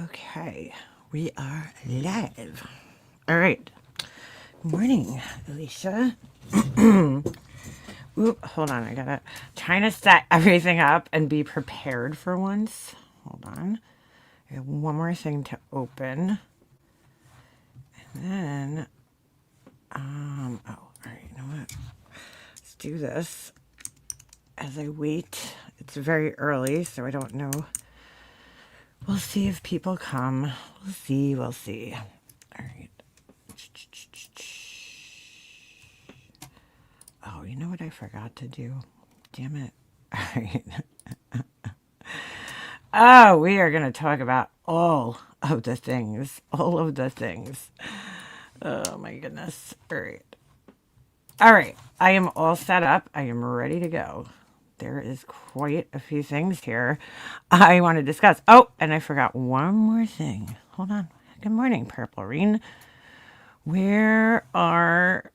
Okay, we are live. All right. Morning, Alicia. Oop, hold on. I gotta trying to set everything up and be prepared for once. Hold on. I have one more thing to open. And then, all right, you know what? Let's do this as I wait. It's very early, so I don't know. We'll see if people come. We'll see. All right. Oh, you know what I forgot to do? Damn it. All right. Oh, we are going to talk about all of the things. All of the things. Oh, my goodness. All right. All right. I am all set up. I am ready to go. There is quite a few things here I want to discuss. Oh, and I forgot one more thing. Hold on. Good morning, Purple Rain. Where are...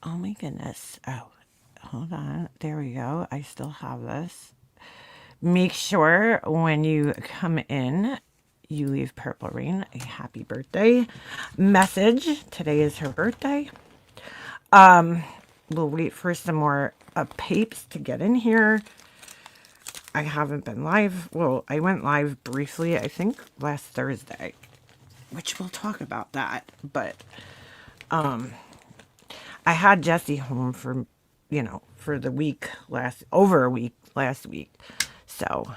Oh, my goodness. Oh, hold on. There we go. I still have this. Make sure when you come in, you leave Purple Rain a happy birthday message. Today is her birthday. We'll wait for some more papes to get in here. I haven't been live. Well, I went live briefly, I think, last Thursday, which we'll talk about that. But I had Jesse home for, for the week over a week last week. So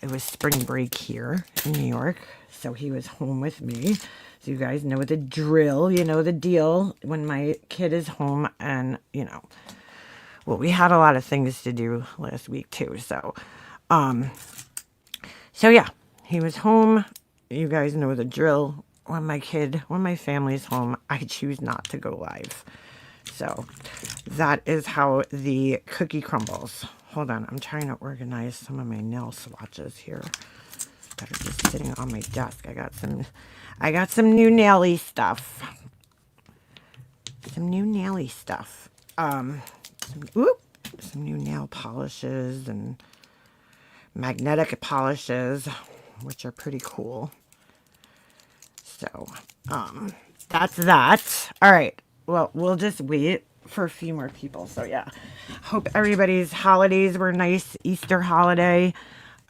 it was spring break here in New York. So he was home with me. So you guys know the drill, you know the deal when my kid is home. And, well, we had a lot of things to do last week too. So yeah, he was home. You guys know the drill. When my family's home, I choose not to go live. So that is how the cookie crumbles. Hold on, I'm trying to organize some of my nail swatches here that are just sitting on my desk. I got some new naily stuff. Some new nail polishes and magnetic polishes, which are pretty cool. So, that's that. All right. Well, we'll just wait for a few more people. So yeah, hope everybody's holidays were nice. Easter holiday,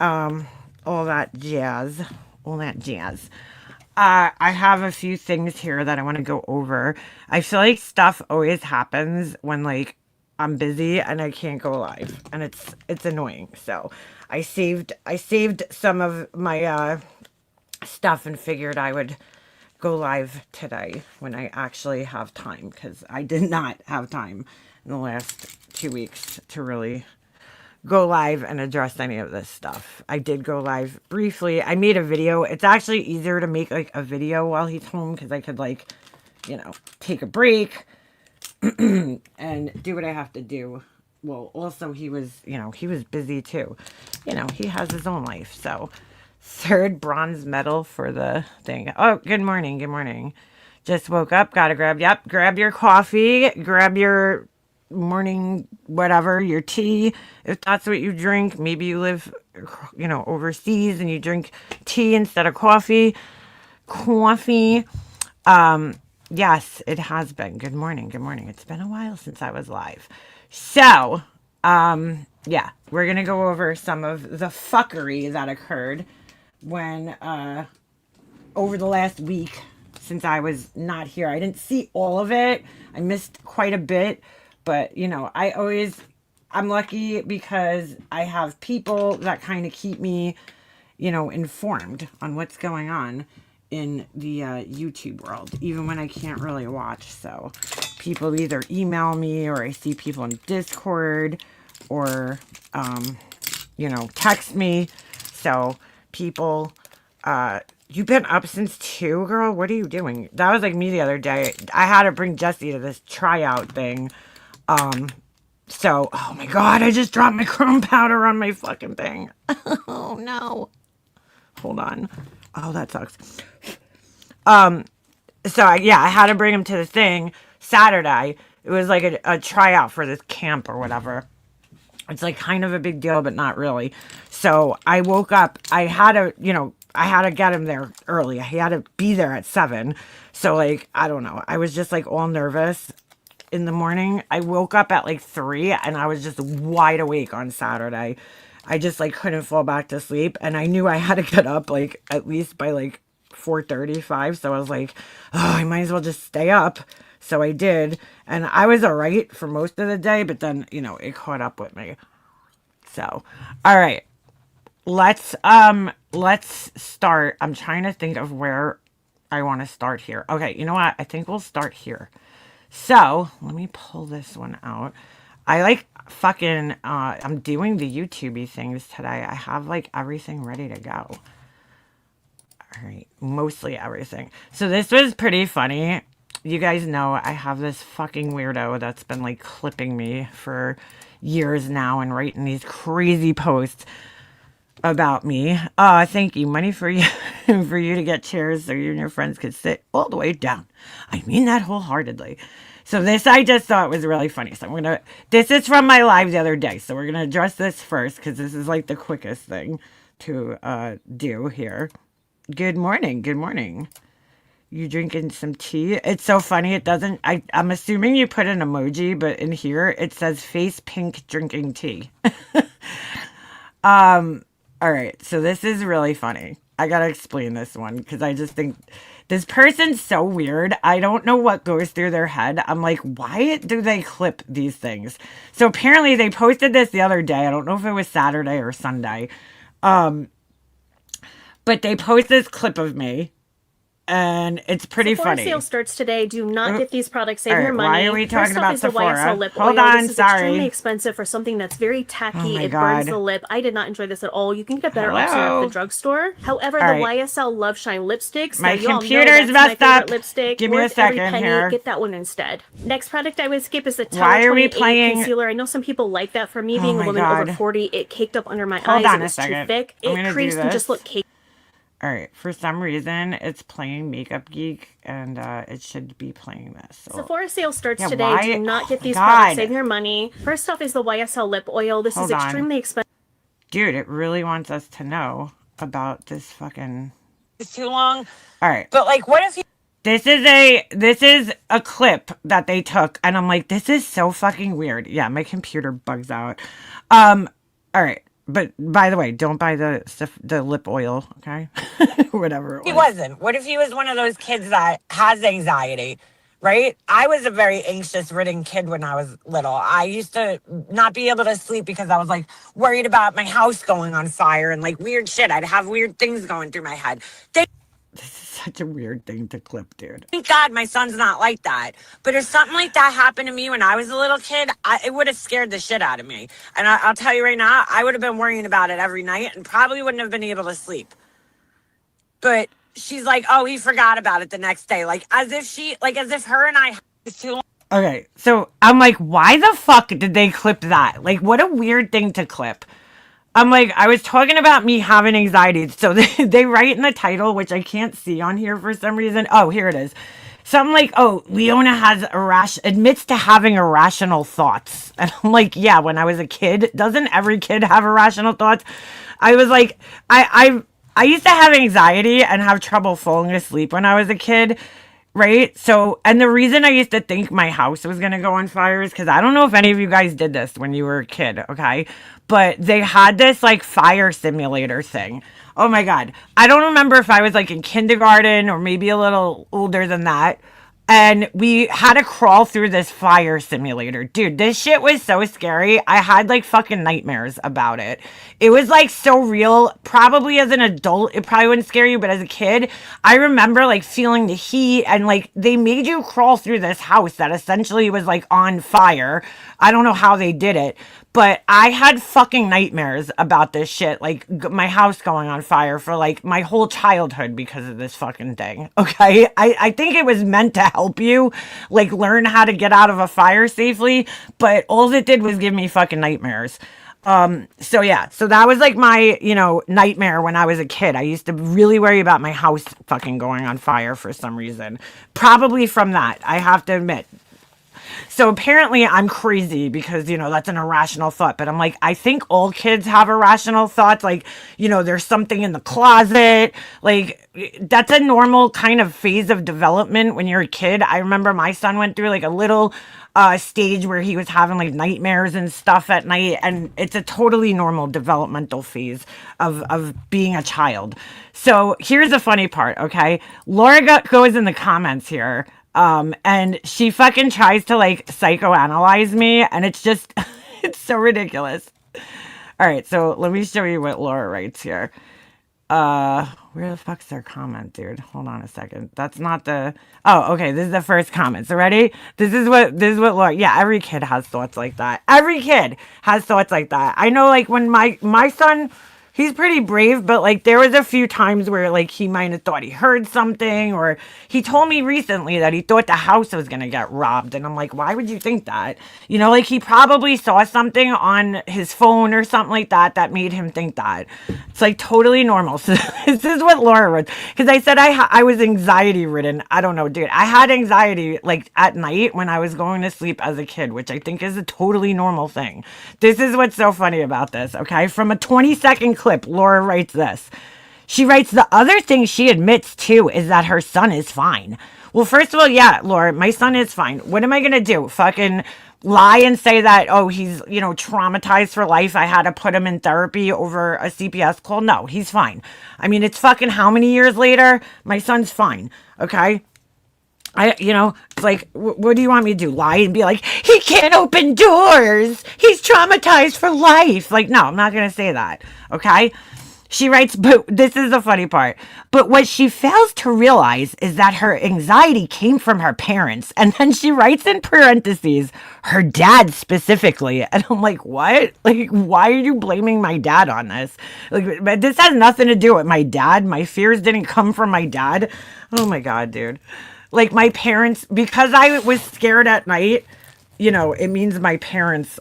all that jazz. I have a few things here that I want to go over. I feel like stuff always happens when I'm busy and I can't go live, and it's annoying. So I saved some of my stuff and figured I would go live today when I actually have time, because I did not have time in the last 2 weeks to really go live and address any of this stuff. I did go live briefly. I made a video. It's actually easier to make a video while he's home, because I could take a break and do what I have to do. Well, also he was busy too. He has his own life. So 3rd bronze medal for the thing. Oh, good morning. Just woke up. Gotta grab your coffee. Grab your morning, whatever, your tea. If that's what you drink. Maybe you live, overseas and you drink tea instead of coffee. Yes, it has been. Good morning. It's been a while since I was live. So, yeah, we're going to go over some of the fuckery that occurred when over the last week since I was not here. I didn't see all of it. I missed quite a bit, but I'm lucky because I have people that kind of keep me, informed on what's going on in the YouTube world, even when I can't really watch. So people either email me, or I see people in Discord, or text me. So people, you've been up since 2, girl? What are you doing? That was like me the other day. I had to bring Jesse to this tryout thing. So, oh my God, I just dropped my chrome powder on my fucking thing. Oh no. Hold on. Oh, that sucks. So I had to bring him to the thing Saturday. It was like a tryout for this camp or whatever. It's kind of a big deal, but not really. So I woke up. I had I had to get him there early. He had to be there at 7. So like, I don't know. I was just like all nervous in the morning. I woke up at like 3 and I was just wide awake on Saturday. I just like couldn't fall back to sleep, and I knew I had to get up like at least by like 4:35. So I was like, oh, I might as well just stay up. So I did, and I was all right for most of the day, but then, you know, it caught up with me. So, all right. Let's start. I'm trying to think of where I want to start here. Okay, you know what? I think we'll start here. So, let me pull this one out. I like fucking I'm doing the YouTubey things today. I have like everything ready to go. All right, mostly everything. So this was pretty funny. You guys know I have this fucking weirdo that's been like clipping me for years now and writing these crazy posts about me. Thank you. Money for you for you to get chairs so you and your friends could sit all the way down. I mean that wholeheartedly. So this I just thought was really funny. So this is from my live the other day. So we're gonna address this first because this is like the quickest thing to do here. Good morning. Good morning. You drinking some tea? It's so funny. It doesn't. I'm assuming you put an emoji, but in here it says face pink drinking tea. All right, so this is really funny. I gotta explain this one because I just think this person's so weird. I don't know what goes through their head. I'm like, why do they clip these things? So apparently they posted this the other day. I don't know if it was Saturday or Sunday. But they post this clip of me. And it's pretty funny. Sale starts today. Do not get these products. Save your money. Why are we talking about Sephora? YSL lip Hold oil. on, this is sorry. extremely expensive for something that's very tacky. Oh it God. burns the lip. I did not enjoy this at all. You can get a better option at the drugstore. However, the YSL Love Shine lipsticks. My computer's messed up. Lipstick. Give me a second here. Get that one instead. Next product I would skip is the Why are we playing concealer. I know some people like that. For me, being a woman over 40, it caked up under my eyes. Hold on it was a second. too thick. It creased and just looked caked. All right, for some reason, it's playing Makeup Geek, and it should be playing this. So. Sephora sale starts today. Do not get these God. products. Save your money. First off is the YSL lip oil. This is extremely expensive. Dude, it really wants us to know about this fucking... It's too long. All right. But, like, what if you... This is a clip that they took, and I'm like, this is so fucking weird. Yeah, my computer bugs out. All right. But by the way, don't buy the lip oil, okay? Whatever it was. He wasn't. What if he was one of those kids that has anxiety, right? I was a very anxious-ridden kid when I was little. I used to not be able to sleep because I was, like, worried about my house going on fire and, like, weird shit. I'd have weird things going through my head. This is such a weird thing to clip, dude. Thank God my son's not like that. But if something like that happened to me when I was a little kid, it would have scared the shit out of me. And I'll tell you right now, I would have been worrying about it every night and probably wouldn't have been able to sleep. But she's like, oh, he forgot about it the next day. Like, as if her and I... Okay, so I'm like, why the fuck did they clip that? Like, what a weird thing to clip. I'm like, I was talking about me having anxiety. So they write in the title, which I can't see on here for some reason. Oh, here it is. Something like, oh, Leona admits to having irrational thoughts. And I'm like, yeah, when I was a kid, doesn't every kid have irrational thoughts? I was like, I used to have anxiety and have trouble falling asleep when I was a kid. Right? So, and the reason I used to think my house was going to go on fire is because I don't know if any of you guys did this when you were a kid, okay? But they had this like fire simulator thing. Oh my God. I don't remember if I was like in kindergarten or maybe a little older than that. And we had to crawl through this fire simulator. Dude, this shit was so scary. I had like fucking nightmares about it. It was like so real. Probably as an adult, it probably wouldn't scare you. But as a kid, I remember like feeling the heat and like they made you crawl through this house that essentially was like on fire. I don't know how they did it. But I had fucking nightmares about this shit, like my house going on fire for like my whole childhood because of this fucking thing. Okay. I think it was meant to help you like learn how to get out of a fire safely, but all it did was give me fucking nightmares. So yeah, so that was like my, nightmare when I was a kid. I used to really worry about my house fucking going on fire for some reason. Probably from that, I have to admit. So apparently I'm crazy because, that's an irrational thought. But I'm like, I think all kids have irrational thoughts. Like, there's something in the closet. Like, that's a normal kind of phase of development when you're a kid. I remember my son went through like a little stage where he was having like nightmares and stuff at night. And it's a totally normal developmental phase of being a child. So here's the funny part, okay? Laura goes in the comments here. And she fucking tries to like psychoanalyze me, and it's just, it's so ridiculous. All right, so let me show you what Laura writes here. Where the fuck's their comment, dude? Hold on a second. That's not the. Oh, okay. This is the first comment. So ready? This is what Laura. Yeah, every kid has thoughts like that. Every kid has thoughts like that. I know, like when my son. He's pretty brave, but like there was a few times where like he might have thought he heard something, or he told me recently that he thought the house was gonna get robbed, and I'm like, why would you think that? Like he probably saw something on his phone or something like that made him think that. It's like totally normal. So this is what Laura wrote, because I said I was anxiety ridden. I don't know, dude. I had anxiety like at night when I was going to sleep as a kid, which I think is a totally normal thing. This is what's so funny about this, okay? From a 20-second clip, Laura writes this. She writes, the other thing she admits too is that her son is fine. Well, first of all, yeah, Laura, my son is fine. What am I gonna do? Fucking lie and say that, oh, he's, traumatized for life. I had to put him in therapy over a CPS call. No, he's fine. I mean, it's fucking how many years later? My son's fine. Okay. It's like, what do you want me to do? Lie and be like, he can't open doors. He's traumatized for life. Like, no, I'm not going to say that. Okay. She writes, but this is the funny part. But what she fails to realize is that her anxiety came from her parents. And then she writes in parentheses, her dad specifically. And I'm like, what? Like, why are you blaming my dad on this? Like, but this has nothing to do with my dad. My fears didn't come from my dad. Oh my God, dude. Like my parents, because I was scared at night, it means my parents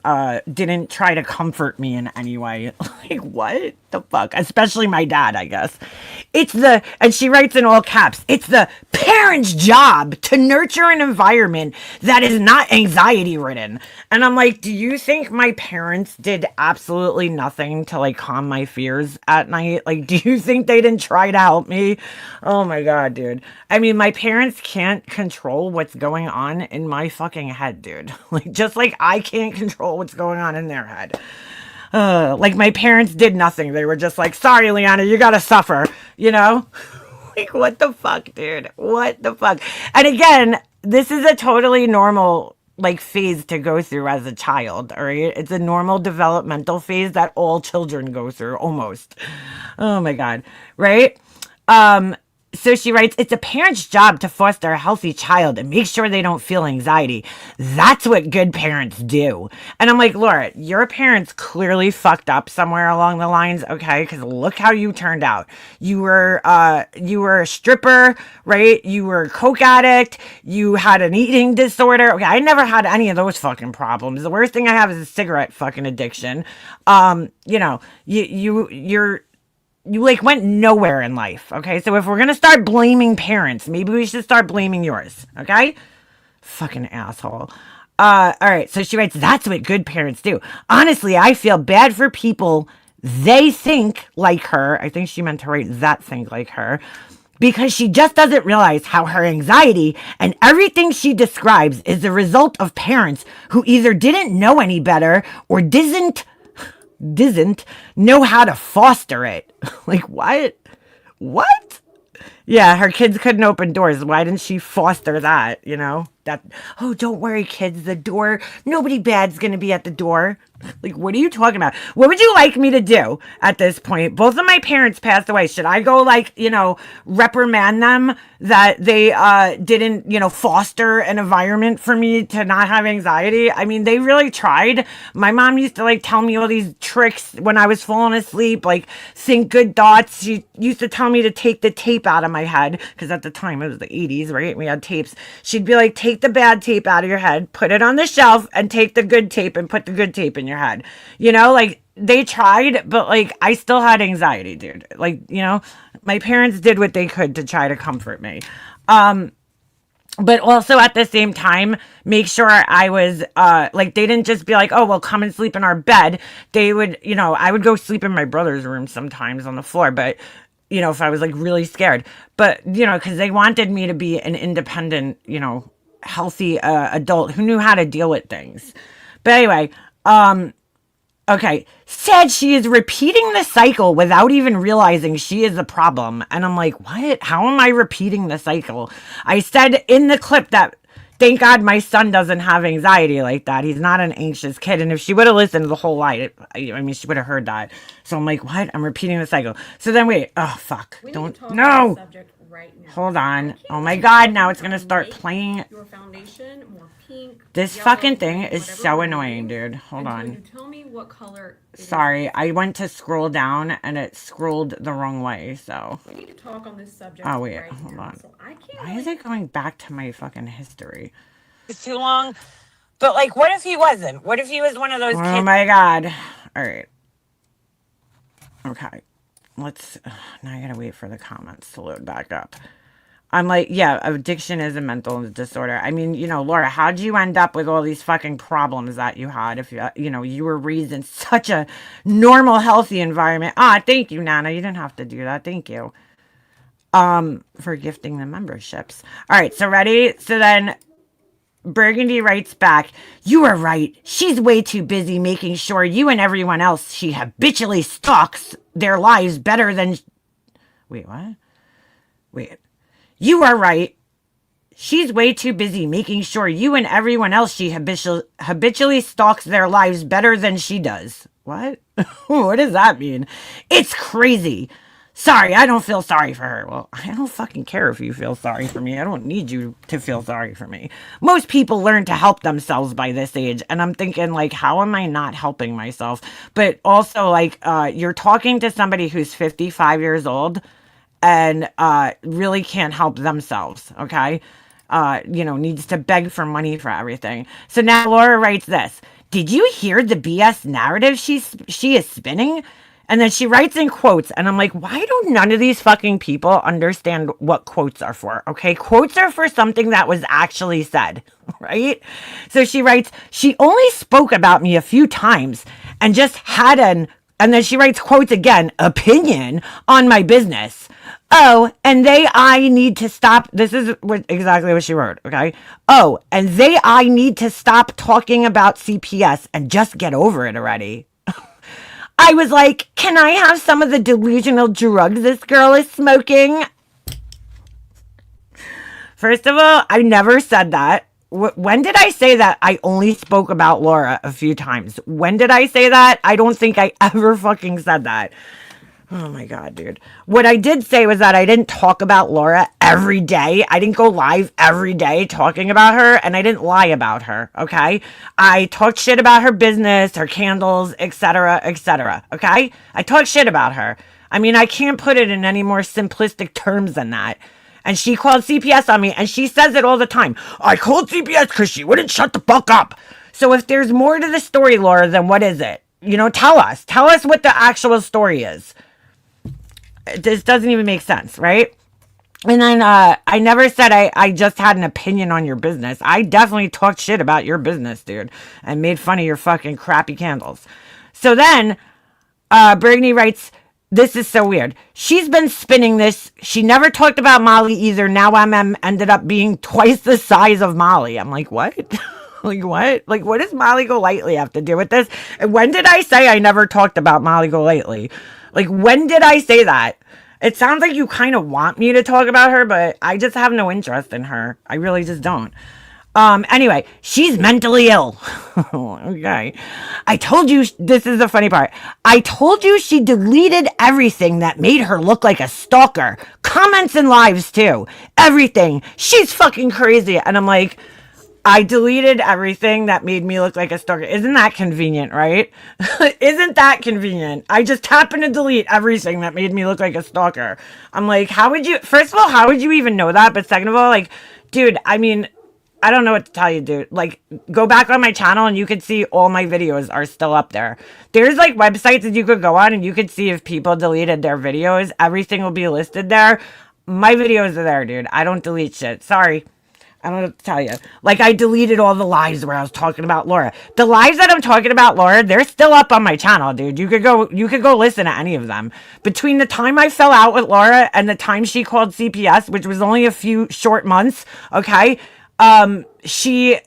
didn't try to comfort me in any way. Like, what the fuck? Especially my dad, I guess. And she writes in all caps, it's the parent's job to nurture an environment that is not anxiety ridden. And I'm like, do you think my parents did absolutely nothing to like calm my fears at night? Like, do you think they didn't try to help me? Oh my God, dude. I mean, my parents can't control what's going on in my fucking head, dude. Like, just like I can't control what's going on in their head. Like my parents did nothing. They were just like, sorry, Liana, you gotta suffer, Like, what the fuck, dude? What the fuck? And again, this is a totally normal, like, phase to go through as a child, all right? It's a normal developmental phase that all children go through, almost. Oh, my God, right? So she writes, it's a parent's job to foster a healthy child and make sure they don't feel anxiety. That's what good parents do. And I'm like, Laura, your parents clearly fucked up somewhere along the lines, okay? Because look how you turned out. You were a stripper, right? You were a coke addict. You had an eating disorder. Okay, I never had any of those fucking problems. The worst thing I have is a cigarette fucking addiction. You like went nowhere in life, okay? So if we're gonna start blaming parents, maybe we should start blaming yours, okay? Fucking asshole. All right, so she writes, that's what good parents do. Honestly, I feel bad for people they think like her. I think she meant to write that think like her. Because she just doesn't realize how her anxiety and everything she describes is the result of parents who either didn't know any better or didn't know how to foster it. Like, what? What? Yeah, her kids couldn't open doors. Why didn't she foster that, That, oh, don't worry, kids, the door, nobody bad's gonna be at the door. Like, what are you talking about? What would you like me to do at this point? Both of my parents passed away. Should I go, like, reprimand them that they didn't, foster an environment for me to not have anxiety? I mean, they really tried. My mom used to, like, tell me all these tricks when I was falling asleep, like, think good thoughts. She used to tell me to take the tape out of my head, because at the time, it was the 80s, right? We had tapes. She'd be like, take the bad tape out of your head, put it on the shelf, and take the good tape and put the good tape in your head. Like, they tried, but like I still had anxiety, dude. Like, my parents did what they could to try to comfort me. but also at the same time, make sure I was like, they didn't just be like, oh, well, come and sleep in our bed. They would, I would go sleep in my brother's room sometimes on the floor, but if I was like really scared, but because they wanted me to be an independent, healthy adult who knew how to deal with things. But anyway, okay, said she is repeating the cycle without even realizing she is the problem. And I'm like, what? How am I repeating the cycle? I said in the clip that thank God my son doesn't have anxiety like that. He's not an anxious kid. And if she would have listened to the whole lie, I mean, she would have heard that. So I'm like, what? I'm repeating the cycle. So then wait. Oh, fuck. Don't. No. Right now. Hold on. Oh my God. Now it's going to start playing. Your foundation more pink. This fucking thing is so annoying, dude. Hold on. You tell me what color. Sorry. I went to scroll down and it scrolled the wrong way. So. We need to talk on this subject. Oh, wait. Hold on. So why is it going back to my fucking history? It's too long. But like, what if he wasn't? What if he was one of those kids? Oh my God. All right. Okay. Let's, now I gotta wait for the comments to load back up. I'm like, yeah, addiction is a mental disorder. I mean, Laura, how'd you end up with all these fucking problems that you had if you were raised in such a normal, healthy environment? Thank you, Nana. You didn't have to do that. Thank you. For gifting the memberships. All right, so ready? So then Burgundy writes back, you are right. She's way too busy making sure you and everyone else she habitually stalks their lives better than... Wait, what? Wait. You are right. She's way too busy making sure you and everyone else she habitually stalks their lives better than she does. What? What does that mean? It's crazy. Sorry, I don't feel sorry for her. Well, I don't fucking care if you feel sorry for me. I don't need you to feel sorry for me. Most people learn to help themselves by this age. And I'm thinking, like, how am I not helping myself? But also, like, you're talking to somebody who's 55 years old and really can't help themselves, okay? Needs to beg for money for everything. So now Laura writes this. Did you hear the BS narrative she is spinning? And then she writes in quotes, and I'm like, why do none of these fucking people understand what quotes are for? Okay, quotes are for something that was actually said, right? So she writes, she only spoke about me a few times and just had and then she writes quotes again, opinion on my business. Oh, and I need to stop. This is exactly what she wrote, okay? Oh, and I need to stop talking about CPS and just get over it already. I was like, can I have some of the delusional drugs this girl is smoking? First of all, I never said that. When did I say that? I only spoke about Laura a few times. When did I say that? I don't think I ever fucking said that. Oh my God, dude. What I did say was that I didn't talk about Laura every day. I didn't go live every day talking about her, and I didn't lie about her, okay? I talked shit about her business, her candles, etc., etc., okay? I talked shit about her. I mean, I can't put it in any more simplistic terms than that. And she called CPS on me, and she says it all the time. I called CPS because she wouldn't shut the fuck up. So if there's more to the story, Laura, then what is it? Tell us. Tell us what the actual story is. This doesn't even make sense, right? And then I never said I just had an opinion on your business. I definitely talked shit about your business, dude, and made fun of your fucking crappy candles. So then Brittany writes, this is so weird. She's been spinning this. She never talked about Molly either. Now I'm ended up being twice the size of Molly. I'm like, what? Like, what? Like, what does Molly Golightly have to do with this? And when did I say I never talked about Molly Golightly? Like, when did I say that? It sounds like you kind of want me to talk about her, but I just have no interest in her. I really just don't. Anyway, she's mentally ill. Okay. I told you, this is the funny part. I told you she deleted everything that made her look like a stalker. Comments and lives too. Everything. She's fucking crazy. And I'm like, I deleted everything that made me look like a stalker. Isn't that convenient, right? Isn't that convenient? I just happened to delete everything that made me look like a stalker. I'm like, first of all, how would you even know that? But second of all, like, dude, I mean, I don't know what to tell you, dude. Like, go back on my channel and you could see all my videos are still up there. There's like websites that you could go on and you could see if people deleted their videos. Everything will be listed there. My videos are there, dude. I don't delete shit. Sorry. I don't know what to tell you. Like, I deleted all the lives where I was talking about Laura. The lives that I'm talking about Laura, they're still up on my channel, dude. You could go listen to any of them. Between the time I fell out with Laura and the time she called CPS, which was only a few short months, okay? She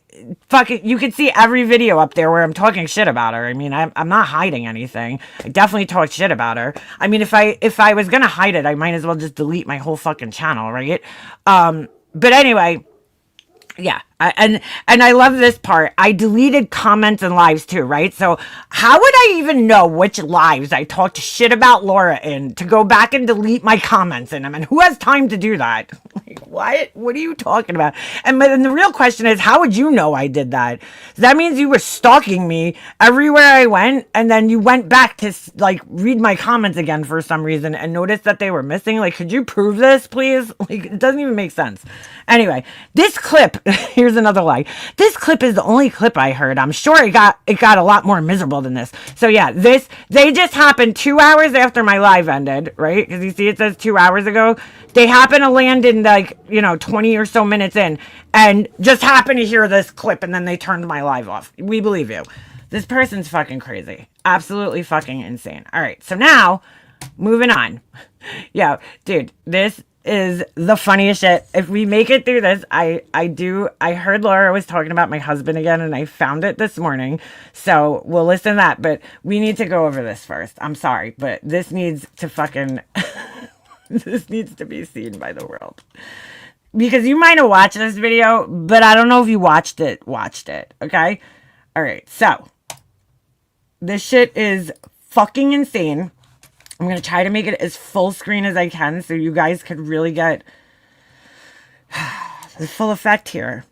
fucking, you could see every video up there where I'm talking shit about her. I mean, I'm not hiding anything. I definitely talk shit about her. I mean, if I was gonna hide it, I might as well just delete my whole fucking channel, right? But anyway, yeah, and I love this part. I deleted comments and lives too, right? So how would I even know which lives I talked shit about Laura in to go back and delete my comments in them? And who has time to do that? Like, what? What are you talking about? And the real question is, how would you know I did that? That means you were stalking me everywhere I went, and then you went back to like read my comments again for some reason and noticed that they were missing. Like, could you prove this, please? Like, it doesn't even make sense. Anyway, this clip. Here's another lie. This clip is the only clip I heard. I'm sure it got a lot more miserable than this. So yeah, they just happened 2 hours after my live ended, right? Because you see it says 2 hours ago. They happen to land in like, 20 or so minutes in and just happen to hear this clip and then they turned my live off. We believe you. This person's fucking crazy. Absolutely fucking insane. All right. So now moving on. Yeah, dude, this is the funniest shit. If we make it through this, I heard Laura was talking about my husband again and I found it this morning. So we'll listen to that, but we need to go over this first. I'm sorry, but this needs to fucking, this needs to be seen by the world. Because you might have watched this video, but I don't know if you watched it, okay? All right, so this shit is fucking insane. I'm going to try to make it as full screen as I can so you guys could really get the full effect here.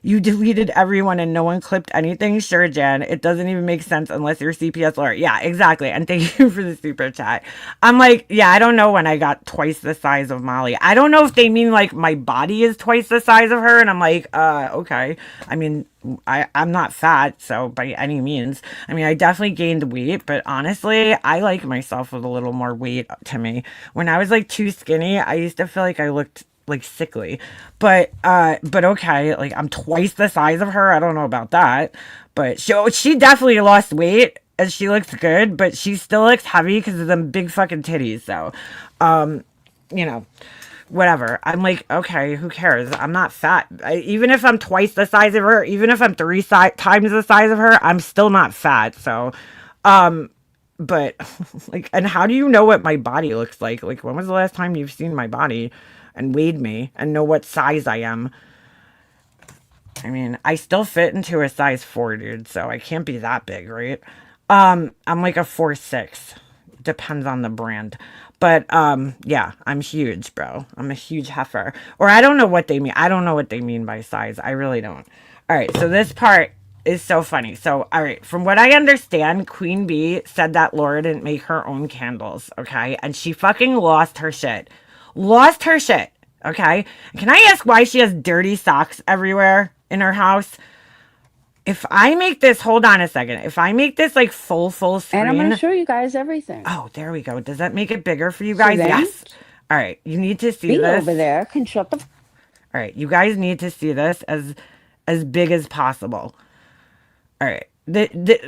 You deleted everyone and no one clipped anything? Sure, Jan. It doesn't even make sense unless you're CPS lawyer. Yeah, exactly. And thank you for the super chat. I'm like, yeah, I don't know when I got twice the size of Molly. I don't know if they mean like my body is twice the size of her. And I'm like, okay. I mean, I'm not fat, so by any means. I mean, I definitely gained weight, but honestly, I like myself with a little more weight to me. When I was like too skinny, I used to feel like I looked like sickly, but okay, like I'm twice the size of her. I don't know about that, but she definitely lost weight and she looks good, but she still looks heavy because of them big fucking titties. So, whatever. I'm like, okay, who cares? I'm not fat. Even if I'm twice the size of her, even if I'm three times the size of her, I'm still not fat. So, but like, and how do you know what my body looks like? Like, when was the last time you've seen my body and weighed me and know what size I am? I mean, I still fit into a size 4, dude, so I can't be that big, right? I'm like a 4'6". Depends on the brand. But yeah, I'm huge, bro. I'm a huge heifer. Or I don't know what they mean. I don't know what they mean by size. I really don't. All right, so this part is so funny. So, all right, from what I understand, Queen Bee said that Laura didn't make her own candles, okay? And she fucking lost her shit. Lost her shit, okay? Can I ask why she has dirty socks everywhere in her house? If I make this, hold on a second. If I make this like full screen. And I'm going to show you guys everything. Oh, there we go. Does that make it bigger for you guys? Yes. All right. You need to see this. over there can shut the... All right. You guys need to see this as big as possible. All right.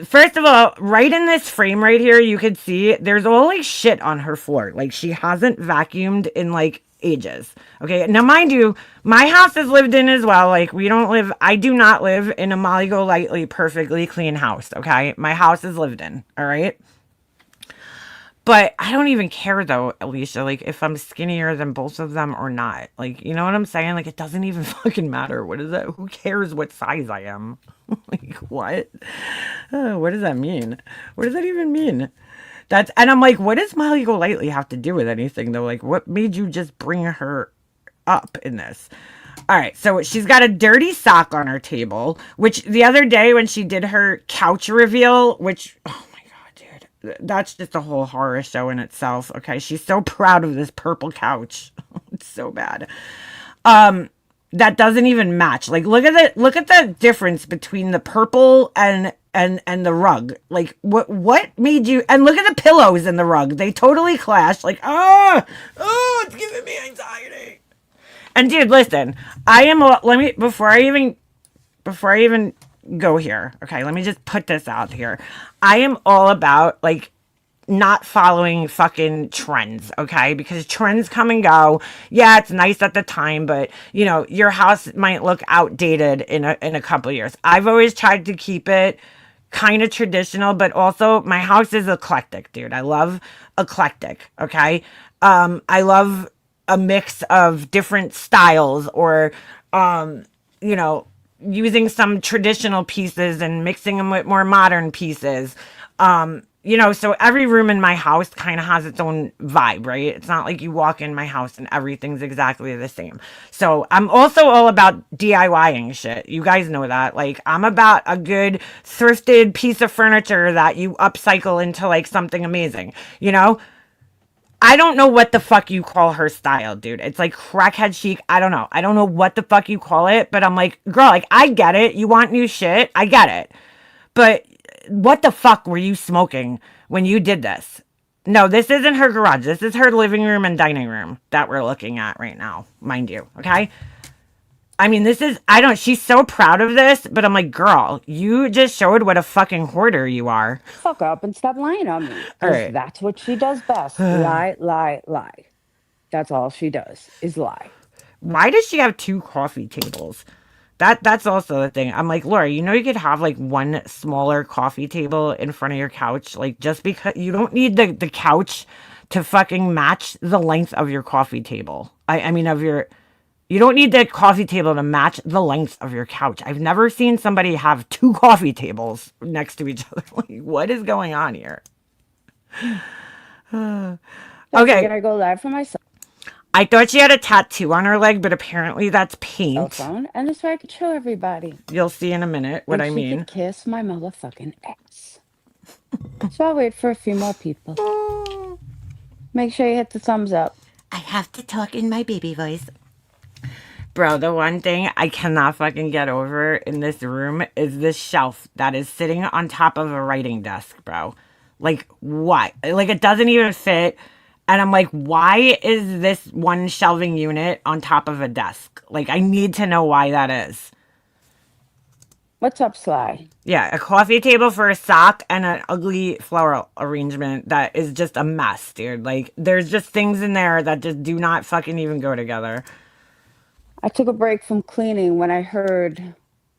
First of all, right in this frame right here, you can see there's all like shit on her floor. Like she hasn't vacuumed in like ages. Okay. Now, mind you, my house is lived in as well. Like I do not live in a Molly Go Lightly perfectly clean house. Okay. My house is lived in. All right. But I don't even care though, Alicia, like if I'm skinnier than both of them or not. Like, you know what I'm saying? Like it doesn't even fucking matter. What is that? Who cares what size I am? Like what? What does that mean? What does that even mean? And I'm like, what does Molly Go Lightly have to do with anything though? Like what made you just bring her up in this? All right, so she's got a dirty sock on her table, which the other day when she did her couch reveal, which, oh my God, dude, that's just a whole horror show in itself. Okay, she's so proud of this purple couch. It's so bad. That doesn't even match. Like, look at the difference between the purple and the rug. Like, what made you? And look at the pillows in the rug. They totally clash. Like, it's giving me anxiety. And dude, listen, let me, before I even go here, okay, let me just put this out here. I am all about, like, not following fucking trends, okay? Because trends come and go. Yeah, it's nice at the time, but you know, your house might look outdated in a couple years. I've always tried to keep it kind of traditional, but also my house is eclectic, dude. I love eclectic, okay? I love a mix of different styles, or you know, using some traditional pieces and mixing them with more modern pieces. You know, so every room in my house kind of has its own vibe, right? It's not like you walk in my house and everything's exactly the same. So I'm also all about DIYing shit. You guys know that. Like, I'm about a good thrifted piece of furniture that you upcycle into like something amazing, you know? I don't know what the fuck you call her style, dude. It's like crackhead chic. I don't know. I don't know what the fuck you call it, but I'm like, girl, like, I get it. You want new shit. I get it. But what the fuck were you smoking when you did this? No, this isn't her garage. This is her living room and dining room that we're looking at right now, mind you. Okay? I mean, she's so proud of this, but I'm like, girl, you just showed what a fucking hoarder you are. Fuck up and stop lying on me. All Because right. that's what she does best. Lie, lie, lie. That's all she does is lie. Why does she have two coffee tables? That's also the thing. I'm like, Laura, you know, you could have like one smaller coffee table in front of your couch. Like, just because you don't need the couch to fucking match the length of your coffee table. I mean, you don't need the coffee table to match the length of your couch. I've never seen somebody have two coffee tables next to each other. Like, what is going on here? So Okay. I go live for myself. I thought she had a tattoo on her leg, but apparently that's Cell paint. phone, and this way I could show everybody. You'll see in a minute what and I she mean. could kiss my motherfucking ass. So I'll wait for a few more people. Make sure you hit the thumbs up. I have to talk in my baby voice. Bro, the one thing I cannot fucking get over in this room is this shelf that is sitting on top of a writing desk, bro. Like, what? Like, it doesn't even fit. And I'm like, why is this one shelving unit on top of a desk? Like, I need to know why that is. What's up, Sly? Yeah, a coffee table for a sock and an ugly floral arrangement that is just a mess, dude. Like, there's just things in there that just do not fucking even go together. I took a break from cleaning when I heard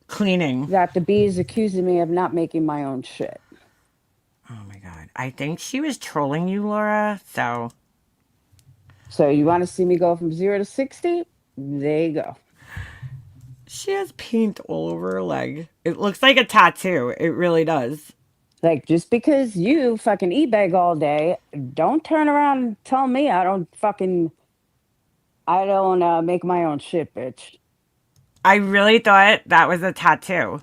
Cleaning. that the bee is accusing me of not making my own shit. Oh my god. I think she was trolling you, Laura. So you want to see me go from 0 to 60? There you go. she has paint all over her leg. It looks like a tattoo. It really does. Like, just because you fucking e-bag all day, don't turn around and tell me I don't make my own shit, bitch. I really thought that was a tattoo.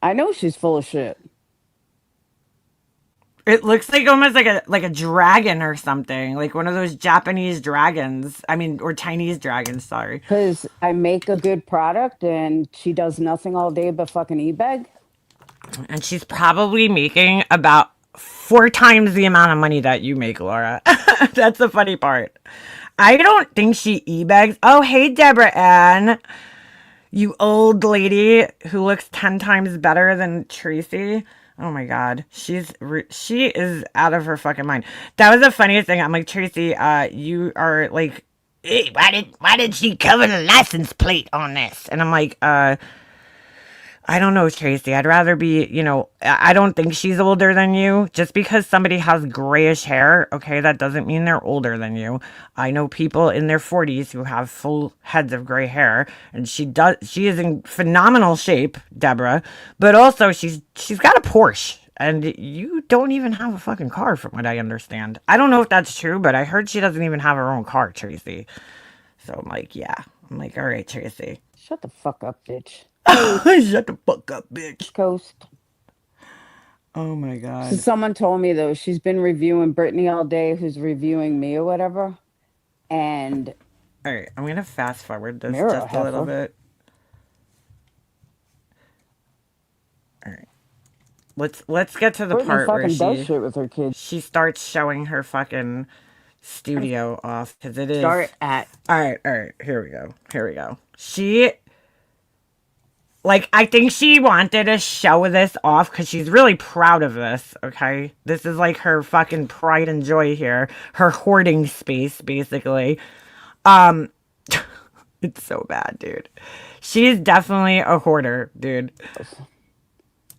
I know she's full of shit. It looks like almost like a dragon or something, like one of those Japanese dragons. I mean, or Chinese dragons. Sorry. Because I make a good product and she does nothing all day but fucking e-bag. And she's probably making about 4 times the amount of money that you make, Laura. That's the funny part. I don't think she e-bags. Oh, hey, Deborah Ann. You old lady who looks 10 times better than Tracy. Oh my god, she is out of her fucking mind. That was the funniest thing. I'm like, Tracy, you are like, hey, why did she cover the license plate on this? And I'm like, I don't know, Tracy. I'd rather be, you know, I don't think she's older than you. Just because somebody has grayish hair, okay, that doesn't mean they're older than you. I know people in their 40s who have full heads of gray hair, and she is in phenomenal shape, Deborah, but also she's got a Porsche, and you don't even have a fucking car from what I understand. I don't know if that's true, but I heard she doesn't even have her own car, Tracy. So I'm like, yeah. I'm like, all right, Tracy. Shut the fuck up, bitch. Shut the fuck up, bitch. Coast. Oh my god. So someone told me though, she's been reviewing Brittany all day, who's reviewing me or whatever. And all right, I'm gonna fast forward this Mirror just a little heifer. bit. All right, let's get to the Brittany part where fucking does shit with her kids. she starts showing her fucking studio off because it is. Start at. All right. Here we go. I think she wanted to show this off because she's really proud of this, okay? This is like her fucking pride and joy here. Her hoarding space, basically. It's so bad, dude. She's definitely a hoarder, dude.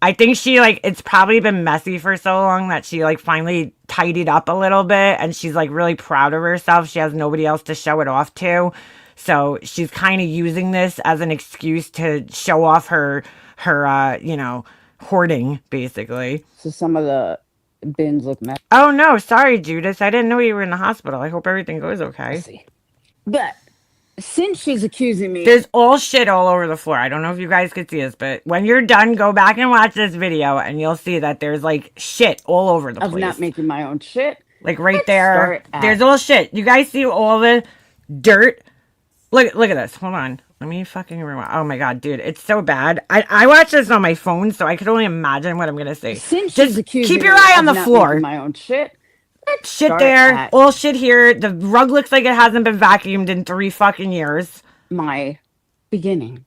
I think she, it's probably been messy for so long that she, finally tidied up a little bit, and she's, really proud of herself. She has nobody else to show it off to. So she's kind of using this as an excuse to show off her hoarding, basically. So some of the bins look messy. Oh, no. Sorry, Judas. I didn't know you were in the hospital. I hope everything goes okay. But since she's accusing me... There's all shit all over the floor. I don't know if you guys could see this, but when you're done, go back and watch this video, and you'll see that there's, shit all over the place. Of not making my own shit. Right there. There's all shit. You guys see all the dirt? Look at this. Hold on. Let me fucking rewind. Oh my god, dude. It's so bad. I watch this on my phone, so I could only imagine what I'm going to say. Since just keep your eye on the floor. My own shit. Shit there. All shit here. The rug looks like it hasn't been vacuumed in 3 fucking years. My beginning.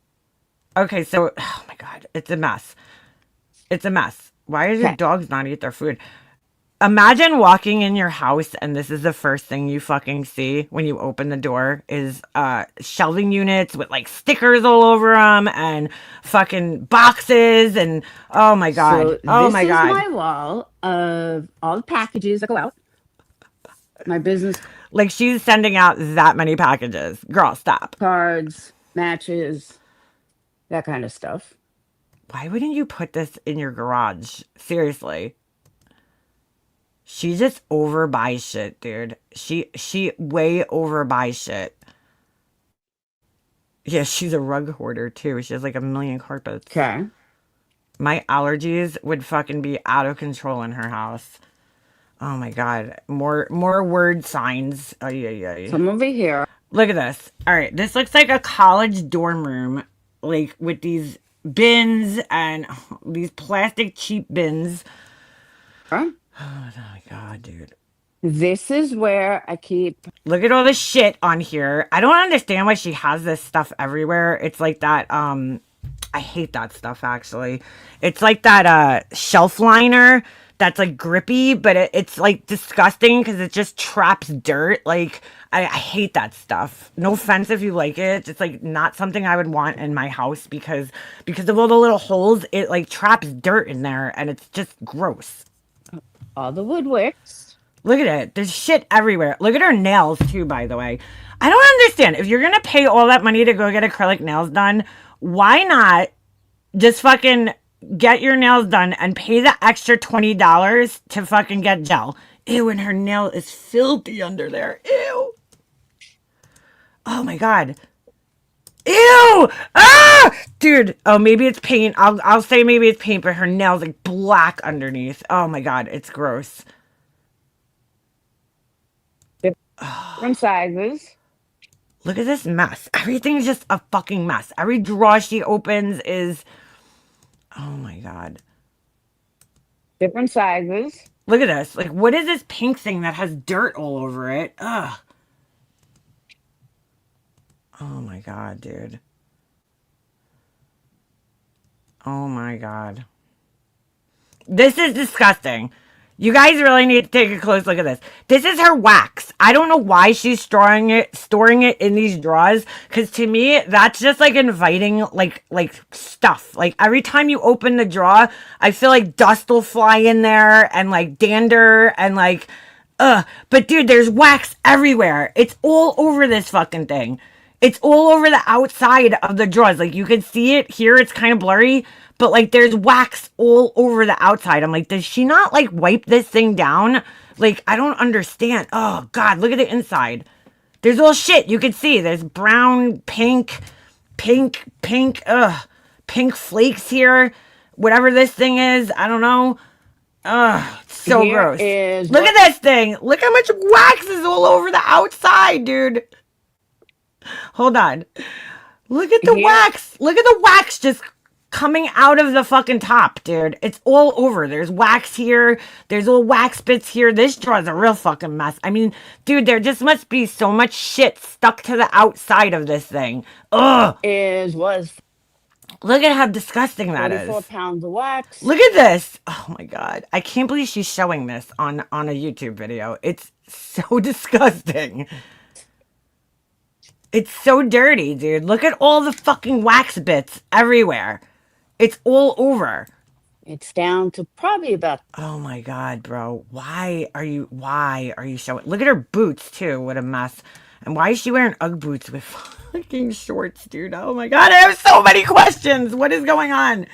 Okay, so, oh my god. It's a mess. It's a mess. Why does your dogs not eat their food? Imagine walking in your house and this is the first thing you fucking see when you open the door is shelving units with stickers all over them and fucking boxes and oh my god. So oh my god. This is my wall of all the packages that go out. My business she's sending out that many packages. Girl, stop. Cards, matches, that kind of stuff. Why wouldn't you put this in your garage? Seriously. She just overbuys shit, dude. She way overbuys shit. Yeah, she's a rug hoarder, too. She has, 1 million carpets. Okay. My allergies would fucking be out of control in her house. Oh, my God. More word signs. Oh, yeah. Come over here. Look at this. All right. This looks like a college dorm room, with these bins and these plastic cheap bins. Huh? Oh my god, dude. This is where I keep... Look at all the shit on here. I don't understand why she has this stuff everywhere. It's like that, I hate that stuff, actually. It's like that, shelf liner that's, grippy, but it's, disgusting because it just traps dirt. I hate that stuff. No offense if you like it. It's, not something I would want in my house because of all the little holes. It, traps dirt in there, and it's just gross. All the woodwicks. Look at it. There's shit everywhere. Look at her nails, too, by the way. I don't understand. If you're going to pay all that money to go get acrylic nails done, why not just fucking get your nails done and pay the extra $20 to fucking get gel? Ew, and her nail is filthy under there. Ew. Oh, my God. Ew! Ah! Dude, oh, maybe it's paint. I'll say maybe it's paint, but her nail's black underneath. Oh my god, it's gross. Different sizes. Look at this mess. Everything's just a fucking mess. Every drawer she opens is... Oh my god. Different sizes. Look at this. What is this pink thing that has dirt all over it? Ugh. Oh my god, dude. Oh my god. This is disgusting. You guys really need to take a close look at this. This is her wax. I don't know why she's storing it in these drawers. Because to me, that's just inviting stuff. Every time you open the drawer, I feel like dust will fly in there and dander and ugh. But dude, there's wax everywhere. It's all over this fucking thing. It's all over the outside of the drawers. You can see it here. It's kind of blurry. But, there's wax all over the outside. I'm does she not, wipe this thing down? I don't understand. Oh, God. Look at the inside. There's all shit. You can see. There's brown, pink, pink flakes here. Whatever this thing is. I don't know. Ugh. So gross. Look at this thing. Look how much wax is all over the outside, dude. Hold on. Look at the wax. Look at the wax just coming out of the fucking top, dude. It's all over. There's wax here. There's little wax bits here. This drawer is a real fucking mess. I mean, dude, there just must be so much shit stuck to the outside of this thing. Ugh. Was Look at how disgusting that 44 is. pounds of wax. Look at this. Oh my god. I can't believe she's showing this on a YouTube video. It's so disgusting. It's so dirty, dude. Look at all the fucking wax bits everywhere. It's all over. It's down to probably about. Oh my god, bro. Why are you showing? Look at her boots too. What a mess. And why is she wearing Ugg boots with fucking shorts, dude? Oh my god, I have so many questions. What is going on?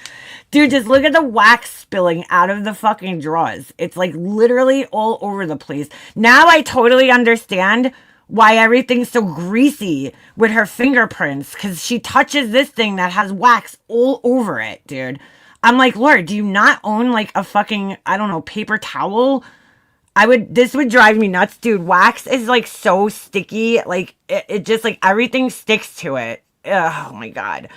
Dude, just look at the wax spilling out of the fucking drawers. It's like literally all over the place. Now I totally understand why everything's so greasy with her fingerprints, because she touches this thing that has wax all over it, dude. I'm like, Lord, do you not own like a fucking, I don't know, paper towel? This would drive me nuts, dude. Wax is like so sticky. Like it just like everything sticks to it. Ugh, oh my God.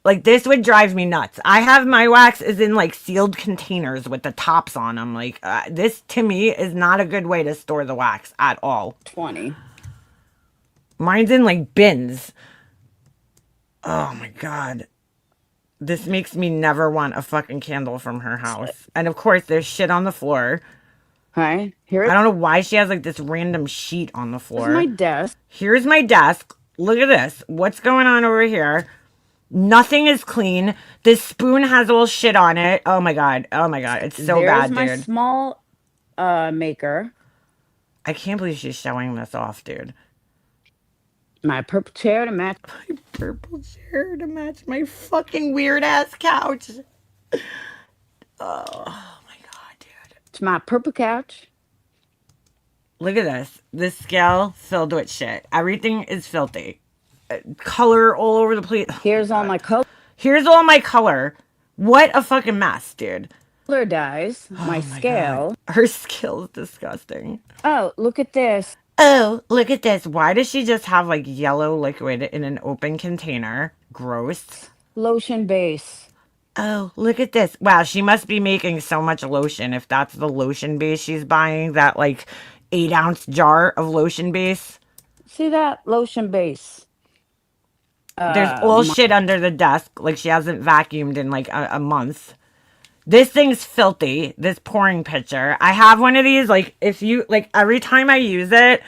Like this would drive me nuts. I have my wax is in like sealed containers with the tops on them. Like this to me is not a good way to store the wax at all. 20. Mine's in like bins. Oh my God. This makes me never want a fucking candle from her house. And of course, there's shit on the floor. Hi, here I don't know why she has like this random sheet on the floor. is my desk. Here's my desk. Look at this. What's going on over here? Nothing is clean. This spoon has all shit on it. Oh my God. Oh my God. It's so bad, dude. There's my small maker. I can't believe she's showing this off, dude. My purple chair to match. My purple chair to match my fucking weird ass couch. Oh my God, dude. It's my purple couch. Look at this. This scale filled with shit. Everything is filthy. Color all over the place. Here's all my color. Here's all my color. What a fucking mess, dude. Color dyes. My scale. God. Her scale is disgusting. Oh, look at this. Oh, look at this. Why does she just have like yellow liquid in an open container? Gross. Lotion base. Oh, look at this. Wow, she must be making so much lotion if that's the lotion base she's buying. That like 8-ounce jar of lotion base. See that? Lotion base. There's all shit under the desk. Like she hasn't vacuumed in like a month. This thing's filthy. This pouring pitcher. I have one of these. Like if you like every time I use it,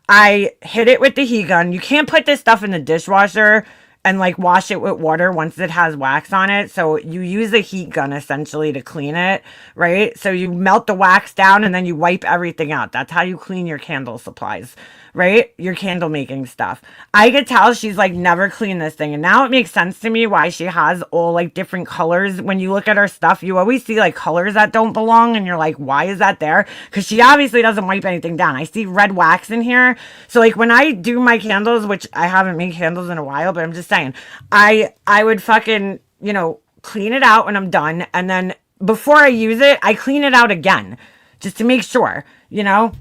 I hit it with the heat gun. You can't put this stuff in the dishwasher and like wash it with water once it has wax on it. So you use the heat gun essentially to clean it, right? So you melt the wax down and then you wipe everything out. That's how you clean your candle supplies, right? Your candle making stuff. I could tell she's like never cleaned this thing. And now it makes sense to me why she has all like different colors. When you look at her stuff, you always see like colors that don't belong. And you're like, why is that there? Because she obviously doesn't wipe anything down. I see red wax in here. So like when I do my candles, which I haven't made candles in a while, but I'm just saying, I would fucking, you know, clean it out when I'm done. And then before I use it, I clean it out again just to make sure, you know.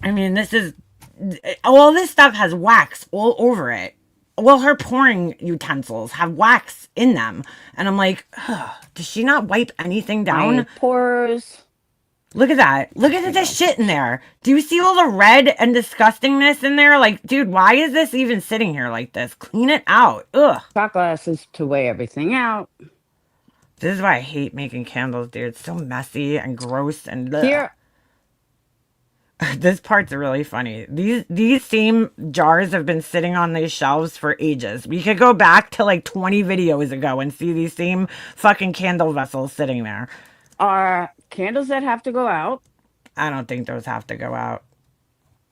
I mean, this is all this stuff has wax all over it. Well, her pouring utensils have wax in them. And I'm like, does she not wipe anything down? My pores. Look at that. Look at this shit in there. Do you see all the red and disgustingness in there? Like, dude, why is this even sitting here like this? Clean it out. Ugh. Shot glasses to weigh everything out. This is why I hate making candles, dude. It's so messy and gross and ugh. Here. This part's really funny. These same jars have been sitting on these shelves for ages. We could go back to like 20 videos ago and see these same fucking candle vessels sitting there. Are candles that have to go out. I don't think those have to go out.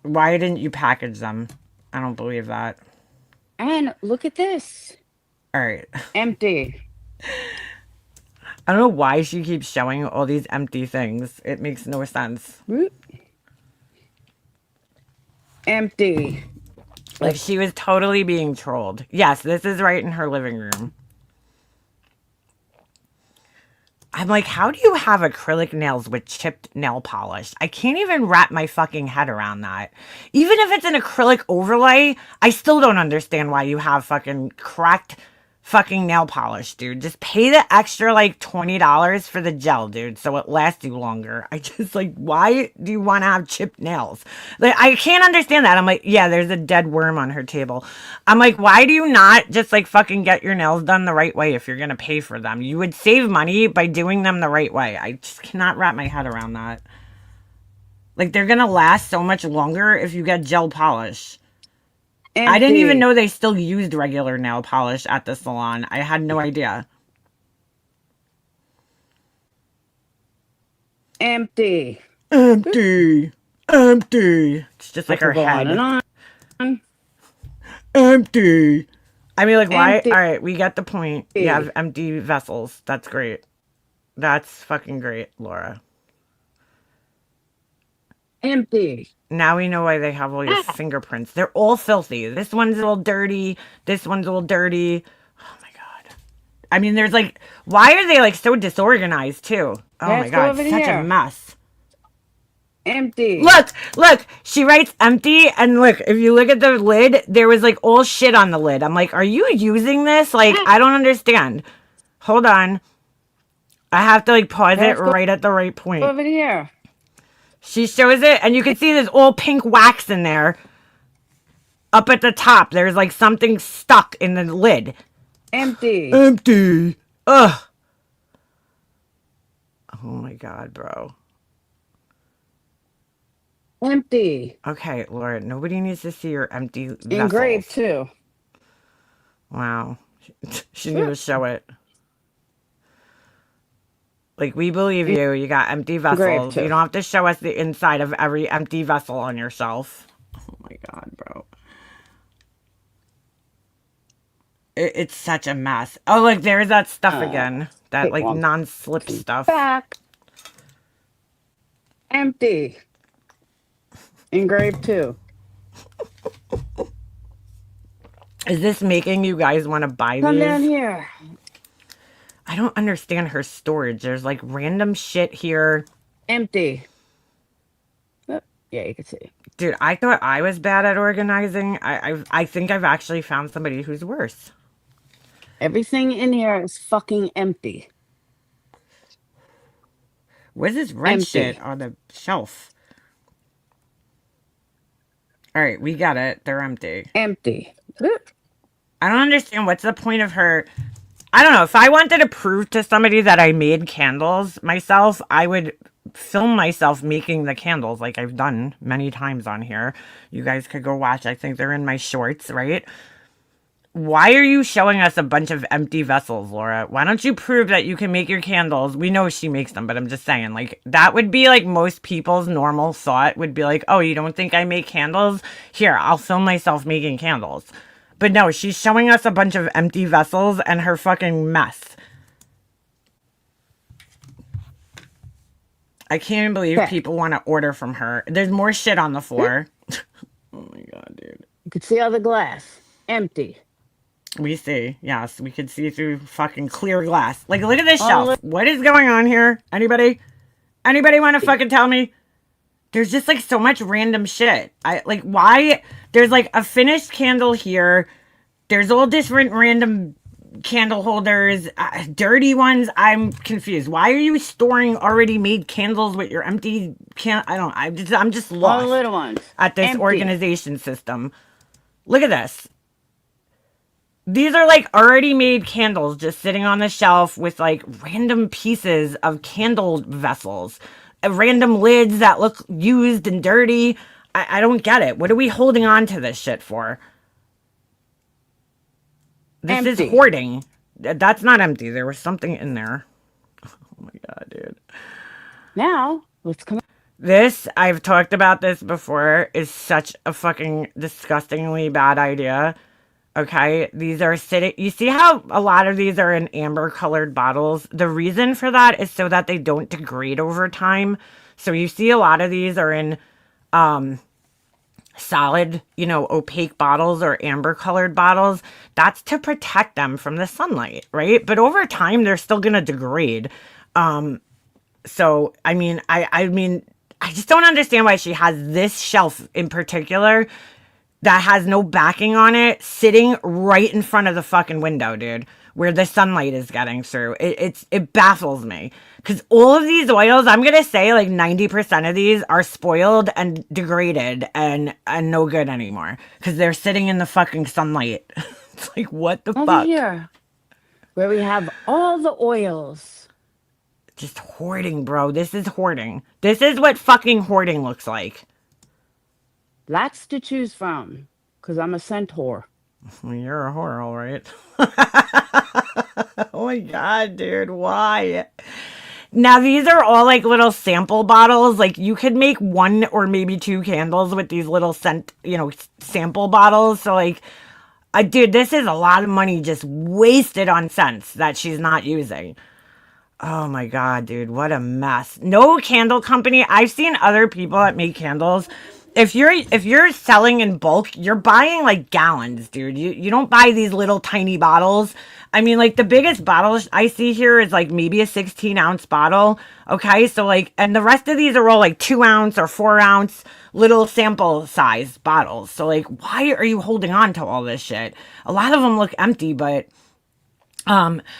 Why didn't you package them? I don't believe that. And look at this. All right. Empty. I don't know why she keeps showing all these empty things. It makes no sense. Empty. Like she was totally being trolled. Yes, this is right in her living room. I'm like, how do you have acrylic nails with chipped nail polish? I can't even wrap my fucking head around that. Even if it's an acrylic overlay, I still don't understand why you have fucking cracked fucking nail polish, dude. Just pay the extra like $20 for the gel, dude, so it lasts you longer. I just like, why do you want to have chipped nails? Like, I can't understand that. I'm like, yeah, there's a dead worm on her table. I'm like, why do you not just like fucking get your nails done the right way if you're gonna pay for them? You would save money by doing them the right way. I just cannot wrap my head around that. Like, they're gonna last so much longer if you get gel polish. Empty. I didn't even know they still used regular nail polish at the salon. I had no idea. Empty. Empty. Empty. It's just like her head. On. Empty. I mean, like, why? Empty. All right, we get the point. You have empty vessels. That's great. That's fucking great, Laura. Empty. Now we know why they have all your fingerprints. They're all filthy. This one's a little dirty. This one's a little dirty. Oh my god. I mean, there's like, why are they like so disorganized too? Oh my god, such a mess. Empty. Look, she writes empty, and look, if you look at the lid, there was like all shit on the lid. I'm like, are you using this? Like, I don't understand. Hold on. I have to like pause it right at the right point. Over here. She shows it, and you can see there's all pink wax in there. Up at the top, there's like something stuck in the lid. Empty. Empty. Ugh. Oh my god, bro. Empty. Okay, Laura, nobody needs to see your empty vessels. Engraved too. Wow. She didn't even show it. Like, we believe you. You got empty vessels. You don't have to show us the inside of every empty vessel on your shelf. Oh my god, bro. It's such a mess. Oh, look, there's that stuff again. That, like, non-slip stuff. Back. Empty. Engraved too. Is this making you guys want to buy Come these? down here. I don't understand her storage. There's like random shit here. Empty. Oh, yeah, you can see. Dude, I thought I was bad at organizing. I think I've actually found somebody who's worse. Everything in here is fucking empty. Where's this red shit on the shelf? All right, we got it. They're empty. Empty. I don't understand. What's the point of her? I don't know. If I wanted to prove to somebody that I made candles myself, I would film myself making the candles like I've done many times on here. You guys could go watch. I think they're in my shorts, right? Why are you showing us a bunch of empty vessels, Laura? Why don't you prove that you can make your candles? We know she makes them, but I'm just saying, like, that would be like most people's normal thought would be like, oh, you don't think I make candles? Here, I'll film myself making candles. But no, she's showing us a bunch of empty vessels and her fucking mess. I can't even believe people want to order from her. There's more shit on the floor. Oh my god, dude. You can see all the glass. Empty. We see. Yes, we could see through fucking clear glass. Like, look at this shelf. What is going on here? Anybody? Anybody want to fucking tell me? There's just like so much random shit. Like, why? There's like a finished candle here. There's all different random candle holders, dirty ones. I'm confused. Why are you storing already made candles with your empty I'm just lost. All the little ones. At this organization system. Look at this. These are like already made candles just sitting on the shelf with like random pieces of candle vessels. Random lids that look used and dirty. I don't get it. What are we holding on to this shit for? This is hoarding. That's not empty. There was something in there. Oh my god, dude. Now, let's come. This, I've talked about this before, is such a fucking disgustingly bad idea. Okay, these are sitting. You see how a lot of these are in amber colored bottles? The reason for that is so that they don't degrade over time. So you see a lot of these are in solid, opaque bottles or amber colored bottles. That's to protect them from the sunlight, right? But over time, they're still going to degrade. So, I mean, I just don't understand why she has this shelf in particular that has no backing on it sitting right in front of the fucking window, dude, where the sunlight is getting through. It baffles me. Because all of these oils, I'm going to say like 90% of these are spoiled and degraded and no good anymore. Because they're sitting in the fucking sunlight. It's like, what the Over fuck? here, where we have all the oils. Just hoarding, bro. This is hoarding. This is what fucking hoarding looks like. Lots to choose from, because I'm a scent whore. Well, you're a whore, all right. Oh my god, dude, why? Now these are all like little sample bottles. Like you could make 1 or maybe 2 candles with these little scent, sample bottles. So like, dude, this is a lot of money just wasted on scents that she's not using. Oh my god, dude, what a mess. No candle company. I've seen other people that make candles. If you're selling in bulk, you're buying like gallons, dude. You don't buy these little tiny bottles. I mean, like the biggest bottle I see here is like maybe a 16-ounce bottle. Okay, so like, and the rest of these are all like 2-ounce or 4-ounce little sample size bottles. So like, why are you holding on to all this shit? A lot of them look empty, but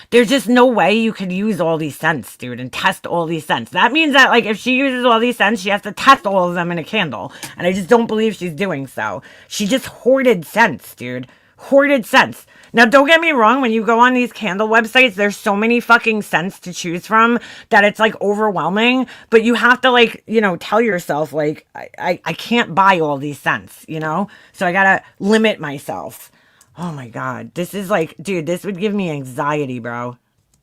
there's just no way you could use all these scents, dude, and test all these scents. That means that, like, if she uses all these scents, she has to test all of them in a candle. And I just don't believe she's doing so. She just hoarded scents, dude. Hoarded scents. Now, don't get me wrong, when you go on these candle websites, there's so many fucking scents to choose from that it's, like, overwhelming. But you have to, like, tell yourself, like, I can't buy all these scents, So I gotta limit myself. Oh my god. This is like, dude, this would give me anxiety, bro.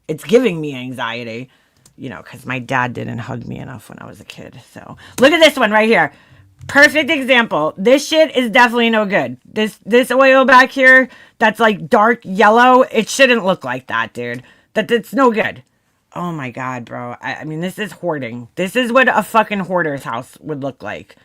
It's giving me anxiety. Because my dad didn't hug me enough when I was a kid. So, look at this one right here. Perfect example. This shit is definitely no good. This oil back here, that's like dark yellow, it shouldn't look like that, dude. That's no good. Oh my god, bro. I mean, this is hoarding. This is what a fucking hoarder's house would look like.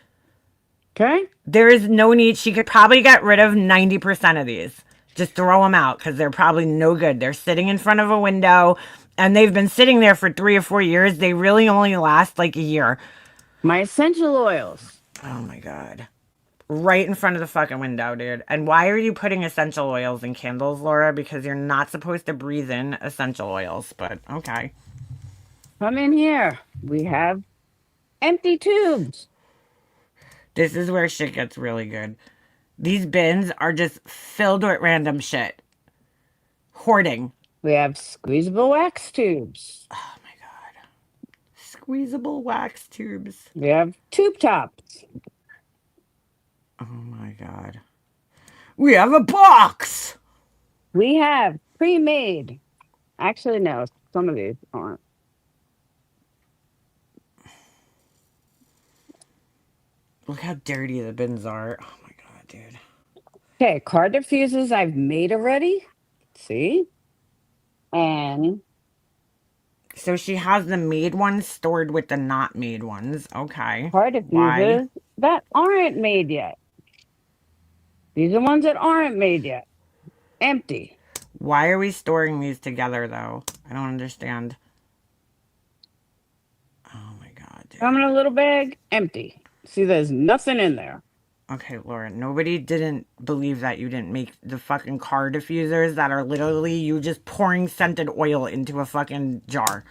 Okay? There is no need. She could probably get rid of 90% of these. Just throw them out because they're probably no good. They're sitting in front of a window and they've been sitting there for 3 or 4 years. They really only last like a year. My essential oils. Oh my god. Right in front of the fucking window, dude. And why are you putting essential oils in candles, Laura? Because you're not supposed to breathe in essential oils, but okay. Come in here. We have empty tubes. This is where shit gets really good. These bins are just filled with random shit. Hoarding. We have squeezable wax tubes. Oh my god. Squeezable wax tubes. We have tube tops. Oh my god. We have a box! We have pre-made. Actually, no, some of these aren't. Look how dirty the bins are. Oh my god, dude. Okay, card diffusers I've made already. See? And So she has the made ones stored with the not made ones. Okay. card diffusers that aren't made yet. These are ones that aren't made yet. Empty. Why are we storing these together, though? I don't understand. Oh my god, dude. Come in a little bag, empty. See, there's nothing in there. Okay, Laura, nobody didn't believe that you didn't make the fucking car diffusers that are literally you just pouring scented oil into a fucking jar.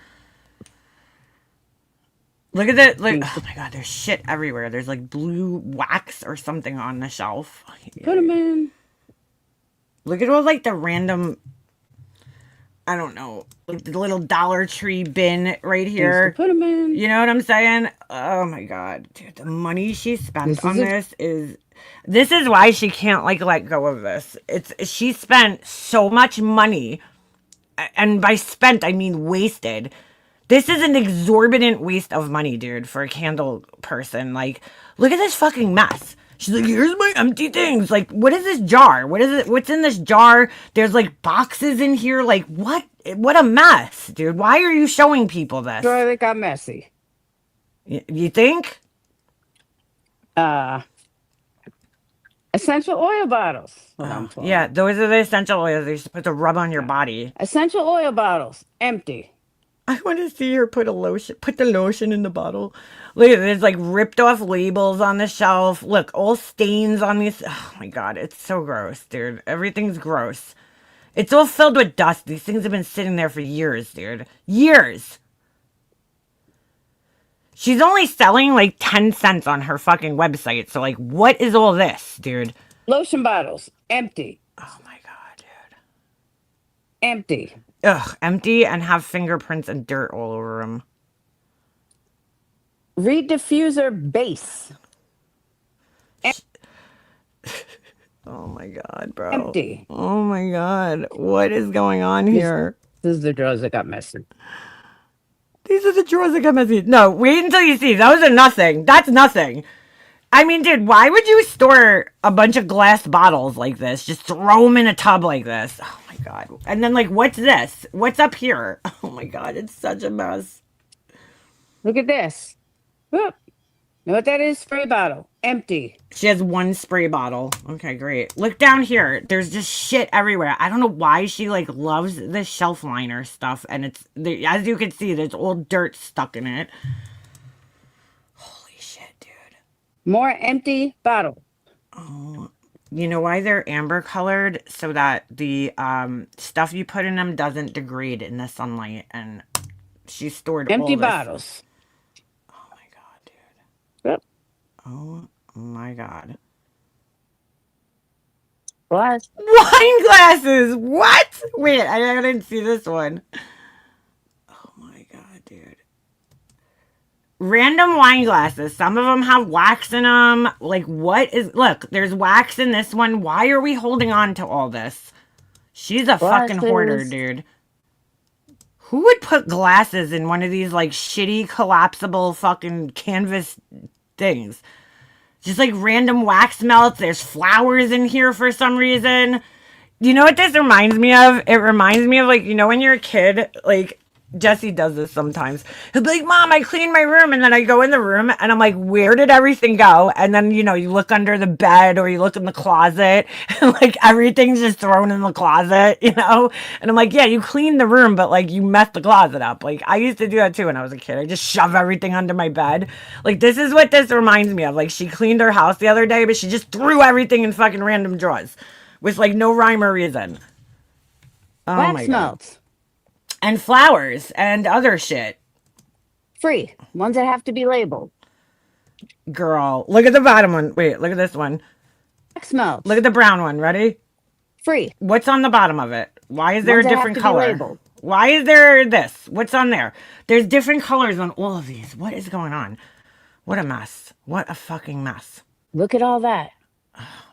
Look at that. Like, oh my god, there's shit everywhere. There's like blue wax or something on the shelf. Put them in. Look at all like the random, I don't know, like the little Dollar Tree bin right here. Put them in. You know what I'm saying? Oh my god, dude, the money she spent on this is why she can't like let go of this. She spent so much money, and by spent I mean wasted. This is an exorbitant waste of money, dude, for a candle person. Like, look at this fucking mess. She's like, here's my empty things. Like, what is this jar? What is it? What's in this jar? There's like boxes in here. Like, what? What a mess, dude. Why are you showing people this? Sure, they got messy. You think? Essential oil bottles. Yeah, those are the essential oils you're supposed to rub on your body. Essential oil bottles, empty. I want to see her put the lotion in the bottle. Look at there's like ripped off labels on the shelf. Look, all stains on these. Oh my God, it's so gross, dude. Everything's gross. It's all filled with dust. These things have been sitting there for years, dude. Years. She's only selling like 10 cents on her fucking website. So like, what is all this, dude? Lotion bottles, empty. Oh my God, dude. Empty. Ugh, empty and have fingerprints and dirt all over them. Reed diffuser base. Oh my God, bro. Empty. Oh my God. What is going on here? This is the drawers that got messy. These are the drawers that got messy. No, wait until you see. Those are nothing. That's nothing. I mean, dude, why would you store a bunch of glass bottles like this? Just throw them in a tub like this. Oh my God. And then like, what's this? What's up here? Oh my God. It's such a mess. Look at this. Look. Know what that is? Spray bottle. Empty. She has one spray bottle. Okay, great. Look down here. There's just shit everywhere. I don't know why she like loves the shelf liner stuff. And it's, as you can see, there's old dirt stuck in it. Holy shit, dude. More empty bottle. Oh, you know why they're amber colored? So that the stuff you put in them doesn't degrade in the sunlight. And she stored empty all this. bottles. Oh my God, dude. Yep. Oh my God. Glass. Wine glasses. What? Wait, I didn't see this one. Oh my God, dude. Random wine glasses. Some of them have wax in them. Like, what is... Look, there's wax in this one. Why are we holding on to all this? She's a fucking hoarder, dude. Who would put glasses in one of these, like, shitty, collapsible fucking canvas things? Just, like, random wax melts. There's flowers in here for some reason. You know what this reminds me of? It reminds me of, like, you know when you're a kid, like... Jesse does this sometimes. He'll be like, Mom, I cleaned my room. And then I go in the room and I'm like, where did everything go? And then, you know, you look under the bed or you look in the closet and like everything's just thrown in the closet, you know? And I'm like, yeah, you cleaned the room, but like you messed the closet up. Like I used to do that too when I was a kid. I just shove everything under my bed. Like this is what this reminds me of. Like she cleaned her house the other day, but she just threw everything in fucking random drawers with like no rhyme or reason. Oh wax my God. melts. And flowers and other shit. Free. Ones that have to be labeled. Girl, look at the bottom one. Wait, look at this one. Wax melts. Look at the brown one. Ready? Free. What's on the bottom of it? Why is there Ones a that have different to be color? labeled. Why is there this? What's on there? There's different colors on all of these. What is going on? What a mess. What a fucking mess. Look at all that.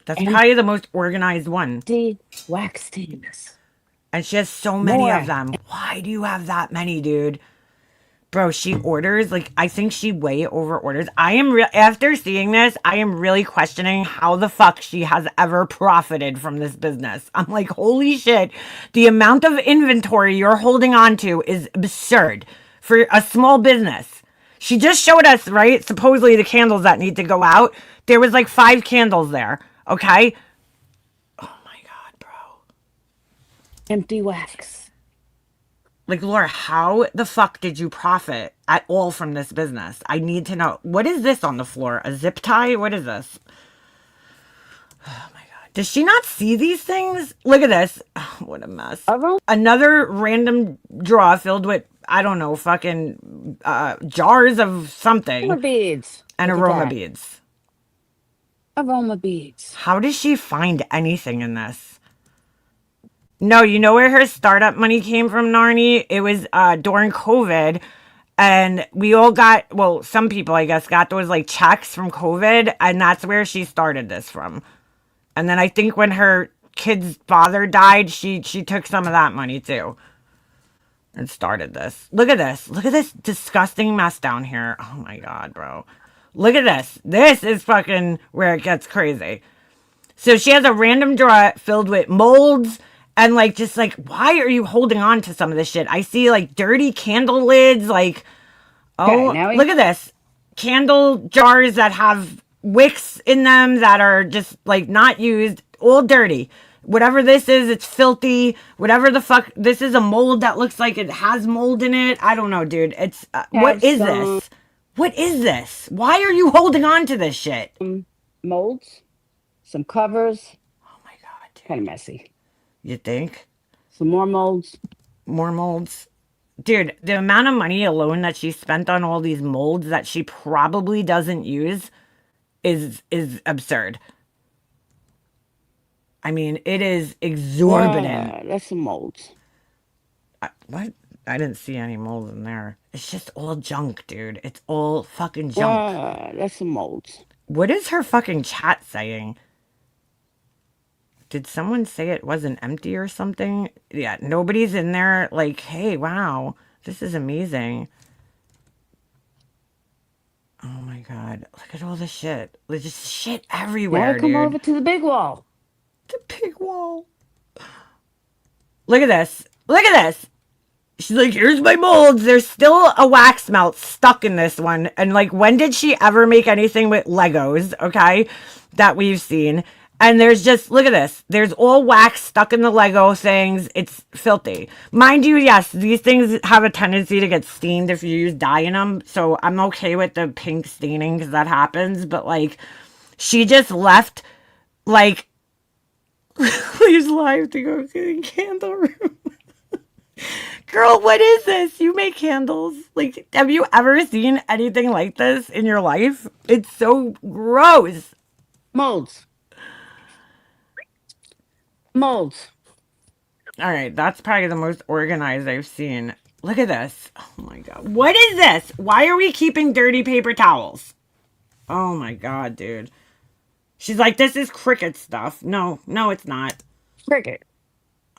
That's probably the most organized one. Empty wax things. And she has so many of them. Why do you have that many, dude? Bro, she orders, like, I think she way over orders. After seeing this, I am really questioning how the fuck she has ever profited from this business. I'm like, holy shit. The amount of inventory you're holding on to is absurd for a small business. She just showed us, right? Supposedly the candles that need to go out. There was like 5 candles there, okay? Empty wax. Like, Laura, how the fuck did you profit at all from this business? I need to know. What is this on the floor? A zip tie? What is this? Oh, my God. Does she not see these things? Look at this. Oh, what a mess. Another random drawer filled with, I don't know, fucking jars of something. Aroma beads. And aroma beads. Aroma beads. How does she find anything in this? No, you know where her startup money came from, Narnie? It was during COVID. And we all got, well, some people, I guess, got those like checks from COVID. And that's where she started this from. And then I think when her kid's father died, she took some of that money too. And started this. Look at this. Look at this disgusting mess down here. Oh my God, bro. Look at this. This is fucking where it gets crazy. So she has a random drawer filled with molds. And, like, just, like, why are you holding on to some of this shit? I see, like, dirty candle lids, like, oh, look at this. Candle jars that have wicks in them that are just, like, not used, all dirty. Whatever this is, it's filthy. Whatever the fuck, this is a mold that looks like it has mold in it. I don't know, dude. It's what is this? What is this? Why are you holding on to this shit? Molds, some covers. Oh my god, dude. Kind of messy. You think? Some more molds. More molds. Dude, the amount of money alone that she spent on all these molds that she probably doesn't use is absurd. I mean, it is exorbitant. That's some molds. What? I didn't see any molds in there. It's just all junk, dude. It's all fucking junk. That's some molds. What is her fucking chat saying? Did someone say it wasn't empty or something? Yeah, nobody's in there like, hey, wow, this is amazing. Oh my god, look at all the shit. There's just shit everywhere, Now come dude. over to the big wall. The big wall. Look at this. Look at this. She's like, here's my molds. There's still a wax melt stuck in this one. And like, when did she ever make anything with Legos, okay, that we've seen? And there's just, look at this. There's all wax stuck in the Lego things. It's filthy. Mind you, yes, these things have a tendency to get stained if you use dye in them. So I'm okay with the pink staining because that happens. But like, she just left, like, leaves live to go to the candle room. Girl, what is this? You make candles. Like, have you ever seen anything like this in your life? It's so gross. Molds. Molds. All right, that's probably the most organized I've seen. Look at this. Oh my god. What is this? Why are we keeping dirty paper towels? Oh my god, dude. She's like, this is cricket stuff. No, it's not. Cricket.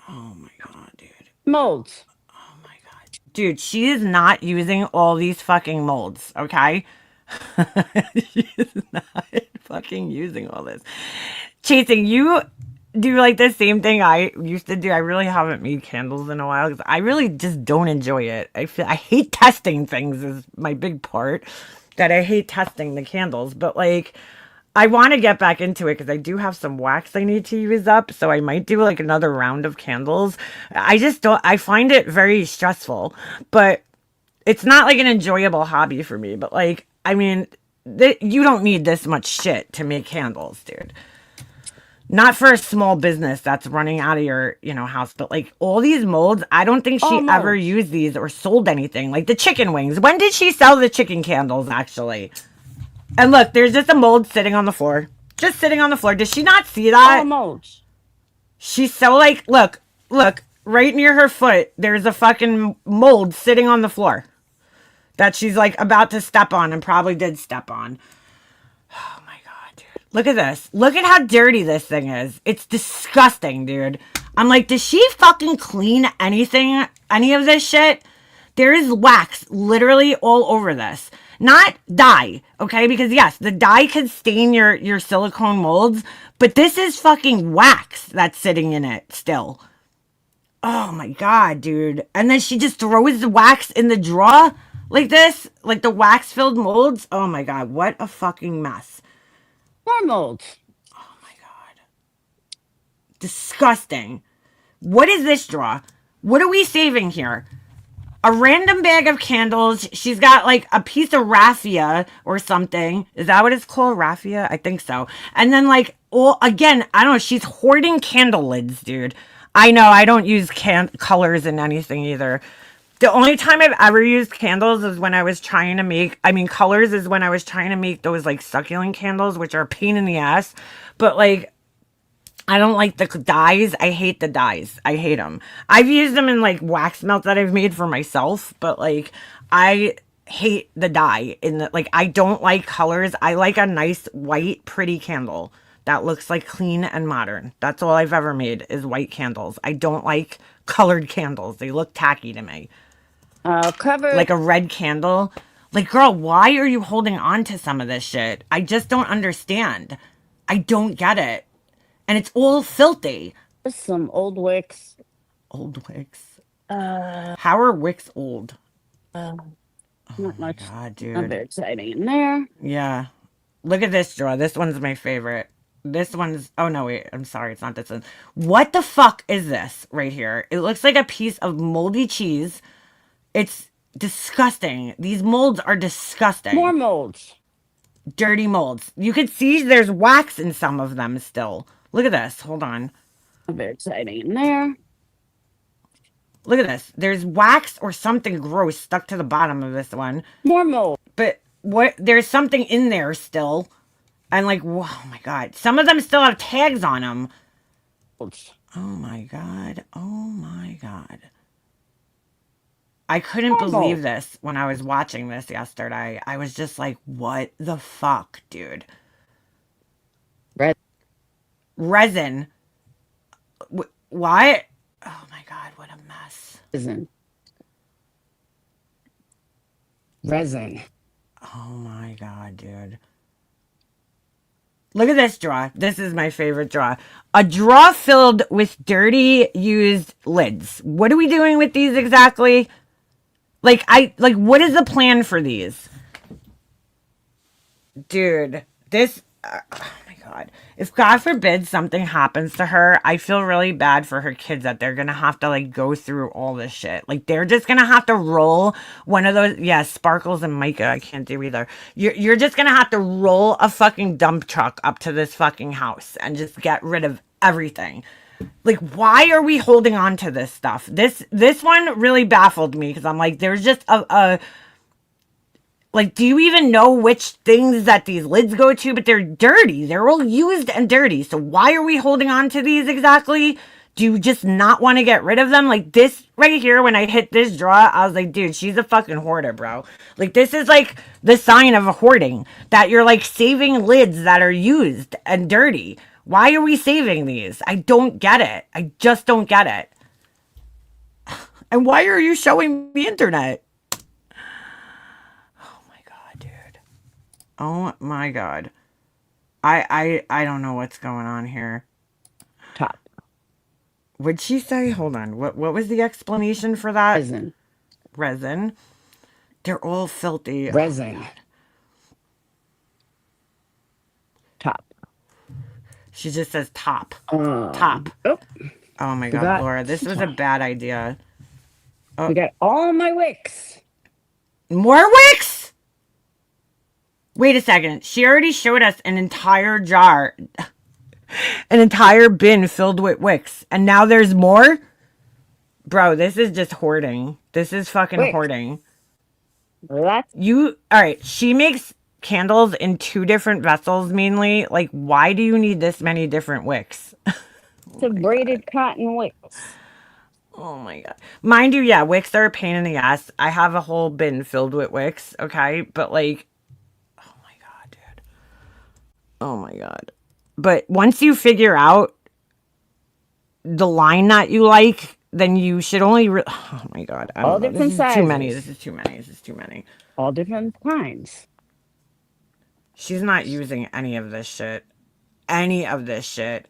Oh my god, dude. Molds. Oh my god. Dude, she is not using all these fucking molds, okay? She is not fucking using all this. Chasing, you do like the same thing I used to do. I really haven't made candles in a while because I really just don't enjoy it. I hate testing things is my big part. That I hate testing the candles, but like I want to get back into it because I do have some wax I need to use up, so I might do like another round of candles. I just don't. I find it very stressful, but it's not like an enjoyable hobby for me. But like, I mean, you don't need this much shit to make candles, dude. Not for a small business that's running out of your, house, but like all these molds, I don't think she ever used these or sold anything. Like the chicken wings. When did she sell the chicken candles, actually? And look, there's just a mold sitting on the floor. Just sitting on the floor. Does she not see that? All molds. She's so like, look, right near her foot, there's a fucking mold sitting on the floor that she's like about to step on and probably did step on. Oh my god, dude. Look at this. Look at how dirty this thing is. It's disgusting, dude. I'm like, does she fucking clean anything, any of this shit? There is wax literally all over this. Not dye, okay? Because yes, the dye could stain your silicone molds, but this is fucking wax that's sitting in it still. Oh my god, dude. And then she just throws the wax in the drawer like this, like the wax-filled molds. Oh my god, what a fucking mess. More molds. Oh my god. Disgusting. What is this drawer? What are we saving here? A random bag of candles. She's got like a piece of raffia or something. Is that what it's called? Raffia? I think so. And then like, again, I don't know. She's hoarding candle lids, dude. I know I don't use colors in anything either. The only time I've ever used candles is when I was trying to make, colors is when I was trying to make those like succulent candles, which are a pain in the ass. But like, I don't like the dyes. I hate the dyes. I hate them. I've used them in like wax melts that I've made for myself, but like I hate the dye in the, like, I don't like colors. I like a nice white pretty candle that looks like clean and modern. That's all I've ever made is white candles. I don't like colored candles. They look tacky to me. Cover. Like a red candle. Like, girl, why are you holding on to some of this shit? I just don't understand. I don't get it. And it's all filthy. There's some old wicks. Old wicks? How are wicks old? Not much. God, dude. Not very exciting in there. Yeah. Look at this drawer. This one's my favorite. This one's, oh no, wait, I'm sorry, it's not this one. What the fuck is this right here? It looks like a piece of moldy cheese. It's disgusting. These molds are disgusting. More molds. Dirty molds. You could see there's wax in some of them still. Look at this. Hold on. Very exciting in there. Look at this. There's wax or something gross stuck to the bottom of this one. More mold. But what? There's something in there still. And like, oh my God. Some of them still have tags on them. Oh my God. Oh my God. I couldn't believe this when I was watching this yesterday. I was just like, what the fuck, dude? Resin. What? Oh my God, what a mess. Resin. Oh my God, dude. Look at this drawer. This is my favorite drawer. A drawer filled with dirty, used lids. What are we doing with these exactly? Like, what is the plan for these? Dude, this, oh my God. If God forbid something happens to her, I feel really bad for her kids that they're going to have to like go through all this shit. Like they're just going to have to roll one of those. Yeah, sparkles and mica. I can't do either. You're just going to have to roll a fucking dump truck up to this fucking house and just get rid of everything. Like, why are we holding on to this stuff? This one really baffled me because I'm like, there's just a like, do you even know which things that these lids go to? But they're dirty. They're all used and dirty. So why are we holding on to these exactly? Do you just not want to get rid of them? Like this right here, when I hit this drawer, I was like, dude, she's a fucking hoarder, bro. Like this is like the sign of a hoarding, that you're like saving lids that are used and dirty. Why are we saving these? I don't get it. I just don't get it. And why are you showing the internet? Oh my God. I don't know what's going on here. Top. What'd she say? Hold on. What was the explanation for that? Resin. They're all filthy. Resin. Oh, top. She just says top. Top. Oh my God, Laura. This was a bad idea. Oh. We got all my wicks. More wicks? Wait a second. She already showed us an entire jar, an entire bin filled with wicks. And now there's more? Bro, this is just hoarding. This is fucking hoarding. What? All right. She makes candles in 2 different vessels mainly. Like, why do you need this many different wicks? It's a braided cotton wicks. Oh my God. Mind you, yeah, wicks are a pain in the ass. I have a whole bin filled with wicks, okay? But like, oh my God. But once you figure out the line that you like, then you should only, oh my God. All different sizes. Too many. This is too many. This is too many. All different kinds. She's not using any of this shit. Any of this shit.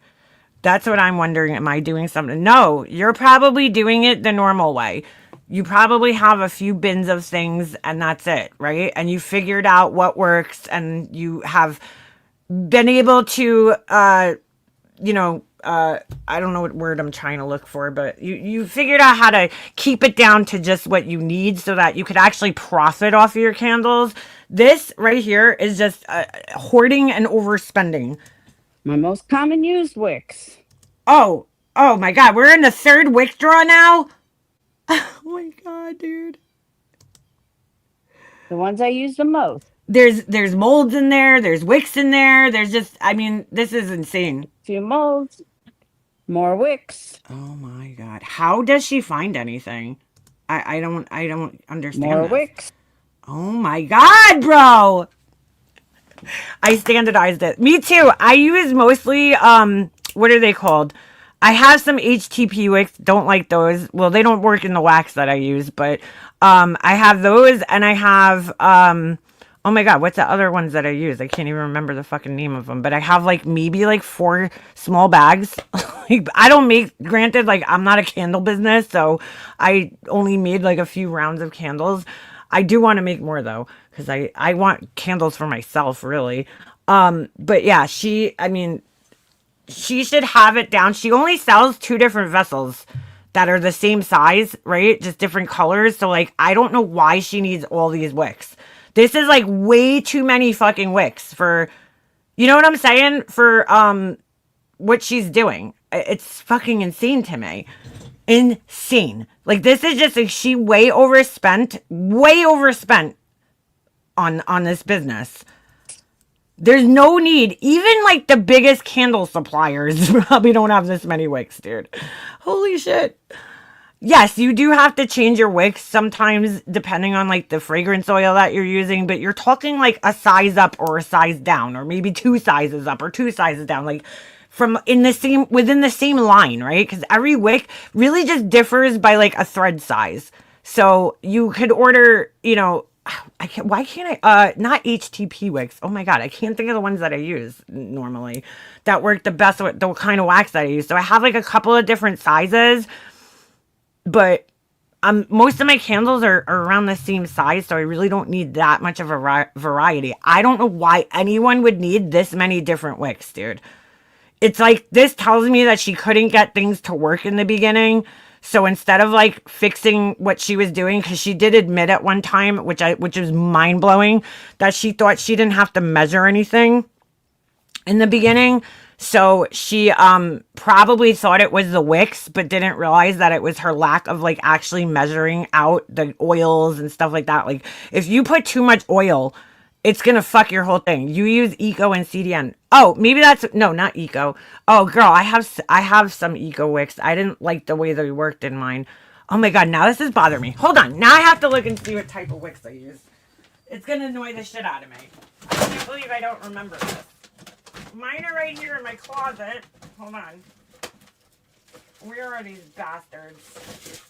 That's what I'm wondering. Am I doing something? No, you're probably doing it the normal way. You probably have a few bins of things and that's it, right? And you figured out what works and you have been able to, I don't know what word I'm trying to look for, but you figured out how to keep it down to just what you need so that you could actually profit off of your candles. This right here is just hoarding and overspending. My most common used wicks. Oh my God. We're in the 3rd wick drawer now. Oh my God, dude. The ones I use the most. There's molds in there. There's wicks in there. There's just, I mean, this is insane. Few molds. More wicks. Oh my God. How does she find anything? I don't understand. More this. wicks. Oh my God, bro. I standardized it. Me too. I use mostly, what are they called? I have some HTP wicks. Don't like those. Well, they don't work in the wax that I use, but I have those and I have, oh my God, what's the other ones that I use? I can't even remember the fucking name of them, but I have like maybe like 4 small bags. Like, I don't make, granted, like I'm not a candle business, so I only made like a few rounds of candles. I do want to make more though, because I want candles for myself, really. But yeah, I mean, she should have it down. She only sells 2 different vessels that are the same size, right? Just different colors. So like, I don't know why she needs all these wicks. This is like way too many fucking wicks for, you know what I'm saying? For what she's doing. It's fucking insane to me. Insane. Like, this is just like, she way overspent on this business. There's no need. Even like the biggest candle suppliers probably don't have this many wicks, dude. Holy shit. Yes, you do have to change your wicks sometimes depending on like the fragrance oil that you're using, but you're talking like a size up or a size down, or maybe 2 sizes up or 2 sizes down, like from within the same line, right? Because every wick really just differs by like a thread size. So you could order, you know, why can't I, not HTP wicks. Oh my God, I can't think of the ones that I use normally that work the best with the kind of wax that I use. So I have like a couple of different sizes, but most of my candles are around the same size, so I really don't need that much of a variety. I don't know why anyone would need this many different wicks, dude. It's like, this tells me that she couldn't get things to work in the beginning. So instead of like fixing what she was doing, because she did admit at one time, which is mind blowing, that she thought she didn't have to measure anything in the beginning. So she probably thought it was the wicks, but didn't realize that it was her lack of like actually measuring out the oils and stuff like that. Like, if you put too much oil, it's gonna fuck your whole thing. You use Eco and CDN. Oh, maybe that's, no, not Eco. Oh, girl, I have some Eco wicks. I didn't like the way they worked in mine. Oh my God, now this is bothering me. Hold on, now I have to look and see what type of wicks I use. It's gonna annoy the shit out of me. I can't believe I don't remember this. Mine are right here in my closet. Hold on. Where are these bastards?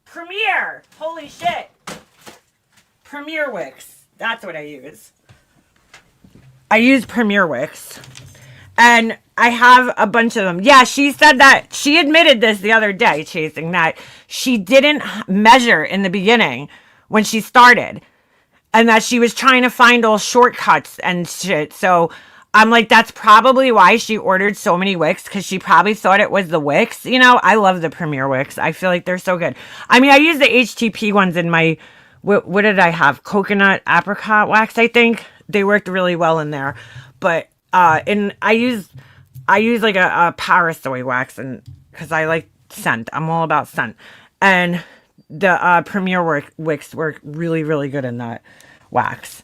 Premier! Holy shit! Premier wicks. That's what I use. I use Premier wicks. And I have a bunch of them. Yeah, she said that. She admitted this the other day, Chasing, that she didn't measure in the beginning when she started. And that she was trying to find all shortcuts and shit. So I'm like, that's probably why she ordered so many wicks, because she probably thought it was the wicks. You know, I love the Premier wicks. I feel like they're so good. I mean, I use the HTP ones in my, what did I have? Coconut apricot wax, I think. They worked really well in there. But I use like a Parasoy wax, and because I like scent. I'm all about scent. And the Premier wicks work really, really good in that wax.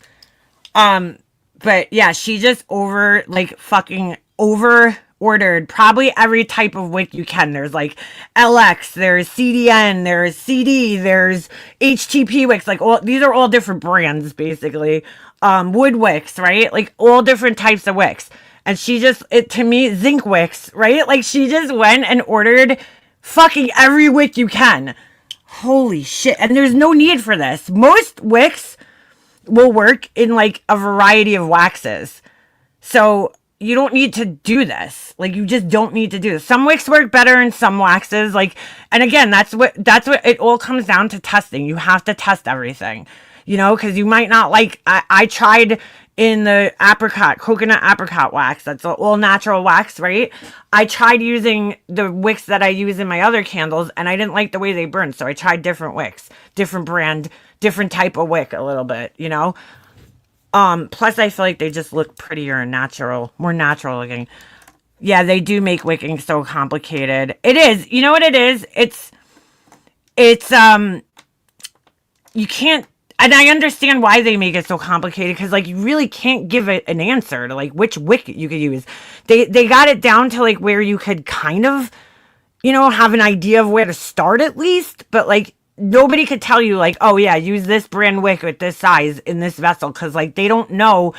But yeah, she just fucking over ordered probably every type of wick you can. There's like LX, there's CDN, there's CD, there's HTP wicks. Like, these are all different brands, basically. Wood wicks, right? Like, all different types of wicks. And she just, to me, zinc wicks, right? Like, she just went and ordered fucking every wick you can. Holy shit. And there's no need for this. Most wicks will work in like a variety of waxes. So you don't need to do this. Like, you just don't need to do this. Some wicks work better in some waxes. Like, and again, that's what it all comes down to, testing. You have to test everything, you know, because you might not like, I tried in the coconut apricot wax. That's all natural wax, right? I tried using the wicks that I use in my other candles, and I didn't like the way they burned. So I tried different wicks, different brand, different type of wick a little bit, you know? Plus I feel like they just look prettier and more natural looking. Yeah, they do make wicking so complicated. It is. You know what it is? It's you can't, and I understand why they make it so complicated, because like, you really can't give it an answer to like which wick you could use. They got it down to like where you could kind of, you know, have an idea of where to start at least, but like, nobody could tell you like, oh yeah, use this brand wick with this size in this vessel, because like, they don't know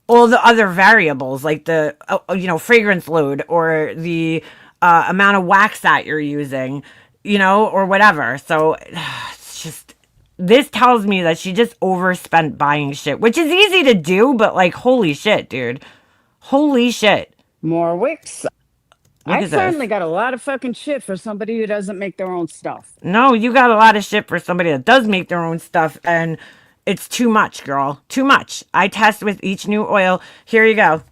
all the other variables, like the you know, fragrance load, or the amount of wax that you're using, you know, or whatever. So it's just, this tells me that she just overspent buying shit, which is easy to do, but like, holy shit, dude. Holy shit. More wicks. I this. certainly got a lot of fucking shit for somebody who doesn't make their own stuff. No, you got a lot of shit for somebody that does make their own stuff, and it's too much, girl. Too much. I test with each new oil. Here you go.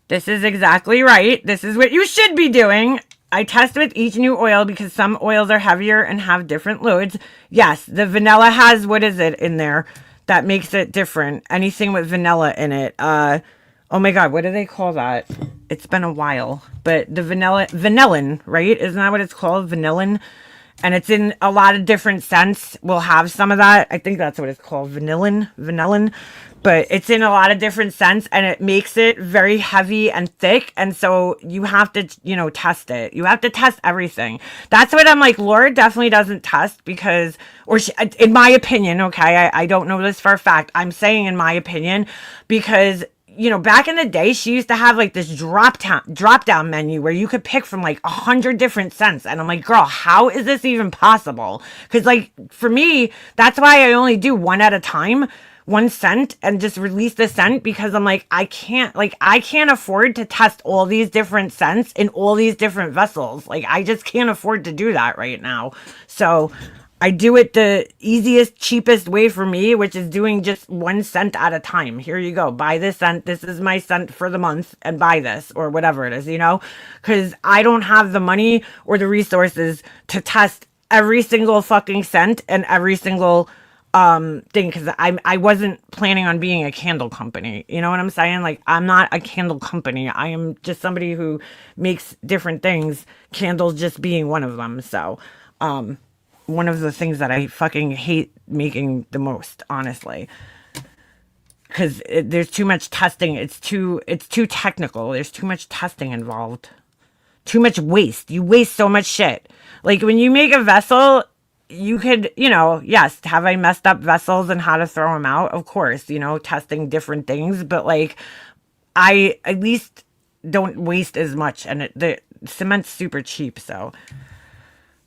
This is exactly right. This is what you should be doing. I test with each new oil because some oils are heavier and have different loads. Yes, the vanilla has, what is it in there that makes it different? Anything with vanilla in it. Oh my God, what do they call that? It's been a while. But the vanillin, right? Isn't that what it's called? Vanillin? And it's in a lot of different scents. We'll have some of that. I think that's what it's called. Vanillin. But it's in a lot of different scents and it makes it very heavy and thick. And so you have to, test it. You have to test everything. That's what I'm like, Laura definitely doesn't test because, in my opinion, okay, I don't know this for a fact. I'm saying in my opinion because back in the day, she used to have like this drop down menu where you could pick from like 100 different scents. And I'm like, girl, how is this even possible? Because like for me, that's why I only do one at a time, one scent, and just release the scent because I'm like, I can't afford to test all these different scents in all these different vessels. Like I just can't afford to do that right now. So I do it the easiest, cheapest way for me, which is doing just one scent at a time. Here you go. Buy this scent. This is my scent for the month and buy this or whatever it is, because I don't have the money or the resources to test every single fucking scent and every single thing because I wasn't planning on being a candle company. You know what I'm saying? Like I'm not a candle company. I am just somebody who makes different things, candles just being one of them. So, one of the things that I fucking hate making the most, honestly, because there's too much testing. It's too technical. There's too much testing involved. Too much waste. You waste so much shit. Like when you make a vessel, you could, yes, have I messed up vessels and how to throw them out? Of course, testing different things, but like I at least don't waste as much, and the cement's super cheap, so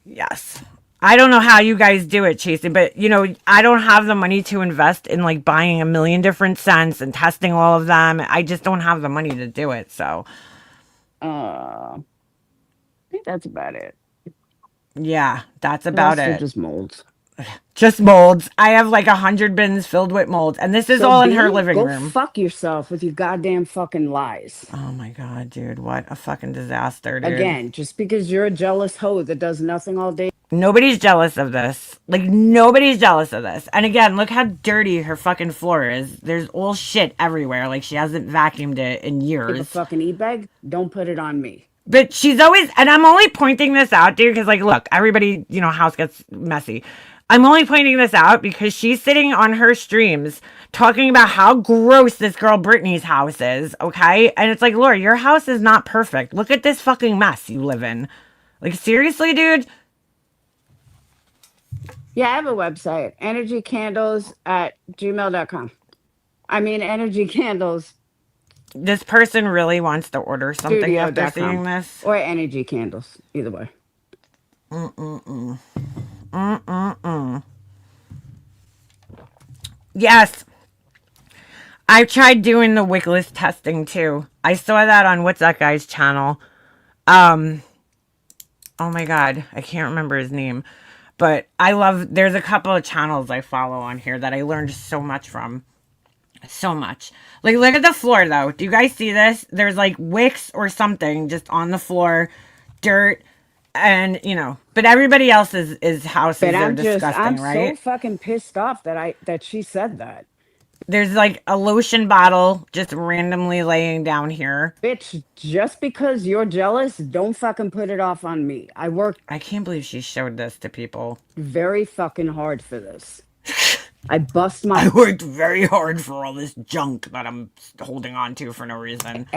yes. I don't know how you guys do it, Chasing, but I don't have the money to invest in like buying a million different scents and testing all of them. I just don't have the money to do it. So, I think that's about it. Yeah, that's about it. Just molds. Just molds. I have like 100 bins filled with molds, and this is all in her living room. Go fuck yourself with your goddamn fucking lies. Oh my God, dude. What a fucking disaster, dude. Again, just because you're a jealous hoe that does nothing all day. Nobody's jealous of this. Like, nobody's jealous of this. And again, look how dirty her fucking floor is. There's all shit everywhere. Like, she hasn't vacuumed it in years. If a fucking e-bag, don't put it on me. But she's always, and I'm only pointing this out, dude, because, like, look, everybody, house gets messy. I'm only pointing this out because she's sitting on her streams talking about how gross this girl Brittany's house is, okay? And it's like, Laura, your house is not perfect. Look at this fucking mess you live in. Like, seriously, dude? Yeah, I have a website, energycandles@gmail.com. I mean, energy candles. This person really wants to order something after seeing this. Or energy candles, either way. Yes. I've tried doing the wick list testing too. I saw that on What's That Guy's channel. Oh my God. I can't remember his name. But there's a couple of channels I follow on here that I learned so much from. So much. Like, look at the floor, though. Do you guys see this? There's, like, wicks or something just on the floor. Dirt. And, but everybody else's houses are disgusting, right? I'm so fucking pissed off that she said that. There's, like, a lotion bottle just randomly laying down here. Bitch, just because you're jealous, don't fucking put it off on me. I can't believe she showed this to people. Very fucking hard for this. I worked very hard for all this junk that I'm holding on to for no reason.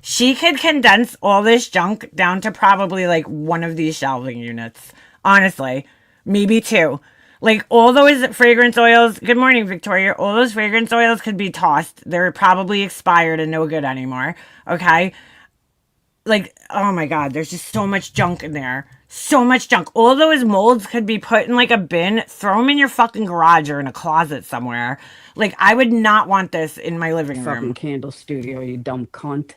She could condense all this junk down to probably like one of these shelving units. Honestly, maybe two. Like all those fragrance oils. Good morning, Victoria. All those fragrance oils could be tossed. They're probably expired and no good anymore. Okay. Like, oh my God, there's just so much junk in there. So much junk. All those molds could be put in like a bin. Throw them in your fucking garage or in a closet somewhere. Like, I would not want this in my living room. Fucking candle studio, you dumb cunt.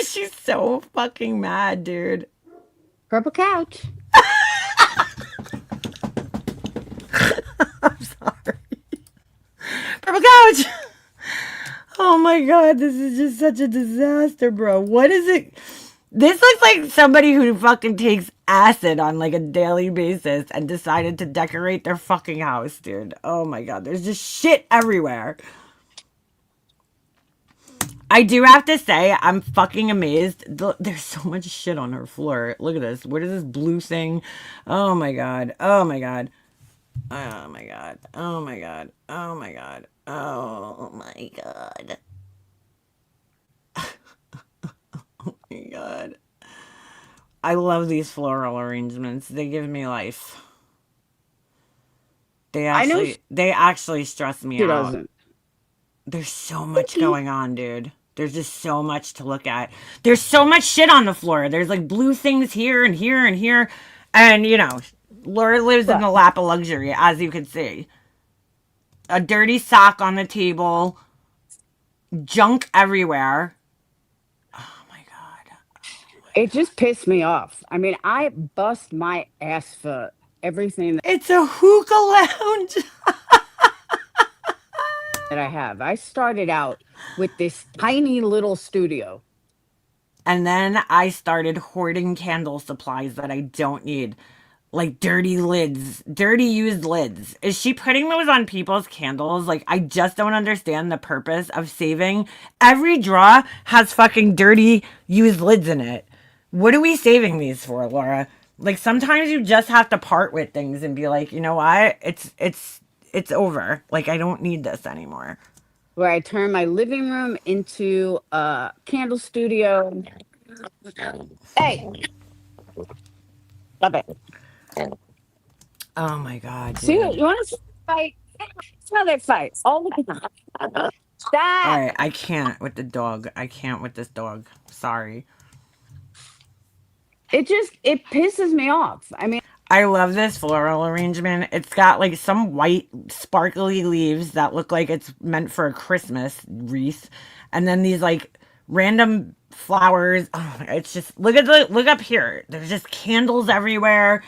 She's so fucking mad, dude. Purple couch. I'm sorry. Purple couch. Oh my god, this is just such a disaster, bro. What is it? This looks like somebody who fucking takes acid on like a daily basis and decided to decorate their fucking house, dude. Oh my god, there's just shit everywhere. I do have to say, I'm fucking amazed. There's so much shit on her floor. Look at this. What is this blue thing? Oh my god. Oh my god. Oh my god. Oh my god. Oh my god. Oh my god. Oh my god. I love these floral arrangements. They give me life. They actually stress me out. Doesn't. There's so much going on, dude. There's just so much to look at. There's so much shit on the floor. There's like blue things here and here and here. And, you know, Laura lives in the lap of luxury, as you can see. A dirty sock on the table. Junk everywhere. Oh, my God. It just pissed me off. I mean, I bust my ass for everything It's a hookah lounge. that I have. I started out with this tiny little studio. And then I started hoarding candle supplies that I don't need. Like dirty lids, dirty used lids. Is she putting those on people's candles? Like, I just don't understand the purpose of saving. Every drawer has fucking dirty used lids in it. What are we saving these for, Laura? Like, sometimes you just have to part with things and be like, you know what? It's over. Like, I don't need this anymore. Where I turned my living room into a candle studio. Hey, stop it. Oh my God. Dude. See, you want to fight? It's how they fight. All the time. Stop. All right, I can't with the dog. I can't with this dog. Sorry. It pisses me off. I mean, I love this floral arrangement. It's got like some white sparkly leaves that look like it's meant for a Christmas wreath. And then these like random flowers. Oh, it's just look up here. There's just candles everywhere,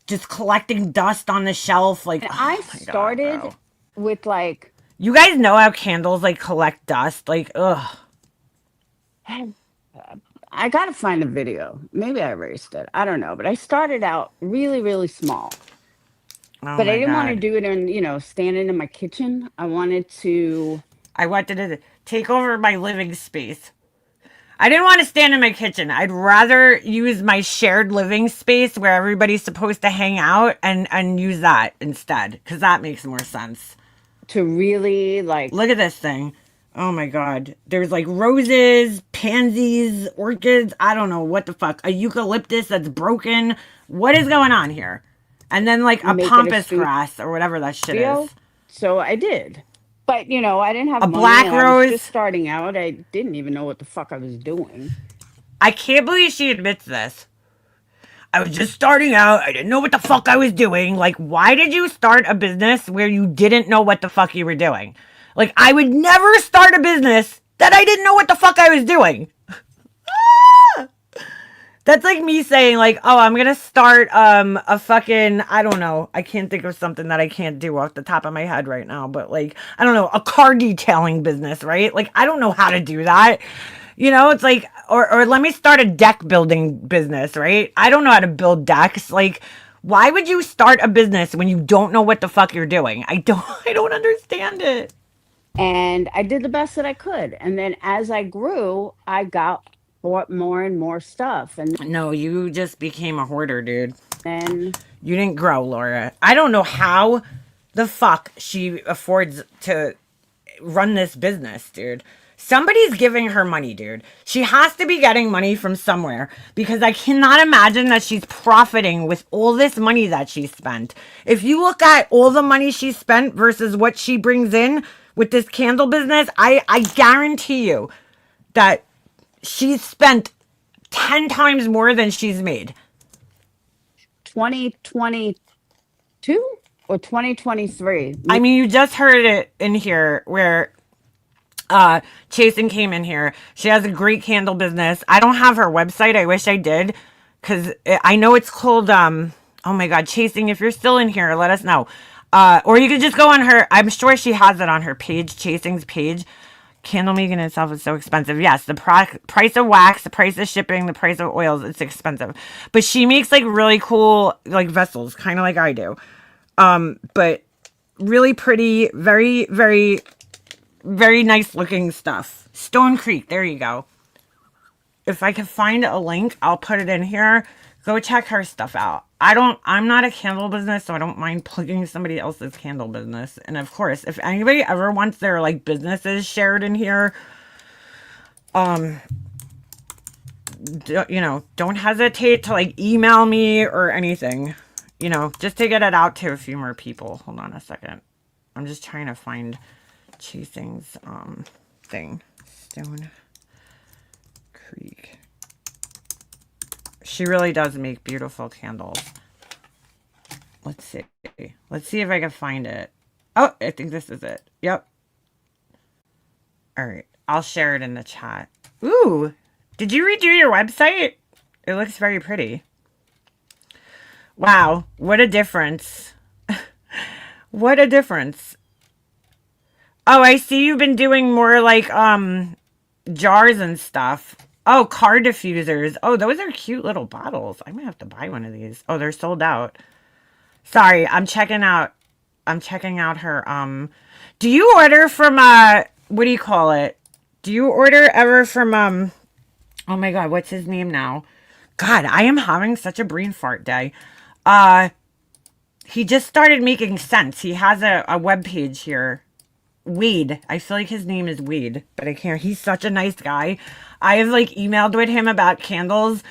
just collecting dust on the shelf. Like, oh I started with like, you guys know how candles like collect dust? Like, ugh. I gotta find a video. Maybe I erased it. I don't know. But I started out really, really small. Oh but I didn't want to God. do it in, standing in my kitchen. I wanted to take over my living space. I didn't want to stand in my kitchen. I'd rather use my shared living space where everybody's supposed to hang out and use that instead, because that makes more sense. To really like look at this thing. Oh my God. There's like roses, pansies, orchids. I don't know what the fuck. A eucalyptus that's broken. What is going on here? And then like a pampas grass or whatever that shit is. So I did. But, I didn't have a money. Black rose. I was just starting out. I didn't even know what the fuck I was doing. I can't believe she admits this. I was just starting out. I didn't know what the fuck I was doing. Like, why did you start a business where you didn't know what the fuck you were doing? Like, I would never start a business that I didn't know what the fuck I was doing. That's like me saying, like, oh, I'm going to start a fucking, I don't know. I can't think of something that I can't do off the top of my head right now. But, like, I don't know, a car detailing business, right? Like, I don't know how to do that. It's like, or let me start a deck building business, right? I don't know how to build decks. Like, why would you start a business when you don't know what the fuck you're doing? I don't understand it. And I did the best that I could. And then as I grew, I bought more and more stuff. And no, you just became a hoarder, dude. And you didn't grow, Laura. I don't know how the fuck she affords to run this business, dude. Somebody's giving her money, dude. She has to be getting money from somewhere, because I cannot imagine that she's profiting with all this money that she spent. If you look at all the money she spent versus what she brings in with this candle business, I guarantee you that she's spent 10 times more than she's made. 2022 or 2023? I mean, you just heard it in here where Chasing came in here. She has a great candle business. I don't have her website. I wish I did, because I know it's called oh my God, Chasing, if you're still in here, let us know. Or you could just go on her, I'm sure she has it on her page, Chasing's page. Candle making itself is so expensive. Yes, the price of wax, the price of shipping, the price of oils, it's expensive. But she makes like really cool like vessels, kind of like I do. But really pretty, very, very, very nice looking stuff. Stone Creek, there you go. If I can find a link, I'll put it in here. Go check her stuff out. I'm not a candle business, so I don't mind plugging somebody else's candle business. And of course, if anybody ever wants their like businesses shared in here, you know, don't hesitate to like email me or anything, you know, just to get it out to a few more people. Hold on a second. I'm just trying to find Chasing's thing. Stone Creek. She really does make beautiful candles. Let's see. Let's see if I can find it. Oh, I think this is it. Yep. All right. I'll share it in the chat. Ooh. Did you redo your website? It looks very pretty. Wow. What a difference. What a difference. Oh, I see you've been doing more like jars and stuff. Oh, car diffusers. Oh, those are cute little bottles. I might have to buy one of these. Oh, they're sold out. Sorry, I'm checking out her do you order from what do you call it? Do you order ever from oh my god, what's his name now? God, I am having such a brain fart day. He just started making sense. He has a web page here. Wade. I feel like his name is Wade, but I can't. He's such a nice guy. I have like emailed with him about candles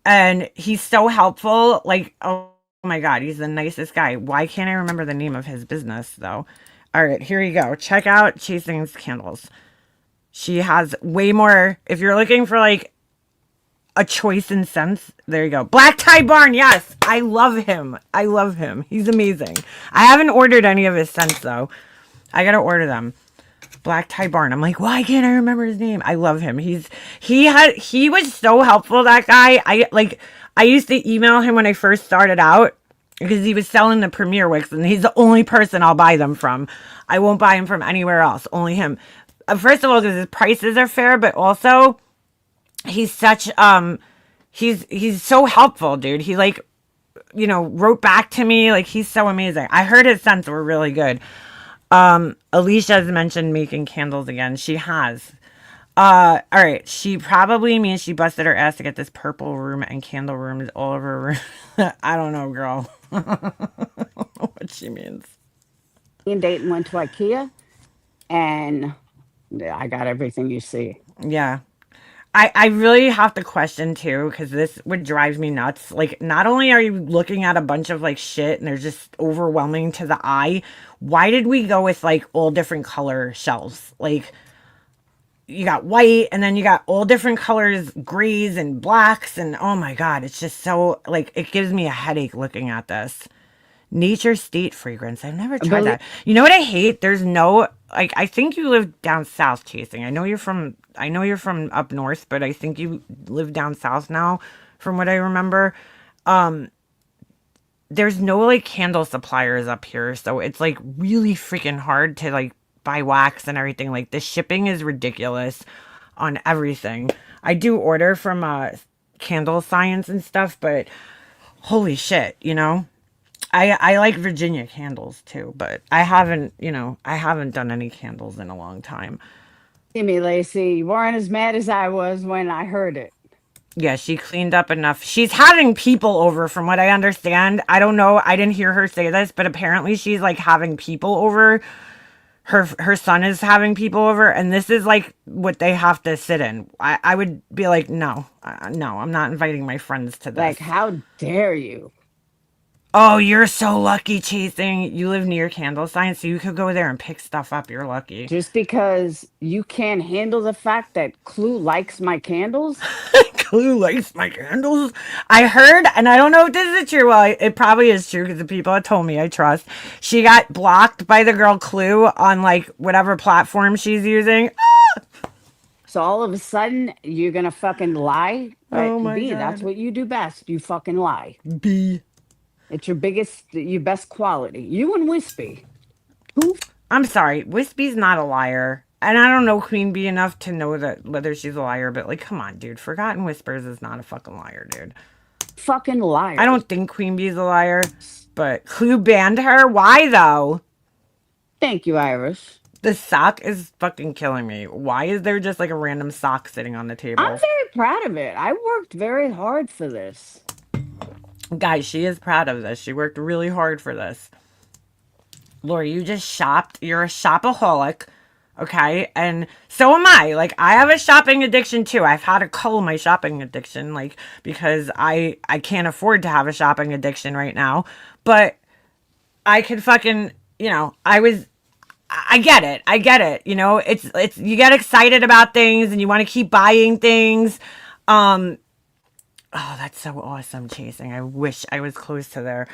and he's so helpful. Like, oh my God, he's the nicest guy. Why can't I remember the name of his business though? All right, here you go. Check out Chasing's Candles. She has way more. If you're looking for like a choice in scents, there you go. Black Tie Barn. Yes, I love him. I love him. He's amazing. I haven't ordered any of his scents though. I gotta order them. Black Tie Barn. I'm like, why can't I remember his name? I love him. He was so helpful, that guy. I used to email him when I first started out because he was selling the Premier Wicks and he's the only person I'll buy them from. I won't buy him from anywhere else. Only him. First of all, because his prices are fair, but also he's such he's so helpful, dude. He like, you know, wrote back to me. Like, he's so amazing. I heard his scents were really good. Alicia has mentioned making candles again. She has. All right. She probably means she busted her ass to get this purple room and candle rooms all over her room. I don't know, girl. What she means. Me and Dayton went to IKEA, and I got everything you see. Yeah. I really have to question too, because this would drive me nuts. Like, not only are you looking at a bunch of like shit and they're just overwhelming to the eye, why did we go with like all different color shelves? Like, you got white and then you got all different colors, grays and blacks, and oh my God, it's just so like, it gives me a headache looking at this. Nature State fragrance. I've never tried that. You know what I hate? There's no, like, I think you live down south, Chasing. I know you're from up north, but I think you live down south now, from what I remember. There's no like candle suppliers up here, so it's like really freaking hard to like buy wax and everything. Like, the shipping is ridiculous on everything. I do order from Candle Science and stuff, but holy shit, you know. I like Virginia candles too, but I haven't done any candles in a long time. See me, Lacey. You weren't as mad as I was when I heard it. Yeah, she cleaned up enough. She's having people over, from what I understand. I don't know. I didn't hear her say this, but apparently she's like having people over. Her son is having people over, and this is like what they have to sit in. I would be like, no, I'm not inviting my friends to this. Like, how dare you? Oh, you're so lucky, Chasing. You live near Candle Science, so you could go there and pick stuff up. You're lucky. Just because you can't handle the fact that Clue likes my candles? Clue likes my candles? I heard, and I don't know if this is true. Well, it probably is true because the people that told me I trust. She got blocked by the girl Clue on like whatever platform she's using. So all of a sudden, you're going to fucking lie? Oh my B, God. that's what you do best. You fucking lie. B. It's your best quality. You and Wispy. I'm sorry. Wispy's not a liar. and I don't know Queen Bee enough to know that whether she's a liar, but like, come on, dude. Forgotten Whispers is not a fucking liar, dude. Fucking liar. I don't think Queen Bee's a liar, but Clue banned her. Why though? Thank you, Iris. The sock is fucking killing me. Why is there just like a random sock sitting on the table? I'm very proud of it. I worked very hard for this. Guys, she is proud of this. She worked really hard for this. Lori, you just shopped. You're a shopaholic. Okay. And so am I. Like, I have a shopping addiction too. I've had to cull my shopping addiction, like, because I can't afford to have a shopping addiction right now. But I could fucking, I get it. I get it. You know, it's you get excited about things and you want to keep buying things. Oh, that's so awesome, Chasing. I wish I was close to there.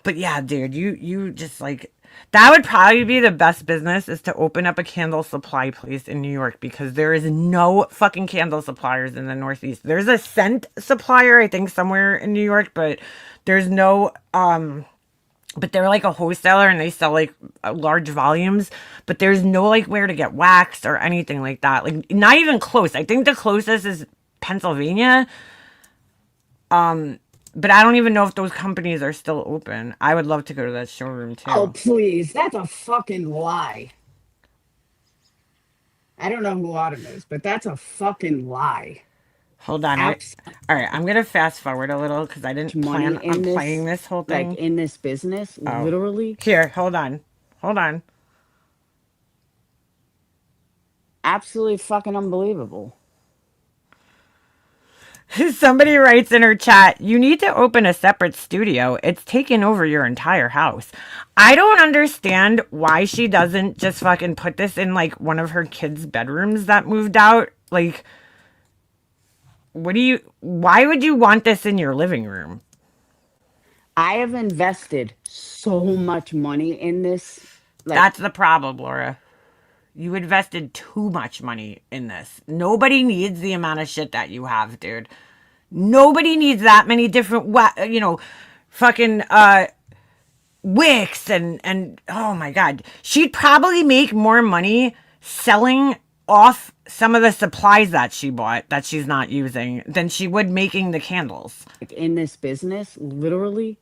But yeah, dude, you just like that would probably be the best business is to open up a candle supply place in New York because there is no fucking candle suppliers in the Northeast. There's a scent supplier, I think, somewhere in New York, but there's no but they're like a wholesaler and they sell like large volumes, but there's no like where to get wax or anything like that. Like not even close. I think the closest is Pennsylvania. But I don't even know if those companies are still open. I would love to go to that showroom too. Oh, please. That's a fucking lie. I don't know who Autumn is, but that's a fucking lie. Hold on. All right. I'm going to fast forward a little because I didn't plan on playing this whole thing. Like in this business, literally. Here, hold on. Hold on. Absolutely fucking unbelievable. Somebody writes in her chat, you need to open a separate studio. It's taking over your entire house. I don't understand why she doesn't just fucking put this in like one of her kids' bedrooms that moved out. Like, why would you want this in your living room? I have invested so much money in this. That's the problem, Laura. You invested too much money in this. Nobody needs the amount of shit that you have, dude. Nobody needs that many different, fucking wicks and oh my God. She'd probably make more money selling off some of the supplies that she bought that she's not using than she would making the candles. In this business, literally.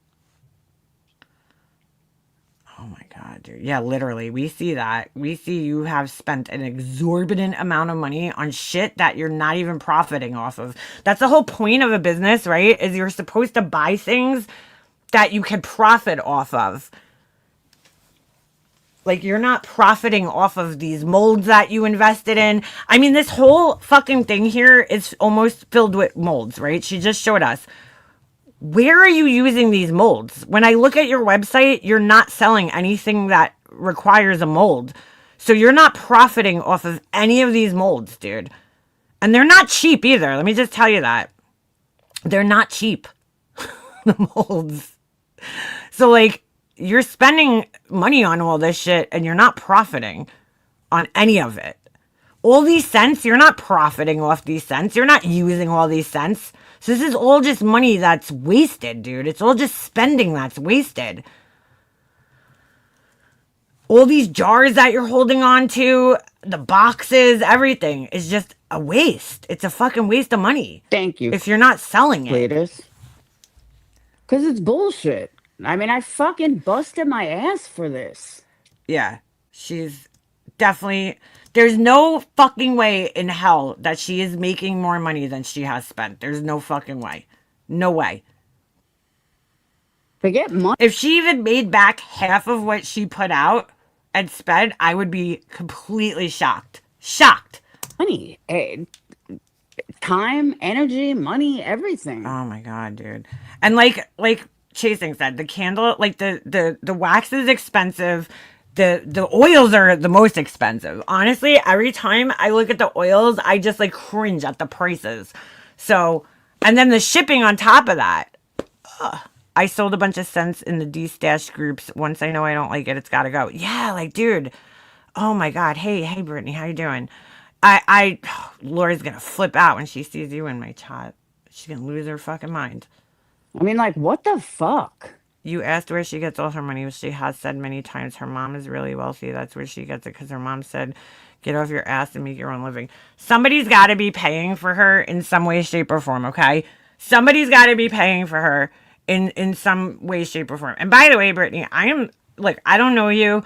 Oh my God, dude. Yeah, literally. We see that. We see you have spent an exorbitant amount of money on shit that you're not even profiting off of. That's the whole point of a business, right? Is you're supposed to buy things that you can profit off of. Like, you're not profiting off of these molds that you invested in. I mean, this whole fucking thing here is almost filled with molds, right? She just showed us. Where are you using these molds? When I look at your website, you're not selling anything that requires a mold. So you're not profiting off of any of these molds, dude. And they're not cheap either. Let me just tell you that. They're not cheap. The molds. So like, you're spending money on all this shit and you're not profiting on any of it. All these scents, you're not profiting off these scents. You're not using all these scents. So this is all just money that's wasted, dude. It's all just spending that's wasted. All these jars that you're holding on to, the boxes, everything is just a waste. It's a fucking waste of money. Thank you. If you're not selling it. Because it's bullshit. I mean, I fucking busted my ass for this. Yeah. She's definitely... There's no fucking way in hell that she is making more money than she has spent. There's no fucking way. No way. Forget money. If she even made back half of what she put out and spent, I would be completely shocked. Shocked. Money. Time, energy, money, everything. Oh my God, dude. And like Chasing said, the candle, like the wax is expensive. The oils are the most expensive. Honestly, every time I look at the oils, I just like cringe at the prices. So, and then the shipping on top of that. I sold a bunch of scents in the D-stash groups. Once I know I don't like it, it's got to go. Yeah, like, dude. Oh my God. Hey, Brittany, how you doing? Laura's going to flip out when she sees you in my chat. She's going to lose her fucking mind. I mean, like, what the fuck? You asked where she gets all her money. She has said many times her mom is really wealthy. That's where she gets it because her mom said, get off your ass and make your own living. Somebody's got to be paying for her in some way, shape, or form, okay? Somebody's got to be paying for her in some way, shape, or form. And by the way, Brittany, I don't know you.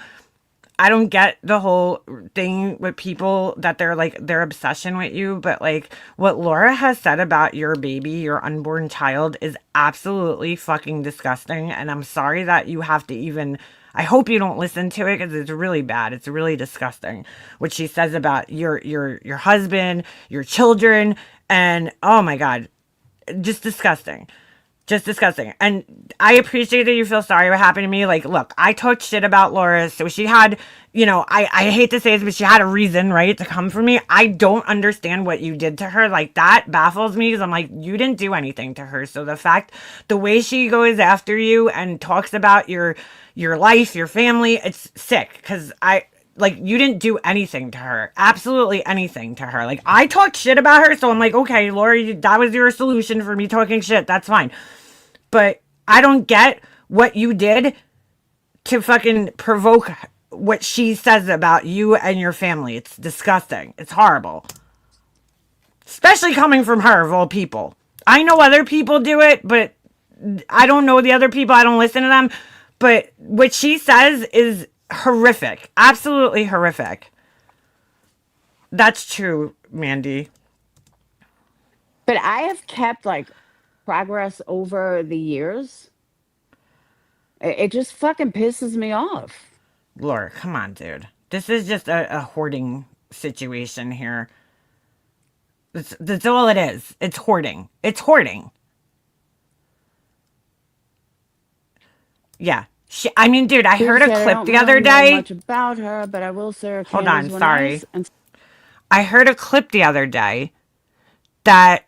I don't get the whole thing with people that they're like their obsession with you, but like what Laura has said about your baby, your unborn child, is absolutely fucking disgusting. And I'm sorry that you have to even. I hope you don't listen to it because it's really bad. It's really disgusting what she says about your husband, your children, and oh my god, just disgusting. Just disgusting. And I appreciate that you feel sorry what happened to me. Like, look, I talked shit about Laura. So she had, I hate to say this, but she had a reason, right, to come for me. I don't understand what you did to her. Like, that baffles me because I'm like, you didn't do anything to her. So the way she goes after you and talks about your life, your family, it's sick because you didn't do anything to her. Absolutely anything to her. Like, I talked shit about her, so I'm like, okay, Laura, that was your solution for me talking shit. That's fine. But I don't get what you did to fucking provoke what she says about you and your family. It's disgusting. It's horrible. Especially coming from her, of all people. I know other people do it, but I don't know the other people. I don't listen to them. But what she says is horrific. Absolutely horrific. That's true, Mandy. But I have kept like progress over the years. It just fucking pisses me off. Laura, come on, dude. This is just a hoarding situation here. That's all it is. It's hoarding. It's hoarding. Yeah. Dude, I heard a clip the other day. I don't know much about her, but I will say her Hold on, candles were sorry. nice. I heard a clip the other day that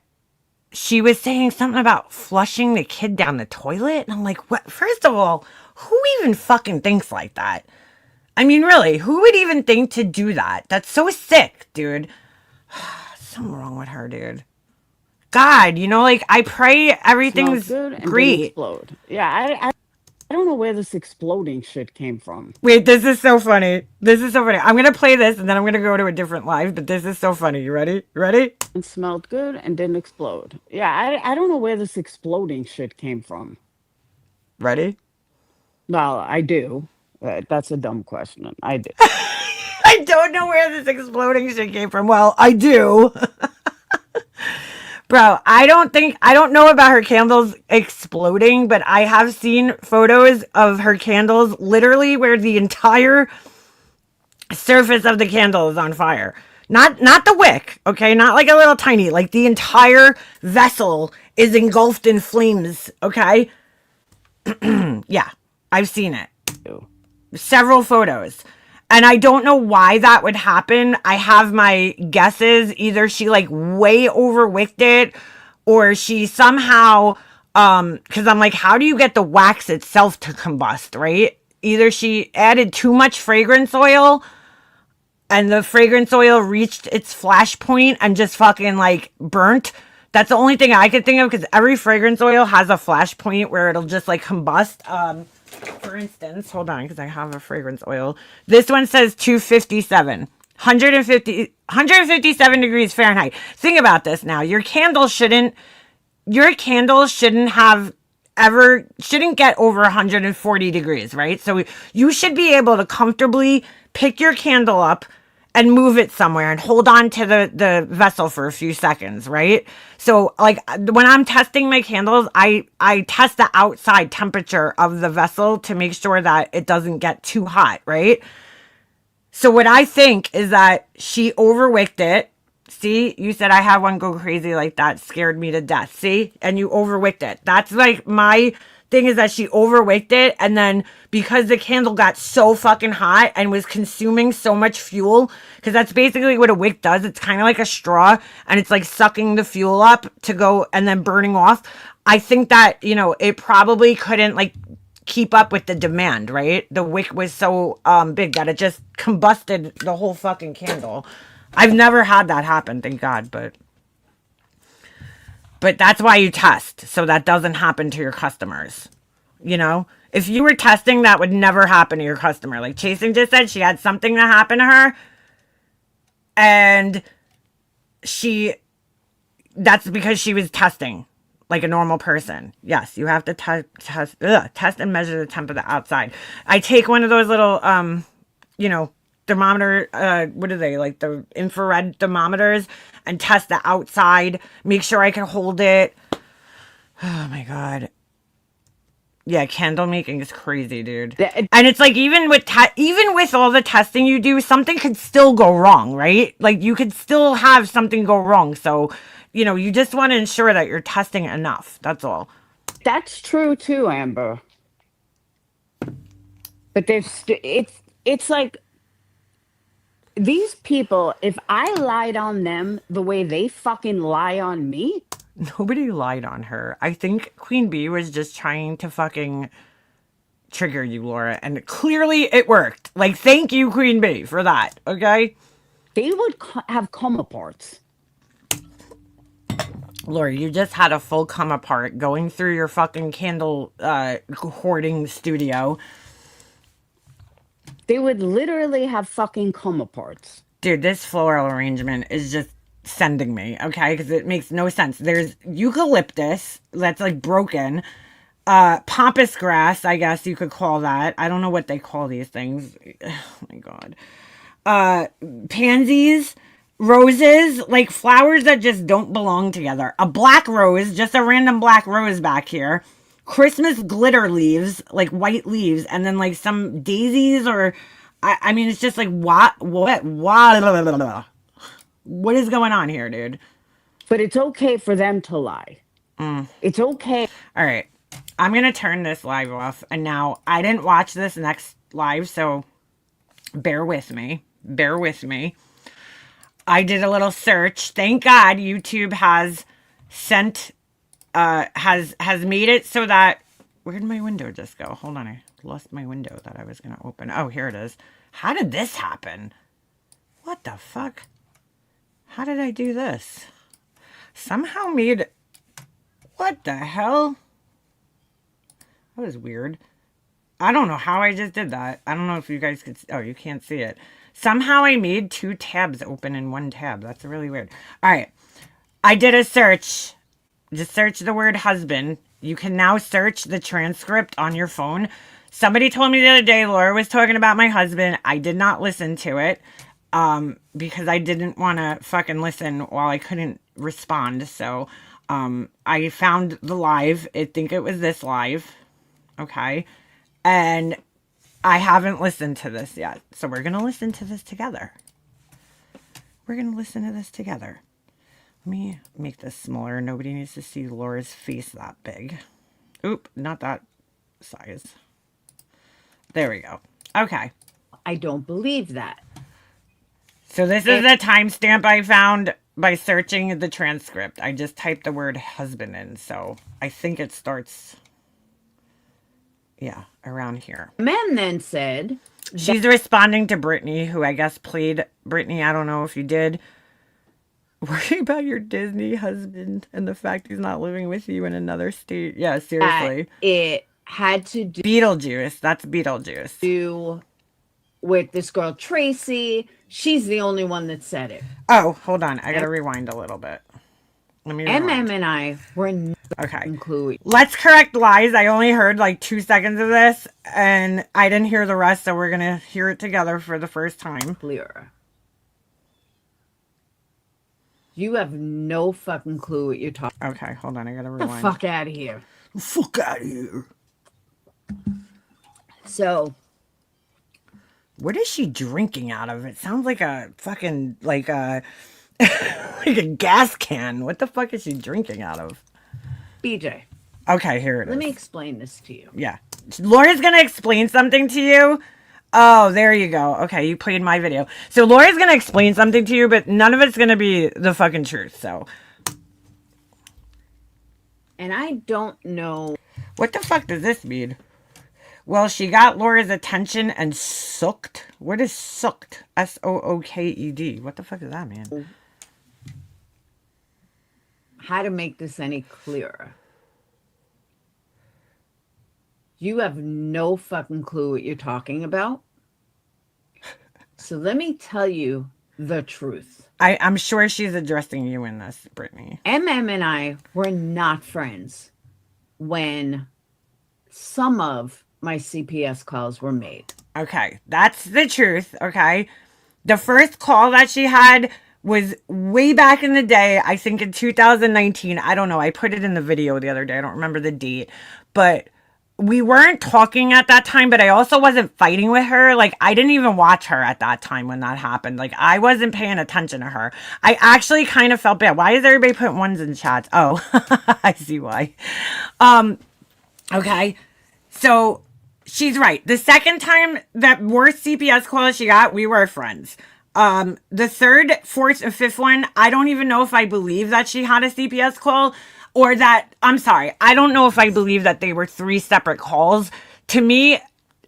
she was saying something about flushing the kid down the toilet. And I'm like, what? First of all, who even fucking thinks like that? I mean, really, who would even think to do that? That's so sick, dude. Something wrong with her, dude. God, I pray everything's good and great. didn't explode. Yeah, I don't know where this exploding shit came from. Wait, this is so funny. This is so funny. I'm going to play this and then I'm going to go to a different live, but this is so funny. You ready? Ready? It smelled good and didn't explode. Yeah, I don't know where this exploding shit came from. Ready? Well, I do. That's a dumb question. I do. I don't know where this exploding shit came from. Well, I do. Bro, I don't know about her candles exploding, but I have seen photos of her candles literally where the entire surface of the candle is on fire. Not the wick, okay? Not like a little tiny, like the entire vessel is engulfed in flames, okay? Yeah, I've seen it. Several photos. And I don't know why that would happen. I have my guesses. Either she way overwicked it or she somehow, because I'm like, how do you get the wax itself to combust, right? Either she added too much fragrance oil and the fragrance oil reached its flash point and just fucking burnt. That's the only thing I could think of because every fragrance oil has a flash point where it'll just combust. For instance, hold on, because I have a fragrance oil. This one says 257. 157 degrees Fahrenheit. Think about this now. Your candles shouldn't shouldn't get over 140 degrees, right? So you should be able to comfortably pick your candle up and move it somewhere and hold on to the vessel for a few seconds, right? So when I'm testing my candles, I test the outside temperature of the vessel to make sure that it doesn't get too hot, right? So what I think is that she overwicked it. See, you said I had one go crazy like that, scared me to death. See, and you overwicked it. That's my thing is that she overwicked it, and then because the candle got so fucking hot and was consuming so much fuel, because that's basically what a wick does. It's kind of like a straw, and it's sucking the fuel up to go and then burning off. I think that it probably couldn't keep up with the demand, right? The wick was so big that it just combusted the whole fucking candle. I've never had that happen, thank God, but that's why you test, so that doesn't happen to your customers. If you were testing, that would never happen to your customer. Like Chasing just said, she had something that happened to her, and that's because she was testing like a normal person. Yes, you have to test and measure the temp of the outside. I take one of those little, thermometer, what are they, like the infrared thermometers, and test the outside, make sure I can hold it. Oh my God. Yeah, candle making is crazy, dude. And it's like even with all the testing you do, something could still go wrong, right? Like you could still have something go wrong. So, you just want to ensure that you're testing enough. That's all. That's true too, Amber. But it's like these people, if I lied on them the way they fucking lie on me. Nobody lied on her. I think Queen Bee was just trying to fucking trigger you, Laura, and clearly it worked. Like, thank you, Queen Bee, for that. Okay, they would have come apart. Laura, you just had a full come apart going through your fucking candle hoarding studio. They would literally have fucking come apart. Dude, this floral arrangement is just sending me, okay? Because it makes no sense. There's eucalyptus that's like broken. Pampas grass, I guess you could call that. I don't know what they call these things. Oh my God. Pansies, roses, like flowers that just don't belong together. A black rose, just a random black rose back here. Christmas glitter leaves, like white leaves, and then like some daisies or I mean it's just like what is going on here, dude? But it's okay for them to lie. It's okay. All right. I'm going to turn this live off. And now I didn't watch this next live, so bear with me. Bear with me. I did a little search. Thank God YouTube has has made it so that, where did my window just go? Hold on. I lost my window that I was going to open. Oh, here it is. How did this happen? What the fuck? How did I do this? Somehow made, what the hell? That was weird. I don't know how I just did that. I don't know if you guys could see. Oh, you can't see it. Somehow I made 2 tabs open in one tab. That's really weird. All right. I did a search. Just search the word husband. You can now search the transcript on your phone. Somebody told me the other day Laura was talking about my husband. I did not listen to it because I didn't want to fucking listen while I couldn't respond. So I found the live. I think it was this live. Okay. And I haven't listened to this yet. So we're going to listen to this together. We're going to listen to this together. Let me make this smaller. Nobody needs to see Laura's face that big. Oop, not that size. There we go. Okay. I don't believe that. So this is a timestamp I found by searching the transcript. I just typed the word husband in. So I think it starts... yeah, around here. Man then said... she's responding to Brittany, who I guess played Brittany. I don't know if you did. Worry about your Disney husband and the fact he's not living with you in another state. Yeah, seriously. It had to do... Beetlejuice. That's Beetlejuice. ...do with this girl, Tracy. She's the only one that said it. Oh, hold on. I gotta rewind a little bit. Let me rewind. MM and I were... okay. Clue. Let's correct lies. I only heard like 2 seconds of this, and I didn't hear the rest, so we're gonna hear it together for the first time. Clear. You have no fucking clue what you're talking about. Okay, hold on. I gotta Get rewind. the fuck out of here. Fuck out of here. So... what is she drinking out of? It sounds like a fucking, like a, like a gas can. What the fuck is she drinking out of? BJ. Okay, here it is. Let me explain this to you. Yeah. Laura's going to explain something to you. Oh, there you go. Okay, you played my video. So Laura's going to explain something to you, but none of it's going to be the fucking truth, so. And I don't know. What the fuck does this mean? Well, she got Laura's attention and sooked. What is sooked? S-O-O-K-E-D. What the fuck does that mean? How to make this any clearer. You have no fucking clue what you're talking about. So let me tell you the truth. I'm sure she's addressing you in this, Brittany. And I were not friends when some of my CPS calls were made. Okay, that's the truth, okay? The first call that she had was way back in the day, I think in 2019. I don't know. I put it in the video the other day. I don't remember the date. But we weren't talking at that time, but I also wasn't fighting with her. Like, I didn't even watch her at that time when that happened. Like, I wasn't paying attention to her. I actually kind of felt bad. Why is everybody putting ones in chats? Oh, I see why. Okay. So she's right. The second time that worst CPS call she got, we were friends. The third, fourth, and fifth one, I don't even know if I believe that she had a CPS call or that, I'm sorry, I don't know if I believe that they were 3 separate calls. To me,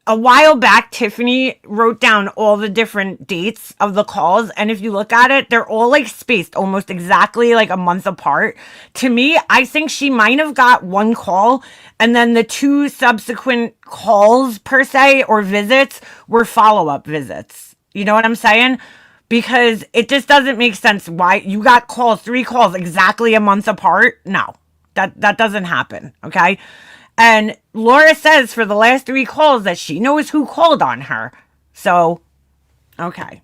a while back, Tiffany wrote down all the different dates of the calls. And if you look at it, they're all like spaced almost exactly like a month apart. To me, I think she might have got one call and then the 2 subsequent calls per se or visits were follow-up visits. You know what I'm saying? Because it just doesn't make sense why you got calls, 3 calls exactly a month apart. No, that doesn't happen. Okay. And Laura says for the last 3 calls that she knows who called on her. So, okay.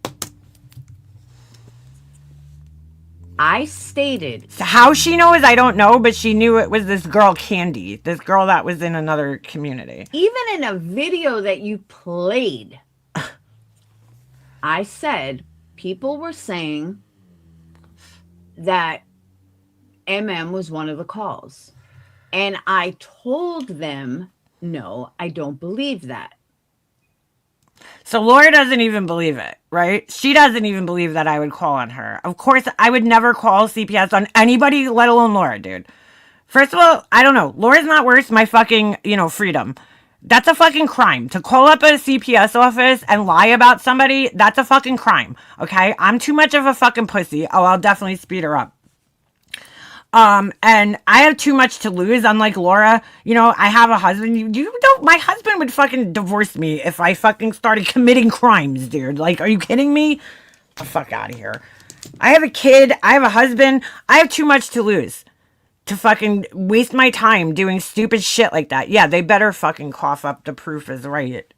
I stated. So how she knows, I don't know, but she knew it was this girl, Candy. This girl that was in another community. Even in a video that you played, I said people were saying that was one of the calls. And I told them, no, I don't believe that. So Laura doesn't even believe it, right? She doesn't even believe that I would call on her. Of course, I would never call CPS on anybody, let alone Laura, dude. First of all, I don't know. Laura's not worth my fucking, freedom. That's a fucking crime. To call up a CPS office and lie about somebody, that's a fucking crime, okay? I'm too much of a fucking pussy. Oh, I'll definitely speed her up. And I have too much to lose, unlike Laura. I have a husband. My husband would fucking divorce me if I fucking started committing crimes, dude. Like, are you kidding me? The fuck out of here. I have a kid. I have a husband. I have too much to lose to fucking waste my time doing stupid shit like that. Yeah, they better fucking cough up the proof is right,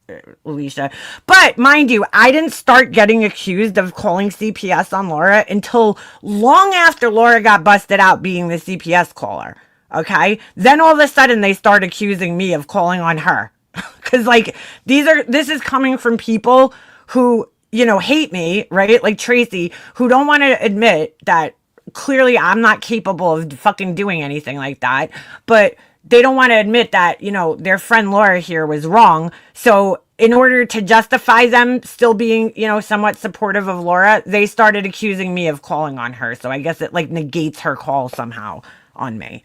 Alicia. But mind you, I didn't start getting accused of calling CPS on Laura until long after Laura got busted out being the CPS caller. Okay? Then all of a sudden they start accusing me of calling on her. Cause like this is coming from people who, hate me, right? Like Tracy, who don't want to admit that clearly I'm not capable of fucking doing anything like that, but they don't want to admit that, their friend Laura here was wrong. So in order to justify them still being, somewhat supportive of Laura, they started accusing me of calling on her. So I guess it like negates her call somehow on me.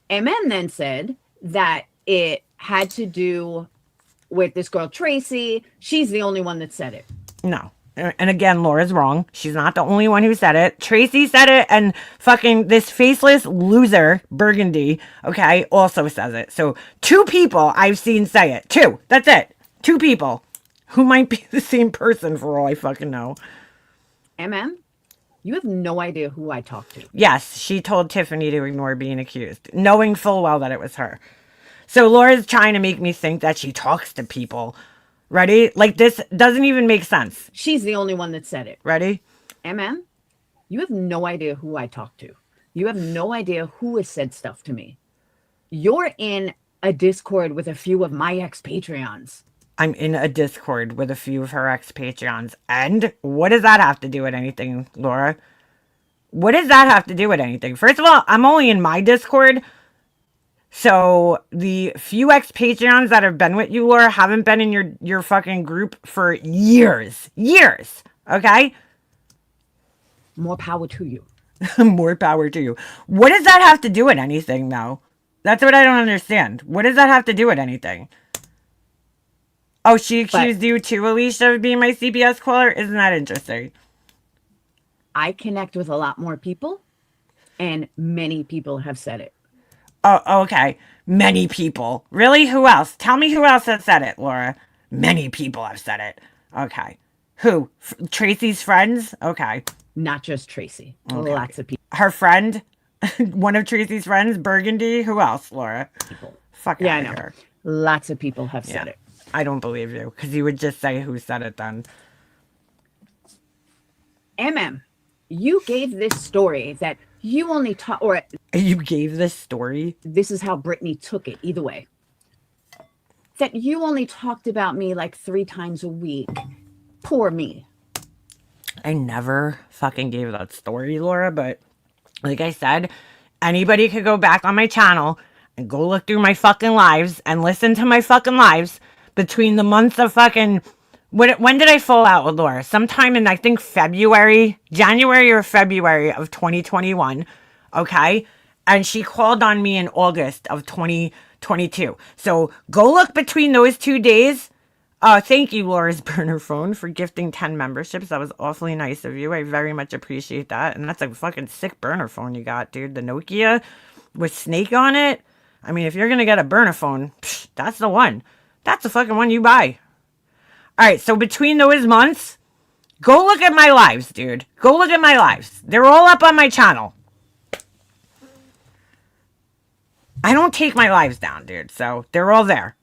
MN then said that it had to do with this girl, Tracy. She's the only one that said it. No. And again, Laura's wrong. She's not the only one who said it. Tracy said it, and fucking this faceless loser, Burgundy, okay, also says it. So 2 people I've seen say it. 2. That's it. 2 people who might be the same person for all I fucking know. You have no idea who I talked to. Yes, she told Tiffany to ignore being accused, knowing full well that it was her. So Laura's trying to make me think that she talks to people. Ready? Like, this doesn't even make sense. She's the only one that said it. Ready? You have no idea who I talked to. You have no idea who has said stuff to me. You're in a Discord with a few of my ex-Patreons. I'm in a Discord with a few of her ex-Patreons. And what does that have to do with anything, Laura? What does that have to do with anything? First of all, I'm only in my Discord. So the few ex-Patreons that have been with you, Laura, haven't been in your fucking group for years. Years. Okay? More power to you. More power to you. What does that have to do with anything, though? That's what I don't understand. What does that have to do with anything? Oh, she accused you too, Alicia, of being my CPS caller? Isn't that interesting? I connect with a lot more people, and many people have said it. Oh, okay. Many people. Really? Who else? Tell me who else has said it, Laura. Many people have said it. Okay. Who? Tracy's friends? Okay. Not just Tracy. Okay. Lots of people. Her friend? One of Tracy's friends? Burgundy? Who else, Laura? Fuck Yeah, I out know. of here. Lots of people have said it. I don't believe you, because you would just say who said it then. You gave this story that you only taught, or You gave this story? this is how Brittany took it, either way. That you only talked about me like 3 times a week. Poor me. I never fucking gave that story, Laura, but like I said, anybody could go back on my channel and go look through my fucking lives and listen to my fucking lives between the months of fucking... When did I fall out with Laura? Sometime in, I think, January or February of 2021, okay? And she called on me in August of 2022. So go look between those 2 days. Thank you, Laura's burner phone, for gifting 10 memberships. That was awfully nice of you. I very much appreciate that. And that's a fucking sick burner phone you got, dude. The Nokia with Snake on it. I mean, if you're going to get a burner phone, that's the one. That's the fucking one you buy. All right, so between those months, go look at my lives, dude. Go look at my lives. They're all up on my channel. I don't take my lives down, dude, so they're all there.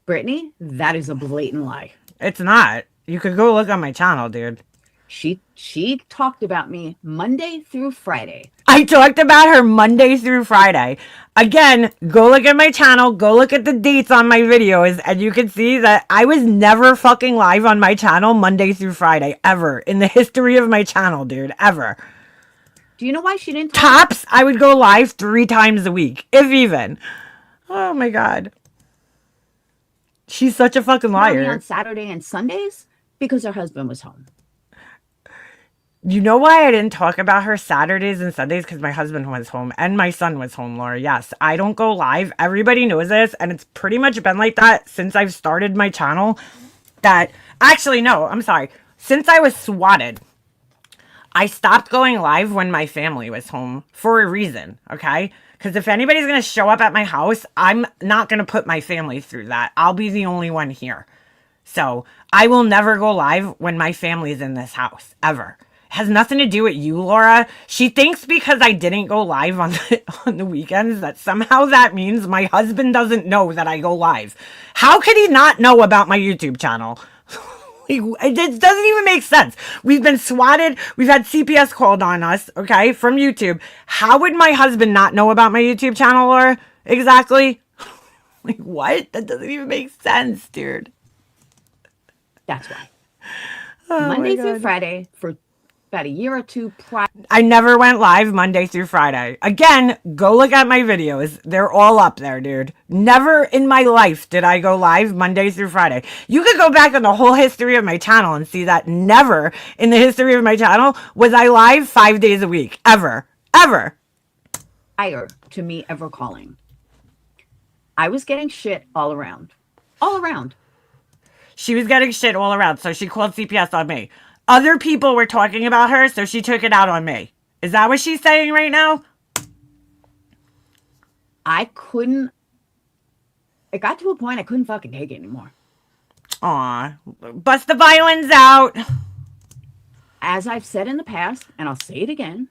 Brittany, that is a blatant lie. It's not. You could go look on my channel, dude. She talked about me Monday through Friday. I talked about her Monday through Friday. Again, go look at my channel. Go look at the dates on my videos. And you can see that I was never fucking live on my channel Monday through Friday. Ever. In the history of my channel, dude. Ever. Do you know why she didn't talk? Tops, I would go live 3 times a week. If even. Oh my God. She's such a fucking liar. On Saturday and Sundays? Because her husband was home. You know why I didn't talk about her Saturdays and Sundays? Because my husband was home and my son was home, Laura. Yes, I don't go live. Everybody knows this. And it's pretty much been like that since I've started my channel. Actually, no, I'm sorry. Since I was swatted, I stopped going live when my family was home for a reason, okay? Because if anybody's going to show up at my house, I'm not going to put my family through that. I'll be the only one here. So I will never go live when my family's in this house, ever. Has nothing to do with you, Laura. She thinks because I didn't go live on the weekends that somehow that means my husband doesn't know that I go live. How could he not know about my YouTube channel? It doesn't even make sense. We've been swatted. We've had CPS called on us, okay, from YouTube. How would my husband not know about my YouTube channel, Laura? Exactly. Like, what? That doesn't even make sense, dude. That's why. Oh Monday through Friday for about a year or two prior. I never went live Monday through Friday. Again, go look at my videos. They're all up there, dude. Never in my life did I go live Monday through Friday. You could go back on the whole history of my channel and see that never in the history of my channel was I live 5 days a week. Ever. Ever. Prior to me ever calling. I was getting shit all around. All around. She was getting shit all around, so she called CPS on me. Other people were talking about her, so she took it out on me. Is that what she's saying right now? I couldn't. It got to a point I couldn't fucking take it anymore. Aw. Bust the violins out. As I've said in the past, and I'll say it again.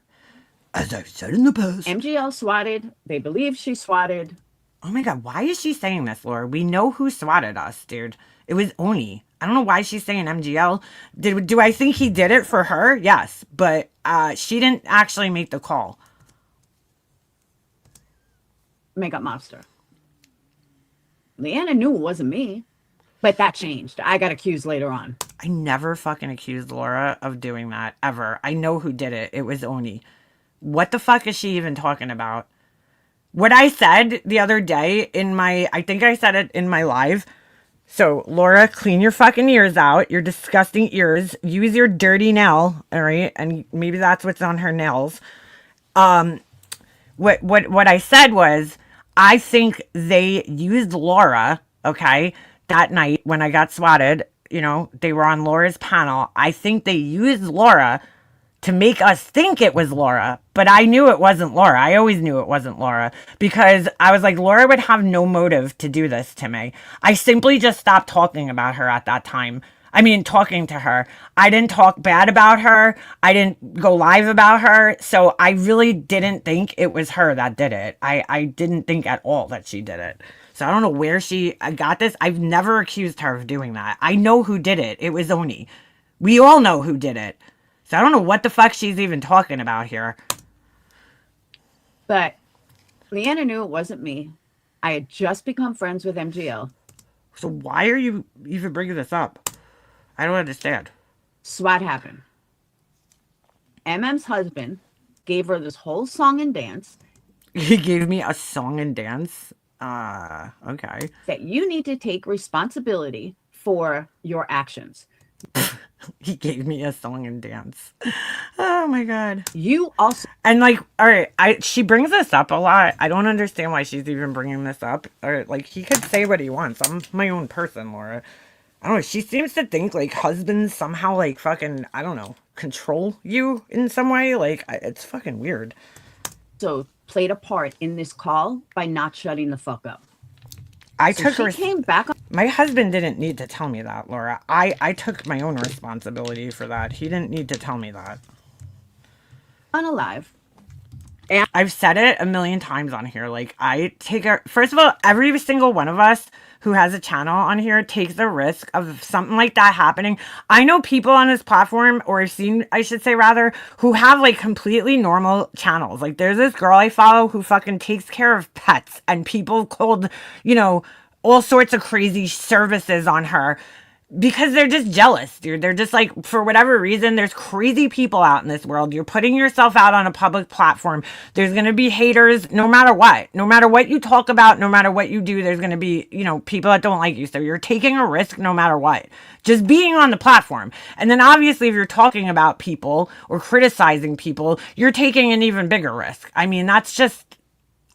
As I've said in the past. MGL swatted. They believe she swatted. Oh my God, why is she saying this, Laura? We know who swatted us, dude. It was Oni. I don't know why she's saying MGL. Do I think he did it for her? Yes, but she didn't actually make the call. Makeup monster. Leanna knew it wasn't me, but that changed. I got accused later on. I never fucking accused Laura of doing that, ever. I know who did it. It was Oni. What the fuck is she even talking about? What I said the other day I think I said it in my live. So, Laura, clean your fucking ears out. Your disgusting ears. Use your dirty nail, all right? And maybe that's what's on her nails. What I said was, I think they used Laura, okay, that night when I got swatted. You know, they were on Laura's panel. I think they used Laura to make us think it was Laura, but I knew it wasn't Laura. I always knew it wasn't Laura because I was like, Laura would have no motive to do this to me. I simply just stopped talking about her at that time. I mean, talking to her. I didn't talk bad about her. I didn't go live about her. So I really didn't think it was her that did it. I didn't think at all that she did it. So I don't know where she got this. I've never accused her of doing that. I know who did it. It was Oni. We all know who did it. So I don't know what the fuck she's even talking about here. But Leanna knew it wasn't me. I had just become friends with MGL. So why are you even bringing this up? I don't understand. SWAT happened. MM's husband gave her this whole song and dance. He gave me a song and dance? Okay. That you need to take responsibility for your actions. He gave me a song and dance. Oh my god. You also, and like, all right, she brings this up a lot. I don't understand why she's even bringing this up. Or like, he could say what he wants. I'm my own person, Laura. I don't know. She seems to think like husbands somehow like fucking, I don't know, control you in some way. Like, it's fucking weird. so played a part in this call by not shutting the fuck up. She came back on. My husband didn't need to tell me that, Laura. I took my own responsibility for that. He didn't need to tell me that. Unalive. And I've said it a million times on here. Like, I take a... First of all, every single one of us who has a channel on here takes the risk of something like that happening. I know people on this platform, or I've seen, I should say rather, who have like completely normal channels. Like, there's this girl I follow who fucking takes care of pets, and people called, you know, all sorts of crazy services on her because they're just jealous, dude. They're just like, for whatever reason, there's crazy people out in this world. You're putting yourself out on a public platform. There's going to be haters no matter what. No matter what you talk about, no matter what you do, there's going to be, you know, people that don't like you. So you're taking a risk no matter what. Just being on the platform. And then obviously if you're talking about people or criticizing people, you're taking an even bigger risk. I mean, that's just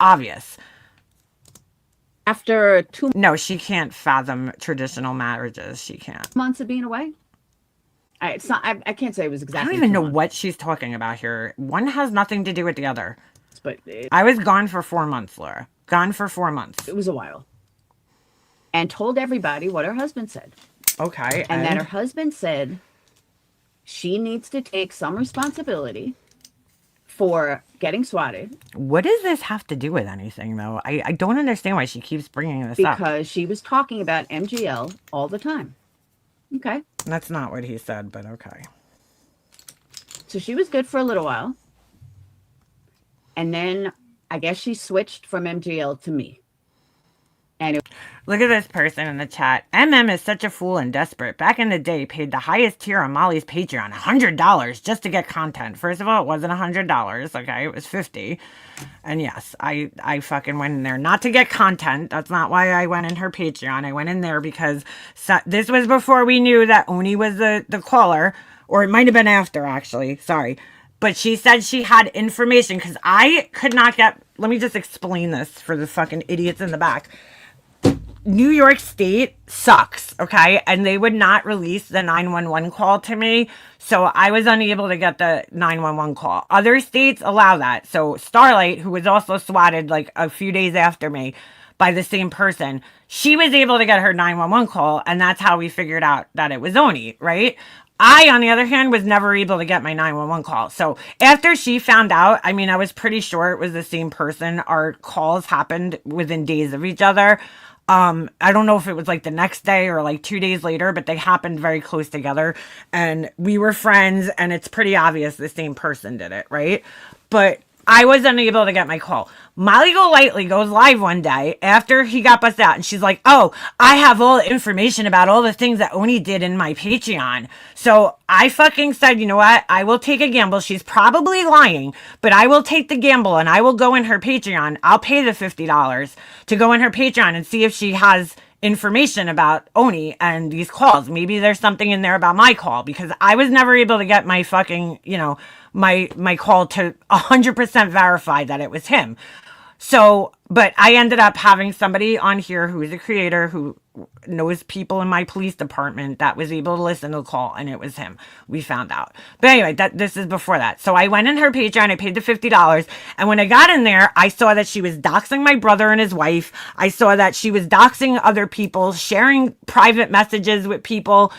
obvious. After 2 No, she can't fathom traditional marriages. She can't. months of being away. It's not. I can't say it was I exactly. don't even 2 know months, what she's talking about here. One has nothing to do with the other. but I was gone for 4 months, Laura. Gone for 4 months. it was a while. And told everybody what her husband said. Okay. And that her husband said she needs to take some responsibility for getting swatted. What does this have to do with anything, though? I don't understand why she keeps bringing this up. Because she was talking about MGL all the time. Okay. That's not what he said, but okay. So she was good for a little while. And then I guess she switched from MGL to me. And Look at this person in the chat. MM is such a fool and desperate. Back in the day, paid the highest tier on Molly's Patreon, $100 just to get content. First of all, it wasn't $100, okay? It was $50. And yes, I fucking went in there not to get content. That's not why I went in her Patreon. I went in there because this was before we knew that Oni was the caller, or it might have been after, actually. Sorry. But she said she had information because I could not get... Let me just explain this for the fucking idiots in the back. New York State sucks, okay? And they would not release the 911 call to me, so I was unable to get the 911 call. Other states allow that. So Starlight, who was also swatted like a few days after me by the same person, she was able to get her 911 call, and that's how we figured out that it was Oni, right? I, on the other hand, was never able to get my 911 call. So after she found out, I mean, I was pretty sure it was the same person. Our calls happened within days of each other. I don't know if it was like the next day or like 2 days later, but they happened very close together, and we were friends, and it's pretty obvious the same person did it, right? But I was unable to get my call. Molly Golightly goes live one day after he got busted out, and she's like, oh, I have all the information about all the things that Oni did in my Patreon. So I fucking said, you know what? I will take a gamble. She's probably lying, but I will take the gamble, and I will go in her Patreon. I'll pay the $50 to go in her Patreon and see if she has information about Oni and these calls. Maybe there's something in there about my call, because I was never able to get my fucking, you know, my call to 100% verify that it was him. So But I ended up having somebody on here who is a creator who knows people in my police department that was able to listen to the call, and it was him. We found out. But anyway, this is before that. So I went in her Patreon, I paid the $50, and when I got in there, I saw that she was doxing my brother and his wife. I saw that she was doxing other people, sharing private messages with people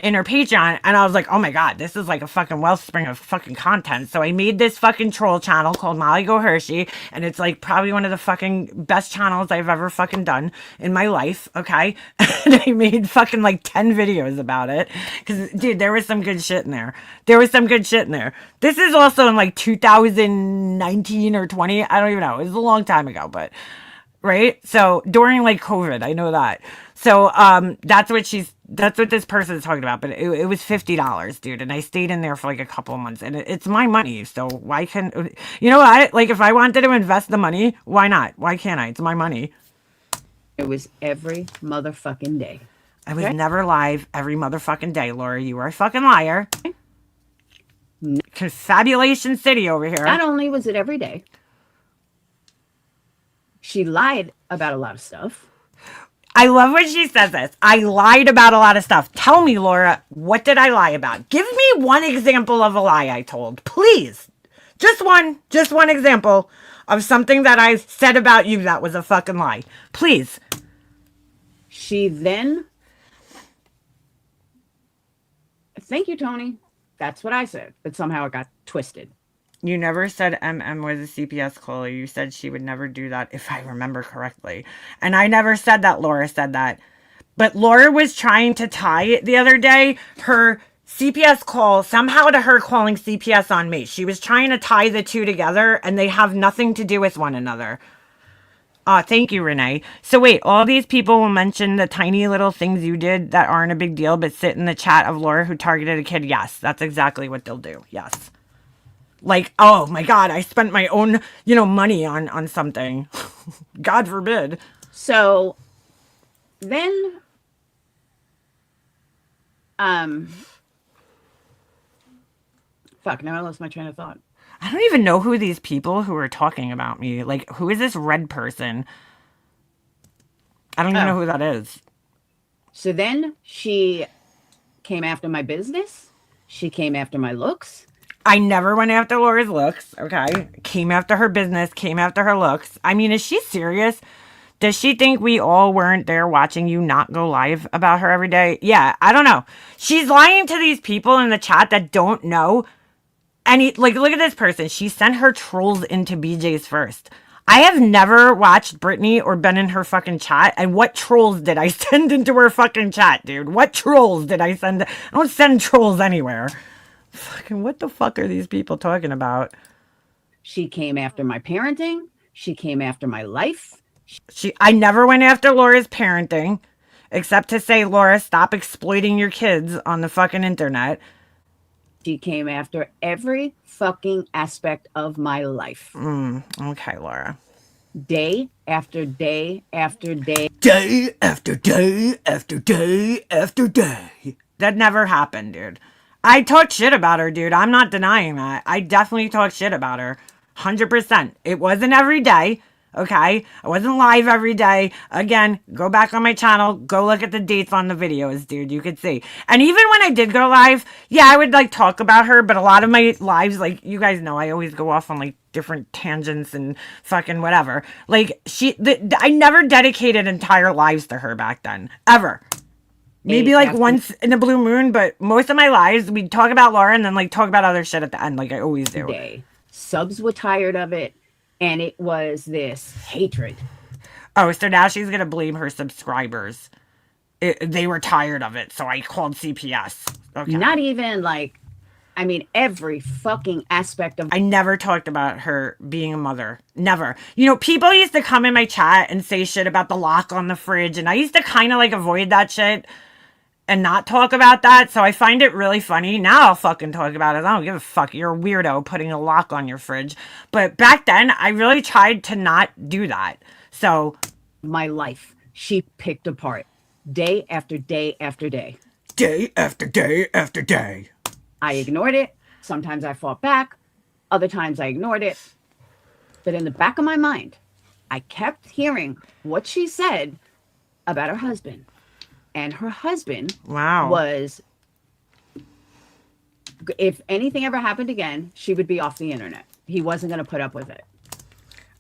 in her Patreon, and I was like, oh my god, this is like a fucking wellspring of fucking content. So I made this fucking troll channel called Molly Go Hershey, and it's like probably one of the fucking best channels I've ever fucking done in my life, okay? And I made fucking like 10 videos about it, because dude, there was some good shit in there. This is also in like 2019 or 20, I don't even know, it was a long time ago, but right? So during like COVID, I know that. So that's what this person is talking about. But it was $50, dude, and I stayed in there for like a couple of months, and it's my money. So why can't you know what? Like if I wanted to invest the money, why not? Why can't I? It's my money. It was every motherfucking day. I was never live every motherfucking day, Laura. You are a fucking liar. Confabulation City over here. Not only was it every day, she lied about a lot of stuff. I love when she says this. I lied about a lot of stuff. Tell me, Laura, what did I lie about? Give me one example of a lie I told, please. Just one example of something that I said about you that was a fucking lie. Please. She then, thank you, Tony. That's what I said, but somehow it got twisted. You never said MM was a CPS caller. You said she would never do that, if I remember correctly. And I never said that Laura said that. But Laura was trying to tie it the other day, her CPS call, somehow to her calling CPS on me. She was trying to tie the two together, and they have nothing to do with one another. Thank you, Renee. So wait, all these people will mention the tiny little things you did that aren't a big deal, but sit in the chat of Laura who targeted a kid? Yes, that's exactly what they'll do. Yes. Like, oh my God, I spent my own, money on something. God forbid. So then, fuck, now I lost my train of thought. I don't even know who these people who are talking about me. Like, who is this red person? I don't even know who that is. So then she came after my business. She came after my looks. I never went after Laura's looks, okay? Came after her business, came after her looks. I mean, is she serious? Does she think we all weren't there watching you not go live about her every day? Yeah, I don't know. She's lying to these people in the chat that don't know. And look at this person. She sent her trolls into BJ's first. I have never watched Brittany or been in her fucking chat. And what trolls did I send into her fucking chat, dude? What trolls did I send? I don't send trolls anywhere. Fucking what the fuck are these people talking about? She came after my parenting. She came after my life. I never went after Laura's parenting, except to say, Laura, stop exploiting your kids on the fucking internet. She came after every fucking aspect of my life. Okay, Laura. Day after day after day. Day after day after day after day. That never happened, dude. I talked shit about her, dude. I'm not denying that. I definitely talked shit about her. 100%. It wasn't every day, okay? I wasn't live every day. Again, go back on my channel. Go look at the dates on the videos, dude. You could see. And even when I did go live, yeah, I would, talk about her. But a lot of my lives, you guys know, I always go off on, different tangents and fucking whatever. I never dedicated entire lives to her back then. Ever. Maybe once in a blue moon, but most of my lives, we'd talk about Laura and then talk about other shit at the end, like I always do. Day. Subs were tired of it, and it was this hatred. Oh, so now she's going to blame her subscribers. They were tired of it, so I called CPS. Okay. Not even every fucking aspect of... I never talked about her being a mother. Never. People used to come in my chat and say shit about the lock on the fridge, and I used to kind of avoid that shit and not talk about that, so I find it really funny. Now I'll fucking talk about it. I don't give a fuck. You're a weirdo putting a lock on your fridge. But back then, I really tried to not do that. So... my life, she picked apart. Day after day after day. Day after day after day. I ignored it. Sometimes I fought back. Other times I ignored it. But in the back of my mind, I kept hearing what she said about her husband. And her husband was, if anything ever happened again, she would be off the internet. He wasn't going to put up with it.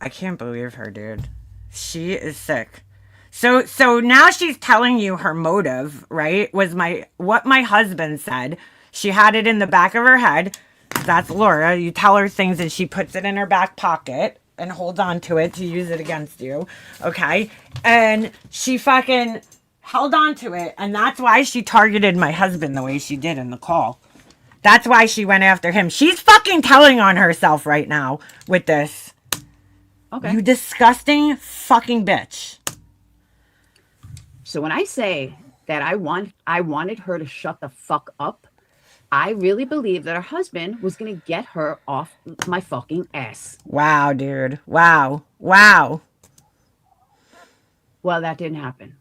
I can't believe her, dude. She is sick. So now she's telling you her motive, right? Was what my husband said. She had it in the back of her head. That's Laura. You tell her things and she puts it in her back pocket and holds on to it to use it against you. Okay? And she fucking held on to it. And that's why she targeted my husband the way she did in the call. That's why she went after him. She's fucking telling on herself right now with this. Okay. You disgusting fucking bitch. So when I say that I wanted her to shut the fuck up, I really believe that her husband was going to get her off my fucking ass. Wow, dude. Wow. Wow. Well, that didn't happen.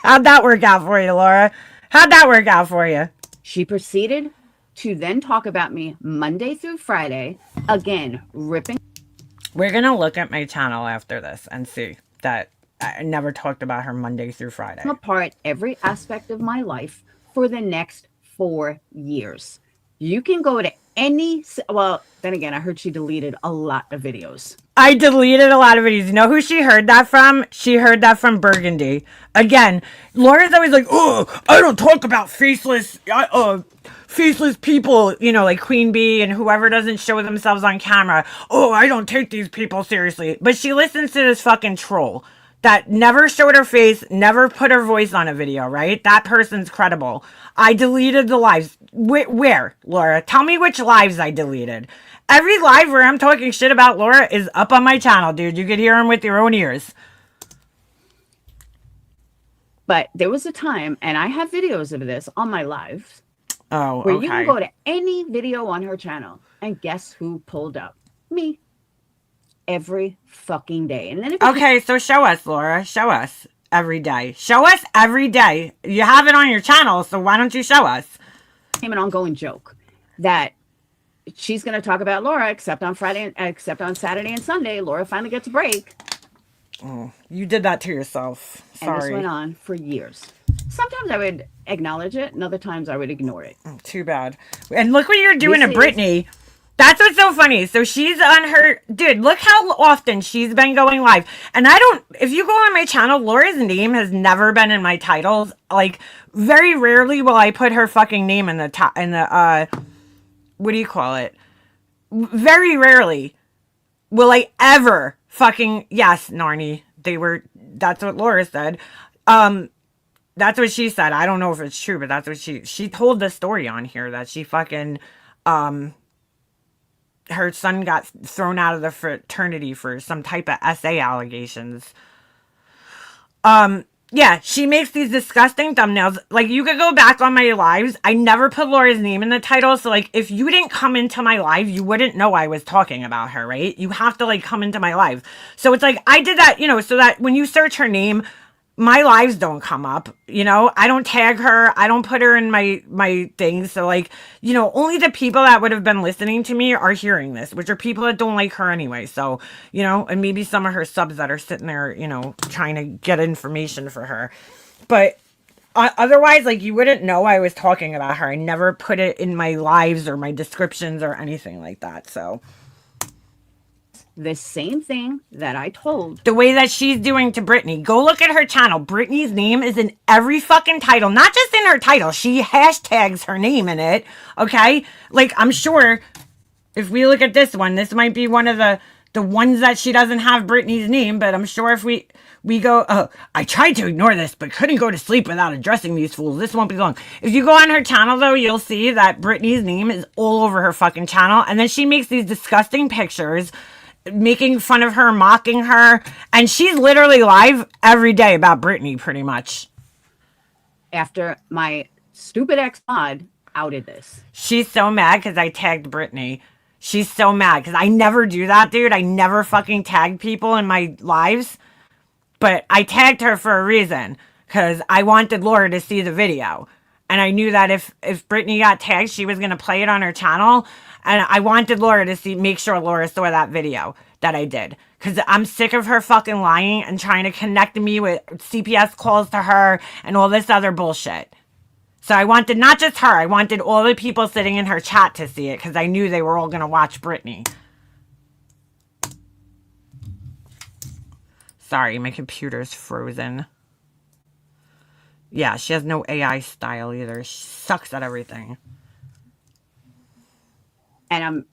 How'd that work out for you, Laura? How'd that work out for you? She proceeded to then talk about me Monday through Friday, again, ripping. We're going to look at my channel after this and see that I never talked about her Monday through Friday. Apart every aspect of my life for the next 4 years. You can go to any, well, then again, I heard she deleted a lot of videos. I deleted a lot of videos. You know who she heard that from? She heard that from Burgundy. Again, Laura's always like, oh, I don't talk about faceless people, you know, like Queen Bee and whoever doesn't show themselves on camera. Oh, I don't take these people seriously. But she listens to this fucking troll that never showed her face, never put her voice on a video, right? That person's credible. I deleted the lives. Where, Laura? Tell me which lives I deleted. Every live where I'm talking shit about Laura is up on my channel, dude. You could hear them with your own ears. But there was a time, and I have videos of this on my lives, where you can go to any video on her channel, and guess who pulled up? Me. Every fucking day. And then okay, so show us, Laura. Show us every day. Show us every day. You have it on your channel, so why don't you show us? An ongoing joke that she's going to talk about Laura, except on Saturday and Sunday. Laura finally gets a break. Oh, you did that to yourself. Sorry. And this went on for years. Sometimes I would acknowledge it, and other times I would ignore it. Oh, too bad. And look what you're doing to Brittany. That's what's so funny. So she's on her... Dude, look how often she's been going live. And I don't... If you go on my channel, Laura's name has never been in my titles. Like, very rarely will I put her fucking name in the top... what do you call it? Very rarely will I ever fucking... Yes, Narnie. That's what Laura said. That's what she said. I don't know if it's true, but that's what she told the story on here. That she fucking... her son got thrown out of the fraternity for some type of SA allegations. Yeah, she makes these disgusting thumbnails. Like, you could go back on my lives. I never put Laura's name in the title. So, like, if you didn't come into my live, you wouldn't know I was talking about her, right? You have to, like, come into my live. So, it's like, I did that, you know, so that when you search her name, my lives don't come up, you know? I don't tag her. I don't put her in my things. So, like, you know, only the people that would have been listening to me are hearing this, which are people that don't like her anyway. So, you know, and maybe some of her subs that are sitting there, you know, trying to get information for her. But otherwise, like, you wouldn't know I was talking about her. I never put it in my lives or my descriptions or anything like that. So... the same thing that I told. The way that she's doing to Brittany. Go look at her channel. Brittany's name is in every fucking title. Not just in her title. She hashtags her name in it. Okay? Like, I'm sure if we look at this one, this might be one of the ones that she doesn't have Brittany's name. But I'm sure if we go, oh, I tried to ignore this, but couldn't go to sleep without addressing these fools. This won't be long. If you go on her channel, though, you'll see that Brittany's name is all over her fucking channel. And then she makes these disgusting pictures making fun of her, mocking her, and she's literally live every day about Brittany, pretty much. After my stupid ex-mod outed this. She's so mad because I tagged Brittany. She's so mad because I never do that, dude. I never fucking tag people in my lives, but I tagged her for a reason because I wanted Laura to see the video. And I knew that if Brittany got tagged, she was going to play it on her channel. And I wanted Laura to make sure Laura saw that video. that I did. Because I'm sick of her fucking lying and trying to connect me with CPS calls to her and all this other bullshit. So I wanted not just her, I wanted all the people sitting in her chat to see it because I knew they were all going to watch Brittany. Sorry, my computer's frozen. Yeah, she has no AI style either. She sucks at everything. And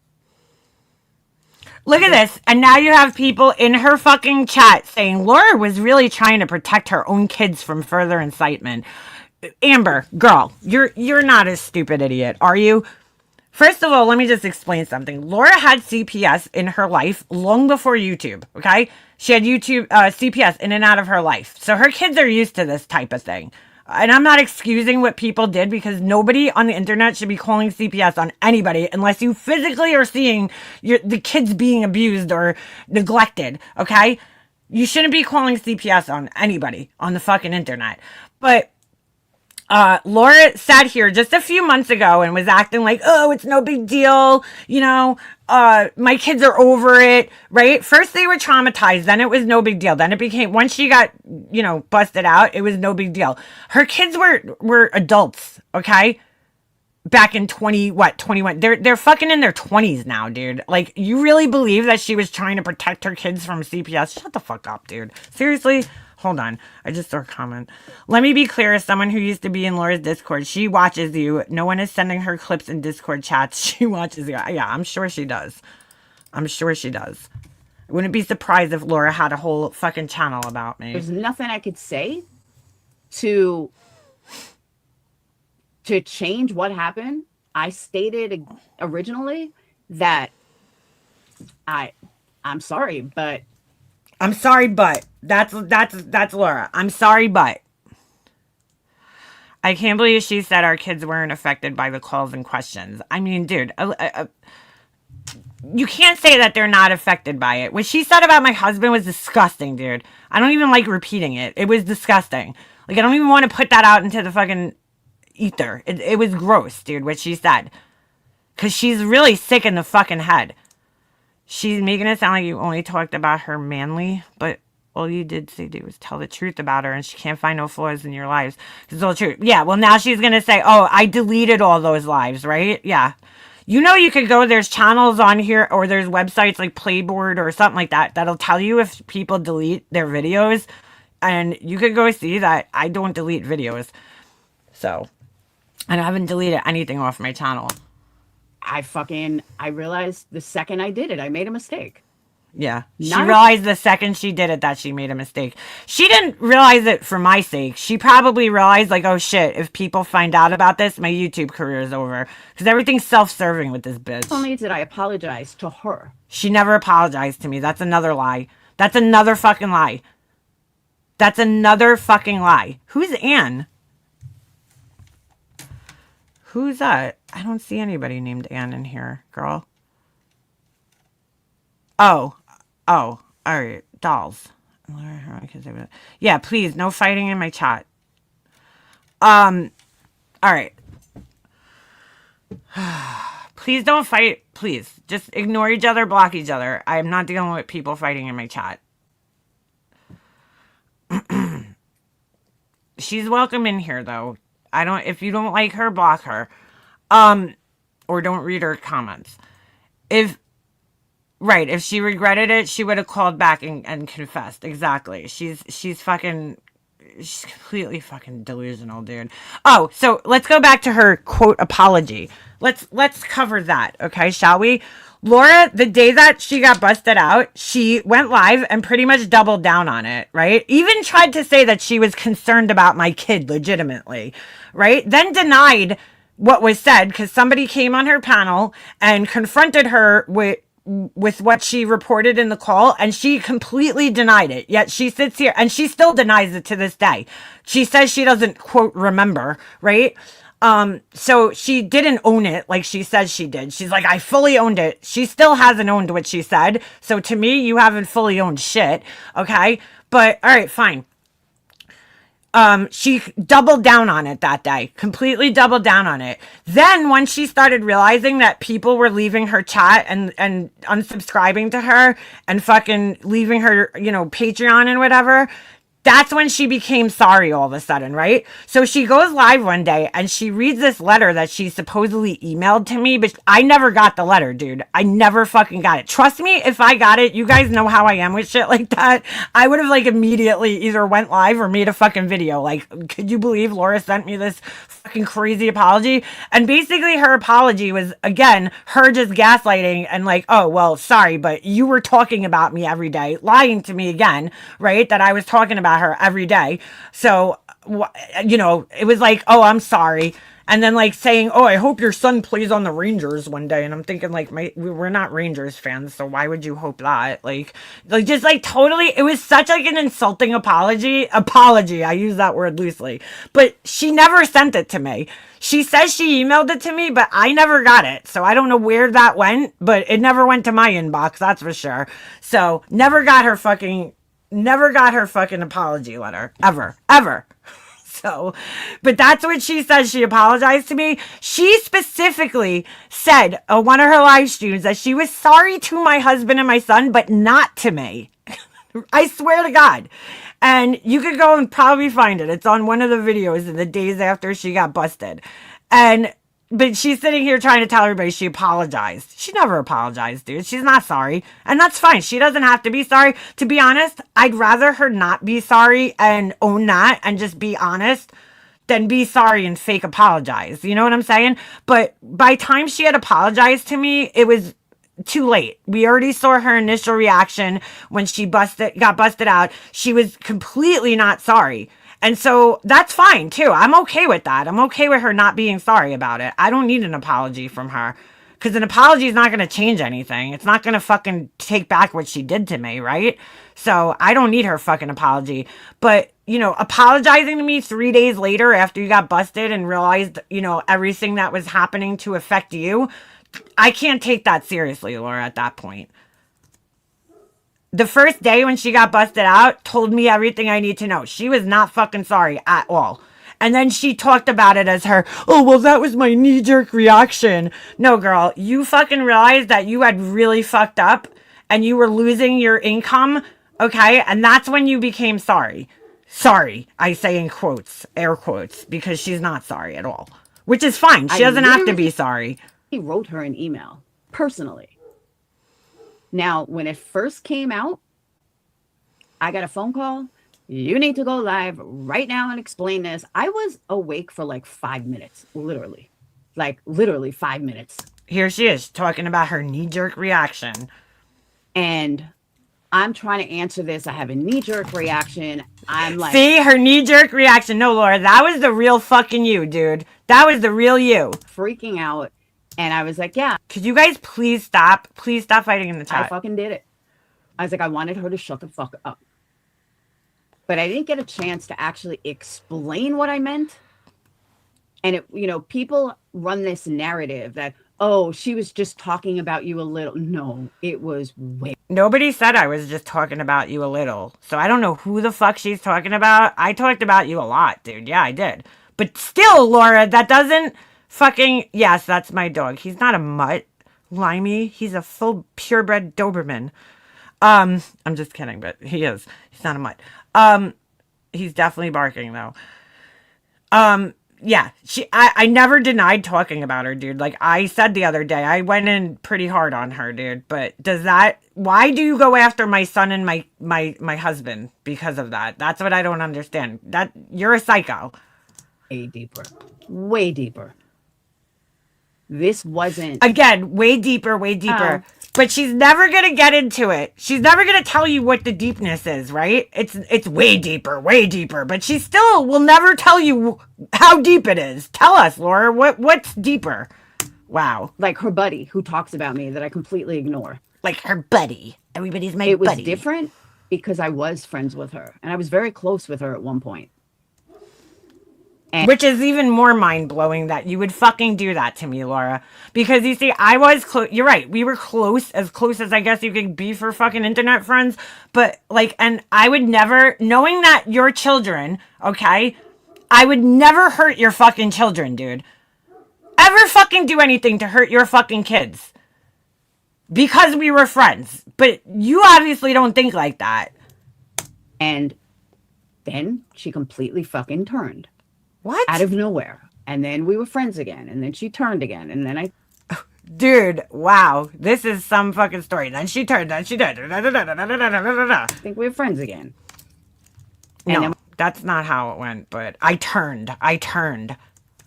Look at this. And now you have people in her fucking chat saying Laura was really trying to protect her own kids from further incitement. Amber, girl, you're not a stupid idiot, are you? First of all, let me just explain something. Laura had CPS in her life long before YouTube, okay? She had YouTube CPS in and out of her life. So her kids are used to this type of thing. And I'm not excusing what people did because nobody on the internet should be calling CPS on anybody unless you physically are seeing the kids being abused or neglected, okay? You shouldn't be calling CPS on anybody on the fucking internet. But Laura sat here just a few months ago and was acting like, oh, it's no big deal. You know, my kids are over it, right? First they were traumatized. Then it was no big deal. Then it became, once she got, you know, busted out, it was no big deal. Her kids were adults, okay? Back in 21. They're fucking in their 20s now, dude. Like, you really believe that she was trying to protect her kids from CPS? Shut the fuck up, dude. Seriously? Hold on. I just saw a comment. Let me be clear, as someone who used to be in Laura's Discord, she watches you. No one is sending her clips in Discord chats. She watches you. Yeah, I'm sure she does. I'm sure she does. I wouldn't be surprised if Laura had a whole fucking channel about me. there's nothing I could say to change what happened. I stated originally that I'm sorry, but I'm sorry, but that's Laura. I'm sorry, but I can't believe she said our kids weren't affected by the calls and questions. I mean, dude, you can't say that they're not affected by it. What she said about my husband was disgusting, dude. I don't even like repeating it. It was disgusting. Like, I don't even want to put that out into the fucking ether. It was gross, dude, what she said. Because she's really sick in the fucking head. She's making it sound like you only talked about her manly, but all you did say was tell the truth about her, and she can't find no flaws in your lives. It's all true. Yeah, well, now she's going to say, oh, I deleted all those lives, right? Yeah. You know, you could go, there's channels on here, or there's websites like Playboard or something like that, that'll tell you if people delete their videos, and you could go see that I don't delete videos. So, and I haven't deleted anything off my channel. I realized the second I did it, I made a mistake. Yeah. She realized the second she did it that she made a mistake. She didn't realize it for my sake. She probably realized, like, oh shit, if people find out about this, my YouTube career is over. Because everything's self-serving with this bitch. Not only did I apologize to her. She never apologized to me. That's another lie. That's another fucking lie. That's another fucking lie. Who's Anne? Who's that? I don't see anybody named Anne in here, girl. Oh, all right, dolls. Yeah, please, no fighting in my chat. All right. Please don't fight. Please, just ignore each other, block each other. I'm not dealing with people fighting in my chat. She's welcome in here, though. If you don't like her, block her. Or don't read her comments. If she regretted it, she would have called back and confessed. Exactly. She's completely fucking delusional, dude. Oh, so let's go back to her quote apology. Let's cover that, okay, shall we? Laura, the day that she got busted out, she went live and pretty much doubled down on it, right? Even tried to say that she was concerned about my kid legitimately, right? Then denied what was said because somebody came on her panel and confronted her with what she reported in the call, and she completely denied it. Yet she sits here and she still denies it to this day. She says she doesn't, quote, remember, right? So she didn't own it like she says she did. She's like, I fully owned it. She still hasn't owned what she said. So to me, you haven't fully owned shit. Okay. But all right, fine. She doubled down on it that day, completely doubled down on it. Then when she started realizing that people were leaving her chat and unsubscribing to her and fucking leaving her, you know, Patreon and whatever, that's when she became sorry all of a sudden, right? So she goes live one day and she reads this letter that she supposedly emailed to me, but I never got the letter, dude. I never fucking got it. Trust me, if I got it, you guys know how I am with shit like that. I would have like immediately either went live or made a fucking video. Like, could you believe Laura sent me this fucking crazy apology? And basically her apology was, again, her just gaslighting and like, oh, well, sorry, but you were talking about me every day, lying to me again, right? That I was talking about her every day. So, you know, it was like, oh, I'm sorry. And then like saying, oh, I hope your son plays on the Rangers one day. And I'm thinking like, we're not Rangers fans. So why would you hope that? Like just like totally, it was such like an insulting apology. I use that word loosely, but she never sent it to me. She says she emailed it to me, but I never got it. So I don't know where that went, but it never went to my inbox. That's for sure. So never got her fucking apology letter ever. So, but that's what she says. She apologized to me. She specifically said on one of her live streams that she was sorry to my husband and my son, but not to me. I swear to God. And you could go and probably find it. It's on one of the videos in the days after she got busted. But she's sitting here trying to tell everybody she apologized. She never apologized, dude. She's not sorry. And that's fine. She doesn't have to be sorry. To be honest, I'd rather her not be sorry and own that and just be honest than be sorry and fake apologize. You know what I'm saying? But by the time she had apologized to me, it was too late. We already saw her initial reaction when she got busted out. She was completely not sorry. And so that's fine too. I'm okay with that. I'm okay with her not being sorry about it. I don't need an apology from her because an apology is not going to change anything. It's not going to fucking take back what she did to me, right? So I don't need her fucking apology. But, you know, apologizing to me 3 days later after you got busted and realized, you know, everything that was happening to affect you, I can't take that seriously, Laura, at that point. The first day when she got busted out told me everything I need to know. She was not fucking sorry at all. And then she talked about it as her, oh, well, that was my knee-jerk reaction. No, girl, you fucking realized that you had really fucked up and you were losing your income, okay? And that's when you became sorry. Sorry, I say in quotes, air quotes, because she's not sorry at all. Which is fine. She doesn't have to be sorry. He wrote her an email, personally. Now, when it first came out, I got a phone call. You need to go live right now and explain this. I was awake for like 5 minutes, literally. Like literally 5 minutes. Here she is talking about her knee-jerk reaction. And I'm trying to answer this. I have a knee-jerk reaction. I'm like... See, her knee-jerk reaction. No, Laura, that was the real fucking you, dude. That was the real you. Freaking out. And I was like, yeah. Could you guys please stop? Please stop fighting in the chat. I fucking did it. I was like, I wanted her to shut the fuck up. But I didn't get a chance to actually explain what I meant. And, you know, people run this narrative that, oh, she was just talking about you a little. No, it was way. Nobody said I was just talking about you a little. So I don't know who the fuck she's talking about. I talked about you a lot, dude. Yeah, I did. But still, Laura, that doesn't... Fucking, yes, that's my dog. He's not a mutt, Limey. He's a full purebred Doberman. I'm just kidding, but he is. He's not a mutt. He's definitely barking, though. Yeah, I never denied talking about her, dude. Like I said the other day, I went in pretty hard on her, dude. But why do you go after my son and my husband because of that? That's what I don't understand. That you're a psycho. Way deeper. Way deeper. This wasn't... Again, way deeper. But she's never going to get into it. She's never going to tell you what the deepness is, right? It's way deeper. But she still will never tell you how deep it is. Tell us, Laura, what's deeper? Wow. Like her buddy who talks about me that I completely ignore. Like her buddy. Everybody's my buddy. It was different because I was friends with her. And I was very close with her at one point. Which is even more mind-blowing that you would fucking do that to me, Laura. Because you see, I was close. You're right. We were close as I guess you could be for fucking internet friends. But, like, and I would never, knowing that your children, okay, I would never hurt your fucking children, dude. Ever fucking do anything to hurt your fucking kids. Because we were friends. But you obviously don't think like that. And then she completely fucking turned. What? Out of nowhere. And then we were friends again. And then she turned again. And then I... Dude, wow. This is some fucking story. Then she turned. I think we were friends again. No, then, that's not how it went. But I turned.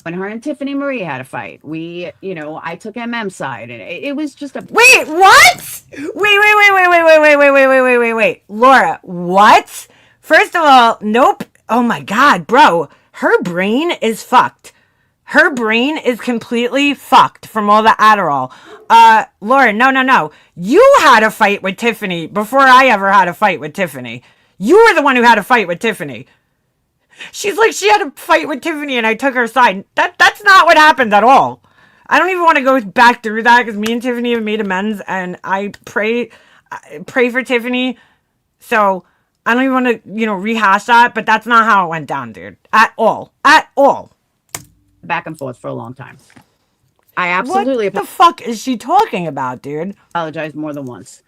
When her and Tiffany Marie had a fight, we, you know, I took MM's side. And it was just a... Wait, what? Wait. Laura, what? First of all, nope. Oh my God, bro. Her brain is fucked. Her brain is completely fucked from all the Adderall. Laura, no. You had a fight with Tiffany before I ever had a fight with Tiffany. You were the one who had a fight with Tiffany. She's like, she had a fight with Tiffany and I took her side. That's not what happened at all. I don't even want to go back through that because me and Tiffany have made amends and I pray for Tiffany. So... I don't even want to, rehash that, but that's not how it went down, dude. At all. Back and forth for a long time. I absolutely... What the fuck is she talking about, dude? Apologized more than once.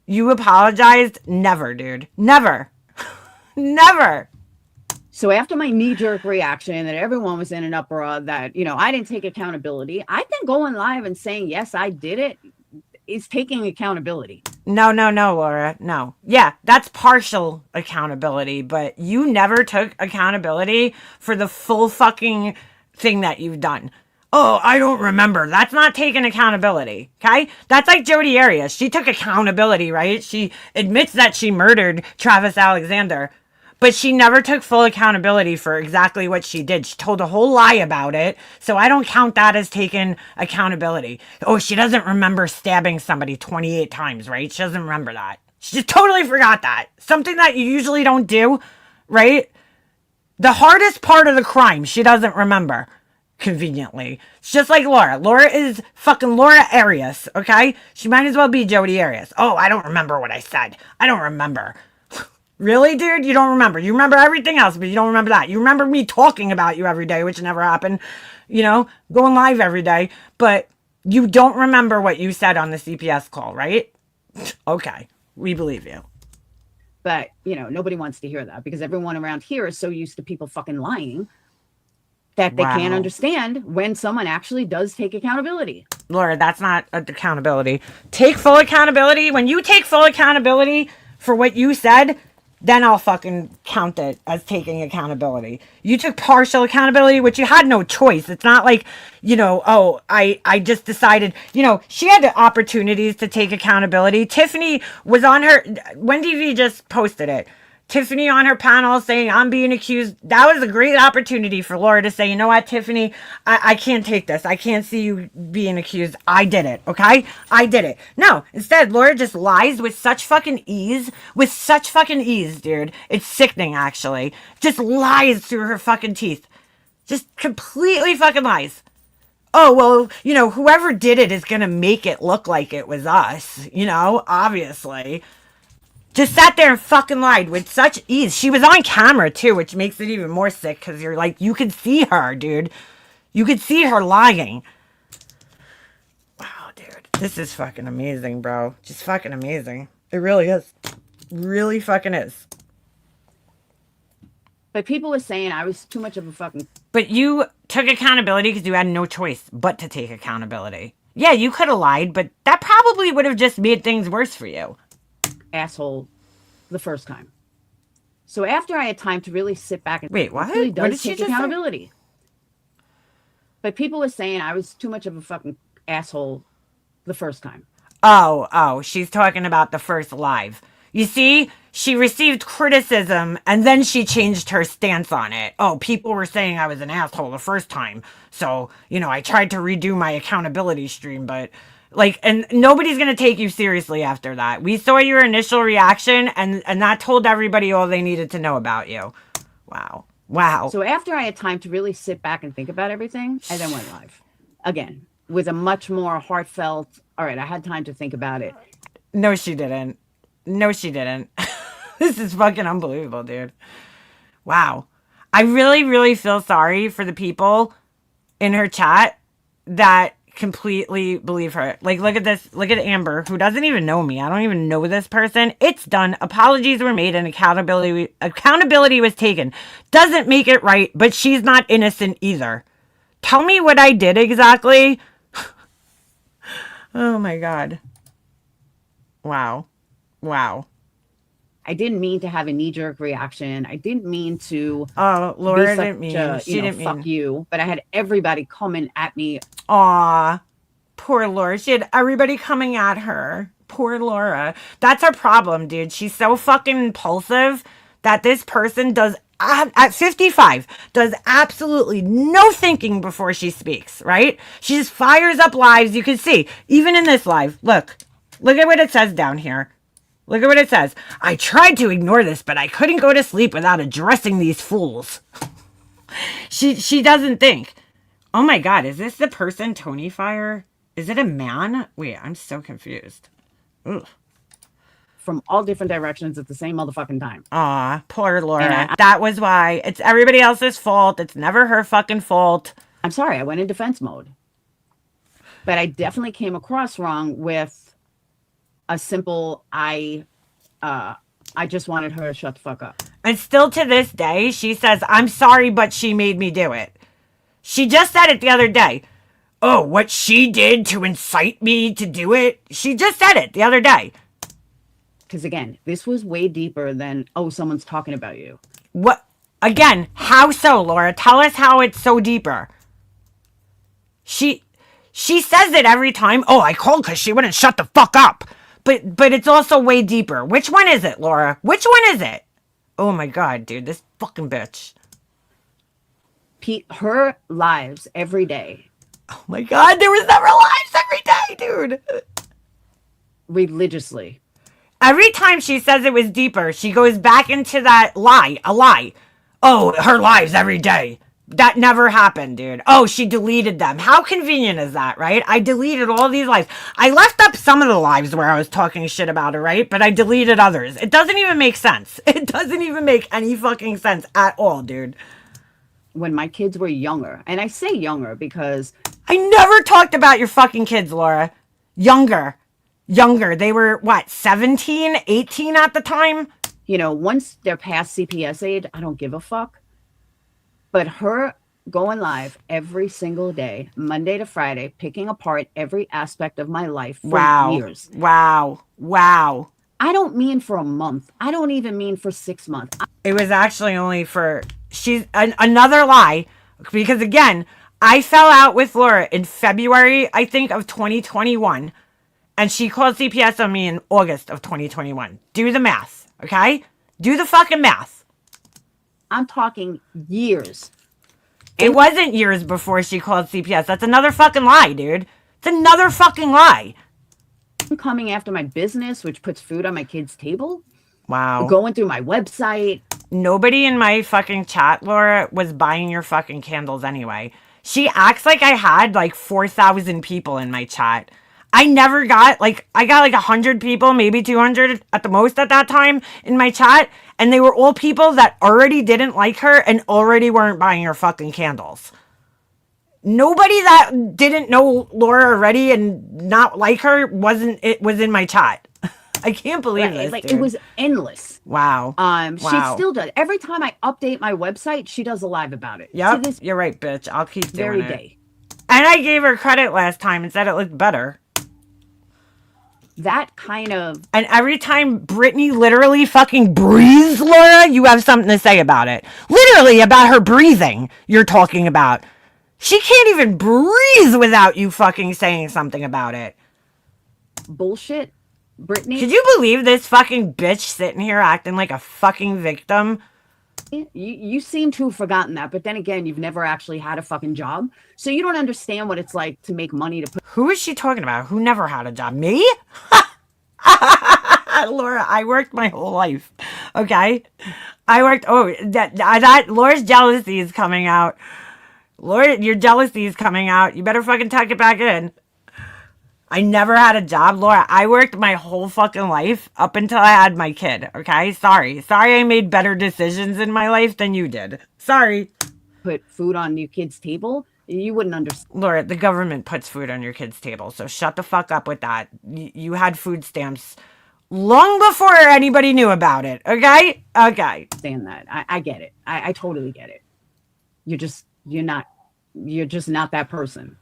You apologized? Never, dude. Never. Never. So after my knee-jerk reaction that everyone was in an uproar that, I didn't take accountability, I think going live and saying, yes, I did it, is taking accountability. No, Laura. No. Yeah, that's partial accountability, but you never took accountability for the full fucking thing that you've done. Oh, I don't remember. That's not taking accountability, okay? That's like Jodi Arias. She took accountability, right? She admits that she murdered Travis Alexander, but she never took full accountability for exactly what she did. She told a whole lie about it, so I don't count that as taking accountability. Oh, she doesn't remember stabbing somebody 28 times, right? She doesn't remember that. She just totally forgot that. Something that you usually don't do, right? The hardest part of the crime, she doesn't remember, conveniently. It's just like Laura. Laura is fucking Laura Arias, okay? She might as well be Jodi Arias. Oh, I don't remember what I said. I don't remember. Really, dude? You don't remember. You remember everything else, but you don't remember that. You remember me talking about you every day, which never happened. Going live every day. But you don't remember what you said on the CPS call, right? Okay. We believe you. But, nobody wants to hear that because everyone around here is so used to people fucking lying that they can't understand when someone actually does take accountability. Laura, that's not accountability. Take full accountability. When you take full accountability for what you said... then I'll fucking count it as taking accountability. You took partial accountability, which you had no choice. It's not like, I just decided, she had the opportunities to take accountability. Tiffany was on her, Wendy V just posted it. Tiffany on her panel saying, I'm being accused. That was a great opportunity for Laura to say, you know what, Tiffany, I can't take this. I can't see you being accused. I did it, okay? I did it. No, instead, Laura just lies with such fucking ease. With such fucking ease, dude. It's sickening, actually. Just lies through her fucking teeth. Just completely fucking lies. Oh, well, whoever did it is going to make it look like it was us, obviously. Just sat there and fucking lied with such ease. She was on camera, too, which makes it even more sick because you're like, you could see her, dude. You could see her lying. Wow, dude. This is fucking amazing, bro. Just fucking amazing. It really is. Really fucking is. But people were saying I was too much of a fucking... But you took accountability because you had no choice but to take accountability. Yeah, you could have lied, but that probably would have just made things worse for you. Asshole the first time. So after I had time to really sit back and... Wait, what? Really does What did she take just accountability. say? But people were saying I was too much of a fucking asshole the first time. Oh, she's talking about the first live. You see, she received criticism and then she changed her stance on it. Oh, people were saying I was an asshole the first time. So, I tried to redo my accountability stream, but and nobody's going to take you seriously after that. We saw your initial reaction and that told everybody all they needed to know about you. Wow. Wow. So after I had time to really sit back and think about everything, I then went live again with a much more heartfelt, all right, I had time to think about it. No, she didn't. No, she didn't. This is fucking unbelievable, dude. Wow. I really, really feel sorry for the people in her chat that completely believe her. Like, look at this. Look at Amber, who doesn't even know me. I don't even know this person. It's done. Apologies were made and accountability was taken. Doesn't make it right, but she's not innocent either. Tell me what I did exactly. Oh my God. Wow. Wow. I didn't mean to have a knee-jerk reaction. I didn't mean to. Oh, Laura didn't mean. She didn't fuck mean. you. But I had everybody coming at me. Aw, poor Laura. She had everybody coming at her. Poor Laura. That's her problem, dude. She's so fucking impulsive that this person does, at 55, does absolutely no thinking before she speaks, right? She just fires up lives. You can see, even in this live, look at what it says down here. Look at what it says. I tried to ignore this, but I couldn't go to sleep without addressing these fools. She doesn't think. Oh my God, is this the person, Tony Fire? Is it a man? Wait, I'm so confused. Ugh. From all different directions at the same motherfucking time. Aw, poor Laura. That was why. It's everybody else's fault. It's never her fucking fault. I'm sorry, I went in defense mode. But I definitely came across wrong with a simple, I just wanted her to shut the fuck up. And still to this day, she says, I'm sorry, but she made me do it. She just said it the other day. Oh, what she did to incite me to do it? She just said it the other day. Because again, this was way deeper than, oh, someone's talking about you. What? Again, how so, Laura? Tell us how it's so deeper. She says it every time. Oh, I called because she wouldn't shut the fuck up. But it's also way deeper. Which one is it, Laura? Which one is it? Oh my God, dude, this fucking bitch. Her lives every day. Oh my God, there was never lives every day, dude. Religiously. Every time she says it was deeper, she goes back into that a lie. Oh, her lives every day. That never happened, dude. Oh, she deleted them. How convenient is that, right? I deleted all these lives. I left up some of the lives where I was talking shit about her, right? But I deleted others. It doesn't even make sense. It doesn't even make any fucking sense at all, dude. When my kids were younger, and I say younger because... I never talked about your fucking kids, Laura. Younger. They were, what, 17, 18 at the time? You know, once they're past CPS age, I don't give a fuck. But her going live every single day, Monday to Friday, picking apart every aspect of my life for years. Wow. I don't mean for a month. I don't even mean for 6 months. It was actually only for... She's another lie. Because again, I fell out with Laura in February, I think, of 2021. And she called CPS on me in August of 2021. Do the math, okay? Do the fucking math. I'm talking years. It wasn't years before she called CPS. That's another fucking lie, dude. It's another fucking lie. Coming after my business, which puts food on my kids' table. Wow. Going through my website. Nobody in my fucking chat, Laura, was buying your fucking candles anyway. She acts like I had like 4,000 people in my chat. I never got, I got like 100 people, maybe 200 at the most at that time in my chat. And they were all people that already didn't like her and already weren't buying her fucking candles. Nobody that didn't know Laura already and not like her was in my chat. I can't believe this, dude. It was endless. Wow. She still does. Every time I update my website, she does a live about it. Yep, you're right, bitch. I'll keep doing it. Very day. And I gave her credit last time and said it looked better. That kind of... And every time Brittany literally fucking breathes, Laura, you have something to say about it. Literally about her breathing you're talking about. She can't even breathe without you fucking saying something about it. Bullshit, Brittany. Could you believe this fucking bitch sitting here acting like a fucking victim? You seem to have forgotten that, but then again, you've never actually had a fucking job, so you don't understand what it's like to make money to put... Who is she talking about? Who never had a job? Me? Laura, I worked my whole life. Okay. I worked, that Laura's jealousy is coming out. Laura, your jealousy is coming out. You better fucking tuck it back in. I never had a job, Laura. I worked my whole fucking life up until I had my kid, okay? Sorry I made better decisions in my life than you did. Sorry. Put food on your kid's table, you wouldn't understand. Laura, the government puts food on your kid's table, so shut the fuck up with that. You had food stamps long before anybody knew about it, okay? Okay. That. I get it. I totally get it. You're just not that person.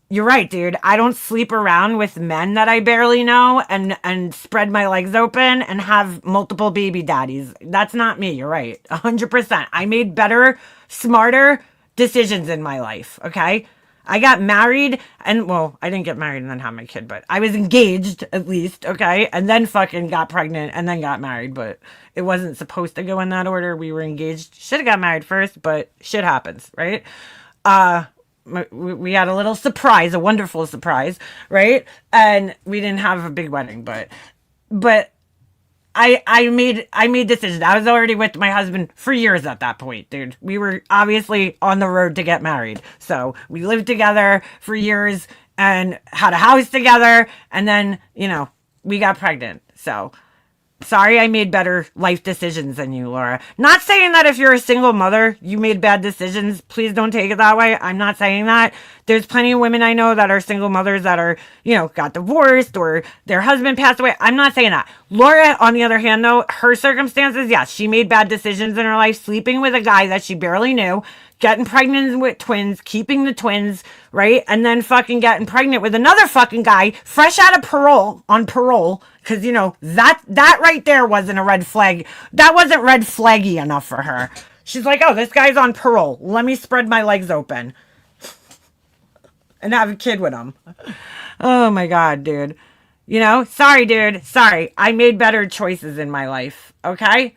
You're right, dude. I don't sleep around with men that I barely know and spread my legs open and have multiple baby daddies. That's not me. You're right. 100%. I made better, smarter decisions in my life, okay? I got married and, well, I didn't get married and then have my kid, but I was engaged at least, okay? And then fucking got pregnant and then got married, but it wasn't supposed to go in that order. We were engaged. Should have got married first, but shit happens, right? We had a little surprise, a wonderful surprise, right? And we didn't have a big wedding, but I made decisions. I was already with my husband for years at that point, dude. We were obviously on the road to get married. So we lived together for years and had a house together, and then, we got pregnant. So sorry I made better life decisions than you, Laura. Not saying that if you're a single mother, you made bad decisions. Please don't take it that way. I'm not saying that. There's plenty of women I know that are single mothers that are, got divorced or their husband passed away. I'm not saying that. Laura, on the other hand, though, her circumstances, yes, she made bad decisions in her life, sleeping with a guy that she barely knew, getting pregnant with twins, keeping the twins, right? And then fucking getting pregnant with another fucking guy fresh out of on parole. Because, that right there wasn't a red flag. That wasn't red flaggy enough for her. She's like, oh, this guy's on parole. Let me spread my legs open and have a kid with him. Oh, my God, dude. Sorry, dude. Sorry. I made better choices in my life, okay?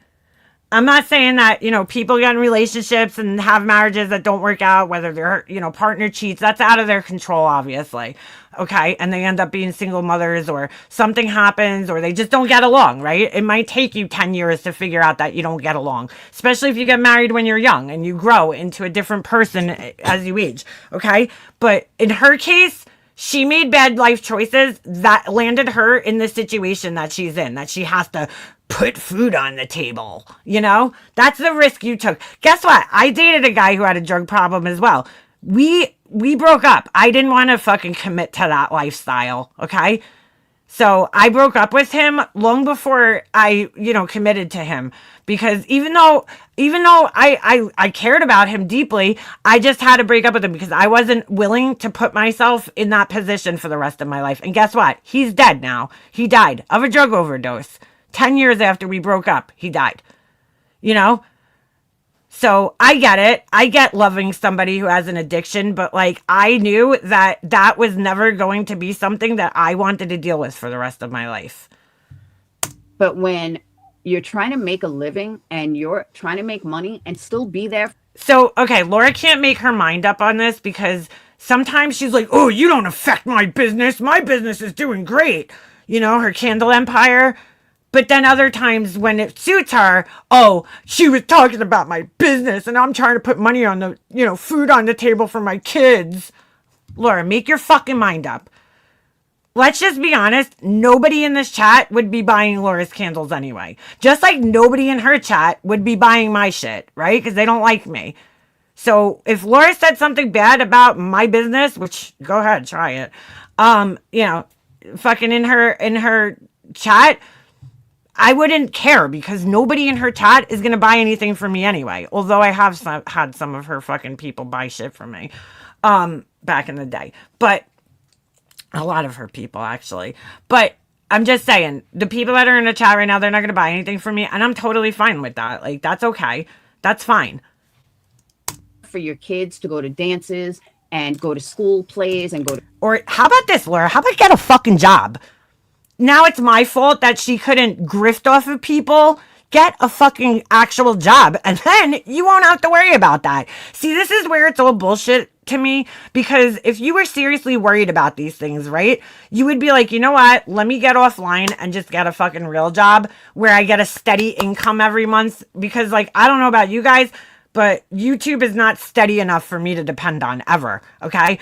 I'm not saying that, people get in relationships and have marriages that don't work out, whether their, partner cheats. That's out of their control, obviously. Okay. And they end up being single mothers or something happens or they just don't get along, right? It might take you 10 years to figure out that you don't get along, especially if you get married when you're young and you grow into a different person as you age. Okay. But in her case, she made bad life choices that landed her in the situation that she's in, that she has to put food on the table. That's the risk you took. Guess what? I dated a guy who had a drug problem as well. We broke up. I didn't want to fucking commit to that lifestyle. Okay. So I broke up with him long before I, committed to him, because even though I cared about him deeply, I just had to break up with him because I wasn't willing to put myself in that position for the rest of my life. And guess what? He's dead now. He died of a drug overdose. 10 years after we broke up, he died. So I get it. I get loving somebody who has an addiction, but I knew that was never going to be something that I wanted to deal with for the rest of my life. But when you're trying to make a living and you're trying to make money and still be there. So, okay, Laura can't make her mind up on this because sometimes she's like, oh, you don't affect my business. My business is doing great. Her candle empire. But then other times when it suits her, oh, she was talking about my business and I'm trying to put money on the, food on the table for my kids. Laura, make your fucking mind up. Let's just be honest. Nobody in this chat would be buying Laura's candles anyway. Just like nobody in her chat would be buying my shit, right? Because they don't like me. So if Laura said something bad about my business, which go ahead, try it. Fucking in her chat, I wouldn't care because nobody in her chat is going to buy anything from me anyway. Although I have had some of her fucking people buy shit from me back in the day. But a lot of her people, actually. But I'm just saying, the people that are in the chat right now, they're not going to buy anything from me. And I'm totally fine with that. That's okay. That's fine. For your kids to go to dances and go to school plays and go to... Or how about this, Laura? How about get a fucking job? Now it's my fault that she couldn't grift off of people. Get a fucking actual job, and then you won't have to worry about that. See, this is where it's all bullshit to me, because if you were seriously worried about these things, right, you would be like, you know what, let me get offline and just get a fucking real job where I get a steady income every month. Because, like, I don't know about you guys, but YouTube is not steady enough for me to depend on ever. Okay.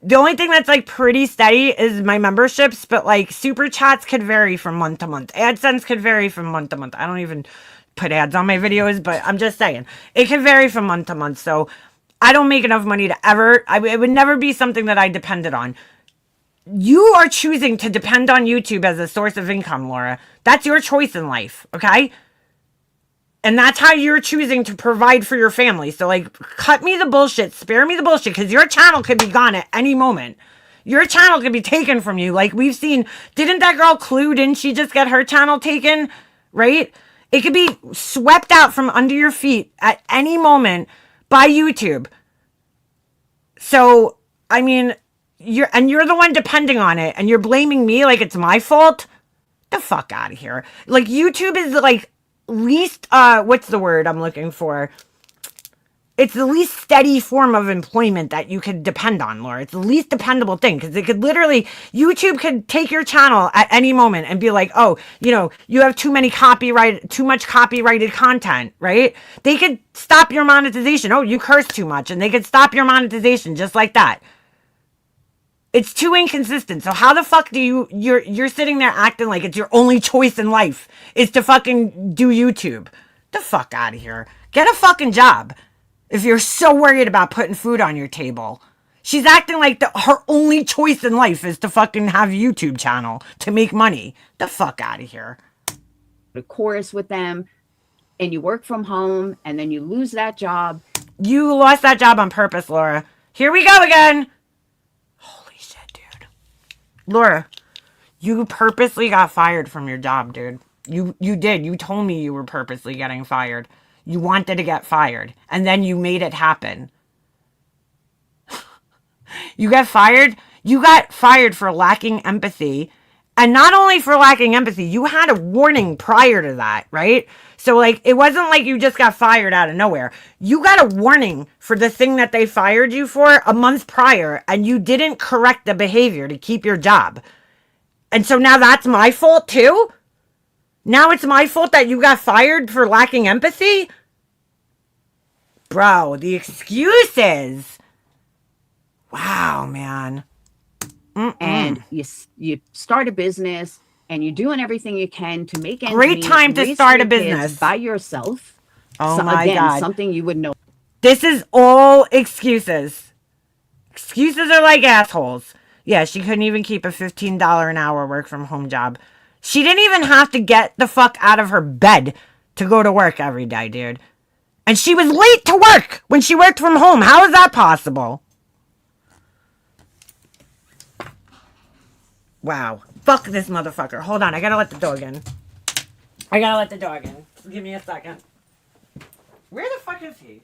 The only thing that's like pretty steady is my memberships, but like super chats could vary from month to month. AdSense could vary from month to month. I don't even put ads on my videos, but I'm just saying it can vary from month to month. So I don't make enough money to ever, it would never be something that I depended on. You are choosing to depend on YouTube as a source of income, Laura. That's your choice in life. Okay. And that's how you're choosing to provide for your family. So, like, cut me the bullshit. Spare me the bullshit. Because your channel could be gone at any moment. Your channel could be taken from you. Like, we've seen. Didn't that girl Clue, didn't she just get her channel taken? Right? It could be swept out from under your feet at any moment by YouTube. So, I mean, you're the one depending on it. And you're blaming me like it's my fault? The fuck out of here. Like, YouTube is, like, least what's the word I'm looking for? It's the least steady form of employment that you could depend on, Laura. It's the least dependable thing, because it could literally, YouTube could take your channel at any moment and be like, oh, you know, you have too much copyrighted content, right? They could stop your monetization. Oh, you curse too much, and they could stop your monetization just like that. It's too inconsistent. So how the fuck do you're sitting there acting like it's your only choice in life is to fucking do YouTube? The fuck out of here. Get a fucking job if you're so worried about putting food on your table. She's acting like her only choice in life is to fucking have a YouTube channel to make money. The fuck out of here. A chorus with them, and you work from home, and then you lose that job. You lost that job on purpose, Laura. Here we go again. Laura, you purposely got fired from your job, dude. You did. You told me you were purposely getting fired. You wanted to get fired. And then you made it happen. You got fired? You got fired for lacking empathy. And not only for lacking empathy, you had a warning prior to that, right? So, like, it wasn't like you just got fired out of nowhere. You got a warning for the thing that they fired you for a month prior, and you didn't correct the behavior to keep your job. And so now that's my fault too? Now it's my fault that you got fired for lacking empathy? Bro, the excuses. Wow, man. And you start a business, and you're doing everything you can to make ends Great meet, time to raise start your a business kids by yourself. Oh so, my again, God. Something you would know. This is all excuses. Excuses are like assholes. Yeah, she couldn't even keep a $15 an hour work from home job. She didn't even have to get the fuck out of her bed to go to work every day, dude. And she was late to work when she worked from home. How is that possible? Wow. Fuck this motherfucker. Hold on. I gotta let the dog in. Give me a second. Where the fuck is he?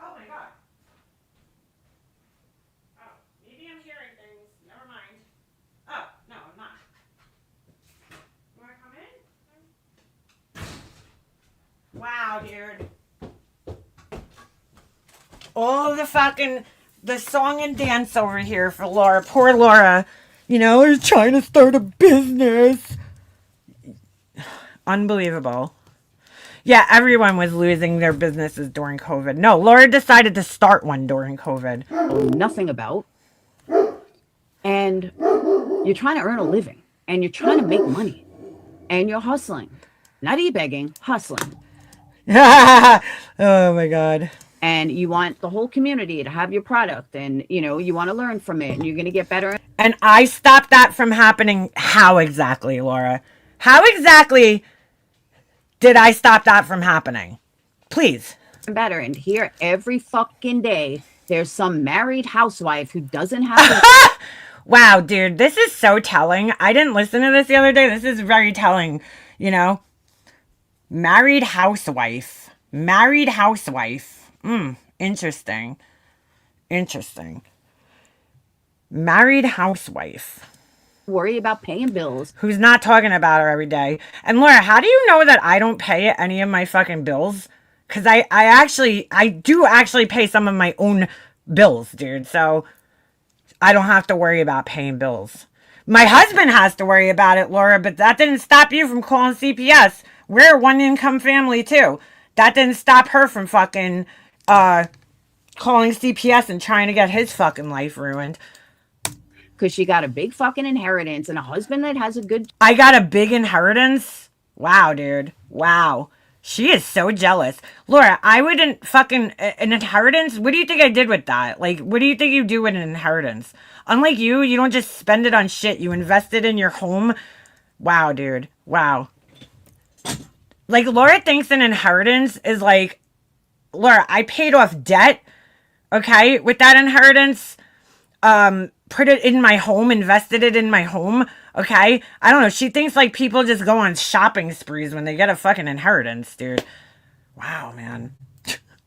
Oh my God. Oh, maybe I'm hearing things. Never mind. Oh, no, I'm not. You wanna come in? Wow, dude. All the fucking... the song and dance over here for Laura. Poor Laura. You know, is trying to start a business. Unbelievable. Yeah, everyone was losing their businesses during COVID. No, Laura decided to start one during COVID. Nothing about. And you're trying to earn a living. And you're trying to make money. And you're hustling. Not e-begging, hustling. Oh my God. And you want the whole community to have your product, and you know you want to learn from it, and you're going to get better. And I stopped that from happening. How exactly, Laura? How exactly did I stop that from happening? Please. Better. And here every fucking day there's some married housewife who doesn't have Wow, dude, this is so telling. I didn't listen to this the other day. This is very telling, you know. Married housewife. Interesting. Married housewife. Worry about paying bills. Who's not talking about her every day. And Laura, how do you know that I don't pay any of my fucking bills? Because I do actually pay some of my own bills, dude. So I don't have to worry about paying bills. My husband has to worry about it, Laura, but that didn't stop you from calling CPS. We're a one-income family, too. That didn't stop her from fucking calling CPS and trying to get his fucking life ruined. Because she got a big fucking inheritance and a husband that has a good... I got a big inheritance? Wow, dude. Wow. She is so jealous. Laura, I wouldn't fucking... An inheritance? What do you think I did with that? Like, what do you think you do with an inheritance? Unlike you don't just spend it on shit. You invest it in your home. Wow, dude. Wow. Like, Laura thinks an inheritance is like... Laura, I paid off debt, okay, with that inheritance. Put it in my home, invested it in my home, okay? I don't know. She thinks like people just go on shopping sprees when they get a fucking inheritance, dude. Wow, man.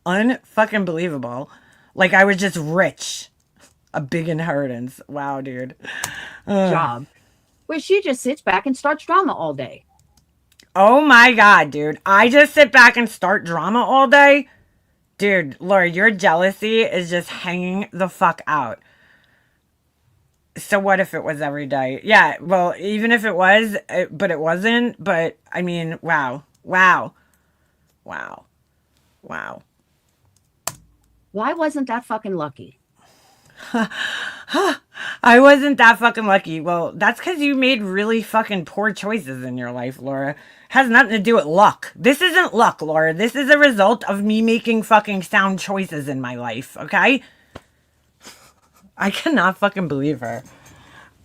Unfucking believable. Like I was just rich. A big inheritance. Wow, dude. job where she just sits back and starts drama all day. Oh my God, dude. I just sit back and start drama all day? Dude, Laura, your jealousy is just hanging the fuck out. So what if it was every day? Yeah, well, even if it was, but it wasn't. But, I mean, wow. Wow. Wow. Wow. Why wasn't that fucking lucky? I wasn't that fucking lucky. Well, that's because you made really fucking poor choices in your life, Laura. Has nothing to do with luck. This isn't luck, Laura. This is a result of me making fucking sound choices in my life, okay? I cannot fucking believe her.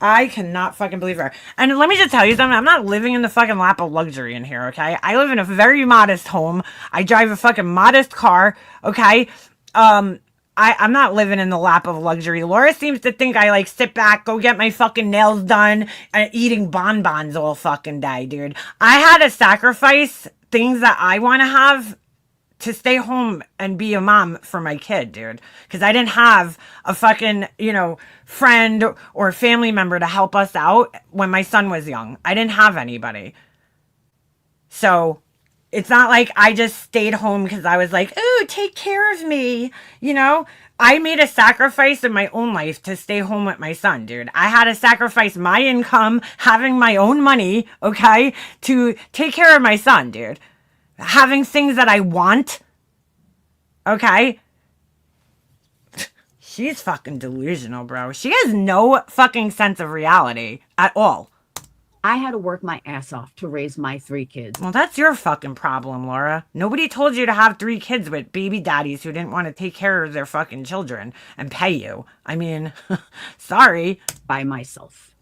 I cannot fucking believe her. And let me just tell you something. I'm not living in the fucking lap of luxury in here, okay? I live in a very modest home. I drive a fucking modest car, okay? I'm not living in the lap of luxury. Laura seems to think I like sit back, go get my fucking nails done, and eating bonbons all fucking day, dude. I had to sacrifice things that I want to have to stay home and be a mom for my kid, dude. Because I didn't have a fucking, friend or family member to help us out when my son was young. I didn't have anybody. So it's not like I just stayed home because I was like, oh, take care of me. I made a sacrifice in my own life to stay home with my son, dude. I had to sacrifice my income, having my own money, okay, to take care of my son, dude. Having things that I want, okay? She's fucking delusional, bro. She has no fucking sense of reality at all. I had to work my ass off to raise my 3 kids. Well, that's your fucking problem, Laura. Nobody told you to have 3 kids with baby daddies who didn't want to take care of their fucking children and pay you. I mean, sorry. By myself.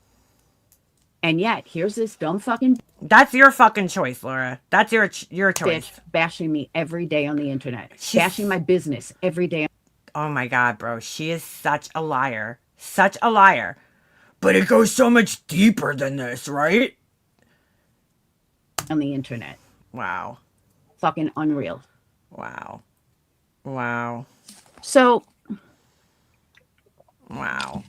And yet, here's this dumb fucking... That's your fucking choice, Laura. That's your choice. Bitch bashing me every day on the internet. Bashing my business every day. Oh my God, bro. She is such a liar. Such a liar. But it goes so much deeper than this, right? On the internet. Wow. Fucking unreal. Wow. Wow. So. Wow.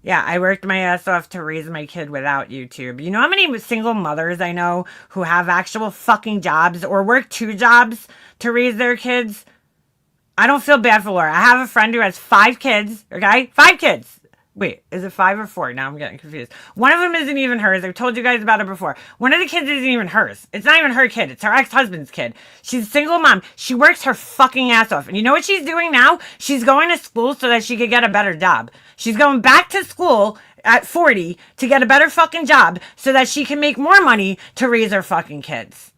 Yeah, I worked my ass off to raise my kid without YouTube. You know how many single mothers I know who have actual fucking jobs or work 2 jobs to raise their kids? I don't feel bad for Laura. I have a friend who has 5 kids, okay? 5 kids. Wait, is it 5 or 4? Now I'm getting confused. One of them isn't even hers. I've told you guys about it before. One of the kids isn't even hers. It's not even her kid. It's her ex-husband's kid. She's a single mom. She works her fucking ass off. And you know what she's doing now? She's going to school so that she could get a better job. She's going back to school at 40 to get a better fucking job so that she can make more money to raise her fucking kids.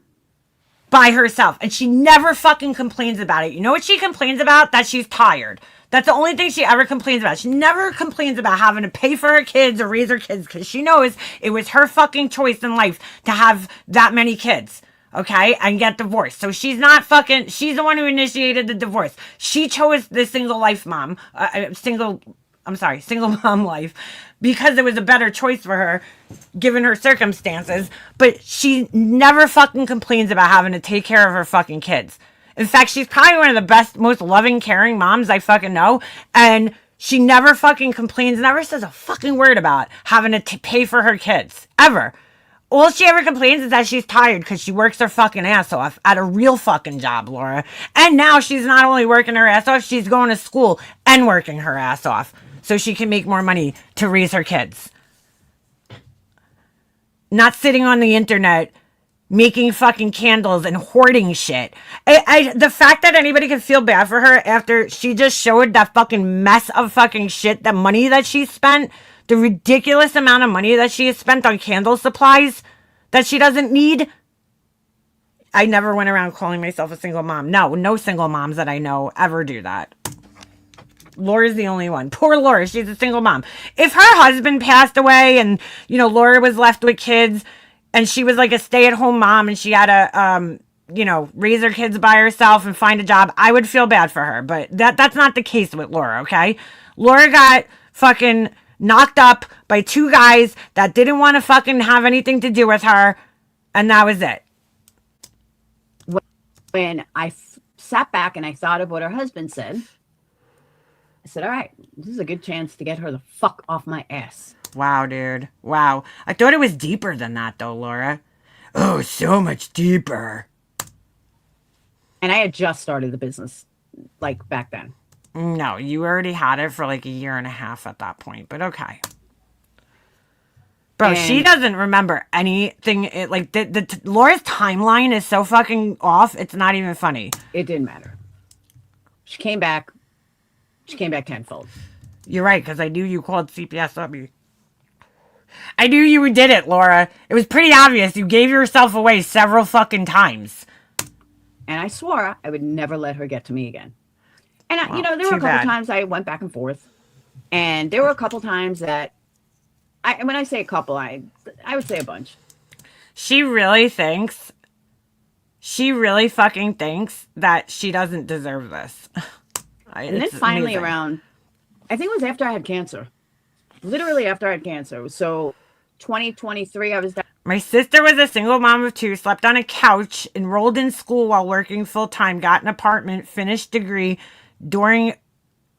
By herself. And she never fucking complains about it. You know what she complains about? That she's tired. That's the only thing she ever complains about. She never complains about having to pay for her kids or raise her kids because she knows it was her fucking choice in life to have that many kids, okay, and get divorced. So she's not fucking, she's the one who initiated the divorce. She chose the single mom life because it was a better choice for her given her circumstances. But she never fucking complains about having to take care of her fucking kids. In fact, she's probably one of the best, most loving, caring moms I fucking know. And she never fucking complains, never says a fucking word about having to pay for her kids. Ever. All she ever complains is that she's tired because she works her fucking ass off at a real fucking job, Laura. And now she's not only working her ass off, she's going to school and working her ass off so she can make more money to raise her kids. Not sitting on the internet making fucking candles and hoarding shit. The fact that anybody could feel bad for her after she just showed that fucking mess of fucking shit, the money that she spent, the ridiculous amount of money that she has spent on candle supplies that she doesn't need. I never went around calling myself a single mom. No single moms that I know ever do that. Laura's the only one. Poor Laura, she's a single mom. If her husband passed away and, you know, Laura was left with kids and she was like a stay-at-home mom and she had to, you know, raise her kids by herself and find a job, I would feel bad for her. But that's not the case with Laura, okay? Laura got fucking knocked up by two guys that didn't want to fucking have anything to do with her, and that was it. When I sat back and I thought of what her husband said, I said, all right, this is a good chance to get her the fuck off my ass. Wow, dude. Wow. I thought it was deeper than that, though, Laura. Oh, so much deeper. And I had just started the business, like, back then. No, you already had it for like a year and a half at that point, but okay. Bro, she doesn't remember anything. Like, Laura's timeline is so fucking off, it's not even funny. It didn't matter. She came back tenfold. You're right, because I knew you called CPS on me. I knew you did it, Laura. It was pretty obvious. You gave yourself away several fucking times. And I swore I would never let her get to me again. And, Well, you know, there were a couple bad. times I went back and forth. And there were a couple times that, when I say a couple, I would say a bunch. She really fucking thinks that she doesn't deserve this. And then finally around, I think it was after I had cancer. Literally after I had cancer. So 2023, I was down. My sister was a single mom of two, slept on a couch, enrolled in school while working full-time, got an apartment, finished degree. During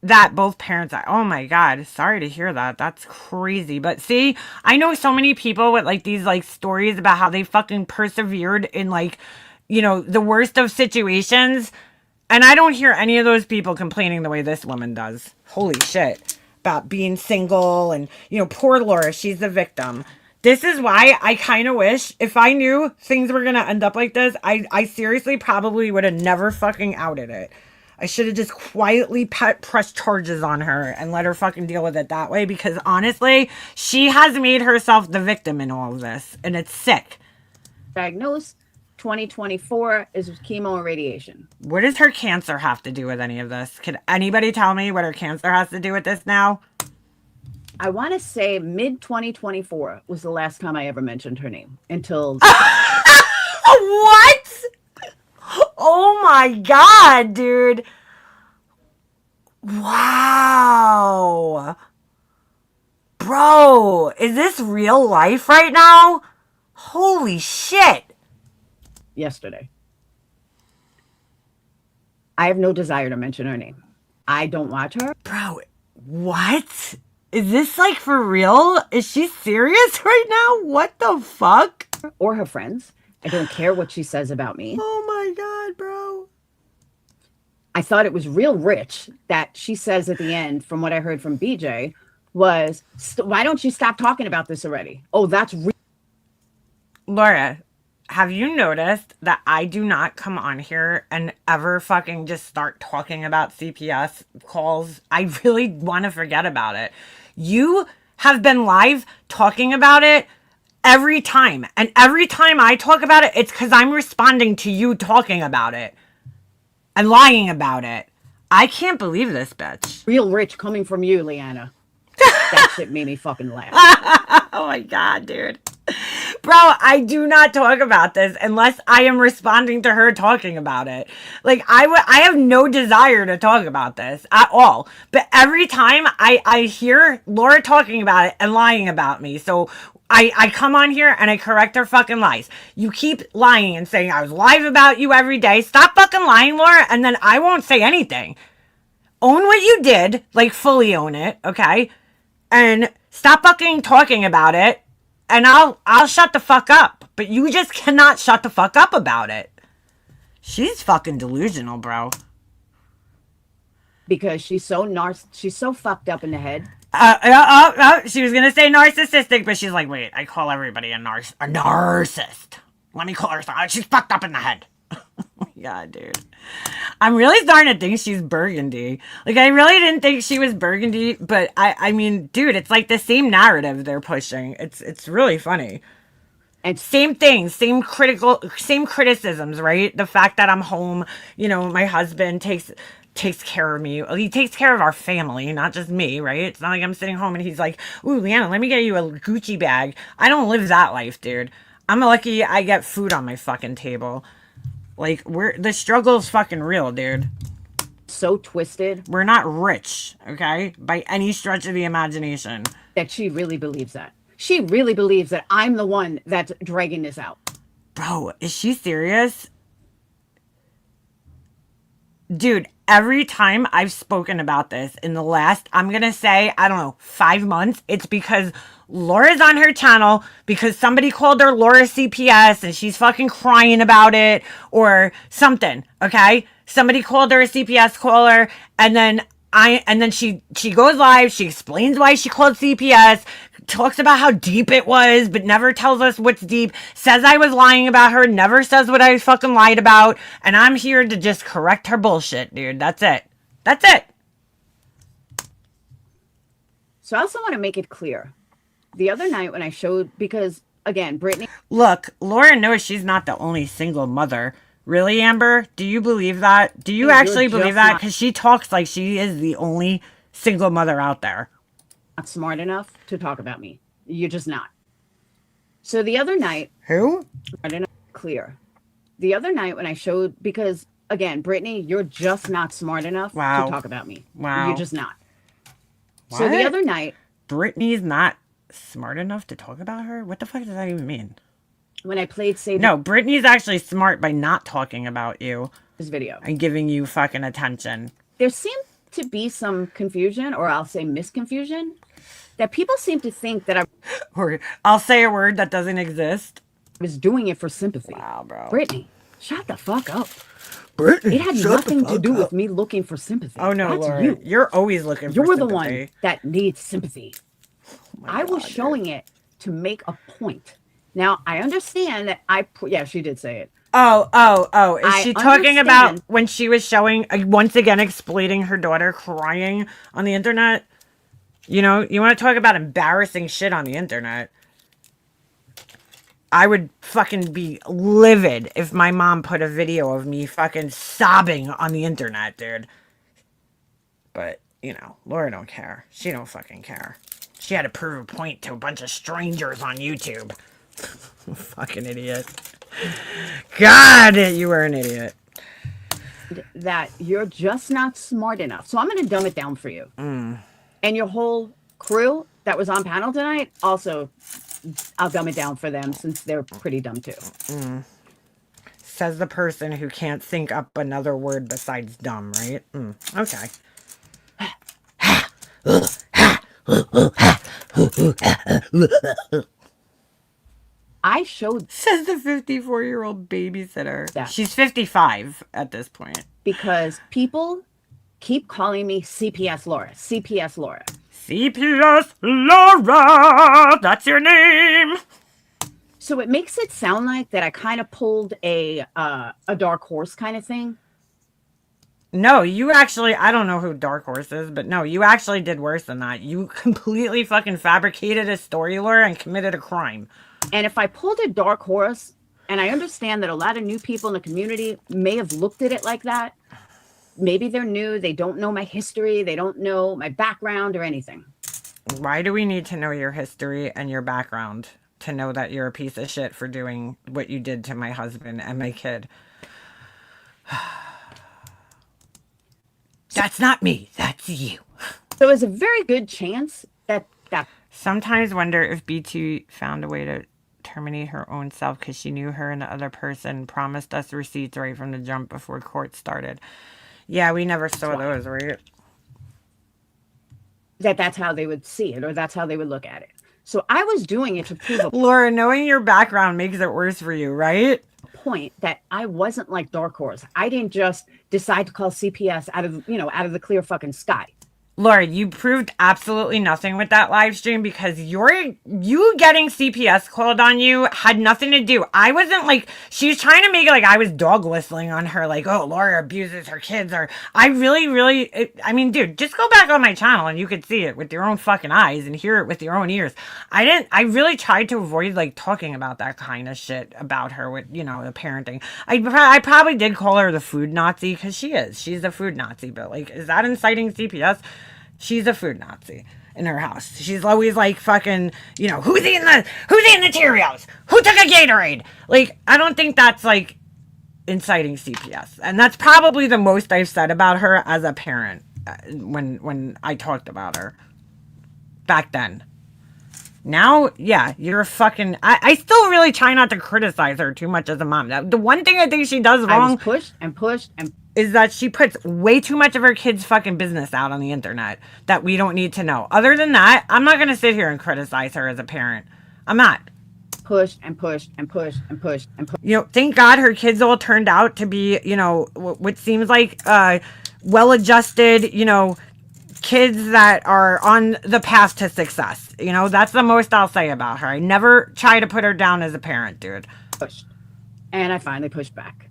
that, both parents, oh my God, sorry to hear that. That's crazy. But see, I know so many people with like these like stories about how they fucking persevered in like, you know, the worst of situations. And I don't hear any of those people complaining the way this woman does. Holy shit. About being single and, you know, poor Laura, she's the victim. This is why I kind of wish, if I knew things were going to end up like this, I seriously probably would have never fucking outed it. I should have just quietly pressed charges on her and let her fucking deal with it that way, because honestly, she has made herself the victim in all of this, and it's sick. Diagnosed 2024 is chemo and radiation. What does her cancer have to do with any of this? Can anybody tell me what her cancer has to do with this now? I want to say mid 2024 was the last time I ever mentioned her name until. What? Oh my God, dude. Wow. Bro, is this real life right now? Holy shit. Yesterday. I have no desire to mention her name. I don't watch her. Bro, what? Is this like for real? Is she serious right now? What the fuck? Or her friends. I don't care what she says about me. Oh my God, bro. I thought it was real rich that she says at the end, from what I heard from BJ, was, why don't you stop talking about this already? Oh, that's real. Laura, have you noticed that I do not come on here and ever fucking just start talking about CPS calls? I really want to forget about it. You have been live talking about it every time. And every time I talk about it, it's because I'm responding to you talking about it and lying about it. I can't believe this, bitch. Real rich coming from you, Leanna. That shit made me fucking laugh. Oh my God, dude. Bro, I do not talk about this unless I am responding to her talking about it. Like, I have no desire to talk about this at all. But every time I hear Laura talking about it and lying about me, so I come on here and I correct her fucking lies. You keep lying and saying I was live about you every day. Stop fucking lying, Laura, and then I won't say anything. Own what you did, like fully own it, okay? And stop fucking talking about it and I'll shut the fuck up. But you just cannot shut the fuck up about it. She's fucking delusional, bro. Because she's so fucked up in the head. She was gonna say narcissistic, but she's like, wait, I call everybody a narcissist. Let me call her. She's fucked up in the head. Yeah, dude. I'm really starting to think she's burgundy. Like, I really didn't think she was burgundy, but I mean, dude, it's like the same narrative they're pushing. It's really funny. And same things, same criticisms, right? The fact that I'm home, you know, my husband takes care of me. He takes care of our family, not just me, right? It's not like I'm sitting home and he's like, ooh, Leanna, let me get you a Gucci bag. I don't live that life, dude. I'm lucky I get food on my fucking table. Like, the struggle's fucking real, dude. So twisted. We're not rich, okay? By any stretch of the imagination. That she really believes that. She really believes that I'm the one that's dragging this out. Bro, is she serious? Dude, every time I've spoken about this in the last, I'm going to say, I don't know, 5 months, it's because Laura's on her channel because somebody called her Laura CPS and she's fucking crying about it or something, okay? Somebody called her a CPS caller and then she goes live, she explains why she called CPS, talks about how deep it was, but never tells us what's deep, says I was lying about her, never says what I fucking lied about, and I'm here to just correct her bullshit, dude. That's it. That's it. So I also want to make it clear. The other night when I showed, because again, Brittany. Look, Laura knows she's not the only single mother. Really, Amber? Do you believe that? Do you actually believe that? Because she talks like she is the only single mother out there. Not smart enough to talk about me. You're just not. So the other night. Who? I didn't clear. The other night when I showed, because again, Brittany, you're just not smart enough to talk about me. Wow. You're just not. What? So the other night. Brittany's not smart enough to talk about her? What the fuck does that even mean? When I played Save. No, Brittany's actually smart by not talking about you. This video. And giving you fucking attention. There seemed to be some confusion, or I'll say misconfusion, that people seem to think that or I'll say a word that doesn't exist. I was doing it for sympathy. Wow, bro. Brittany, shut the fuck up. Brittany, it had nothing to do with me looking for sympathy. Oh no, that's Laura. You're always looking for sympathy. You're the one that needs sympathy. I was showing it to make a point. Now, I understand that yeah, she did say it. Oh. Is she talking about when she was showing, once again, explaining her daughter crying on the internet? You know, you want to talk about embarrassing shit on the internet. I would fucking be livid if my mom put a video of me fucking sobbing on the internet, dude. But, you know, Laura don't care. She don't fucking care. She had to prove a point to a bunch of strangers on YouTube. Fucking idiot. God, you were an idiot. That you're just not smart enough. So I'm going to dumb it down for you. And your whole crew that was on panel tonight, also, I'll dumb it down for them since they're pretty dumb too. Says the person who can't think up another word besides dumb, right? Okay. I showed. Says the 54-year-old babysitter. That. She's 55 at this point. Because people keep calling me CPS Laura. CPS Laura. CPS Laura! That's your name! So it makes it sound like that I kind of pulled a dark horse kind of thing. No, you actually, I don't know who Dark Horse is, but no, you actually did worse than that. You completely fucking fabricated a story, Laura, and committed a crime. And if I pulled a dark horse, and I understand that a lot of new people in the community may have looked at it like that. Maybe they're new. They don't know my history. They don't know my background or anything. Why do we need to know your history and your background to know that you're a piece of shit for doing what you did to my husband and my kid? That's not me. That's you. So there's a very good chance that... Sometimes wonder if B2 found a way to terminate her own self because she knew her and the other person promised us receipts right from the jump before court started. Yeah, we never saw those, right? That's how they would see it, or that's how they would look at it. So I was doing it to prove a Laura, knowing your background makes it worse for you, right? point that I wasn't like Dark Horse. I didn't just decide to call CPS out of the clear fucking sky. Laura, you proved absolutely nothing with that live stream because you getting CPS called on you had nothing to do. I wasn't like, she was trying to make it like I was dog whistling on her, like, oh, Laura abuses her kids, or I really, I mean, dude, just go back on my channel and you could see it with your own fucking eyes and hear it with your own ears. I really tried to avoid like talking about that kind of shit about her with, the parenting. I probably did call her the food Nazi because she's a food Nazi, but like, is that inciting CPS? She's a food Nazi in her house. She's always like fucking, who's eating the Cheerios? Who took a Gatorade? Like, I don't think that's like inciting CPS. And that's probably the most I've said about her as a parent when I talked about her back then. Now, yeah, you're a fucking... I still really try not to criticize her too much as a mom. The one thing I think she does wrong... I was pushed and pushed and... is that she puts way too much of her kids' fucking business out on the internet that we don't need to know. Other than that, I'm not going to sit here and criticize her as a parent. I'm not. Pushed and pushed and pushed and pushed and pushed. Thank God her kids all turned out to be, what seems like well-adjusted, kids that are on the path to success. That's the most I'll say about her. I never try to put her down as a parent, dude. Pushed. And I finally pushed back.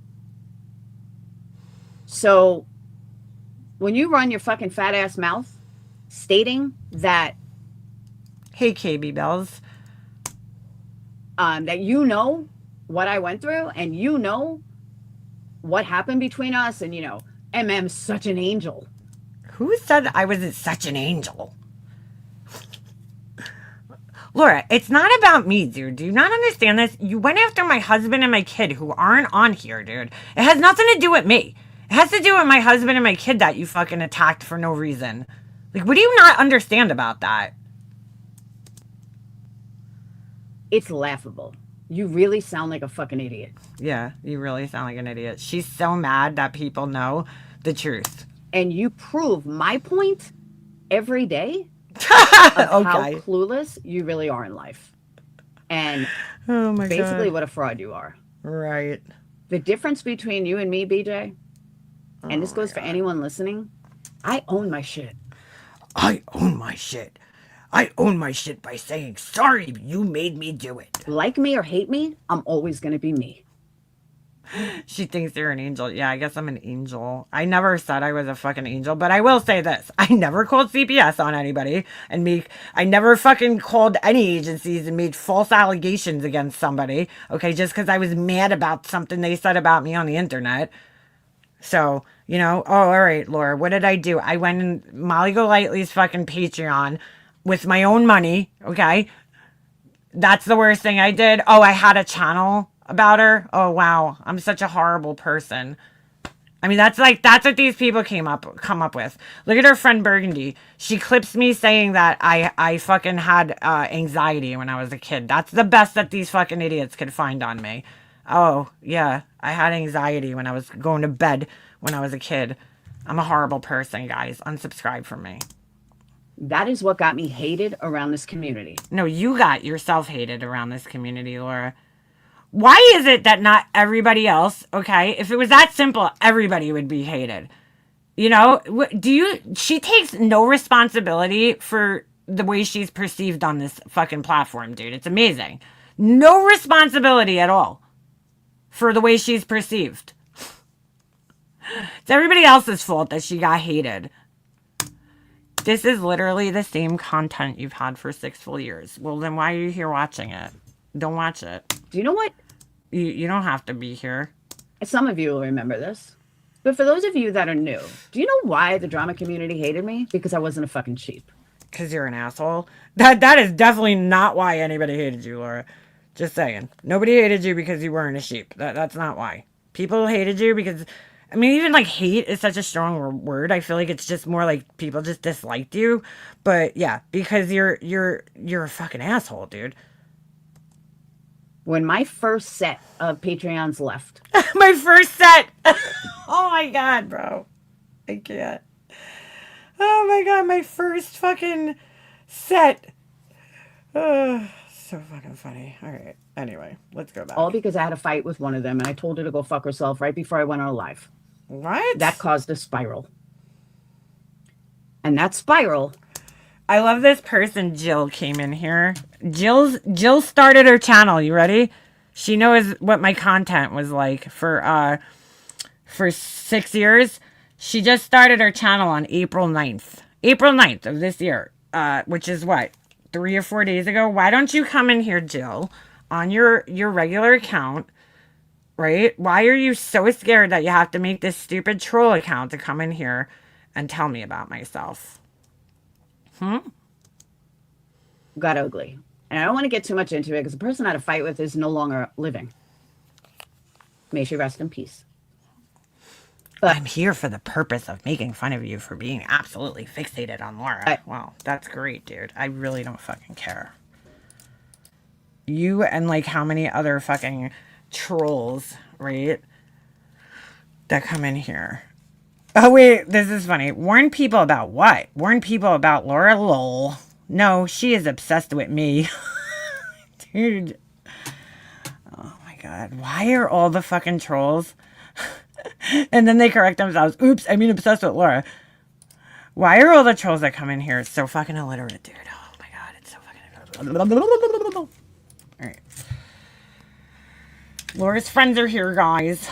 So when you run your fucking fat ass mouth stating that... Hey, KB Bells. That what I went through and what happened between us and, MM's such an angel. Who said I wasn't such an angel? Laura, it's not about me, dude. Do you not understand this? You went after my husband and my kid who aren't on here, dude. It has nothing to do with me. It has to do with my husband and my kid that you fucking attacked for no reason. Like, what do you not understand about that? It's laughable. You really sound like a fucking idiot. Yeah, you really sound like an idiot. She's so mad that people know the truth. And you prove my point every day of okay. how clueless you really are in life. And oh my basically God. what a fraud you are. Right. The difference between you and me, BJ, and this goes for anyone listening, I own my shit. I own my shit. I own my shit by saying, sorry, you made me do it. Like me or hate me, I'm always going to be me. She thinks you're an angel. Yeah, I guess I'm an angel. I never said I was a fucking angel, but I will say this. I never called CPS on anybody I never fucking called any agencies and made false allegations against somebody. Okay, just because I was mad about something they said about me on the internet. So, oh, all right, Laura, what did I do? I went in Molly Golightly's fucking Patreon with my own money, okay? That's the worst thing I did. Oh, I had a channel about her. Oh, wow. I'm such a horrible person. I mean, that's what these people come up with. Look at her friend Burgundy. She clips me saying that I fucking had anxiety when I was a kid. That's the best that these fucking idiots could find on me. Oh, yeah. I had anxiety when I was going to bed when I was a kid. I'm a horrible person, guys. Unsubscribe from me. That is what got me hated around this community. No, you got yourself hated around this community, Laura. Why is it that not everybody else, okay? If it was that simple, everybody would be hated. She takes no responsibility for the way she's perceived on this fucking platform, dude. It's amazing. No responsibility at all for the way she's perceived. It's everybody else's fault that she got hated. This is literally the same content you've had for 6 full years. Well, then why are you here watching it? Don't watch it. Do you know what? You don't have to be here. Some of you will remember this. But for those of you that are new, do you know why the drama community hated me? Because I wasn't a fucking sheep. Because you're an asshole? That is definitely not why anybody hated you, Laura. Just saying. Nobody hated you because you weren't a sheep. That's not why. People hated you because... I mean, even like hate is such a strong word. I feel like it's just more like people just disliked you. But yeah, because you're a fucking asshole, dude. When my first set of Patreons left. My first set. Oh my God, bro. I can't. Oh my God, my first fucking set. So fucking funny. All right. Anyway, let's go back. All because I had a fight with one of them and I told her to go fuck herself right before I went on live. What? That caused a spiral. And that spiral. I love this person. Jill came in here. Jill started her channel. You ready? She knows what my content was like for 6 years. She just started her channel on April 9th. April 9th of this year. Which is what? 3 or 4 days ago. Why don't you come in here, Jill, on your regular account, right? Why are you so scared that you have to make this stupid troll account to come in here and tell me about myself? Got ugly. And I don't want to get too much into it because the person I had a fight with is no longer living. May she rest in peace. But I'm here for the purpose of making fun of you for being absolutely fixated on Laura. Wow, that's great, dude. I really don't fucking care. You and like how many other fucking trolls, right? That come in here. Oh, wait, this is funny. Warn people about what? Warn people about Laura lol. No, she is obsessed with me. Dude. Oh my God. Why are all the fucking trolls? And then they correct themselves. Oops, I mean obsessed with Laura. Why are all the trolls that come in here so fucking illiterate, dude? Oh my God, it's so fucking... All right. Laura's friends are here, guys.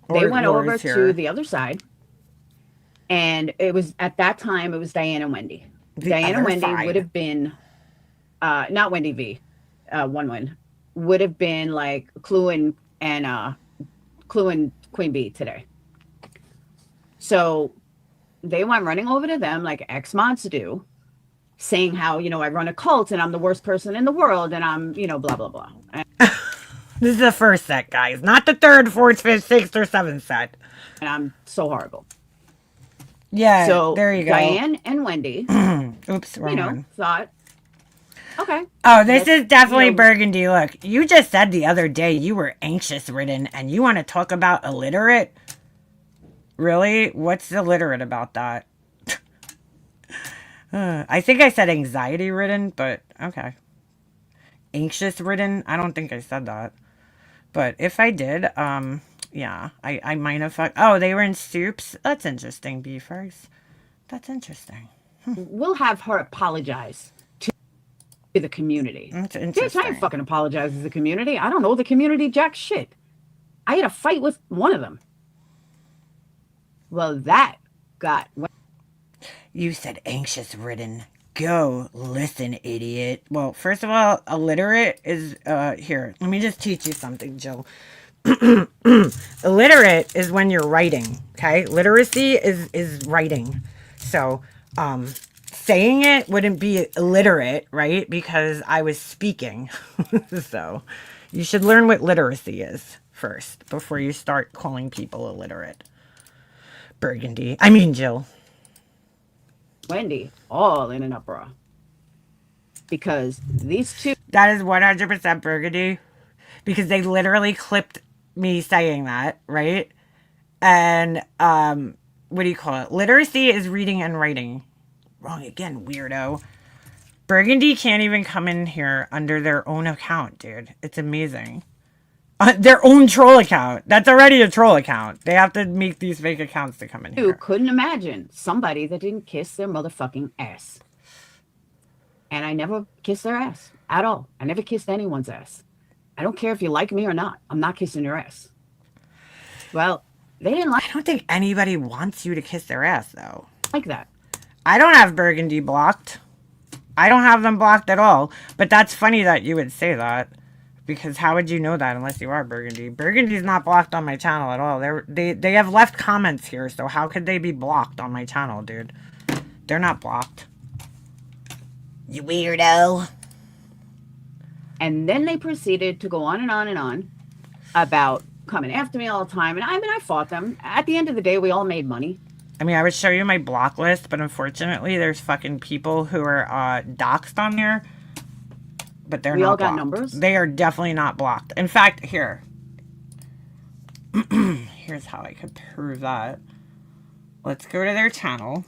They went over to the other side. And it was, at that time, it was Diane and Wendy. Diane and Wendy would have been, not Wendy V, one, would have been like Clue and Queen Bee today. So they went running over to them like ex-mods do, saying how, you know, I run a cult and I'm the worst person in the world and I'm, you know, blah, blah, blah. This is the first set, guys, not the third, fourth, fifth, sixth, or seventh set. And I'm so horrible. Yeah, so there you go. Diane and Wendy, oops, wrong one. Thought, okay. Oh, this is definitely Burgundy. Look, you just said the other day you were anxious-ridden, and you want to talk about illiterate? Really? What's illiterate about that? I think I said anxiety-ridden, but okay. Anxious-ridden? I don't think I said that. But if I did, yeah, I might have fucked. Oh, they were in soups? That's interesting, beefers. That's interesting. We'll have her apologize to the community. That's interesting. Bitch, I ain't fucking apologize to the community. I don't know the community jack shit. I had a fight with one of them. Well, that got... You said anxious-ridden. Go listen, idiot. Well, first of all, illiterate is, here, let me just teach you something, Jill. Illiterate is when you're writing, okay? Literacy is writing. So, saying it wouldn't be illiterate, right? Because I was speaking. So, you should learn what literacy is first before you start calling people illiterate. Burgundy. I mean, Jill. Wendy, all in an uproar. Because these two... That is 100% Burgundy. Because they literally clipped me saying that, right? And, what do you call it? Literacy is reading and writing. Wrong again, weirdo. Burgundy can't even come in here under their own account, dude. It's amazing. Their own troll account. That's already a troll account. They have to make these fake accounts to come in here. You couldn't imagine somebody that didn't kiss their motherfucking ass. And I never kissed their ass at all. I never kissed anyone's ass. I don't care if you like me or not. I'm not kissing your ass. Well, they didn't like... I don't think anybody wants you to kiss their ass, though. Like that. I don't have Burgundy blocked. I don't have them blocked at all. But that's funny that you would say that. Because how would you know that unless you are Burgundy? Burgundy's not blocked on my channel at all. They have left comments here, so how could they be blocked on my channel, dude? They're not blocked. You weirdo. And then they proceeded to go on and on and on about coming after me all the time. And I mean, I fought them. At the end of the day, we all made money. I mean, I would show you my block list, but unfortunately, there's fucking people who are doxxed on there. But they're not blocked. We all got numbers? They are definitely not blocked. In fact, here. Here's how I could prove that. Let's go to their channel.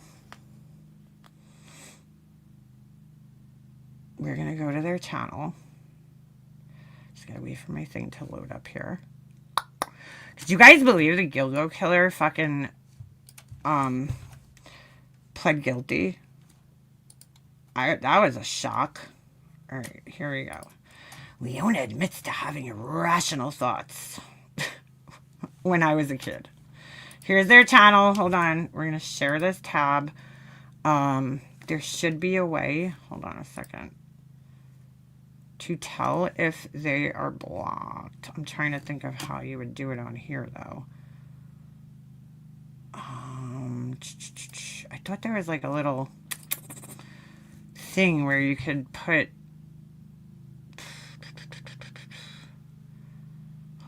we're going to go to their channel. Just got to wait for my thing to load up here. Did you guys believe the Gilgo killer fucking pled guilty? That was a shock. All right, here we go. Leona admits to having irrational thoughts when I was a kid. Here's their channel. Hold on. We're going to share this tab. There should be a way. Hold on a second. To tell if they are blocked. I'm trying to think of how you would do it on here, though. I thought there was like a little thing where you could put...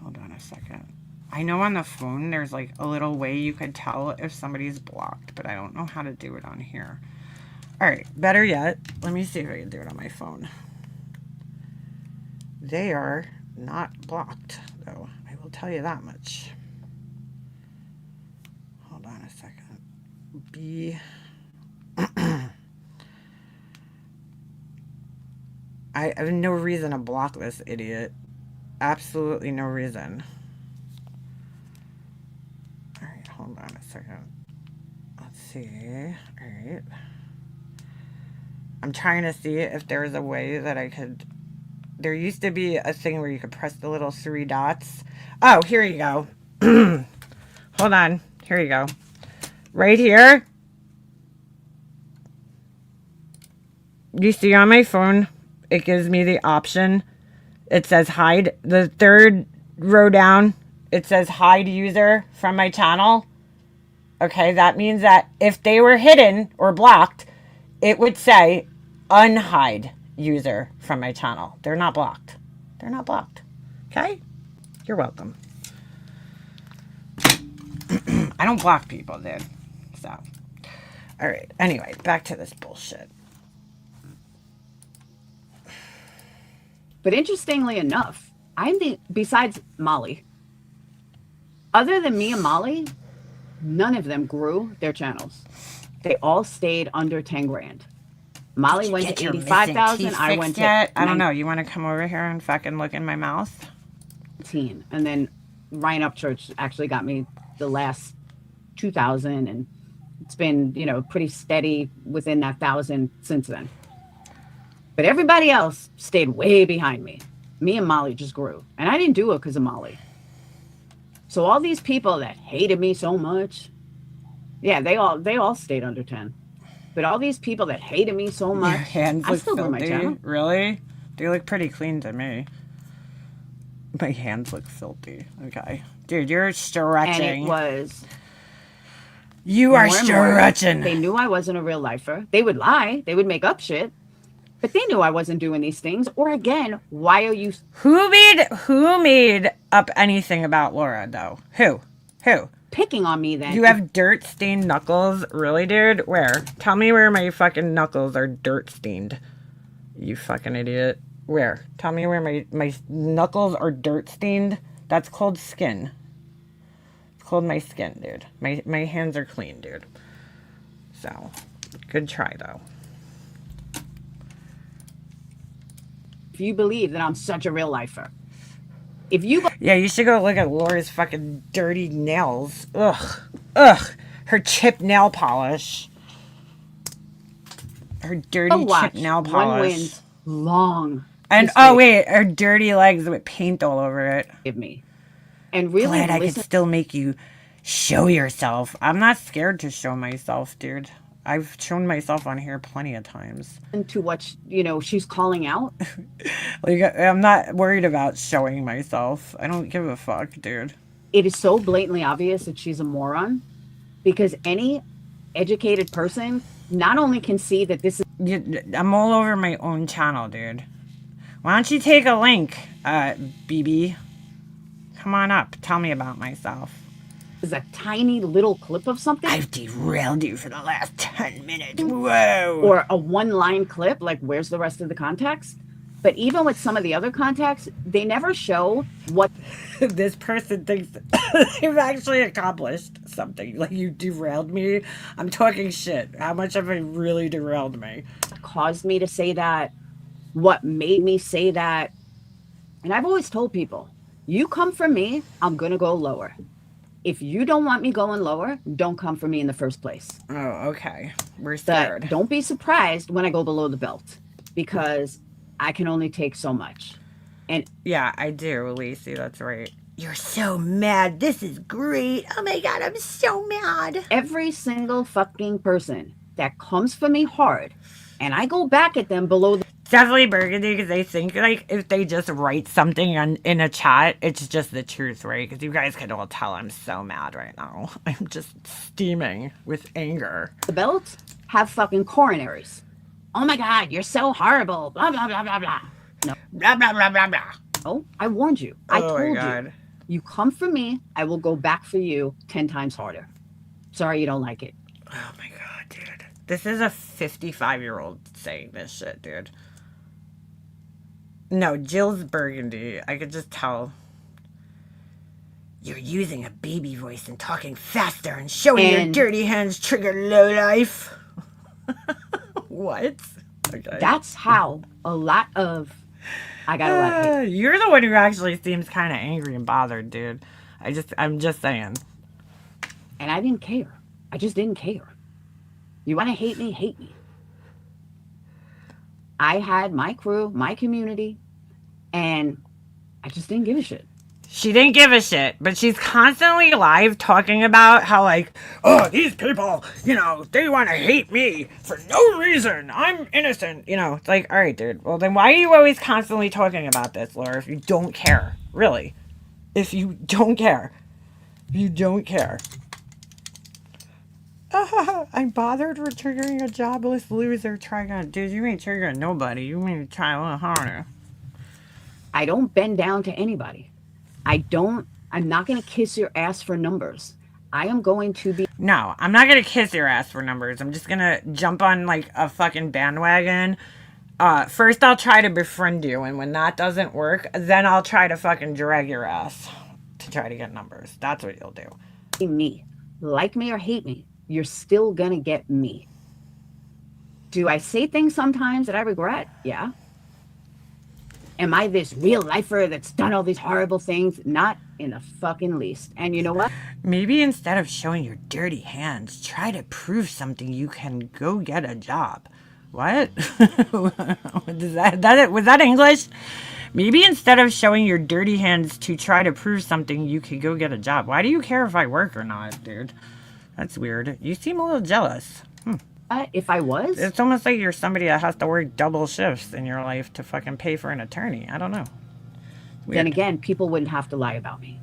Hold on a second. I know on the phone there's like a little way you could tell if somebody's blocked, but I don't know how to do it on here. All right, better yet, let me see if I can do it on my phone. They are not blocked, though. I will tell you that much. Hold on a second. I have no reason to block this idiot. Absolutely no reason. All right, hold on a second. Let's see. All right. I'm trying to see if there's a way that I could... There used to be a thing where you could press the little 3 dots. Oh, here you go. Hold on. Here you go. Right here. You see on my phone, it gives me the option. It says hide. The 3rd row down, it says hide user from my channel. Okay, that means that if they were hidden or blocked, it would say unhide user from my channel. They're not blocked. They're not blocked. Okay? You're welcome. I don't block people, dude. So, all right. Anyway, back to this bullshit. But interestingly enough, besides Molly, other than me and Molly, none of them grew their channels. They all stayed under 10 grand. Molly went to 85,000. I went to... I don't know. You want to come over here and fucking look in my mouth? 19. And then Ryan Upchurch actually got me the last 2,000. And it's been, pretty steady within that 1,000 since then. But everybody else stayed way behind me. Me and Molly just grew. And I didn't do it because of Molly. So all these people that hated me so much, yeah, they all stayed under 10. But all these people that hated me so much, I still grew my channel. Really? They look pretty clean to me. My hands look filthy. Okay. Dude, you're stretching. And it was... You are stretching. They knew I wasn't a real lifer. They would lie. They would make up shit. But they knew I wasn't doing these things. Or again, why are you... Who made up anything about Laura, though? Who? Picking on me then. You have dirt stained knuckles? Really, dude? Where? Tell me where my fucking knuckles are dirt stained. You fucking idiot. Where? Tell me where my knuckles are dirt stained. That's called skin. It's called my skin, dude. My hands are clean, dude. So, good try, though. If you believe that I'm such a real lifer. Yeah, you should go look at Laura's fucking dirty nails. Ugh. Her chipped nail polish. Her dirty chipped nail polish. One wins long. And her dirty legs with paint all over it. Give me. And really, glad I could still make you show yourself. I'm not scared to show myself, dude. I've shown myself on here plenty of times. To what, she's calling out? I'm not worried about showing myself. I don't give a fuck, dude. It is so blatantly obvious that she's a moron. Because any educated person not only can see that this is... I'm all over my own channel, dude. Why don't you take a link, BB? Come on up. Tell me about myself. Is a tiny little clip of something. I've derailed you for the last 10 minutes. Whoa. Or a one-line clip, like where's the rest of the context? But even with some of the other contacts, they never show what this person thinks they've actually accomplished something. Like, you derailed me. I'm talking shit. How much have I really derailed me? Caused me to say that. what made me say that. And I've always told people, you come for me, I'm going to go lower. If you don't want me going lower, don't come for me in the first place. Oh, okay. We're scared. But don't be surprised when I go below the belt, because I can only take so much. And yeah, I do, Lacey. That's right. You're so mad. This is great. Oh my God, I'm so mad. Every single fucking person that comes for me hard and I go back at them below the... Definitely Burgundy, because they think like if they just write something in a chat, it's just the truth, right? Because you guys can all tell I'm so mad right now. I'm just steaming with anger. The belt have fucking coronaries. Oh my God, you're so horrible. Blah, blah, blah, blah, blah. No. Blah, blah, blah, blah, blah. Oh, I warned you. I told you. You come for me, I will go back for you 10 times harder. Sorry you don't like it. Oh my God, dude. This is a 55-year-old saying this shit, dude. No, Jill's Burgundy. I could just tell. You're using a baby voice and talking faster and showing your dirty hands trigger lowlife. What? Okay. That's how a lot of... I got a lot of hate. You're the one who actually seems kind of angry and bothered, dude. I'm just saying. And I didn't care. I just didn't care. You want to hate me? Hate me. I had my crew, my community, and I just didn't give a shit. She didn't give a shit, but she's constantly live talking about how, like, oh, these people, you know, they want to hate me for no reason. I'm innocent. You know, it's like, all right, dude. Well, then why are you always constantly talking about this, Laura, if you don't care? Really? If you don't care. You don't care. I'm bothered for triggering a jobless loser. Trying on, dude, you ain't triggering nobody. You mean to try a little harder. I don't bend down to anybody. I'm not going to kiss your ass for numbers. I am going to be... No, I'm not going to kiss your ass for numbers. I'm just going to jump on like a fucking bandwagon. First I'll try to befriend you, and when that doesn't work, then I'll try to fucking drag your ass to try to get numbers. That's what you'll do. Me. Like me or hate me, you're still going to get me. Do I say things sometimes that I regret? Yeah. Am I this real lifer that's done all these horrible things? Not in the fucking least. And you know what? Maybe instead of showing your dirty hands, try to prove something you can go get a job. What? Was that English? Maybe instead of showing your dirty hands to try to prove something, you could go get a job. Why do you care if I work or not, dude? That's weird. You seem a little jealous. If I was? It's almost like you're somebody that has to work double shifts in your life to fucking pay for an attorney. I don't know. Weird. Then again, people wouldn't have to lie about me.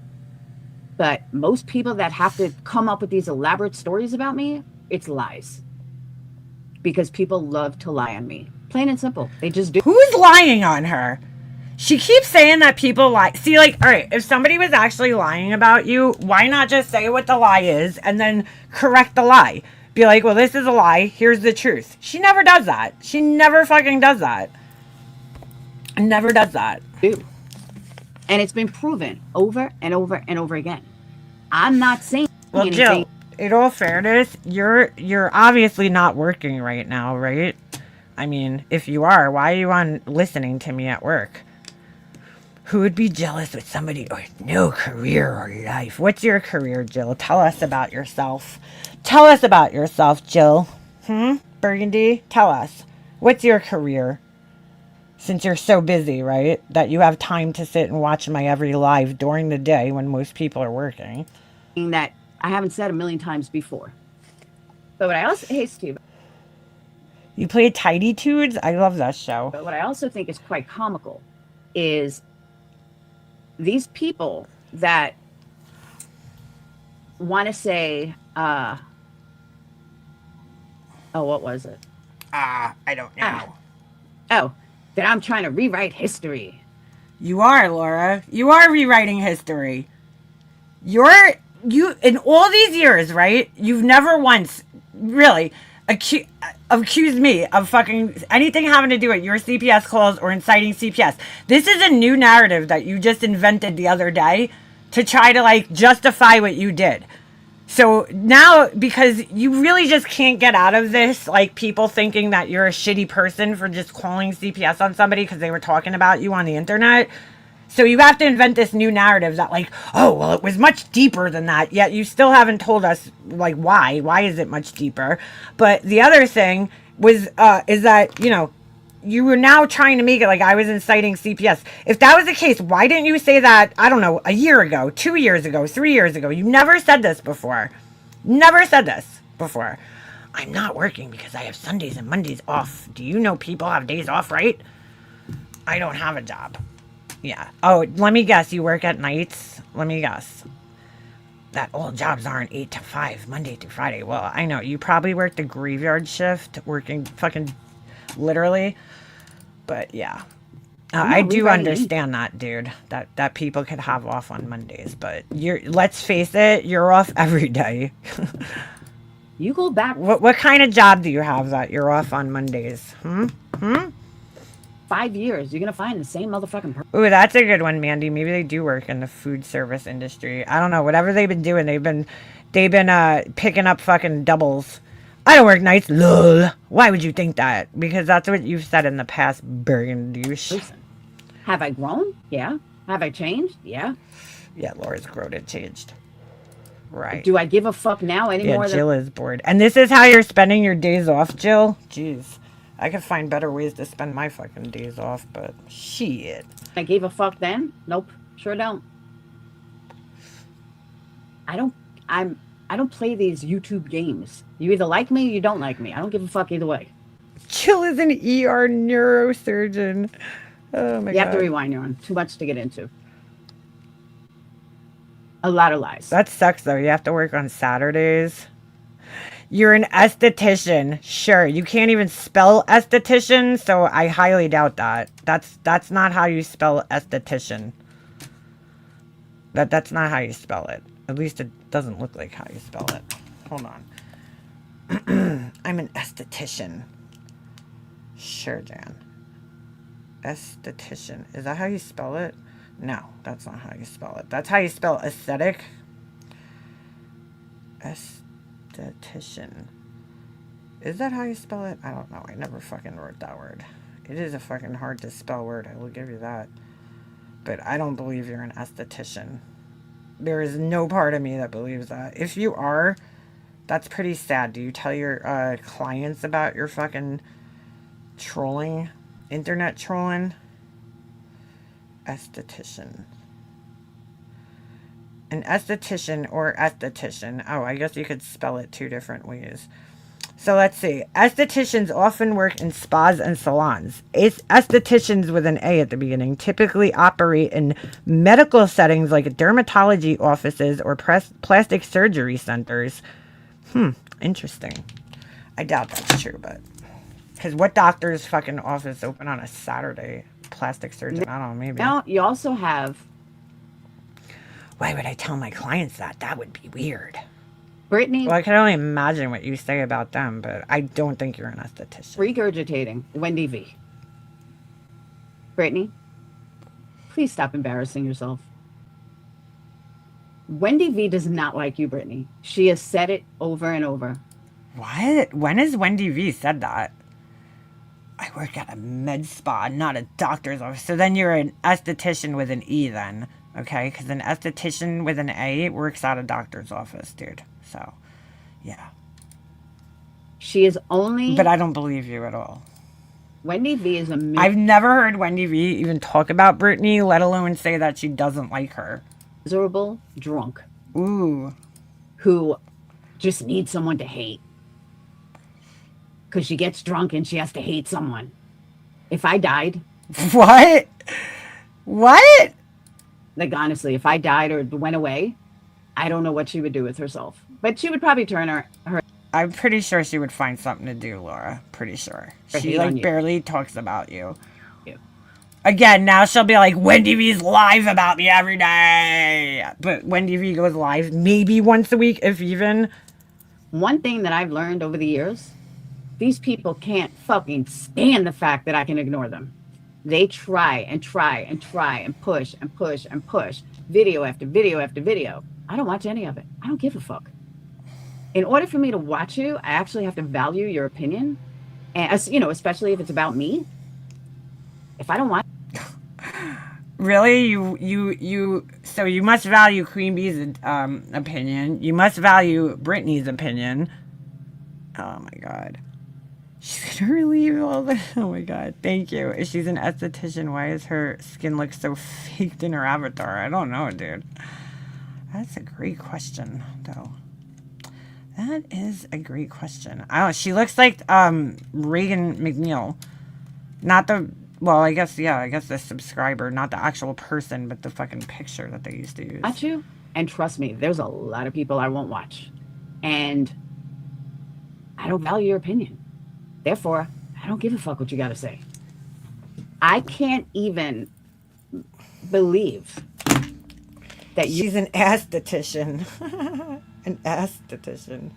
But most people that have to come up with these elaborate stories about me, it's lies. Because people love to lie on me. Plain and simple. They just do. Who's lying on her? She keeps saying that people lie. See, like, all right, if somebody was actually lying about you, why not just say what the lie is and then correct the lie? Be like, well, this is a lie. Here's the truth. She never does that. She never fucking does that. Never does that. Do. And it's been proven over and over and over again. I'm not saying well, anything. Jill, in all fairness, you're obviously not working right now, right? I mean, if you are, why are you on listening to me at work? Who would be jealous with somebody with no career or life? What's your career, Jill? Tell us about yourself. Tell us about yourself, Jill. Burgundy, tell us. What's your career? Since you're so busy, right? That you have time to sit and watch my every live during the day when most people are working. That I haven't said a million times before. But what I also... Hey, Steve. You play Tidy Tudes? I love that show. But what I also think is quite comical is these people that want to say, what was it? I don't know. That I'm trying to rewrite history. You are, Laura. You are rewriting history. You in all these years, right? You've never once really accused me of fucking anything having to do with your CPS calls or inciting CPS. This is a new narrative that you just invented the other day to try to like justify what you did. So now, because you really just can't get out of this, like people thinking that you're a shitty person for just calling CPS on somebody because they were talking about you on the internet. So you have to invent this new narrative that like, oh, well, it was much deeper than that. Yet you still haven't told us like why. Why is it much deeper? But the other thing was is that, you know, you were now trying to make it like I was inciting CPS. If that was the case, why didn't you say that, I don't know, a year ago, 2 years ago, 3 years ago? You never said this before. Never said this before. I'm not working because I have Sundays and Mondays off. Do you know people have days off, right? I don't have a job. Yeah. Oh, let me guess. You work at nights? Let me guess. That all jobs aren't 8 to 5, Monday through Friday. Well, I know. You probably work the graveyard shift, working fucking literally. But yeah. I do understand that, dude. That people could have off on Mondays. But let's face it, you're off every day. You go back. What kind of job do you have that you're off on Mondays? 5 years, you're gonna find the same motherfucking person. Ooh, that's a good one, Mandy. Maybe they do work in the food service industry. I don't know. Whatever they've been doing, they've been picking up fucking doubles. I don't work nights. Lol. Why would you think that? Because that's what you've said in the past, Bergen douche. Listen, have I grown? Yeah. Have I changed? Yeah. Yeah, Laura's grown and changed. Right. Do I give a fuck now anymore? Yeah, Jill is bored. And this is how you're spending your days off, Jill? Jeez. I could find better ways to spend my fucking days off, but shit. I gave a fuck then? Nope. Sure don't. I don't play these YouTube games. You either like me or you don't like me. I don't give a fuck either way. Jill is an ER neurosurgeon. Oh my God. You have to rewind, you're on. Too much to get into. A lot of lies. That sucks though. You have to work on Saturdays. You're an esthetician. Sure. You can't even spell esthetician, so I highly doubt that. That's not how you spell esthetician. That's not how you spell it. At least it doesn't look like how you spell it. Hold on. I'm an esthetician. Sure, Jan. Esthetician. Is that how you spell it? No, that's not how you spell it. That's how you spell aesthetic. Esthetician. Is that how you spell it? I don't know. I never fucking wrote that word. It is a fucking hard to spell word. I will give you that. But I don't believe you're an esthetician. There is no part of me that believes that. If you are, that's pretty sad. Do you tell your clients about your fucking trolling? Internet trolling? Esthetician. An esthetician or esthetician. Oh, I guess you could spell it two different ways. So let's see. Estheticians often work in spas and salons. Estheticians with an A at the beginning typically operate in medical settings like dermatology offices or plastic surgery centers. Interesting. I doubt that's true, but... Because what doctor's fucking office open on a Saturday? Plastic surgeon? I don't know, maybe. Now, you also have... Why would I tell my clients that? That would be weird. Brittany... Well, I can only imagine what you say about them, but I don't think you're an esthetician. Regurgitating Wendy V. Brittany, please stop embarrassing yourself. Wendy V does not like you, Brittany. She has said it over and over. What? When has Wendy V said that? I work at a med spa, not a doctor's office. So then you're an esthetician with an E then, okay? Because an esthetician with an A works at a doctor's office, dude. So, yeah. She is only... But I don't believe you at all. Wendy V is a... I've never heard Wendy V even talk about Brittany, let alone say that she doesn't like her. Miserable drunk. Ooh. Who just needs someone to hate. Because she gets drunk and she has to hate someone. If I died... What? What? Like, honestly, if I died or went away, I don't know what she would do with herself. But she would probably turn her... I'm pretty sure she would find something to do, Laura. Pretty sure. She, like, barely talks about you. Again, now she'll be like, Wendy V's live about me every day. But Wendy V goes live maybe once a week, if even. One thing that I've learned over the years... These people can't fucking stand the fact that I can ignore them. They try and try and try and push and push and push. Video after video after video. I don't watch any of it. I don't give a fuck. in order for me to watch you, I actually have to value your opinion. And, especially if it's about me. If I don't want... Really? So you must value Queen Bee's opinion. You must value Brittany's opinion. Oh my God. She's gonna relieve all the... Oh my God. Thank you. If she's an esthetician, why does her skin look so faked in her avatar? I don't know, dude. That's a great question, though. That is a great question. I don't know. She looks like Reagan McNeil. Not the... Well, I guess the subscriber, not the actual person, but the fucking picture that they used to use. Watch you, and trust me, there's a lot of people I won't watch. And I don't value your opinion. Therefore, I don't give a fuck what you got to say. I can't even believe that you... She's an esthetician. An esthetician.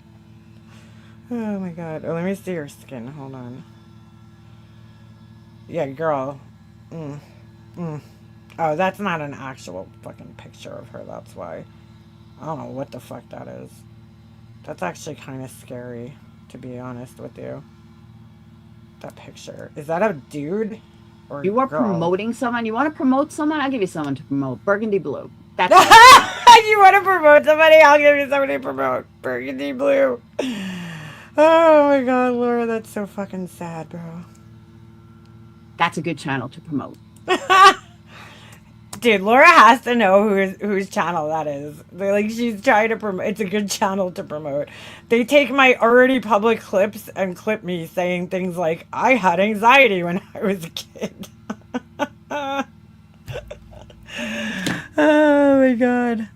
Oh my God. Oh, let me see her skin. Hold on. Yeah, girl. Oh, that's not an actual fucking picture of her. That's why. I don't know what the fuck that is. That's actually kind of scary, to be honest with you. That picture. Is that a dude? Or you are girl? Promoting someone? You want to promote someone? I'll give you someone to promote. Burgundy Blue. That's You want to promote somebody? I'll give you somebody to promote. Burgundy Blue. Oh my God, Laura, that's so fucking sad, bro. That's a good channel to promote. Dude, Laura has to know whose channel that is. They're like, she's trying to promote. It's a good channel to promote. They take my already public clips and clip me saying things like, I had anxiety when I was a kid. Oh my God.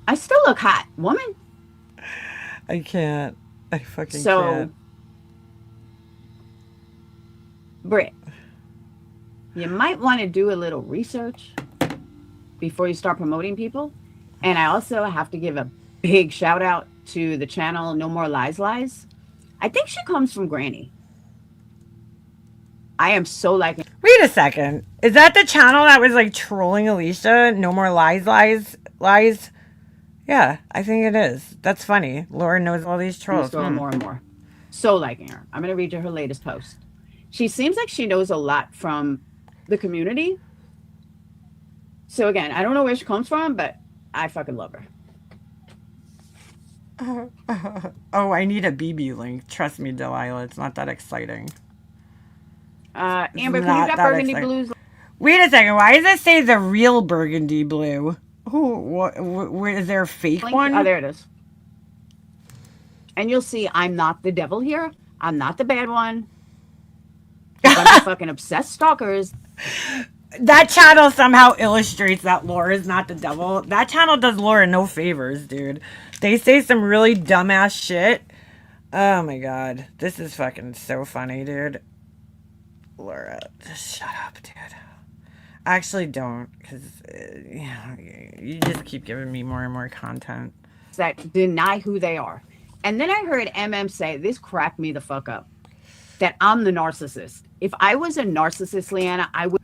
I still look hot, woman. I can't. I fucking can't. Britt, you might want to do a little research before you start promoting people. And I also have to give a big shout out to the channel No More Lies Lies. I think she comes from Granny. I am so liking... Wait a second. Is that the channel that was like trolling Alicia? No More Lies Lies? Yeah, I think it is. That's funny. Laura knows all these trolls. More and more. So liking her. I'm going to read you her latest post. She seems like she knows a lot from the community. So again, I don't know where she comes from, but I fucking love her. Oh, I need a BB link. Trust me, Delilah. It's not that exciting. Amber, can you got Burgundy Blues? Wait a second. Why does it say the real Burgundy Blue? Where is there a fake one? Oh, there it is. And you'll see I'm not the devil here. I'm not the bad one. I'm fucking obsessed stalkers. That channel somehow illustrates that Laura is not the devil. That channel does Laura no favors, dude. They say some really dumbass shit. Oh my God. This is fucking so funny, dude. Laura, just shut up, dude. Actually, don't, because you just keep giving me more and more content. That deny who they are. And then I heard MM say, this cracked me the fuck up, that I'm the narcissist. If I was a narcissist, Leanna, I would...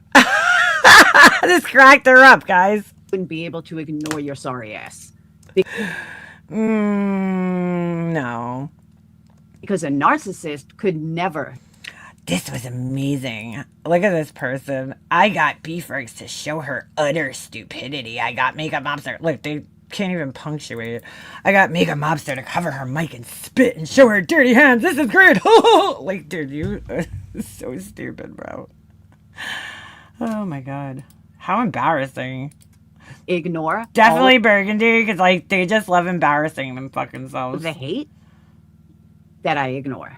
This cracked her up, guys. Wouldn't be able to ignore your sorry ass. No. Because a narcissist could never... This was amazing. Look at this person. I got beefworks to show her utter stupidity. I got Makeup Mobster. Look, they can't even punctuate. I got Makeup Mobster to cover her mic and spit and show her dirty hands. This is great. Like, dude, you are so stupid, bro. Oh my God. How embarrassing. Ignore. Definitely Burgundy, because, like, they just love embarrassing them fucking selves. The hate that I ignore.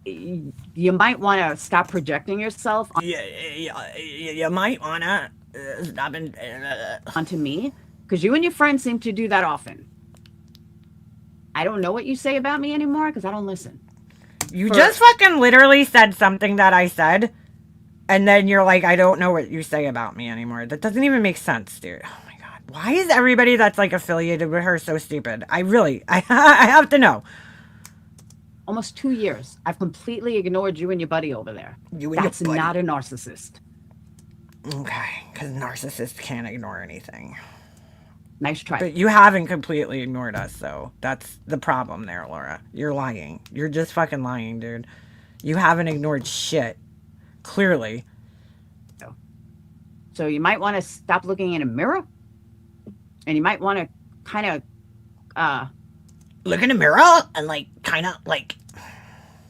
You might want to stop projecting yourself you might want to stop onto me, because you and your friends seem to do that often. I don't know what you say about me anymore because I don't listen. You just fucking literally said something that I said, and then you're like, I don't know what you say about me anymore. That doesn't even make sense, dude. Oh my God. Why is everybody that's like affiliated with her so stupid? I have to know. Almost 2 years. I've completely ignored you and your buddy over there. That's not a narcissist. Okay, because narcissists can't ignore anything. Nice try. But you haven't completely ignored us, though. That's the problem there, Laura. You're lying. You're just fucking lying, dude. You haven't ignored shit. Clearly. So you might want to stop looking in a mirror. And you might want to kind of... look in the mirror and, like, kind of, like...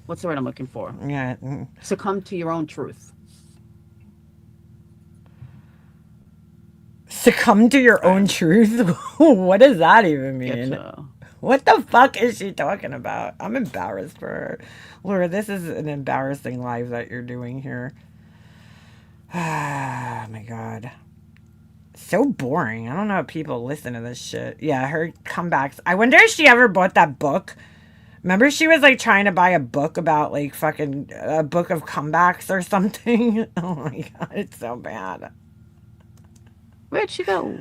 What's the word I'm looking for? Yeah. Succumb to your own truth. Succumb to your own truth? What does that even mean? What the fuck is she talking about? I'm embarrassed for her. Laura, this is an embarrassing live that you're doing here. Ah, my God. So boring. I don't know if people listen to this shit. Yeah, her comebacks. I wonder if she ever bought that book. Remember she was like trying to buy a book about like fucking a book of comebacks or something? Oh my God, it's so bad. Where'd she go?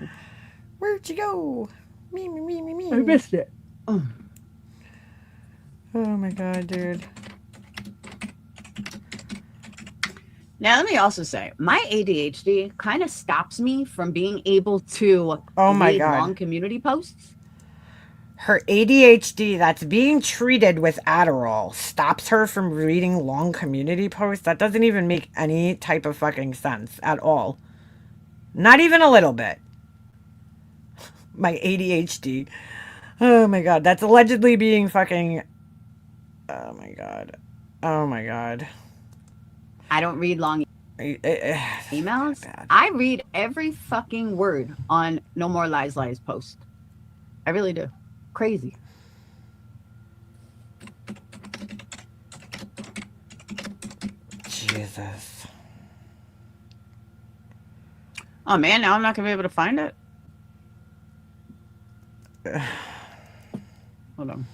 Where'd she go? Me. I missed it. Oh my God, dude. Now, let me also say, my ADHD kind of stops me from being able to read long community posts. Her ADHD that's being treated with Adderall stops her from reading long community posts? That doesn't even make any type of fucking sense at all. Not even a little bit. My ADHD. Oh my God. That's allegedly being fucking... Oh my God. Oh my God. I don't read long emails. I read every fucking word on No More Lies post. I really do. Crazy. Jesus. Oh man, now I'm not gonna be able to find it. Hold on.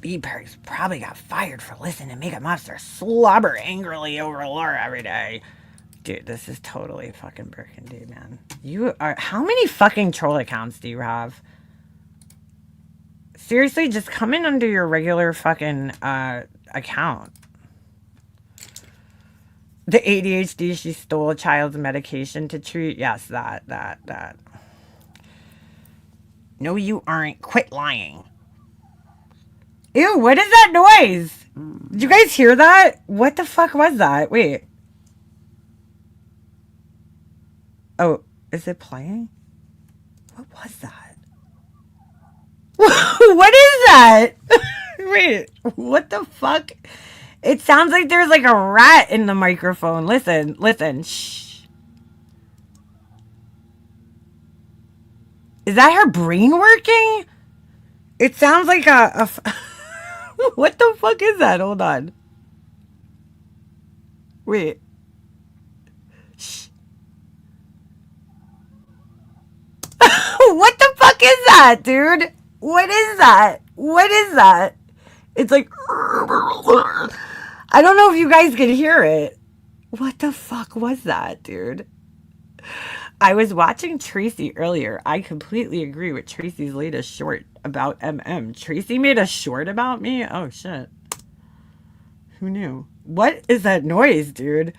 Beepers probably got fired for listening to Makeup Monster slobber angrily over Laura every day. Dude, this is totally fucking burgundy, man. You are... How many fucking troll accounts do you have? Seriously, just come in under your regular fucking account. The ADHD, she stole a child's medication to treat. Yes, that. No, you aren't. Quit lying. Ew, what is that noise? Did you guys hear that? What the fuck was that? Wait. Oh, is it playing? What was that? What is that? Wait, what the fuck? It sounds like there's like a rat in the microphone. Listen. Shh. Is that her brain working? It sounds like a what the fuck is that? Hold on. Wait. Shh. What the fuck is that, dude? What is that? What is that? It's like... I don't know if you guys can hear it. What the fuck was that, dude? I was watching Tracy earlier. I completely agree with Tracy's latest short about MM. Tracy made a short about me? Oh, shit. Who knew? What is that noise, dude?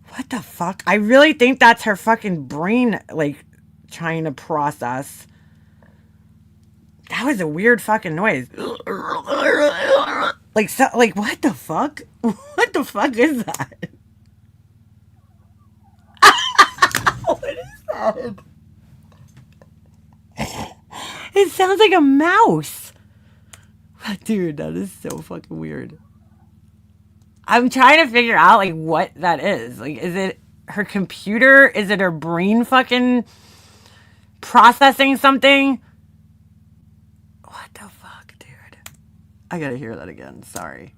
What the fuck? I really think that's her fucking brain, like, trying to process. That was a weird fucking noise. Like, so, like, what the fuck? What the fuck is that? What is that? It sounds like a mouse. Dude, that is so fucking weird. I'm trying to figure out, like, what that is. Like, is it her computer? Is it her brain fucking processing something? What the fuck, dude? I gotta hear that again. Sorry.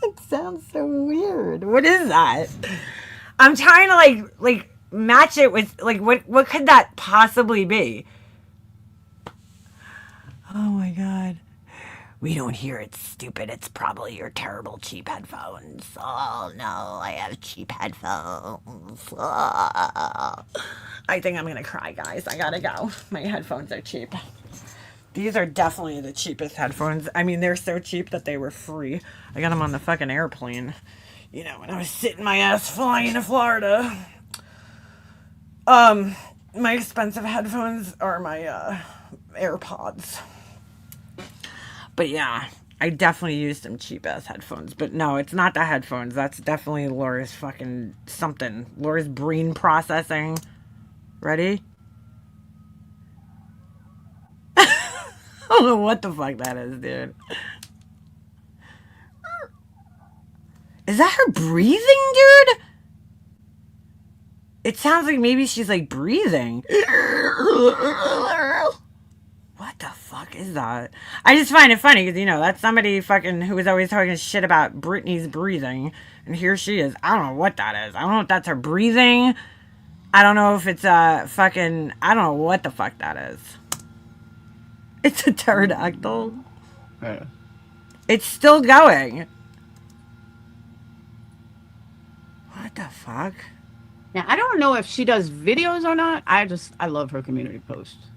It sounds so weird. What is that? I'm trying to like match it with like what could that possibly be? Oh my god. We don't hear it, stupid. It's probably your terrible cheap headphones. Oh no, I have cheap headphones. Oh. I think I'm gonna cry, guys. I gotta go. My headphones are cheap. These are definitely the cheapest headphones. I mean, they're so cheap that they were free. I got them on the fucking airplane. You know, when I was sitting my ass flying to Florida. My expensive headphones are my AirPods. But yeah, I definitely used some cheap ass headphones. But no, it's not the headphones. That's definitely Laura's fucking something. Laura's brain processing. Ready? I don't know what the fuck that is, dude. Is that her breathing, dude? It sounds like maybe she's like breathing. What the fuck is that? I just find it funny because, you know, that's somebody fucking who was always talking shit about Britney's breathing. And here she is. I don't know what that is. I don't know if that's her breathing. I don't know if it's fucking... I don't know what the fuck that is. It's a pterodactyl. Yeah. It's still going. What the fuck? Now, I don't know if she does videos or not. I love her community posts.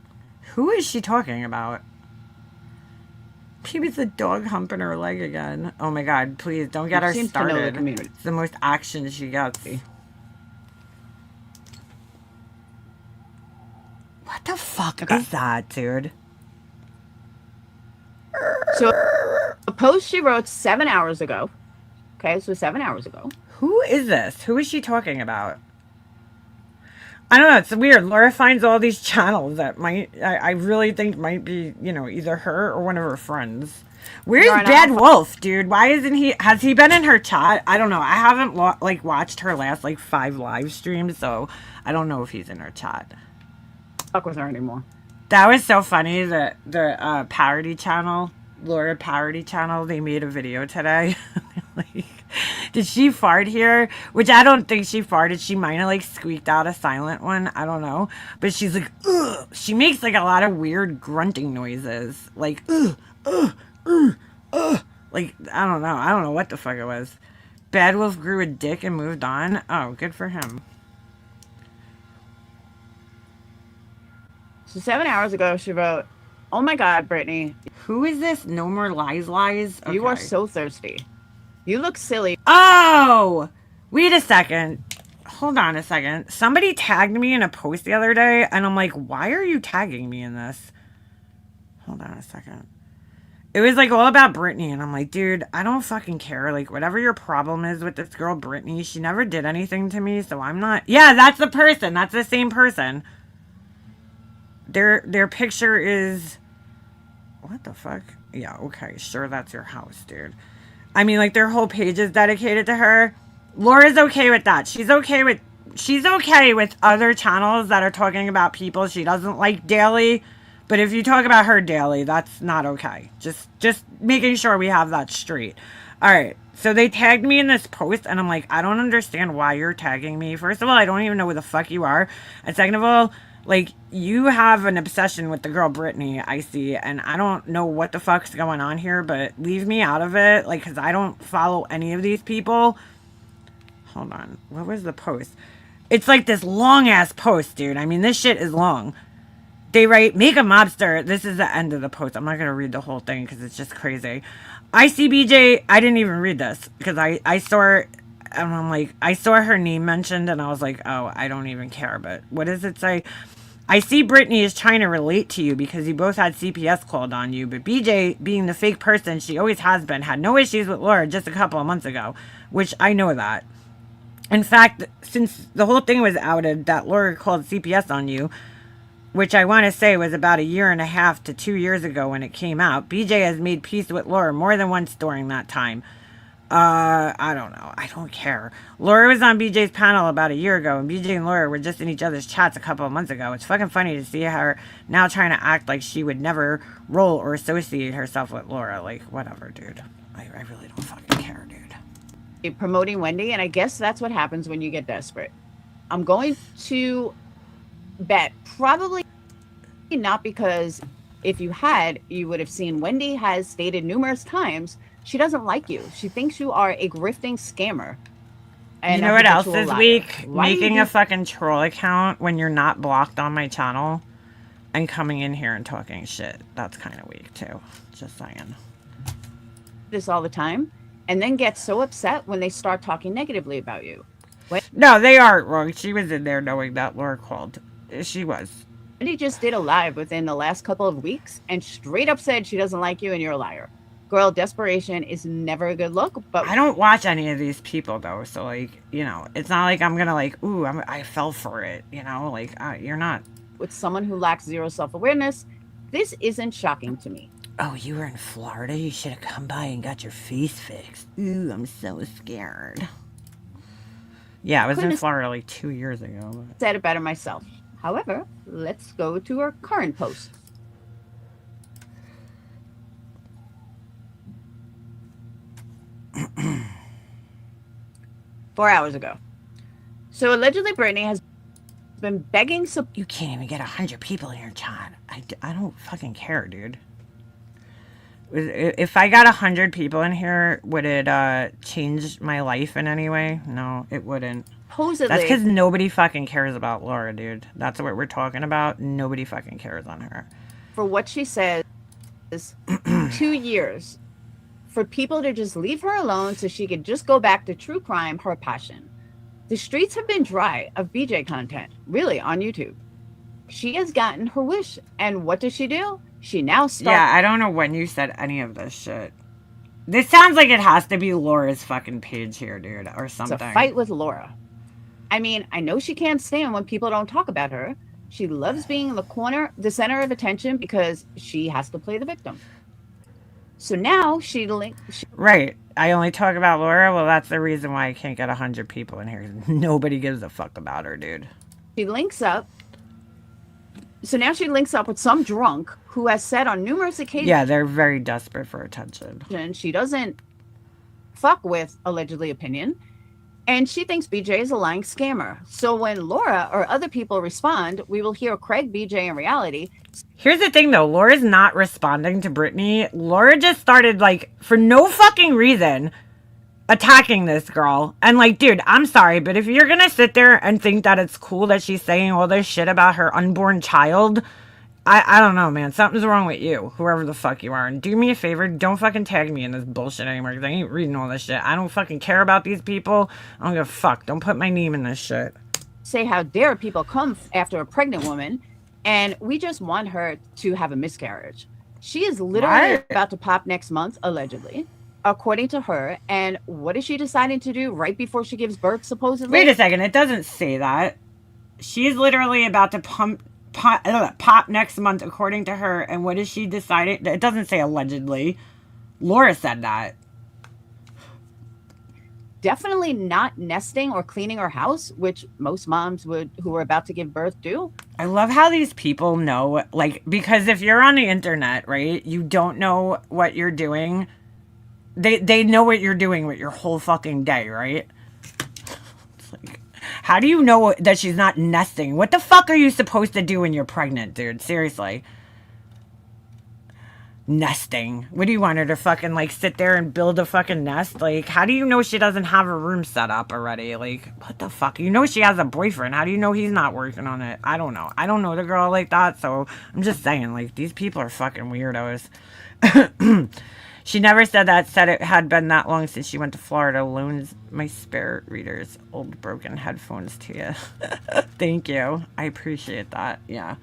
Who is she talking about? Maybe it's a dog humping her leg again. Oh my god, please don't get her started. It's the most action she gets. What the fuck is that, dude? So, a post she wrote 7 hours ago. Okay, so 7 hours ago. Who is this? Who is she talking about? I don't know. It's weird. Laura finds all these channels that I really think might be, you know, either her or one of her friends. Where's Bad Wolf, dude? Why isn't he? Has he been in her chat? I don't know. I haven't watched her last 5 live streams, so I don't know if he's in her chat. Fuck with her anymore. That was so funny. The parody channel, Laura parody channel, they made a video today. Like, did she fart here? Which I don't think she farted. She might have squeaked out a silent one. I don't know. But she's like, ugh. She makes a lot of weird grunting noises. Like, ugh, ugh, ugh, ugh. Like, I don't know. I don't know what the fuck it was. Bad Wolf grew a dick and moved on. Oh, good for him. So 7 hours ago, she wrote, "Oh my God, Brittany. Who is this? No more lies. Okay. You are so thirsty. You look silly." Oh! Wait a second. Hold on a second. Somebody tagged me in a post the other day, and I'm like, why are you tagging me in this? Hold on a second. It was all about Brittany, and I'm like, dude, I don't fucking care. Whatever your problem is with this girl, Brittany, she never did anything to me, so I'm not... Yeah, that's the person. That's the same person. Their picture is... What the fuck? Yeah, okay, sure, that's your house, dude. I mean, their whole page is dedicated to her. Laura's okay with that. She's okay with other channels that are talking about people she doesn't like daily. But if you talk about her daily, that's not okay. Just making sure we have that straight. All right. So they tagged me in this post, and I'm like, I don't understand why you're tagging me. First of all, I don't even know who the fuck you are. And second of all, you have an obsession with the girl Brittany, I see, and I don't know what the fuck's going on here, but leave me out of it, because I don't follow any of these people. Hold on. What was the post? It's this long-ass post, dude. I mean, this shit is long. They write, make a mobster. This is the end of the post. I'm not going to read the whole thing, because it's just crazy. I see BJ. I didn't even read this, because I saw her, and I'm like, I saw her name mentioned, and I was like, oh, I don't even care, but what does it say? I see Brittany is trying to relate to you because you both had CPS called on you, but BJ, being the fake person she always has been, had no issues with Laura just a couple of months ago, which I know that. In fact, since the whole thing was outed that Laura called CPS on you, which I want to say was about 1.5 to 2 years ago when it came out, BJ has made peace with Laura more than once during that time. I don't know. I don't care. Laura was on BJ's panel about 1 year ago, and BJ and Laura were just in each other's chats a couple of months ago. It's fucking funny to see her now trying to act like she would never roll or associate herself with Laura. Whatever, dude. I really don't fucking care, dude. Promoting Wendy, and I guess that's what happens when you get desperate. I'm going to bet probably not, because if you had, you would have seen Wendy has stated numerous times she doesn't like you. She thinks you are a grifting scammer. And you know what else this week? Making a fucking troll account when you're not blocked on my channel. And coming in here and talking shit. That's kind of weak, too. Just saying. This all the time and then get so upset when they start talking negatively about you. No, they aren't wrong. She was in there knowing that Laura called. She was. Wendy just did a live within the last couple of weeks and straight up said she doesn't like you and you're a liar. Girl, desperation is never a good look, but I don't watch any of these people, though, so, like, you know, it's not like I'm gonna, like, ooh, I fell for it, you know? Like, you're not. With someone who lacks zero self-awareness, this isn't shocking to me. Oh, you were in Florida? You should have come by and got your face fixed. Ooh, I'm so scared. Yeah, I was in Florida like 2 years ago. Said it better myself. However, let's go to our current post. Four hours ago. So allegedly Brittany has been begging You can't even get 100 people in your chat. I don't fucking care, dude. If I got 100 people in here, would it change my life in any way? No, it wouldn't. Supposedly. That's because nobody fucking cares about Laura, dude. That's what we're talking about. Nobody fucking cares on her. For what she says, 2 years. For people to just leave her alone so she could just go back to true crime, her passion. The streets have been dry of BJ content, really, on YouTube. She has gotten her wish. And what does she do? She now starts... Yeah, I don't know when you said any of this shit. This sounds like it has to be Laura's fucking page here, dude, or something. It's a fight with Laura. I mean, I know she can't stand when people don't talk about her. She loves being in the center of attention because she has to play the victim. So now Right. I only talk about Laura. Well, that's the reason why I can't get 100 people in here. Nobody gives a fuck about her, dude. She links up. So now she links up with some drunk who has said on numerous occasions... Yeah, they're very desperate for attention. And she doesn't fuck with allegedly opinion. And she thinks BJ is a lying scammer. So when Laura or other people respond, we will hear Craig BJ in reality. Here's the thing, though. Laura's not responding to Brittany. Laura just started, like, for no fucking reason, attacking this girl. And, like, dude, I'm sorry, but if you're gonna sit there and think that it's cool that she's saying all this shit about her unborn child, I don't know, man. Something's wrong with you, whoever the fuck you are. And do me a favor, don't fucking tag me in this bullshit anymore, because I ain't reading all this shit. I don't fucking care about these people. I don't give a fuck. Don't put my name in this shit. Say how dare people come after a pregnant woman, and we just want her to have a miscarriage. She is literally about to pop next month, allegedly, according to her. And what is she deciding to do right before she gives birth, supposedly? Wait a second. It doesn't say that. She's literally about to pop next month, according to her. And what is she deciding? It doesn't say allegedly. Laura said that. Definitely not nesting or cleaning her house, which most moms who are about to give birth do. I love how these people know, like, because if you're on the internet, right, you don't know what you're doing. They know what you're doing with your whole fucking day, right? It's like, how do you know that she's not nesting? What the fuck are you supposed to do when you're pregnant, dude? Seriously. Nesting. What do you want her to fucking, like, sit there and build a fucking nest? Like, how do you know she doesn't have a room set up already? Like, what the fuck? You know she has a boyfriend. How do you know he's not working on it? I don't know. I don't know the girl like that, so I'm just saying, like, these people are fucking weirdos. She never said that. Said it had been that long since she went to Florida. Loans my spare reader's old broken headphones to you. Thank you. I appreciate that. Yeah.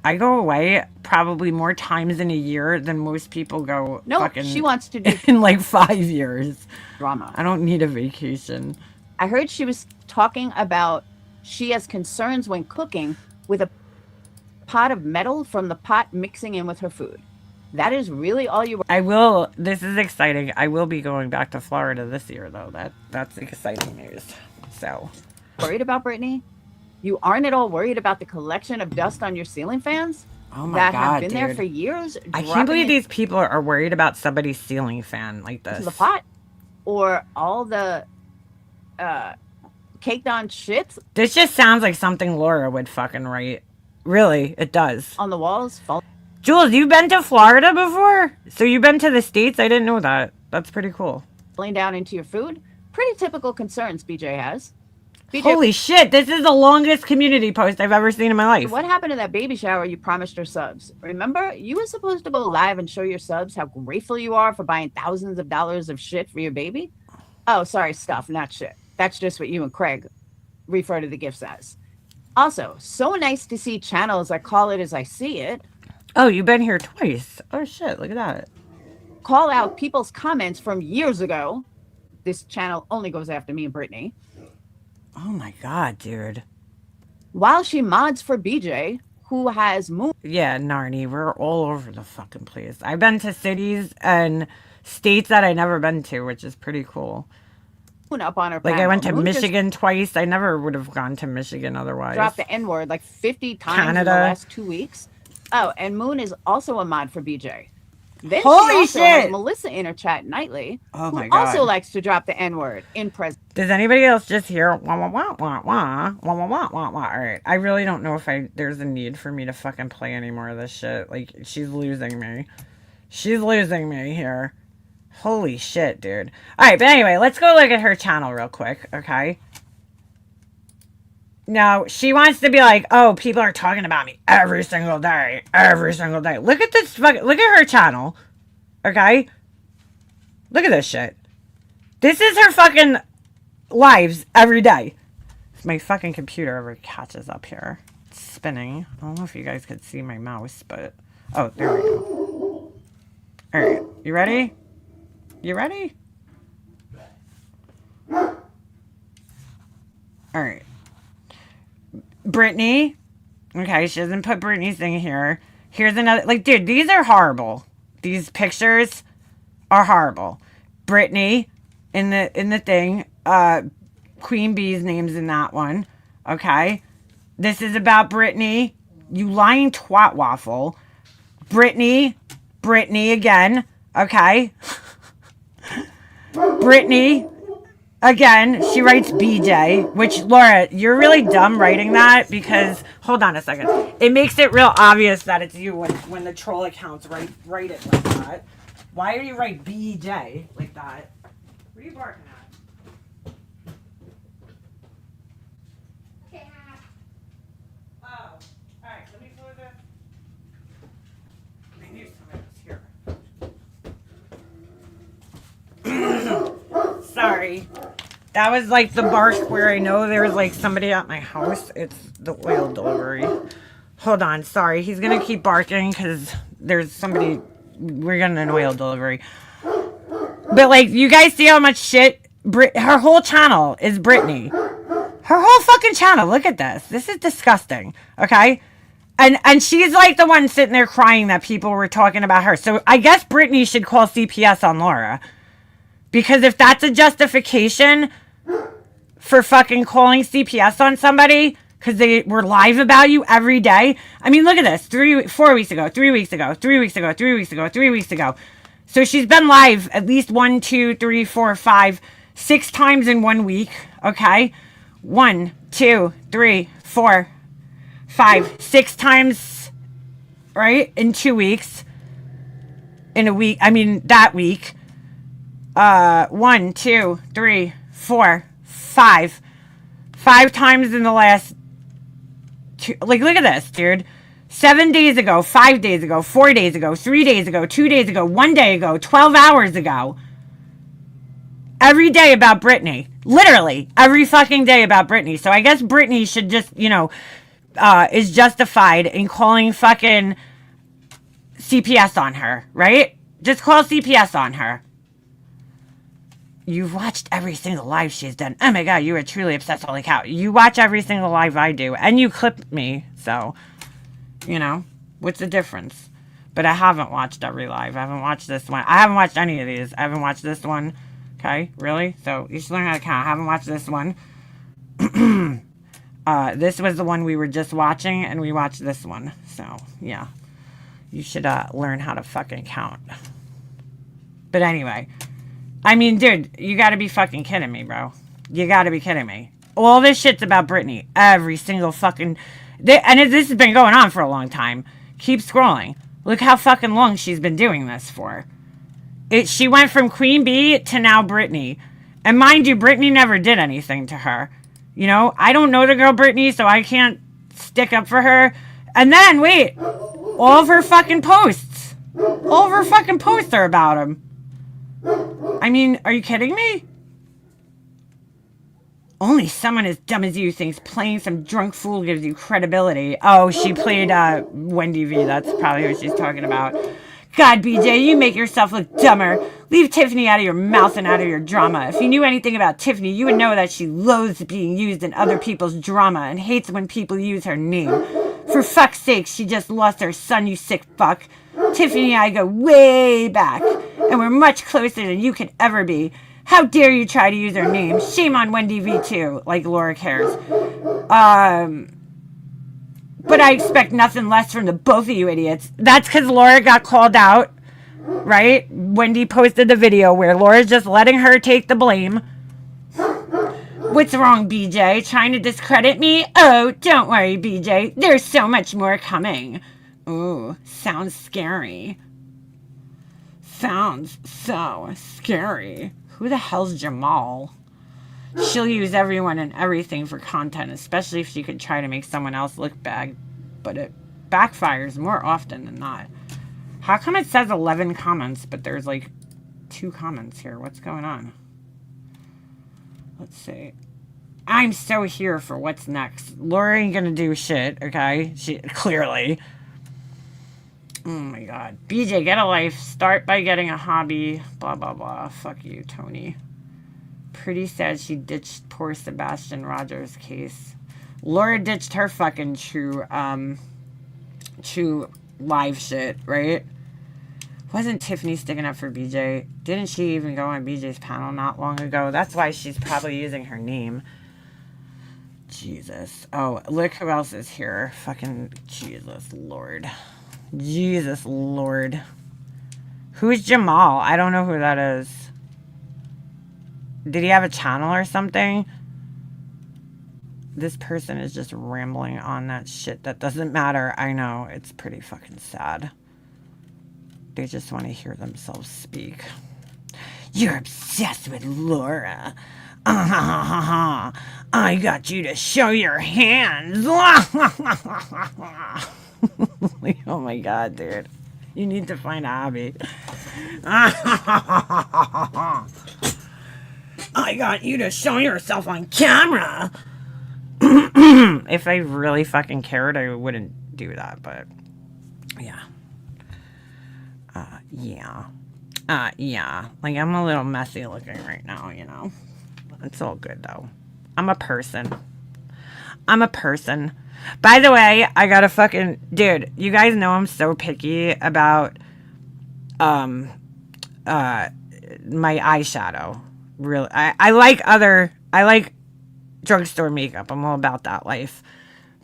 I go away probably more times in a year than most people go. No, fucking she wants to do in like 5 years. Drama. I don't need a vacation. I heard she was talking about she has concerns when cooking with a pot of metal from the pot mixing in with her food. That is really all you... I will. This is exciting. I will be going back to Florida this year, though. That's exciting news. So. Worried about Brittany? You aren't at all worried about the collection of dust on your ceiling fans? Oh my God, God, have been dude. there for years? I can't believe these people are worried about somebody's ceiling fan like this. To the pot? Or all the caked on shit? This just sounds like something Laura would fucking write. Really, it does. On the walls? Jules, you've been to Florida before? So you've been to the States? I didn't know that. That's pretty cool. Falling down into your food? Pretty typical concerns BJ has. BJ, Holy shit, this is the longest community post I've ever seen in my life. what happened to that baby shower you promised your subs? Remember, you were supposed to go live and show your subs how grateful you are for buying thousands of dollars of shit for your baby? Oh, sorry, stuff, not shit. That's just what you and Craig refer to the gifts as. Also, so nice to see channels that call it as I see it. Oh, you've been here twice. Oh shit, look at that. Call out people's comments from years ago. This channel only goes after me and Brittany. Oh my god, dude. While she mods for BJ, who has Moon. Yeah, Narnie, we're all over the fucking place. I've been to cities and states that I never been to, which is pretty cool. Up on her like panel. I went to Moon Michigan twice. I never would have gone to Michigan otherwise. Dropped the N-word like 50 times Canada. in the last 2 weeks. Oh, and Moon is also a mod for BJ. Then Holy she also shit! has Melissa in her chat nightly, Oh who my God. also likes to drop the N-word in present. Does anybody else just hear wah wah wah wah wah wah wah wah wah wah? All right, I really don't know if there's a need for me to fucking play any more of this shit. Like, she's losing me. She's losing me here. Holy shit, dude. All right, but anyway, let's go look at her channel real quick, okay? Now, she wants to be like, oh, people are talking about me every single day. Every single day. Look at this fucking... Look at her channel. Okay? Look at this shit. This is her fucking lives every day. If my fucking computer ever catches up here. It's spinning. I don't know if you guys could see my mouse, but... Oh, there we go. Alright. You ready? You ready? Alright. Brittany. Okay, she doesn't put Brittany's thing here. Here's another. Like, dude, these are horrible. These pictures are horrible. Brittany in the thing. Queen Bee's name's in that one. Okay. This is about Brittany. You lying twat waffle. Brittany again. Okay. Brittany. Again, she writes BJ, which, Laura, you're really dumb writing that because, hold on a second. It makes it real obvious that it's you when the troll accounts write it like that. Why do you write BJ like that? What are you barking at? Oh, alright, let me close this. I knew somebody was here. Sorry. That was like the bark where I know there was like somebody at my house. It's the oil delivery. Hold on, sorry. He's gonna keep barking because there's somebody. We're getting an oil delivery. But like, you guys see how much shit. Her whole channel is Brittany. Her whole fucking channel. Look at this. This is disgusting. Okay. And she's like the one sitting there crying that people were talking about her. So I guess Brittany should call CPS on Laura. Because if that's a justification for fucking calling CPS on somebody because they were live about you every day. I mean, look at this. 4 weeks ago, 3 weeks ago, 3 weeks ago, 3 weeks ago, 3 weeks ago. So she's been live at least 1, 2, 3, 4, 5, 6 times in 1 week. Okay. 1, 2, 3, 4, 5, 6 times, right? In 2 weeks. In a week. I mean, that week. 1, 2, 3, 4, 5. 5 times in the last 2. Like, look at this, dude. 7 days ago, 5 days ago, 4 days ago, 3 days ago, 2 days ago, 1 day ago, 12 hours ago. Every day about Brittany. Literally, every fucking day about Brittany. So I guess Brittany should just, is justified in calling fucking CPS on her, right? Just call CPS on her. You've watched every single live she's done. Oh my God, you are truly obsessed. Holy cow. You watch every single live I do. And you clip me. So, what's the difference? But I haven't watched every live. I haven't watched this one. I haven't watched any of these. I haven't watched this one. Okay, really? So, you should learn how to count. I haven't watched this one. This was the one we were just watching. And we watched this one. So, yeah. You should learn how to fucking count. But anyway. I mean, dude, you gotta be fucking kidding me, bro. You gotta be kidding me. All this shit's about Brittany. Every single fucking... this has been going on for a long time. Keep scrolling. Look how fucking long she's been doing this for. She went from Queen Bee to now Brittany. And mind you, Brittany never did anything to her. You know, I don't know the girl Brittany, so I can't stick up for her. And then, wait, all of her fucking posts. All of her fucking posts are about him. I mean, are you kidding me? Only someone as dumb as you thinks playing some drunk fool gives you credibility. Oh, she played Wendy V. That's probably what she's talking about. God, BJ, you make yourself look dumber. Leave Tiffany out of your mouth and out of your drama. If you knew anything about Tiffany, you would know that she loathes being used in other people's drama and hates when people use her name. For fuck's sake, she just lost her son, you sick fuck. Tiffany and I go way back, and we're much closer than you could ever be. How dare you try to use her name? Shame on Wendy V too, like Laura cares. But I expect nothing less from the both of you idiots. That's because Laura got called out, right? Wendy posted the video where Laura's just letting her take the blame. What's wrong, BJ? Trying to discredit me? Oh, don't worry, BJ. There's so much more coming. Ooh, sounds scary. Sounds so scary. Who the hell's Jamal? She'll use everyone and everything for content, especially if she could try to make someone else look bad, but it backfires more often than not. How come it says 11 comments, but there's like 2 comments here? What's going on? Let's see. I'm so here for what's next. Laura ain't gonna do shit, okay? She clearly. Oh my god. BJ, get a life. Start by getting a hobby. Blah, blah, blah. Fuck you, Tony. Pretty sad she ditched poor Sebastian Rogers' case. Laura ditched her fucking true live shit, right? Wasn't Tiffany sticking up for BJ? Didn't she even go on BJ's panel not long ago? That's why she's probably using her name. Jesus. Oh, look who else is here. Fucking Jesus Lord. Jesus Lord. Who's Jamal? I don't know who that is. Did he have a channel or something? This person is just rambling on that shit that doesn't matter. I know. It's pretty fucking sad. They just want to hear themselves speak. You're obsessed with Laura. I got you to show your hands. Oh my god, dude. You need to find a hobby. I got you to show yourself on camera. If I really fucking cared, I wouldn't do that, but yeah. Yeah. Like, I'm a little messy looking right now, you know. It's all good, though. I'm a person. By the way, I got a fucking... Dude, you guys know I'm so picky about my eyeshadow. Really. I like drugstore makeup. I'm all about that life.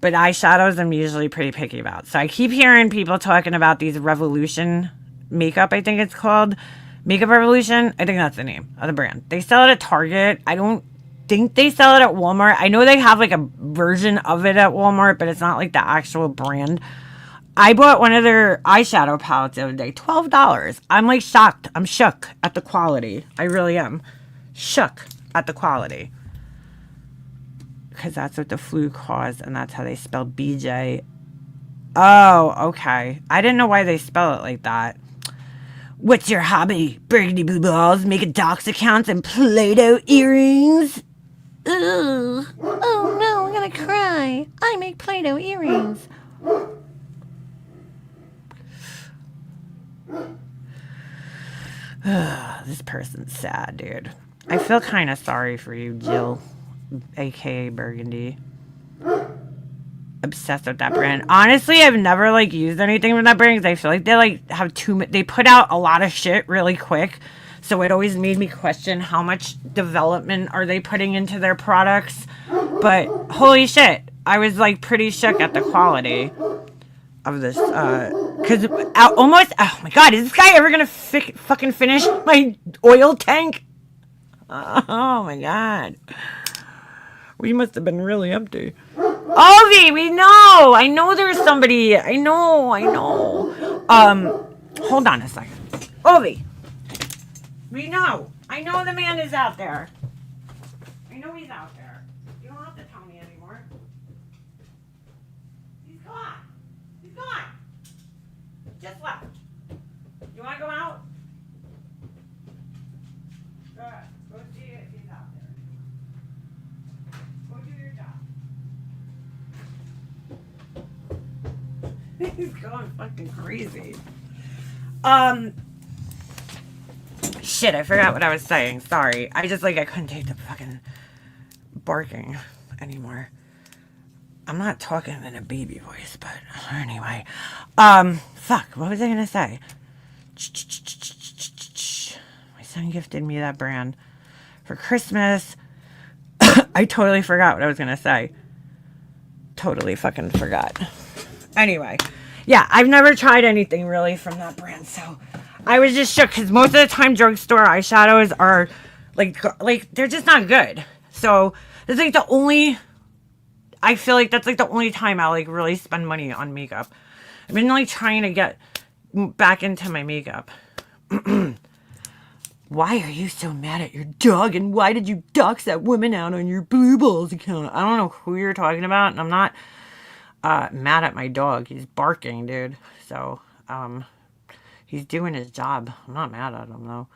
But eyeshadows I'm usually pretty picky about. So I keep hearing people talking about these Revolution makeup, I think it's called. Makeup Revolution. I think that's the name of the brand. They sell it at Target. I don't think they sell it at Walmart. I know they have like a version of it at Walmart, but it's not like the actual brand. I bought one of their eyeshadow palettes the other day. $12. I'm like shocked. I'm shook at the quality. I really am. Shook at the quality. Because that's what the flu caused, and that's how they spell BJ. Oh, okay. I didn't know why they spell it like that. What's your hobby? Burgundy blue balls, making docs accounts, and Play-Doh earrings? Ugh. Oh no, I'm gonna cry. I make Play-Doh earrings. This person's sad, dude. I feel kind of sorry for you, Jill, aka Burgundy. Obsessed with that brand. Honestly, I've never like used anything from that brand because I feel like they like have they put out a lot of shit really quick, so it always made me question how much development are they putting into their products. But holy shit, I was like pretty shook at the quality of this because almost, oh my god, is this guy ever gonna fucking finish my oil tank? Oh my god, we must have been really empty. Ovi, we know. I know there's somebody. I know. Hold on a second. Ovi, we know. I know the man is out there. I know he's out there. You don't have to tell me anymore. He's gone. He's gone. Just left. You want to go out? Go ahead. Go see if he's out there. Go do your job. He's going fucking crazy. Shit, I forgot what I was saying. Sorry. I couldn't take the fucking barking anymore. I'm not talking in a baby voice, but anyway. Fuck, what was I gonna say? My son gifted me that brand for Christmas. I totally forgot what I was gonna say. Totally fucking forgot. Anyway, yeah, I've never tried anything really from that brand, so I was just shook because most of the time drugstore eyeshadows are like they're just not good. So it's like the only, I feel like that's like the only time I'll like really spend money on makeup. I've been like trying to get back into my makeup. Why are you so mad at your dog? And why did you dox that woman out on your Blue Balls account? I don't know who you're talking about, and I'm not mad at my dog. He's barking, dude. So, he's doing his job. I'm not mad at him, though.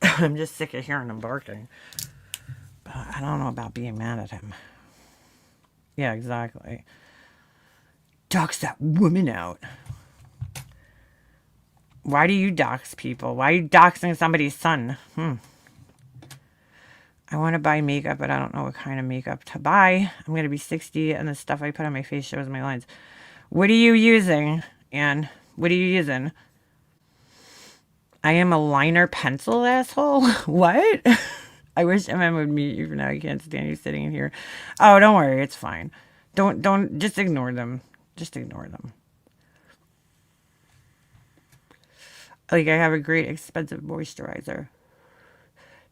I'm just sick of hearing him barking. But I don't know about being mad at him. Yeah, exactly. Dox that woman out. Why do you dox people? Why are you doxing somebody's son? I want to buy makeup, but I don't know what kind of makeup to buy. I'm going to be 60, and the stuff I put on my face shows my lines. What are you using, Anne? What are you using? I am a liner pencil, asshole. What? I wish MM would meet you for now. I can't stand you sitting in here. Oh, don't worry. It's fine. Don't, just ignore them. Just ignore them. Like, I have a great expensive moisturizer.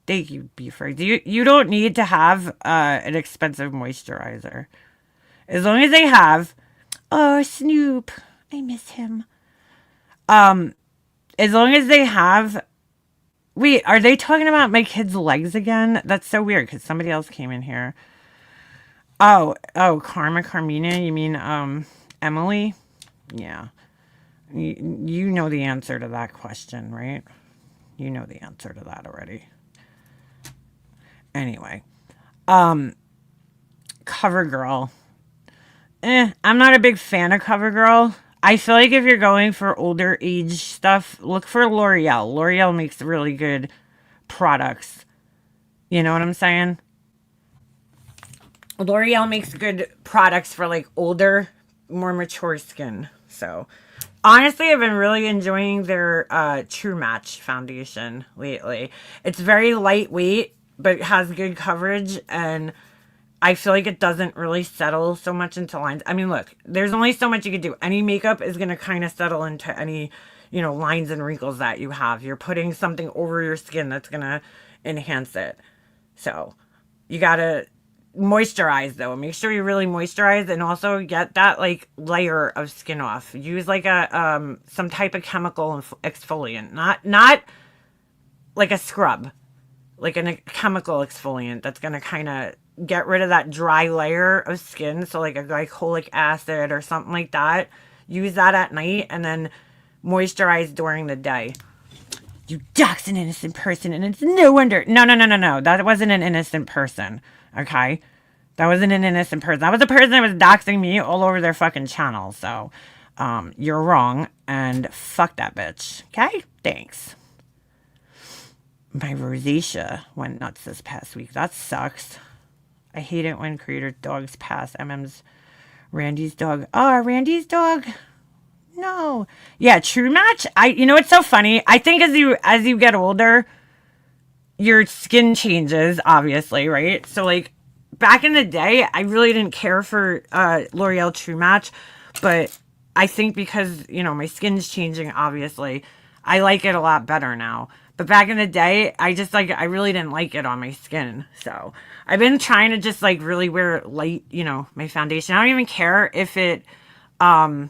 Thank you, Beefers. You don't need to have an expensive moisturizer. As long as they have... Oh, Snoop. I miss him. As long as they have... Wait, are they talking about my kid's legs again? That's so weird, because somebody else came in here. Oh, Carmina, you mean Emily? Yeah. You know the answer to that question, right? You know the answer to that already. Anyway. CoverGirl. I'm not a big fan of CoverGirl. I feel like if you're going for older age stuff, look for L'Oreal. L'Oreal makes really good products. You know what I'm saying? L'Oreal makes good products for like older, more mature skin. So, honestly, I've been really enjoying their True Match foundation lately. It's very lightweight, but it has good coverage, and I feel like it doesn't really settle so much into lines. I mean, look, there's only so much you can do. Any makeup is going to kind of settle into any, lines and wrinkles that you have. You're putting something over your skin that's going to enhance it. So, you got to moisturize, though. Make sure you really moisturize, and also get that, like, layer of skin off. Use, like, some type of chemical exfoliant. Not like a scrub. Like a chemical exfoliant that's going to kind of get rid of that dry layer of skin. So like a glycolic acid or something like that. Use that at night and then moisturize during the day. You dox an innocent person, and it's no wonder. No. That wasn't an innocent person. Okay? That wasn't an innocent person. That was a person that was doxing me all over their fucking channel. So, you're wrong, and fuck that bitch. Okay? Thanks. My rosacea went nuts this past week. That sucks. I hate it when creator dogs pass. Randy's dog. Oh, Randy's dog? No. Yeah, True Match. It's so funny. I think as you get older, your skin changes, obviously, right? So like back in the day, I really didn't care for L'Oreal True Match, but I think because, my skin's changing, obviously, I like it a lot better now. But back in the day, I really didn't like it on my skin. So I've been trying to just like really wear light, my foundation. I don't even care if it, what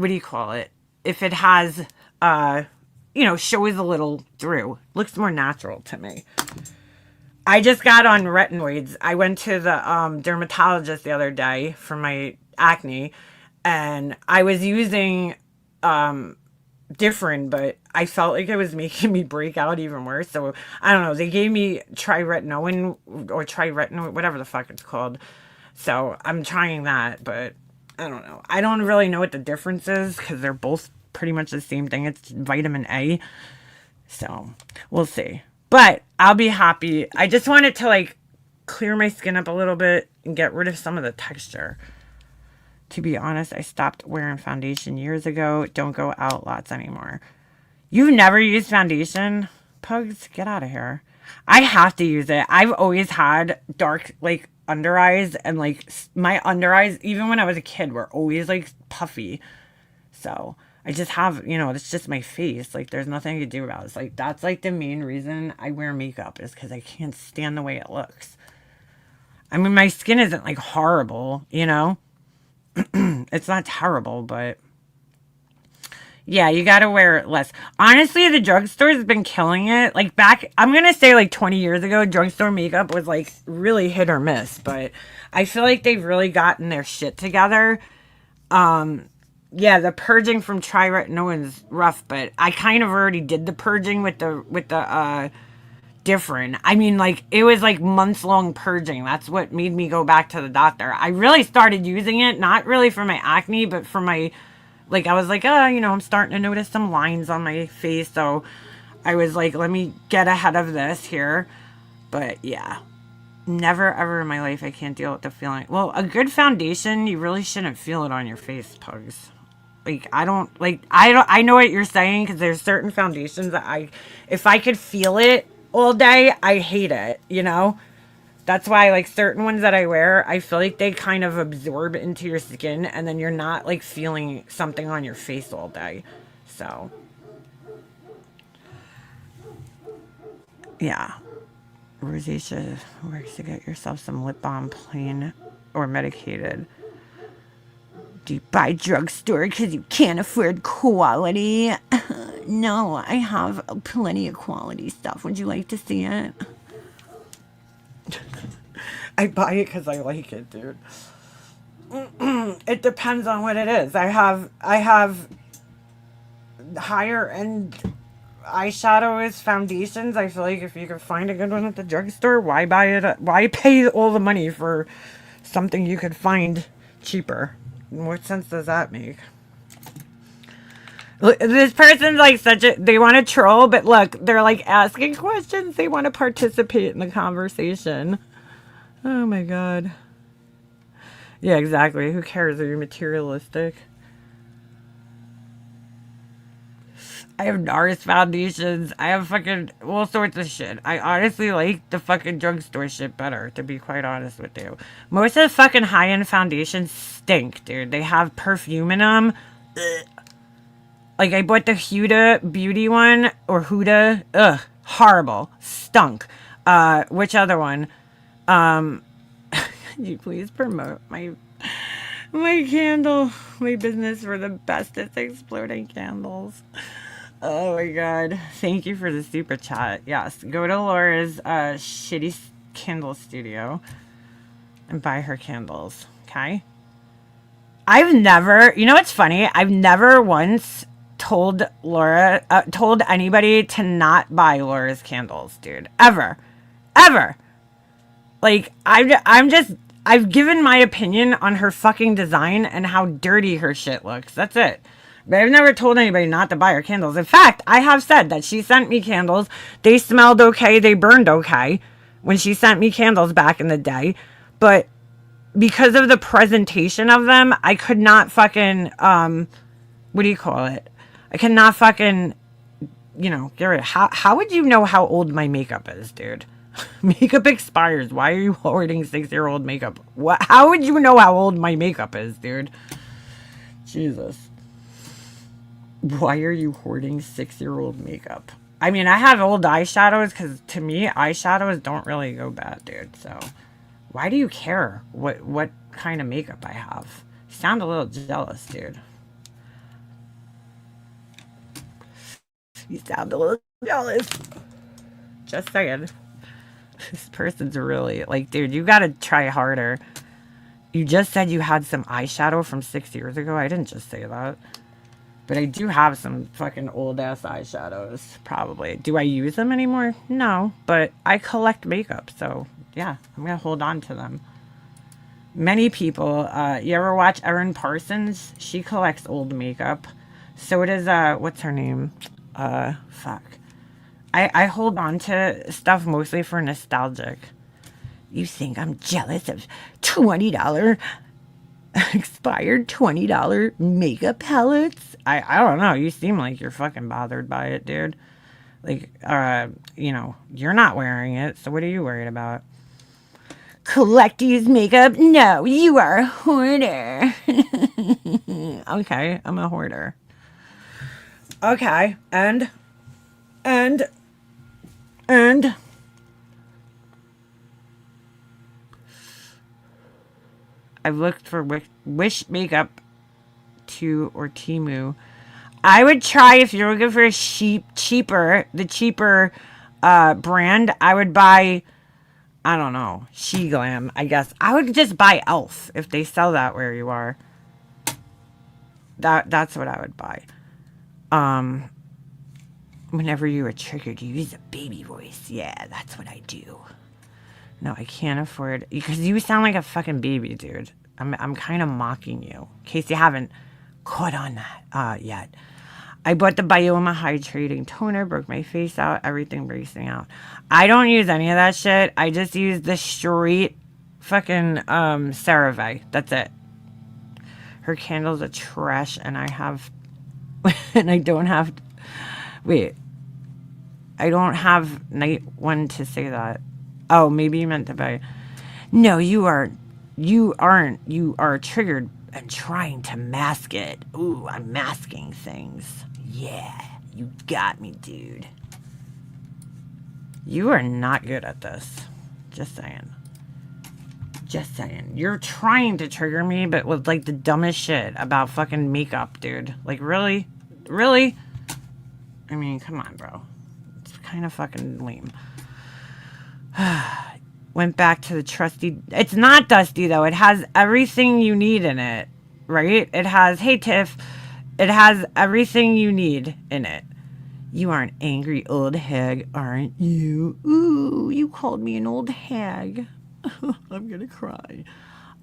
do you call it? If it has, shows a little through. Looks more natural to me. I just got on retinoids. I went to the dermatologist the other day for my acne, and I was using different, but I felt like it was making me break out even worse. So I don't know. They gave me triretinoin or triretinoid, whatever the fuck it's called. So I'm trying that, but I don't know. I don't really know what the difference is because they're both pretty much the same thing. It's vitamin A. So we'll see. But I'll be happy. I just wanted to like clear my skin up a little bit and get rid of some of the texture. To be honest, I stopped wearing foundation years ago. Don't go out lots anymore. You've never used foundation? Pugs, get out of here. I have to use it. I've always had dark, like, under eyes. And, like, my under eyes, even when I was a kid, were always, like, puffy. So, I just have, you know, it's just my face. Like, there's nothing to do about it. It's like, that's, like, the main reason I wear makeup is because I can't stand the way it looks. I mean, my skin isn't, like, horrible, you know? It's not terrible, but yeah, you gotta wear it less. Honestly, the drugstore's been killing it. Like back, I'm gonna say like 20 years ago, drugstore makeup was like really hit or miss, but I feel like they've really gotten their shit together. Yeah, the purging from triretinoin is rough, but I kind of already did the purging with the different. I mean, like, it was like months long purging. That's what made me go back to the doctor. I really started using it, not really for my acne, but for my, like, I was like, oh, you know, I'm starting to notice some lines on my face. So I was like, let me get ahead of this here. But yeah, never ever in my life, I can't deal with the feeling. Well, a good foundation, you really shouldn't feel it on your face, Pugs. Like, I know what you're saying because there's certain foundations that if I could feel it all day, I hate it, you know? That's why, like, certain ones that I wear, I feel like they kind of absorb into your skin and then you're not, like, feeling something on your face all day. So, yeah. Rosacea works to get yourself some lip balm, plain or medicated. Do you buy drugstore because you can't afford quality? No, I have plenty of quality stuff. Would you like to see it? I buy it because I like it, dude. It depends on what it is. I have higher end eyeshadows, foundations. I feel like if you could find a good one at the drugstore, why buy it? Why pay all the money for something you could find cheaper? What sense does that make? This person's like they want to troll, but look, they're like asking questions. They want to participate in the conversation. Oh my god. Yeah, exactly. Who cares? Are you materialistic? I have NARS foundations. I have fucking all sorts of shit. I honestly like the fucking drugstore shit better, to be quite honest with you. Most of the fucking high-end foundations stink, dude. They have perfume in them. Ugh. Like, I bought the Huda beauty one, or Huda. Ugh, horrible. Stunk. Which other one? Can you please promote my candle, my business for the bestest exploding candles? Oh my god. Thank you for the super chat. Yes, go to Laura's shitty candle studio and buy her candles, okay? I've never, you know what's funny? I've never once told told anybody to not buy Laura's candles, dude. Ever. Ever. Like, I've given my opinion on her fucking design and how dirty her shit looks. That's it. But I've never told anybody not to buy her candles. In fact, I have said that she sent me candles. They smelled okay. They burned okay when she sent me candles back in the day. But because of the presentation of them, I could not fucking, what do you call it? I cannot fucking, you know, get rid of. How would you know how old my makeup is, dude? Makeup expires. Why are you hoarding 6-year-old makeup? What? How would you know how old my makeup is, dude? Jesus. Why are you hoarding 6-year-old makeup? I mean, I have old eyeshadows because to me, eyeshadows don't really go bad, dude. So, why do you care what kind of makeup I have? You sound a little jealous, dude. You sound a little jealous. Just saying. This person's really like, dude, you gotta try harder. You just said you had some eyeshadow from 6 years ago. I didn't just say that. But I do have some fucking old ass eyeshadows, probably. Do I use them anymore? No, but I collect makeup, so yeah, I'm gonna hold on to them. Many people, you ever watch Erin Parsons? She collects old makeup. So does, what's her name? Fuck. I hold on to stuff mostly for nostalgic. You think I'm jealous of $20 expired $20 makeup palettes? I don't know. You seem like you're fucking bothered by it, dude. Like, you know, you're not wearing it, so what are you worried about? Collect used makeup? No, you are a hoarder. Okay, I'm a hoarder. Okay, and I've looked for Wish makeup to or Temu. I would try, if you're looking for a cheaper brand, I would buy, I don't know, She Glam, I guess. I would just buy Elf if they sell that where you are. That's what I would buy. Whenever you are triggered, you use a baby voice. Yeah, that's what I do. No, I can't afford, because you sound like a fucking baby, dude. I'm kind of mocking you, in case you haven't caught on that yet. I bought the Bioma Hydrating Toner, broke my face out, everything breaking out. I don't use any of that shit. I just use the straight fucking CeraVe. That's it. Her candles are trash, and I have, and I don't have, wait. I don't have night one to say that. Oh, maybe you meant to buy. No, you aren't. You are triggered and trying to mask it. Ooh, I'm masking things. Yeah, you got me, dude. You are not good at this. Just saying. Just saying. You're trying to trigger me, but with like the dumbest shit about fucking makeup, dude. Like, really? Really? I mean, come on, bro. It's kind of fucking lame. Went back to the trusty. It's not dusty, though. It has everything you need in it, right? It has, hey, Tiff, it has everything you need in it. You are an angry old hag, aren't you? Ooh, you called me an old hag. I'm gonna cry.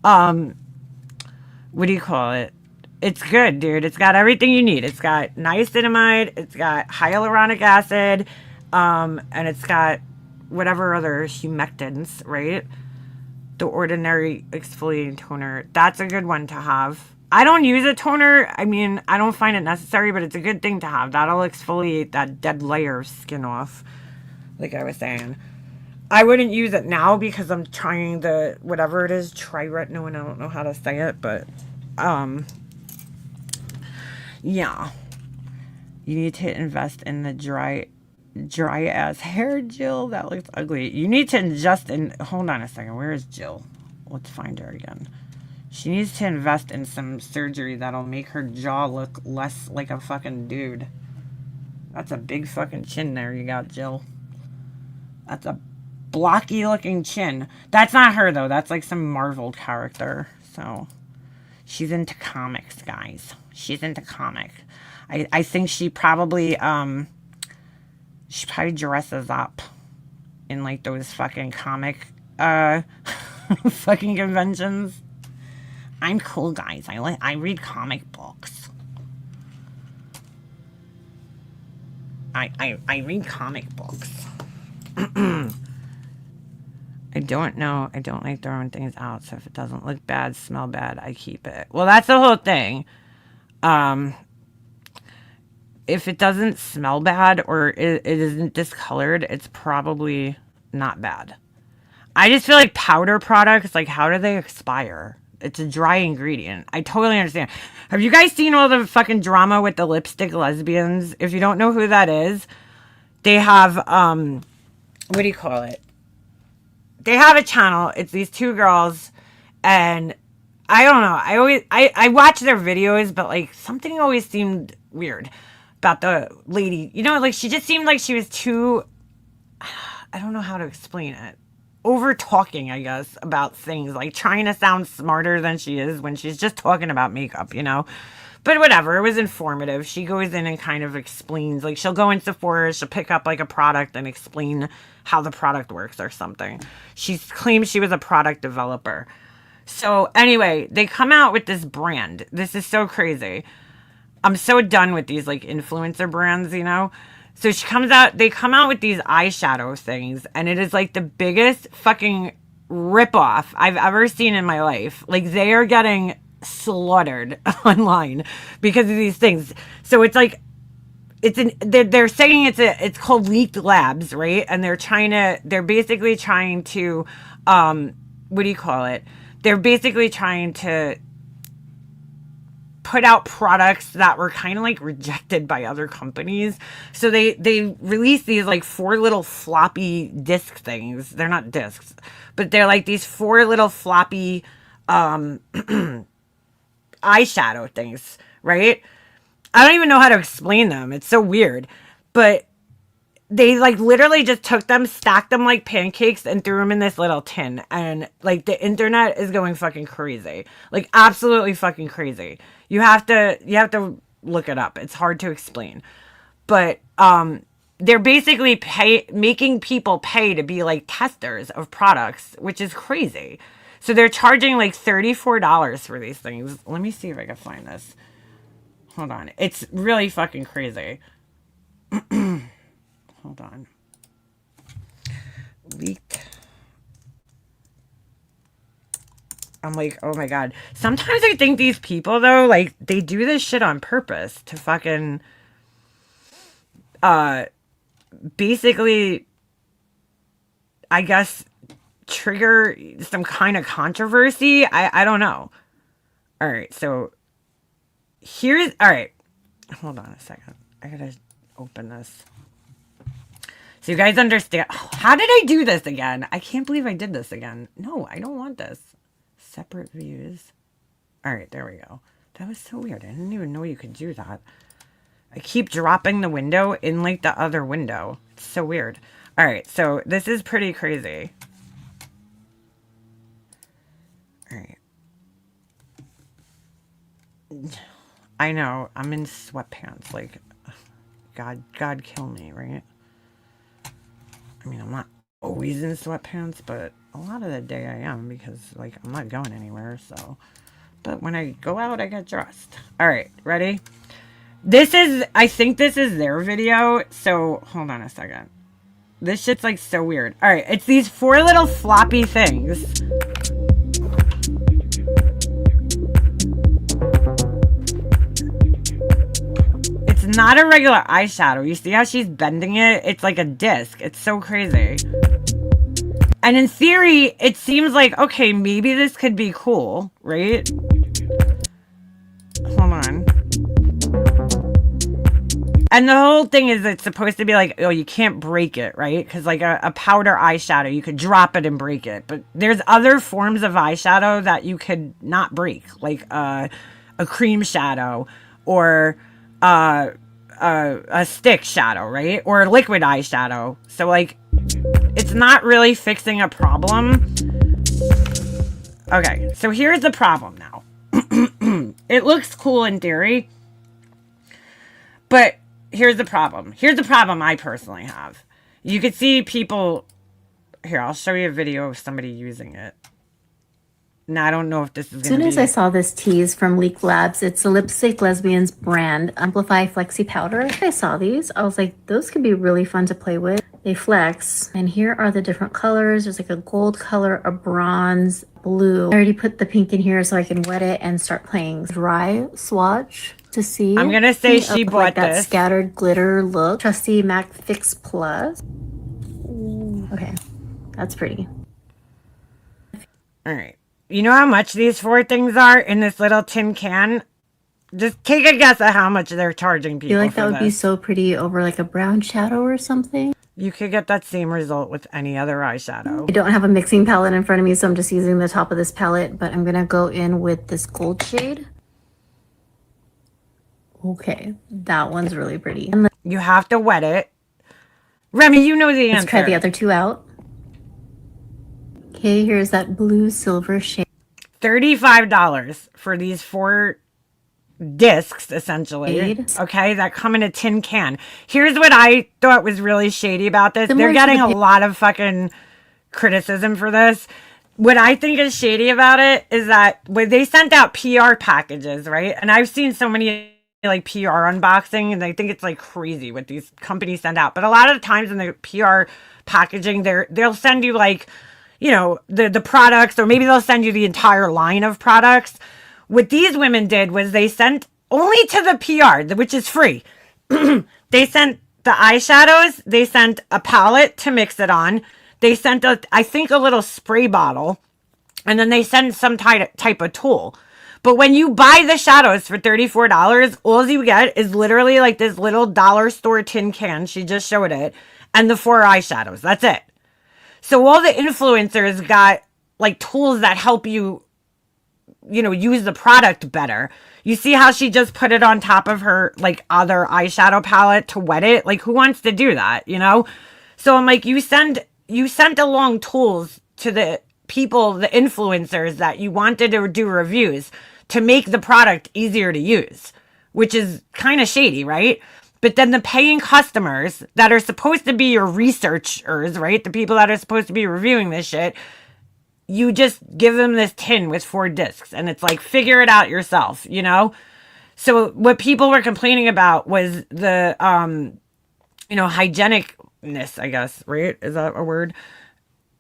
What do you call it? It's good, dude. It's got everything you need. It's got niacinamide. It's got hyaluronic acid. And it's got whatever other humectants, right? The Ordinary Exfoliating Toner. That's a good one to have. I don't use a toner. I mean, I don't find it necessary, but it's a good thing to have. That'll exfoliate that dead layer of skin off, like I was saying. I wouldn't use it now because I'm trying the, whatever it is, triretinoin. I don't know how to say it, but, yeah. You need to invest in the dry ass hair, Jill. That looks ugly. You need to invest in, hold on a second. Where is Jill? Let's find her again. She needs to invest in some surgery that'll make her jaw look less like a fucking dude. That's a big fucking chin there you got, Jill. That's a blocky looking chin. That's not her, though. That's like some Marvel character. So, she's into comics, guys. She's into comics. I think she probably dresses up in like those fucking comic fucking conventions. I'm cool, guys. I read comic books. I read comic books. I don't know. I don't like throwing things out, so if it doesn't look bad, smell bad, I keep it. Well, that's the whole thing. If it doesn't smell bad or it isn't discolored, it's probably not bad. I just feel like powder products, like, how do they expire? It's a dry ingredient. I totally understand. Have you guys seen all the fucking drama with the lipstick lesbians? If you don't know who that is, they have, what do you call it? They have a channel. It's these two girls, and I don't know. I watch their videos, but like something always seemed weird about the lady. You know, like she just seemed like she was too, I don't know how to explain it. Over talking, I guess, about things, like trying to sound smarter than she is when she's just talking about makeup, you know? But whatever, it was informative. She goes in and kind of explains, like she'll go in Sephora, she'll pick up like a product and explain how the product works or something. She claims she was a product developer. So anyway, they come out with this brand. This is so crazy. I'm so done with these like influencer brands, you know? So they come out with these eyeshadow things, and it is like the biggest fucking ripoff I've ever seen in my life. Like, they are getting slaughtered online because of these things. So it's like, they're saying it's called Leaked Labs, right? And they're basically trying to, what do you call it? They're basically trying to put out products that were kind of like rejected by other companies. So they released these like 4 little floppy disc things. They're not discs, but they're like these 4 little floppy eyeshadow things, right? I don't even know how to explain them. It's so weird. But they like literally just took them, stacked them like pancakes, and threw them in this little tin. And like the internet is going fucking crazy. Like absolutely fucking crazy. You have to look it up. It's hard to explain. But they're basically making people pay to be like testers of products, which is crazy. So they're charging like $34 for these things. Let me see if I can find this. Hold on. It's really fucking crazy. Hold on. Leaked. I'm like, oh my God. Sometimes I think these people, though, like, they do this shit on purpose to fucking, basically, I guess, trigger some kind of controversy. I don't know. All right, so all right. Hold on a second. I gotta open this. So you guys understand. Oh, how did I do this again? I can't believe I did this again. No, I don't want this. Separate views. All right, there we go. That was so weird. I didn't even know you could do that. I keep dropping the window in like the other window. It's so weird. All right, so this is pretty crazy. All right. I know. I'm in sweatpants. Like, God kill me, right? I mean, I'm not always in sweatpants, but a lot of the day I am because, like, I'm not going anywhere, so. But when I go out, I get dressed. All right, ready? I think this is their video, so hold on a second. This shit's, like, so weird. All right, it's these 4 little floppy things. It's not a regular eyeshadow. You see how she's bending it? It's like a disc. It's so crazy. And in theory, it seems like, okay, maybe this could be cool, right? Hold on. And the whole thing is it's supposed to be like, oh, you can't break it, right? Because like a powder eyeshadow, you could drop it and break it. But there's other forms of eyeshadow that you could not break, like a cream shadow or a stick shadow, right? Or a liquid eyeshadow. So like, it's not really fixing a problem. Okay, so here's the problem now. It looks cool in theory, but here's the problem. Here's the problem I personally have. You could see people... Here, I'll show you a video of somebody using it. Now, I don't know if this is going to be... As soon as I saw this tease from Leak Labs, it's a Lipstick Lesbians brand, Amplify Flexi Powder. I saw these. I was like, those could be really fun to play with. They flex. And here are the different colors. There's like a gold color, a bronze, blue. I already put the pink in here so I can wet it and start playing. Dry swatch to see. I'm going to say she bought like this. That scattered glitter look. Trusty MAC Fix Plus. Okay, that's pretty. All right. You know how much these 4 things are in this little tin can? Just take a guess at how much they're charging people. I feel like that would be so pretty over like a brown shadow or something. You could get that same result with any other eyeshadow. I don't have a mixing palette in front of me, so I'm just using the top of this palette, but I'm gonna go in with this gold shade. Okay, that one's really pretty. You have to wet it. Remy, you know the answer. Let's try the other two out. Okay, here's that blue silver shade. $35 for these 4 discs, essentially. Okay, that come in a tin can. Here's what I thought was really shady about this. They're getting a lot of fucking criticism for this. What I think is shady about it is that when they sent out PR packages, right? And I've seen so many like PR unboxing, and I think it's like crazy what these companies send out. But a lot of the times in the PR packaging, they'll send you like, you know, the products, or maybe they'll send you the entire line of products. What these women did was they sent only to the PR, which is free. They sent the eyeshadows. They sent a palette to mix it on. They sent, I think, a little spray bottle. And then they sent some type of tool. But when you buy the shadows for $34, all you get is literally like this little dollar store tin can. She just showed it. And the 4 eyeshadows. That's it. So all the influencers got like tools that help you, you know, use the product better. You see how she just put it on top of her like other eyeshadow palette to wet it? Like, who wants to do that, you know? So I'm like, you sent along tools to the people, the influencers that you wanted to do reviews to make the product easier to use, which is kind of shady, right? But then the paying customers that are supposed to be your researchers, right? The people that are supposed to be reviewing this shit, you just give them this tin with 4 discs, and it's like, figure it out yourself, you know? So what people were complaining about was the, you know, hygienicness, I guess, right? Is that a word?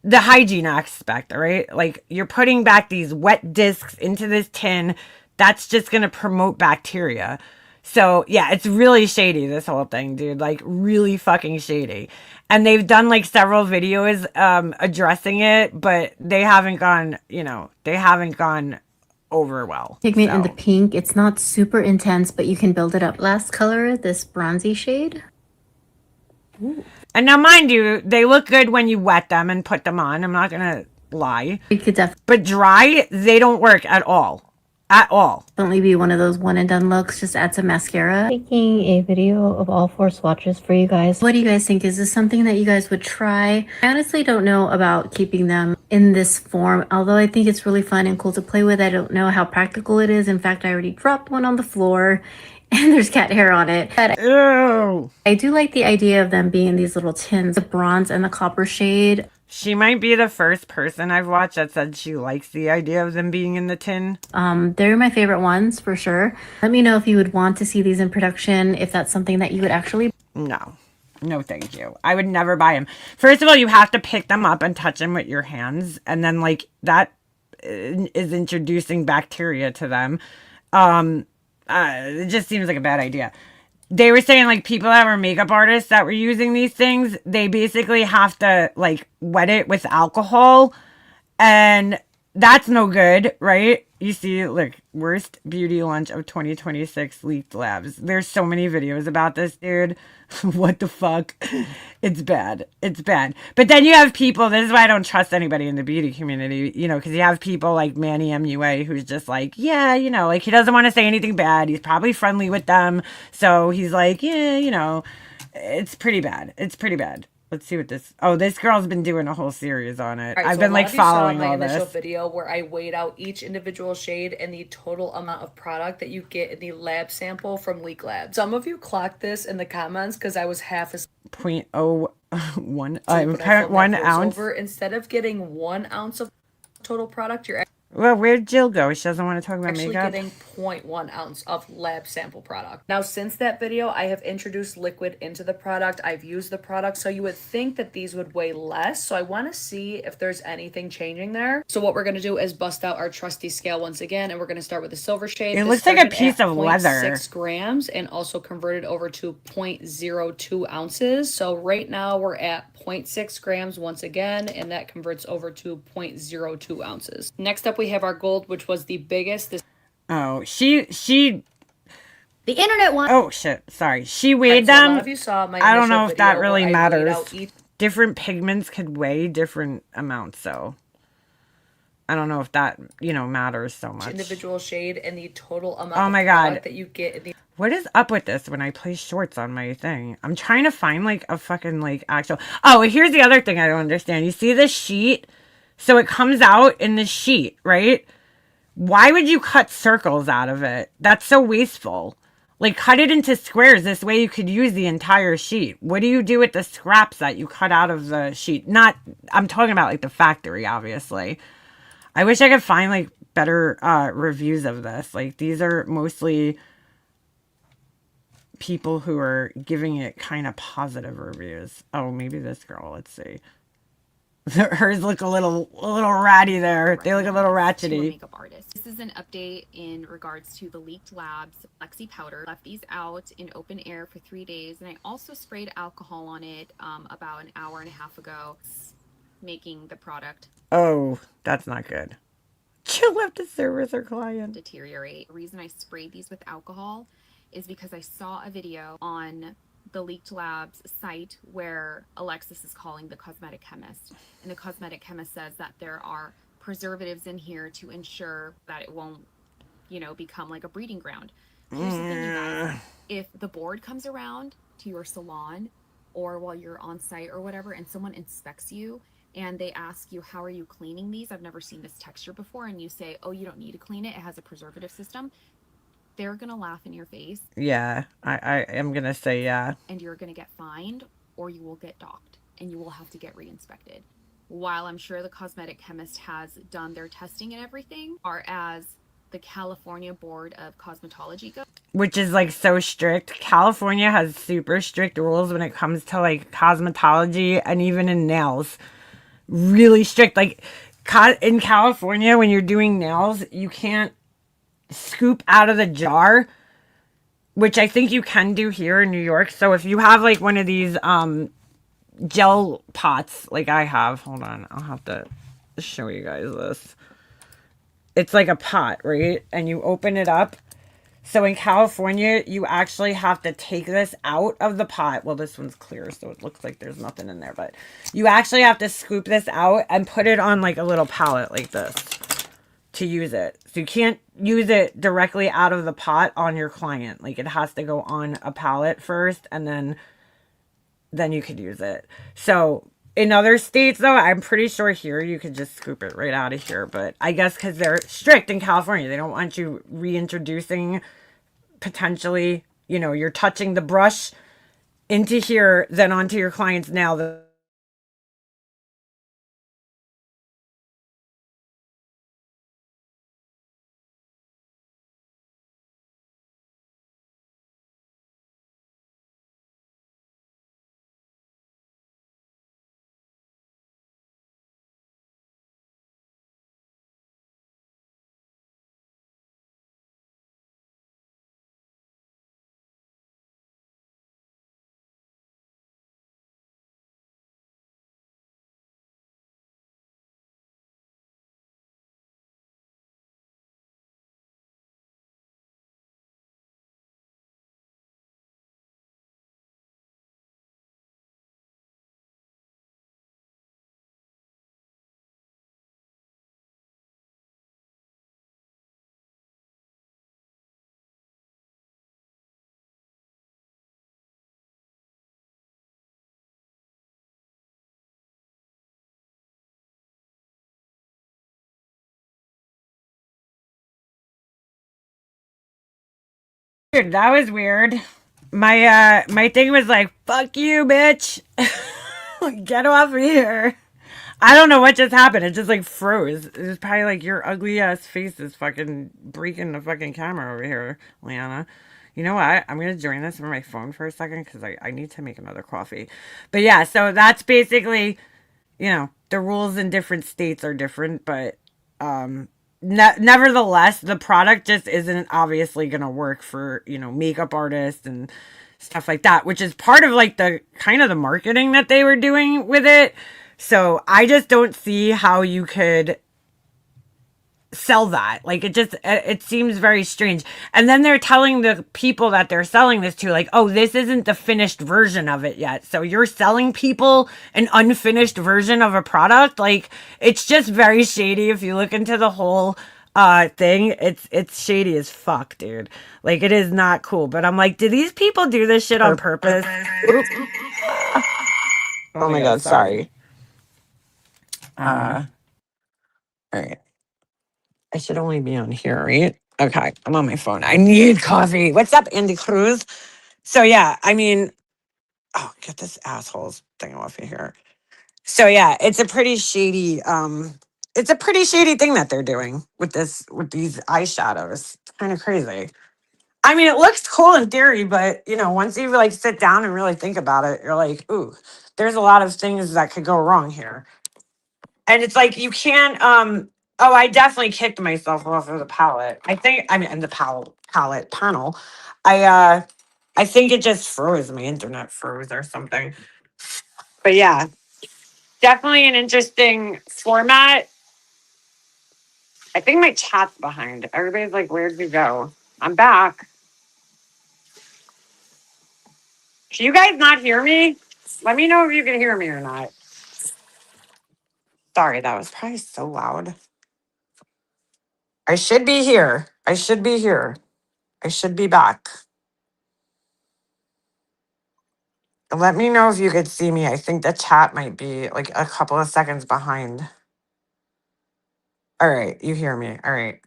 The hygiene aspect, right? Like, you're putting back these wet discs into this tin. That's just going to promote bacteria. So, yeah, it's really shady, this whole thing, dude. Like, really fucking shady. And they've done, like, several videos addressing it, but they haven't gone, you know, they haven't gone over well. Pigment in the pink. It's not super intense, but you can build it up. Last color, this bronzy shade. Ooh. And now, mind you, they look good when you wet them and put them on. I'm not going to lie. You could but dry, they don't work at all. At all. Definitely be one of those one and done looks. Just add some mascara. Making a video of all 4 swatches for you guys. What do you guys think? Is this something that you guys would try? I honestly don't know about keeping them in this form, although I think it's really fun and cool to play with. I don't know how practical it is. In fact, I already dropped one on the floor and there's cat hair on it. But ew. I do like the idea of them being in these little tins, the bronze and the copper shade. She might be the first person I've watched that said she likes the idea of them being in the tin. They're my favorite ones for sure. Let me know if you would want to see these in production, if that's something that you would actually... No, thank you. I would never buy them. First of all, you have to pick them up and touch them with your hands. And then like that is introducing bacteria to them. It just seems like a bad idea. They were saying like people that were makeup artists that were using these things, they basically have to like wet it with alcohol, and that's no good, right? You see, look, worst beauty lunch of 2026 leaked labs. There's so many videos about this, dude. What the fuck? It's bad. It's bad. But then you have people, this is why I don't trust anybody in the beauty community, you know, because you have people like Manny MUA who's just like, yeah, you know, like he doesn't want to say anything bad. He's probably friendly with them. So he's like, yeah, you know, it's pretty bad. It's pretty bad. Let's see what this... Oh, this girl's been doing a whole series on it. Right, I've so been like following all this. my initial video where I weighed out each individual shade and the total amount of product that you get in the lab sample from Leak Lab. Some of you clocked this in the comments because I was half as 0.01 1 ounce. Instead of getting 1 ounce of total product, you're Well, where'd Jill go? She doesn't want to talk about actually makeup. getting 0.1 ounce of lab sample product. Now, since that video, I have introduced liquid into the product. I've used the product, so you would think that these would weigh less. So I want to see if there's anything changing there. So what we're going to do is bust out our trusty scale once again, and we're going to start with the silver shade. It looks like a piece of leather. 6 grams and also converted over to 0.02 ounces. So right now we're at 0.6 grams once again, and that converts over to 0.02 ounces. Next up, we have our gold, which was the biggest. Oh, she The internet one. oh shit, sorry. She weighed So a them. lot of you saw my I don't know initial if that video really where I weighed matters. out each Different pigments could weigh different amounts, so I don't know if that, you know, matters so much. individual shade and the total amount Oh my of God. product that you get in the What is up with this when I play shorts on my thing? I'm trying to find like a fucking like actual. Oh, here's the other thing I don't understand. You see this sheet? So it comes out in the sheet, right? Why would you cut circles out of it? That's so wasteful. Like, cut it into squares. This way you could use the entire sheet. What do you do with the scraps that you cut out of the sheet? Not, I'm talking about like the factory, obviously. I wish I could find like better reviews of this. Like, these are mostly people who are giving it kind of positive reviews. Oh, maybe this girl. Let's see. Hers look a little ratty there. They look a little ratchety. Makeup artist. This is an update in regards to the Leaked Labs Flexi Powder. Left these out in open air for 3 days, and I also sprayed alcohol on it about an hour and a half ago, making the product. Oh, that's not good. She'll have to service her client. Deteriorate. The reason I sprayed these with alcohol is because I saw a video on the Leaked Labs site where Alexis is calling the cosmetic chemist, and the cosmetic chemist says that there are preservatives in here to ensure that it won't, become like a breeding ground. Here's the thing, you guys. If the board comes around to your salon or while you're on site or whatever, and someone inspects you and they ask you, how are you cleaning these? I've never seen this texture before. And you say, oh, you don't need to clean it. It has a preservative system. They're going to laugh in your face. Yeah, I am going to say yeah. And you're going to get fined, or you will get docked and you will have to get re-inspected. While I'm sure the cosmetic chemist has done their testing and everything, or as the California Board of Cosmetology goes, which is like so strict. California has super strict rules when it comes to like cosmetology and even in nails. Really strict. Like in California, when you're doing nails, you can't scoop out of the jar, which I think you can do here in New York. So if you have like one of these gel pots like I have, hold on, I'll have to show you guys this. It's like a pot, right? And you open it up. So in California, you actually have to take this out of the pot. Well, this one's clear, so it looks like there's nothing in there. But you actually have to scoop this out and put it on like a little pallet like this to use it. So you can't use it directly out of the pot on your client. Like, it has to go on a pallet first, and then you could use it. So in other states, though, I'm pretty sure here you could just scoop it right out of here. But I guess because they're strict in California, they don't want you reintroducing potentially, you're touching the brush into here, then onto your client's nail. That was weird. My thing was like, fuck you, bitch. Get off of here. I don't know what just happened. It just like froze. It was probably like your ugly ass face is fucking breaking the fucking camera over here, Liana. You know what? I'm going to join this from my phone for a second because I need to make another coffee. But yeah, so that's basically, the rules in different states are different, but nevertheless, the product just isn't obviously going to work for, makeup artists and stuff like that, which is part of like the kind of the marketing that they were doing with it. So I just don't see how you could sell that. Like, it seems very strange. And then they're telling the people that they're selling this to, like, oh, this isn't the finished version of it yet. So you're selling people an unfinished version of a product. Like, it's just very shady if you look into the whole thing, it's shady as fuck, dude. Like, it is not cool. But I'm like, do these people do this shit on purpose? Oh my God, sorry. All right. I should only be on here, right? Okay, I'm on my phone. I need coffee. What's up, Andy Cruz? So yeah, I mean, oh, get this asshole's thing off of here. So yeah, it's a pretty shady thing that they're doing with these eyeshadows. Kind of crazy. I mean, it looks cool in theory, but once you like sit down and really think about it, you're like, ooh, there's a lot of things that could go wrong here. And it's like you can't oh, I definitely kicked myself off of the palette. And the palette panel. I think it just froze. My internet froze or something. But yeah, definitely an interesting format. I think my chat's behind. Everybody's like, where'd you go? I'm back. Can you guys not hear me? Let me know if you can hear me or not. Sorry, that was probably so loud. I should be here. I should be here. I should be back. Let me know if you could see me. I think the chat might be like a couple of seconds behind. All right, you hear me. All right.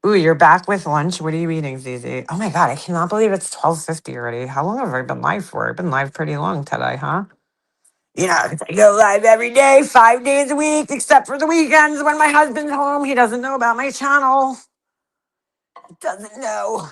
Ooh, you're back with lunch. What are you eating, Zizi? Oh my God, I cannot believe it's 12:50 already. How long have I been live for? I've been live pretty long today, huh? Yeah, 'cause I go live every day, 5 days a week, except for the weekends when my husband's home. He doesn't know about my channel. Doesn't know.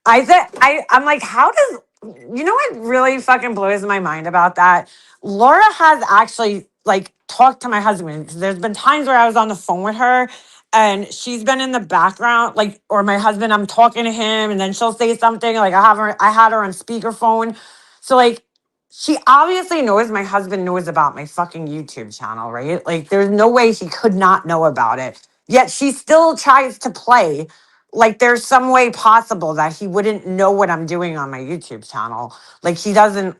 I'm like, how does what really fucking blows my mind about that? Laura has actually like talked to my husband because there's been times where I was on the phone with her and she's been in the background, like, or my husband, I'm talking to him and then she'll say something like I had her on speakerphone. So like she obviously knows my husband knows about my fucking YouTube channel, right? Like there's no way he could not know about it. Yet she still tries to play like there's some way possible that he wouldn't know what I'm doing on my YouTube channel. Like he doesn't,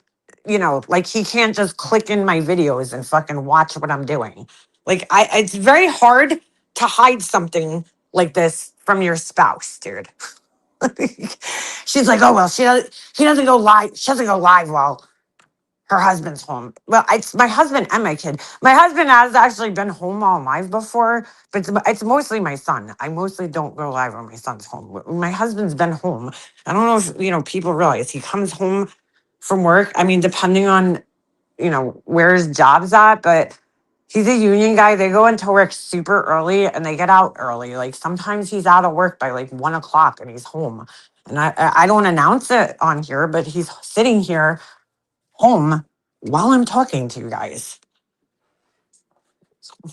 like he can't just click in my videos and fucking watch what I'm doing. Like it's very hard to hide something like this from your spouse, dude. She's like, oh well, he doesn't go live. She doesn't go live while her husband's home. Well, it's my husband and my kid. My husband has actually been home all live before, but it's mostly my son. I mostly don't go live when my son's home. My husband's been home. I don't know if people realize he comes home from work. I mean, depending on where his job's at, but he's a union guy. They go into work super early and they get out early. Like sometimes he's out of work by like 1 o'clock and he's home. And I don't announce it on here, but he's sitting here home while I'm talking to you guys.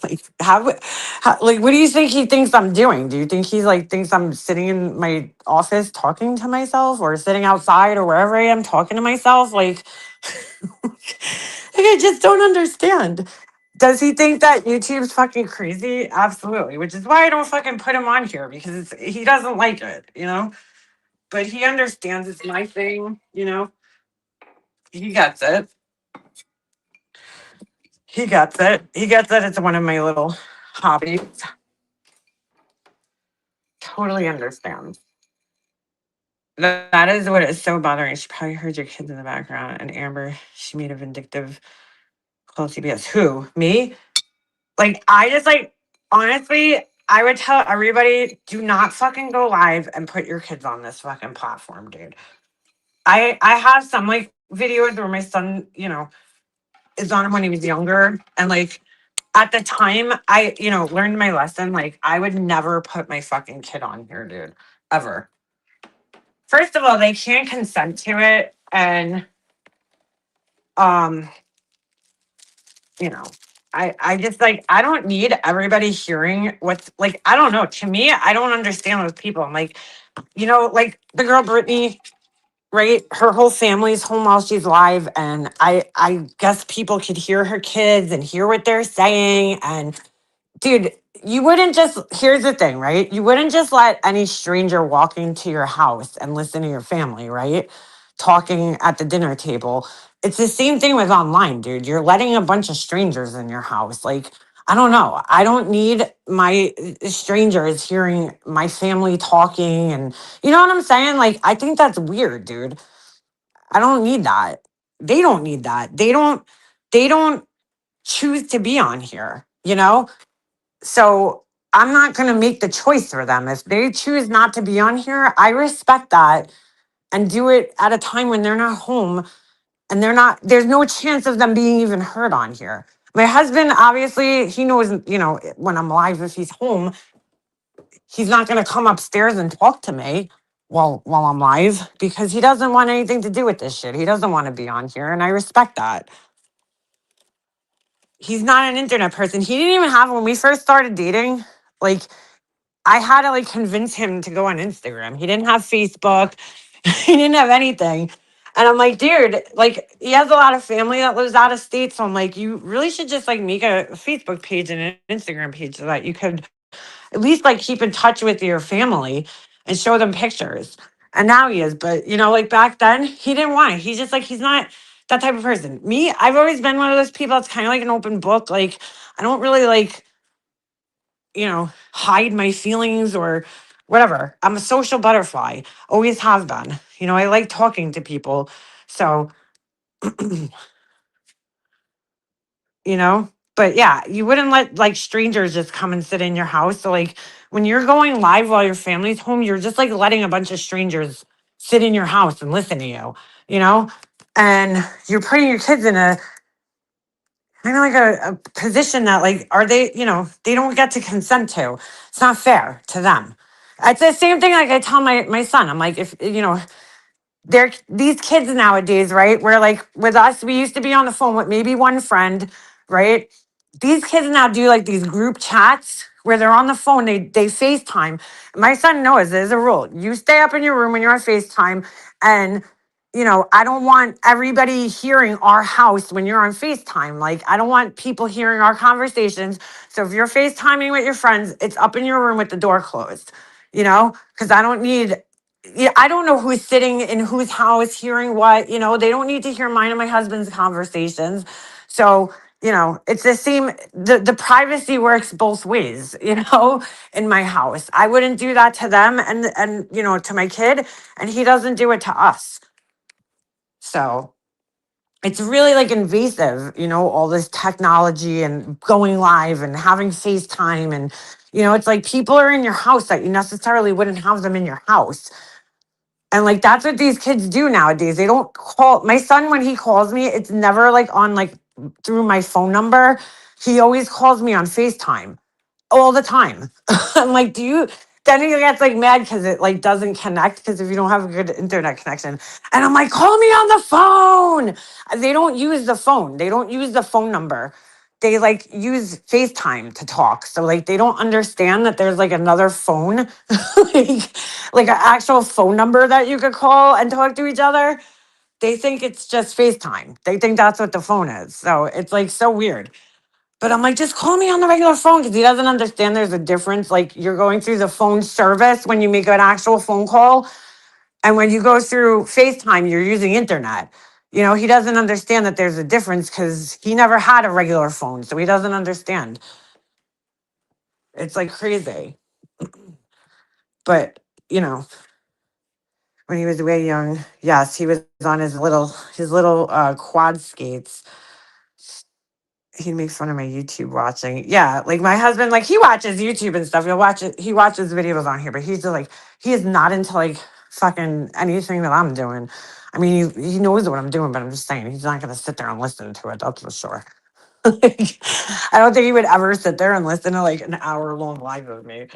Like, like, what do you think he thinks I'm doing? Do you think he's like thinks I'm sitting in my office talking to myself, or sitting outside, or wherever I am talking to myself? Like, I just don't understand. Does he think that YouTube's fucking crazy? Absolutely, which is why I don't fucking put him on here because he doesn't like it. But he understands it's my thing. He gets it. He gets it. He gets that it's one of my little hobbies. Totally understands. That is what is so bothering. She probably heard your kids in the background. And Amber, she made a vindictive call CBS. Who? Me? Like, I just like, honestly, I would tell everybody, do not fucking go live and put your kids on this fucking platform, dude. I have some like videos where my son, is on him when he was younger. And like, at the time, I, learned my lesson. Like, I would never put my fucking kid on here, dude. Ever. First of all, they can't consent to it. And, um, I just like, I don't need everybody hearing what's like, I don't know. To me, I don't understand those people. I'm like, like the girl Brittany, right? Her whole family's home while she's live. And I guess people could hear her kids and hear what they're saying. And dude, here's the thing, right? You wouldn't just let any stranger walk into your house and listen to your family, right? Talking at the dinner table. It's the same thing with online, dude. You're letting a bunch of strangers in your house. Like, I don't know. I don't need my strangers hearing my family talking, and you know what I'm saying? Like, I think that's weird, dude. I don't need that. They don't need that. They don't choose to be on here, you know? So I'm not going to make the choice for them. If they choose not to be on here, I respect that and do it at a time when they're not home and there's no chance of them being even heard on here. My husband, obviously, he knows, you know, when I'm live, if he's home, he's not going to come upstairs and talk to me while I'm live because he doesn't want anything to do with this shit. He doesn't want to be on here. And I respect that. He's not an internet person. He didn't even have, when we first started dating, like, I had to like convince him to go on Instagram. He didn't have Facebook. He didn't have anything. And I'm like, dude, like he has a lot of family that lives out of state. So I'm like, you really should just like make a Facebook page and an Instagram page so that you could at least like keep in touch with your family and show them pictures. And now he is. But you know, like back then, he didn't want it. He's just like, he's not that type of person. Me, I've always been one of those people that's kind of like an open book. Like, I don't really like, you know, hide my feelings or whatever. I'm a social butterfly, always have been. You know, I like talking to people. So, you know, but yeah, you wouldn't let like strangers just come and sit in your house. So, like, when you're going live while your family's home, you're just like letting a bunch of strangers sit in your house and listen to you, you know, and you're putting your kids in a kind of like a position that like are they, you know, they don't get to consent to. It's not fair to them. It's the same thing like I tell my son. I'm like, if you know, they're these kids nowadays, right? Where like with us, we used to be on the phone with maybe one friend, right? These kids now do like these group chats where they're on the phone, they FaceTime. My son knows there's a rule. You stay up in your room when you're on FaceTime, and you know, I don't want everybody hearing our house when you're on FaceTime. Like, I don't want people hearing our conversations. So if you're FaceTiming with your friends, it's up in your room with the door closed, you know, because I don't need, yeah, I don't know who's sitting in whose house hearing what, you know, they don't need to hear mine and my husband's conversations. So, you know, it's the same, the privacy works both ways, you know, in my house. I wouldn't do that to them and, you know, to my kid, and he doesn't do it to us. So it's really like invasive, you know, all this technology and going live and having FaceTime. And, you know, it's like people are in your house that you necessarily wouldn't have them in your house. And like that's what these kids do nowadays. They don't call my son when he calls me, it's never like on like through my phone number. He always calls me on FaceTime all the time. I'm like, do you? Then he gets like mad because it like doesn't connect because if you don't have a good internet connection, and I'm like, call me on the phone. They don't use the phone. They don't use the phone number. They like use FaceTime to talk. So like they don't understand that there's like another phone, like an actual phone number that you could call and talk to each other. They think it's just FaceTime. They think that's what the phone is. So it's like so weird. But I'm like, just call me on the regular phone because he doesn't understand there's a difference. Like you're going through the phone service when you make an actual phone call. And when you go through FaceTime, you're using internet. You know, he doesn't understand that there's a difference because he never had a regular phone. So he doesn't understand. It's like crazy. But, you know, when he was way young, yes, he was on his little quad skates. He makes fun of my YouTube watching. Yeah, like my husband, like he watches YouTube and stuff. He'll watch it. He watches videos on here, but he's just like he is not into like fucking anything that I'm doing. I mean, he knows what I'm doing, but I'm just saying he's not gonna sit there and listen to it. That's for sure. Like, I don't think he would ever sit there and listen to like an hour long live of me,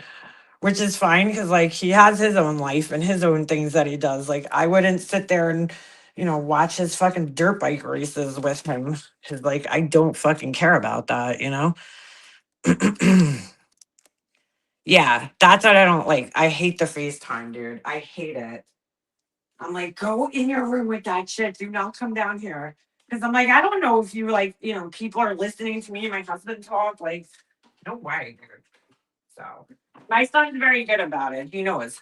which is fine because like he has his own life and his own things that he does. Like I wouldn't sit there and watch his fucking dirt bike races with him. Cause like I don't fucking care about that, you know? Yeah, that's what I don't like. I hate the FaceTime, dude. I hate it. I'm like, go in your room with that shit. Do not come down here. Cause I'm like, I don't know if you like, people are listening to me and my husband talk. Like, no way, dude. So my son's very good about it. He knows.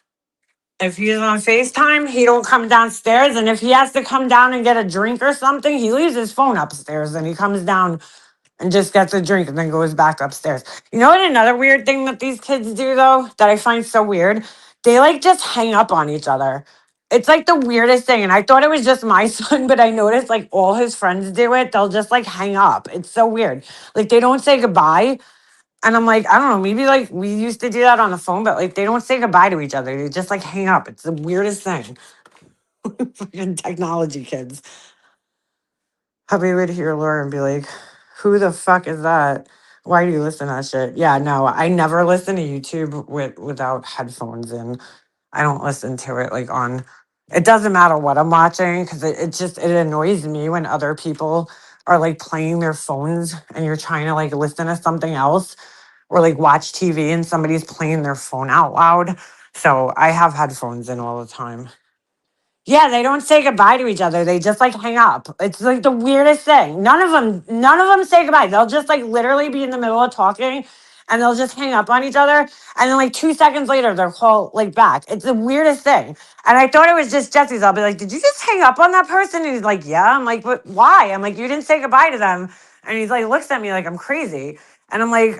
If he's on FaceTime, he don't come downstairs. And if he has to come down and get a drink or something, he leaves his phone upstairs and he comes down and just gets a drink and then goes back upstairs. You know what? Another weird thing that these kids do, though, that I find so weird? They like just hang up on each other. It's like the weirdest thing. And I thought it was just my son, but I noticed like all his friends do it. They'll just like hang up. It's so weird. Like they don't say goodbye. And I'm like, I don't know, maybe like we used to do that on the phone, but like they don't say goodbye to each other. They just like hang up. It's the weirdest thing. Fucking technology kids. Hubby would hear Laura and be like, who the fuck is that? Why do you listen to that shit? Yeah, no, I never listen to YouTube without headphones in. I don't listen to it like on, it doesn't matter what I'm watching because it annoys me when other people are like playing their phones and you're trying to like listen to something else or like watch TV and somebody's playing their phone out loud. So I have headphones in all the time. Yeah, they don't say goodbye to each other. They just like hang up. It's like the weirdest thing. None of them say goodbye. They'll just like literally be in the middle of talking and they'll just hang up on each other. And then like 2 seconds later, they'll call like back. It's the weirdest thing. And I thought it was just Jesse's. I'll be like, did you just hang up on that person? And he's like, yeah. I'm like, but why? I'm like, you didn't say goodbye to them. And he's like, looks at me like I'm crazy. And I'm like,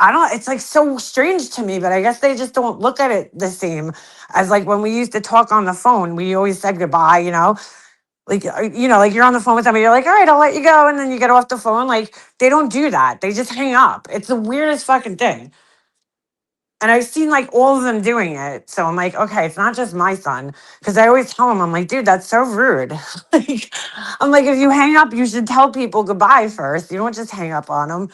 I don't, it's like so strange to me, but I guess they just don't look at it the same as like when we used to talk on the phone, we always said goodbye, like, like you're on the phone with somebody, you're like, all right, I'll let you go. And then you get off the phone. Like they don't do that. They just hang up. It's the weirdest fucking thing. And I've seen like all of them doing it. So I'm like, okay, it's not just my son. Cause I always tell him, I'm like, dude, that's so rude. Like, I'm like, if you hang up, you should tell people goodbye first. You don't just hang up on them.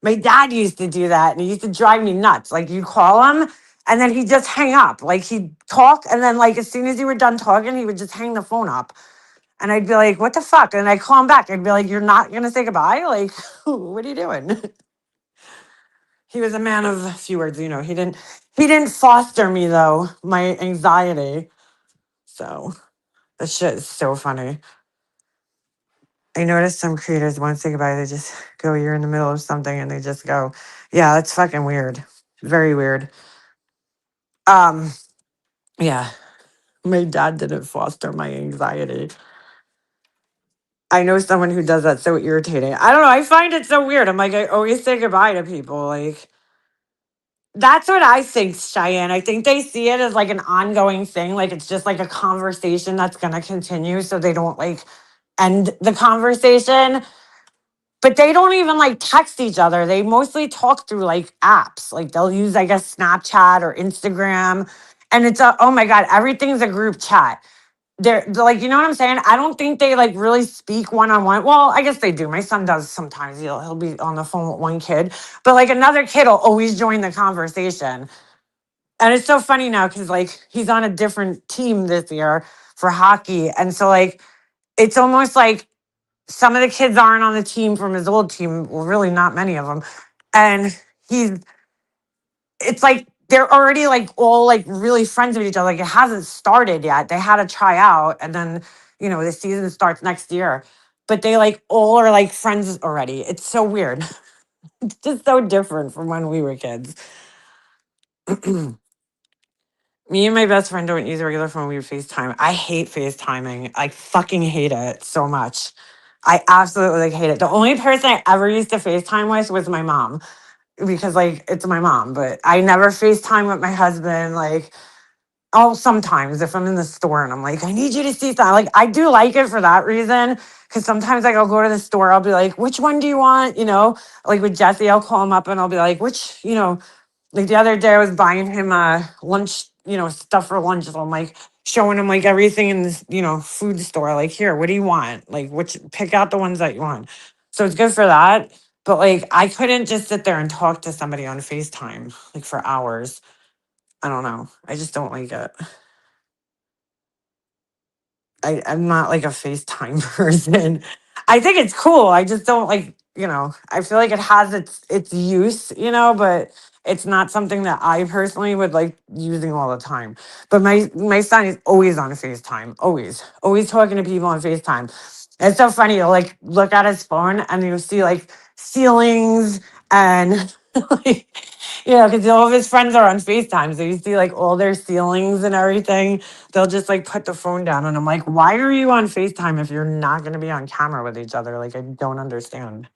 My dad used to do that and he used to drive me nuts. Like you call him and then he'd just hang up. Like he'd talk and then like as soon as you were done talking, he would just hang the phone up. And I'd be like, what the fuck? And I'd call him back. I'd be like, you're not gonna say goodbye? Like, what are you doing? He was a man of few words, he didn't foster me though, my anxiety. So the shit is so funny. I noticed some creators won't say goodbye. They just go, you're in the middle of something and they just go. Yeah, that's fucking weird. Very weird. Um, yeah. My dad didn't foster my anxiety. I know someone who does that so irritating. I don't know. I find it so weird. I'm like, I always say goodbye to people. Like, that's what I think, Cheyenne. I think they see it as like an ongoing thing. Like, it's just like a conversation that's going to continue. So they don't like end the conversation. But they don't even like text each other. They mostly talk through like apps. Like they'll use, I guess, Snapchat or Instagram. And it's oh my God, everything's a group chat. They're like, you know what I'm saying? I don't think they like really speak one on one. Well, I guess they do. My son does sometimes. He'll be on the phone with one kid, but like another kid will always join the conversation. And it's so funny now because like he's on a different team this year for hockey. And so like it's almost like some of the kids aren't on the team from his old team. Well, really not many of them. And it's like they're already like all like really friends with each other. Like it hasn't started yet. They had a tryout and then, the season starts next year. But they like all are like friends already. It's so weird. It's just so different from when we were kids. Me and my best friend don't use a regular phone. We FaceTime. I hate FaceTiming. I fucking hate it so much. I absolutely like hate it. The only person I ever used to FaceTime with was my mom because like it's my mom, but I never FaceTime with my husband. Like, oh, sometimes if I'm in the store and I'm like, I need you to see something. Like, I do like it for that reason because sometimes like I'll go to the store, I'll be like, which one do you want? Like with Jesse, I'll call him up and I'll be like, like the other day I was buying him lunch, stuff for lunch. So I'm like showing him like everything in this, food store. Like, here, what do you want? Like, pick out the ones that you want. So it's good for that. But like, I couldn't just sit there and talk to somebody on FaceTime like for hours. I don't know. I just don't like it. I'm not like a FaceTime person. I think it's cool. I just don't like, I feel like it has its use, but it's not something that I personally would like using all the time. But my son is always on FaceTime. Always talking to people on FaceTime. It's so funny. You'll like look at his phone and you'll see like ceilings and like, because all of his friends are on FaceTime. So you see like all their ceilings and everything. They'll just like put the phone down. And I'm like, why are you on FaceTime if you're not going to be on camera with each other? Like, I don't understand.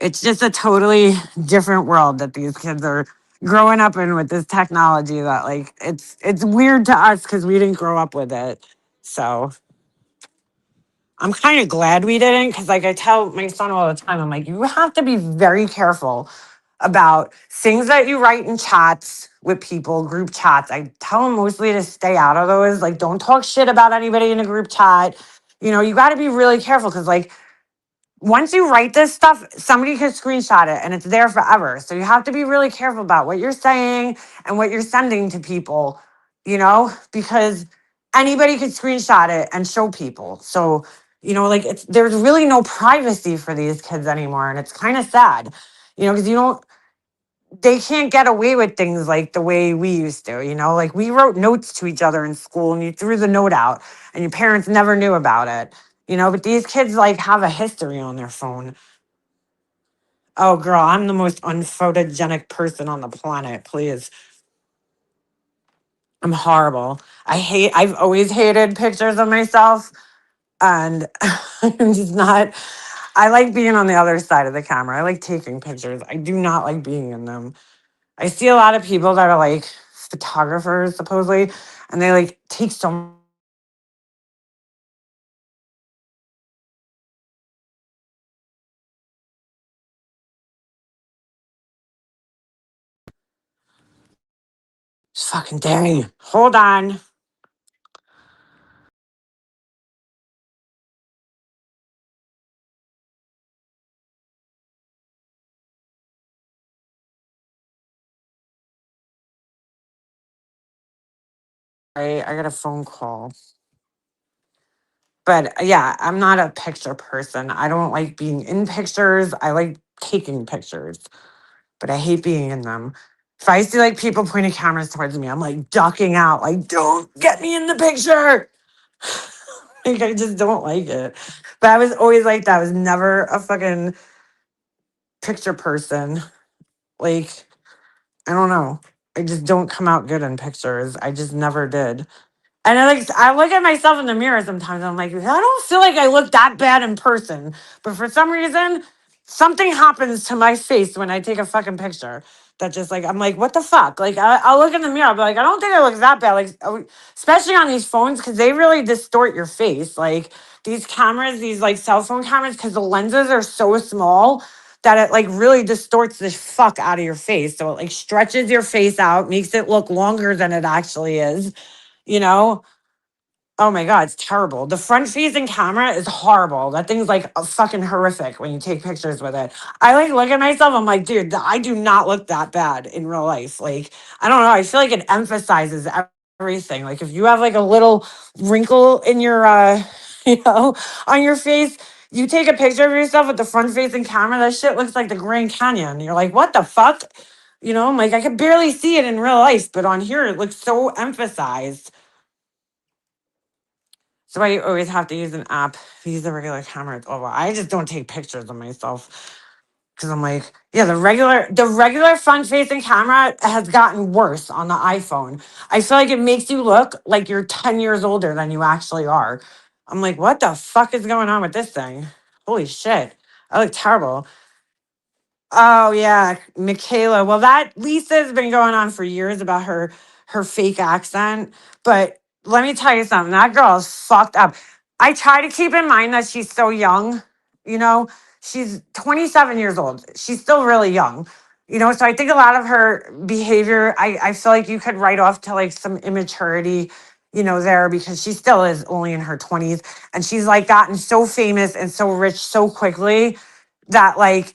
It's just a totally different world that these kids are growing up in with this technology that like it's weird to us because we didn't grow up with it. So I'm kind of glad we didn't, because like I tell my son all the time, I'm like, you have to be very careful about things that you write in chats with people, group chats. I tell him mostly to stay out of those. Like, don't talk shit about anybody in a group chat. You know, you got to be really careful because like once you write this stuff, somebody could screenshot it and it's there forever. So you have to be really careful about what you're saying and what you're sending to people, you know, because anybody could screenshot it and show people. So, you know, like there's really no privacy for these kids anymore. And it's kind of sad, you know, because they can't get away with things like the way we used to, you know, like we wrote notes to each other in school and you threw the note out and your parents never knew about it, you know, but these kids like have a history on their phone. Oh, girl, I'm the most unphotogenic person on the planet, please. I'm horrible. I've always hated pictures of myself and I'm just not, I like being on the other side of the camera. I like taking pictures. I do not like being in them. I see a lot of people that are like photographers supposedly, and they like take so fucking dang. Hold on. I got a phone call. But yeah, I'm not a picture person. I don't like being in pictures. I like taking pictures, but I hate being in them. If I see like people pointing cameras towards me, I'm like ducking out, like, don't get me in the picture. Like, I just don't like it. But I was always like that. I was never a fucking picture person. Like, I don't know. I just don't come out good in pictures. I just never did. And I look at myself in the mirror sometimes. I'm like, I don't feel like I look that bad in person. But for some reason, something happens to my face when I take a fucking picture. That just like I'm like, what the fuck? Like I'll look in the mirror, I'll be like, I don't think I look that bad. Like especially on these phones because they really distort your face. Like these cameras, these like cell phone cameras, because the lenses are so small that it like really distorts the fuck out of your face. So it like stretches your face out, makes it look longer than it actually is, you know? Oh my God, it's terrible. The front facing camera is horrible. That thing's like a fucking horrific when you take pictures with it. I like look at myself, I'm like, dude, I do not look that bad in real life. Like, I don't know. I feel like it emphasizes everything. Like if you have like a little wrinkle in your you know, on your face, you take a picture of yourself with the front facing camera, that shit looks like the Grand Canyon. You're like, what the fuck? You know, I'm like, I could barely see it in real life, but on here it looks so emphasized. So I always have to use an app. Use the regular camera. Oh, well, I just don't take pictures of myself because I'm like, yeah, the regular front facing camera has gotten worse on the iPhone. I feel like it makes you look like you're 10 years older than you actually are. I'm like, what the fuck is going on with this thing? Holy shit. I look terrible. Oh yeah, Michaela. Well, that Lisa's been going on for years about her fake accent. But let me tell you something. That girl is fucked up. I try to keep in mind that she's so young. You know, she's 27 years old. She's still really young. You know, so I think a lot of her behavior, I feel like you could write off to like some immaturity, you know, there because she still is only in her 20s and she's like gotten so famous and so rich so quickly that like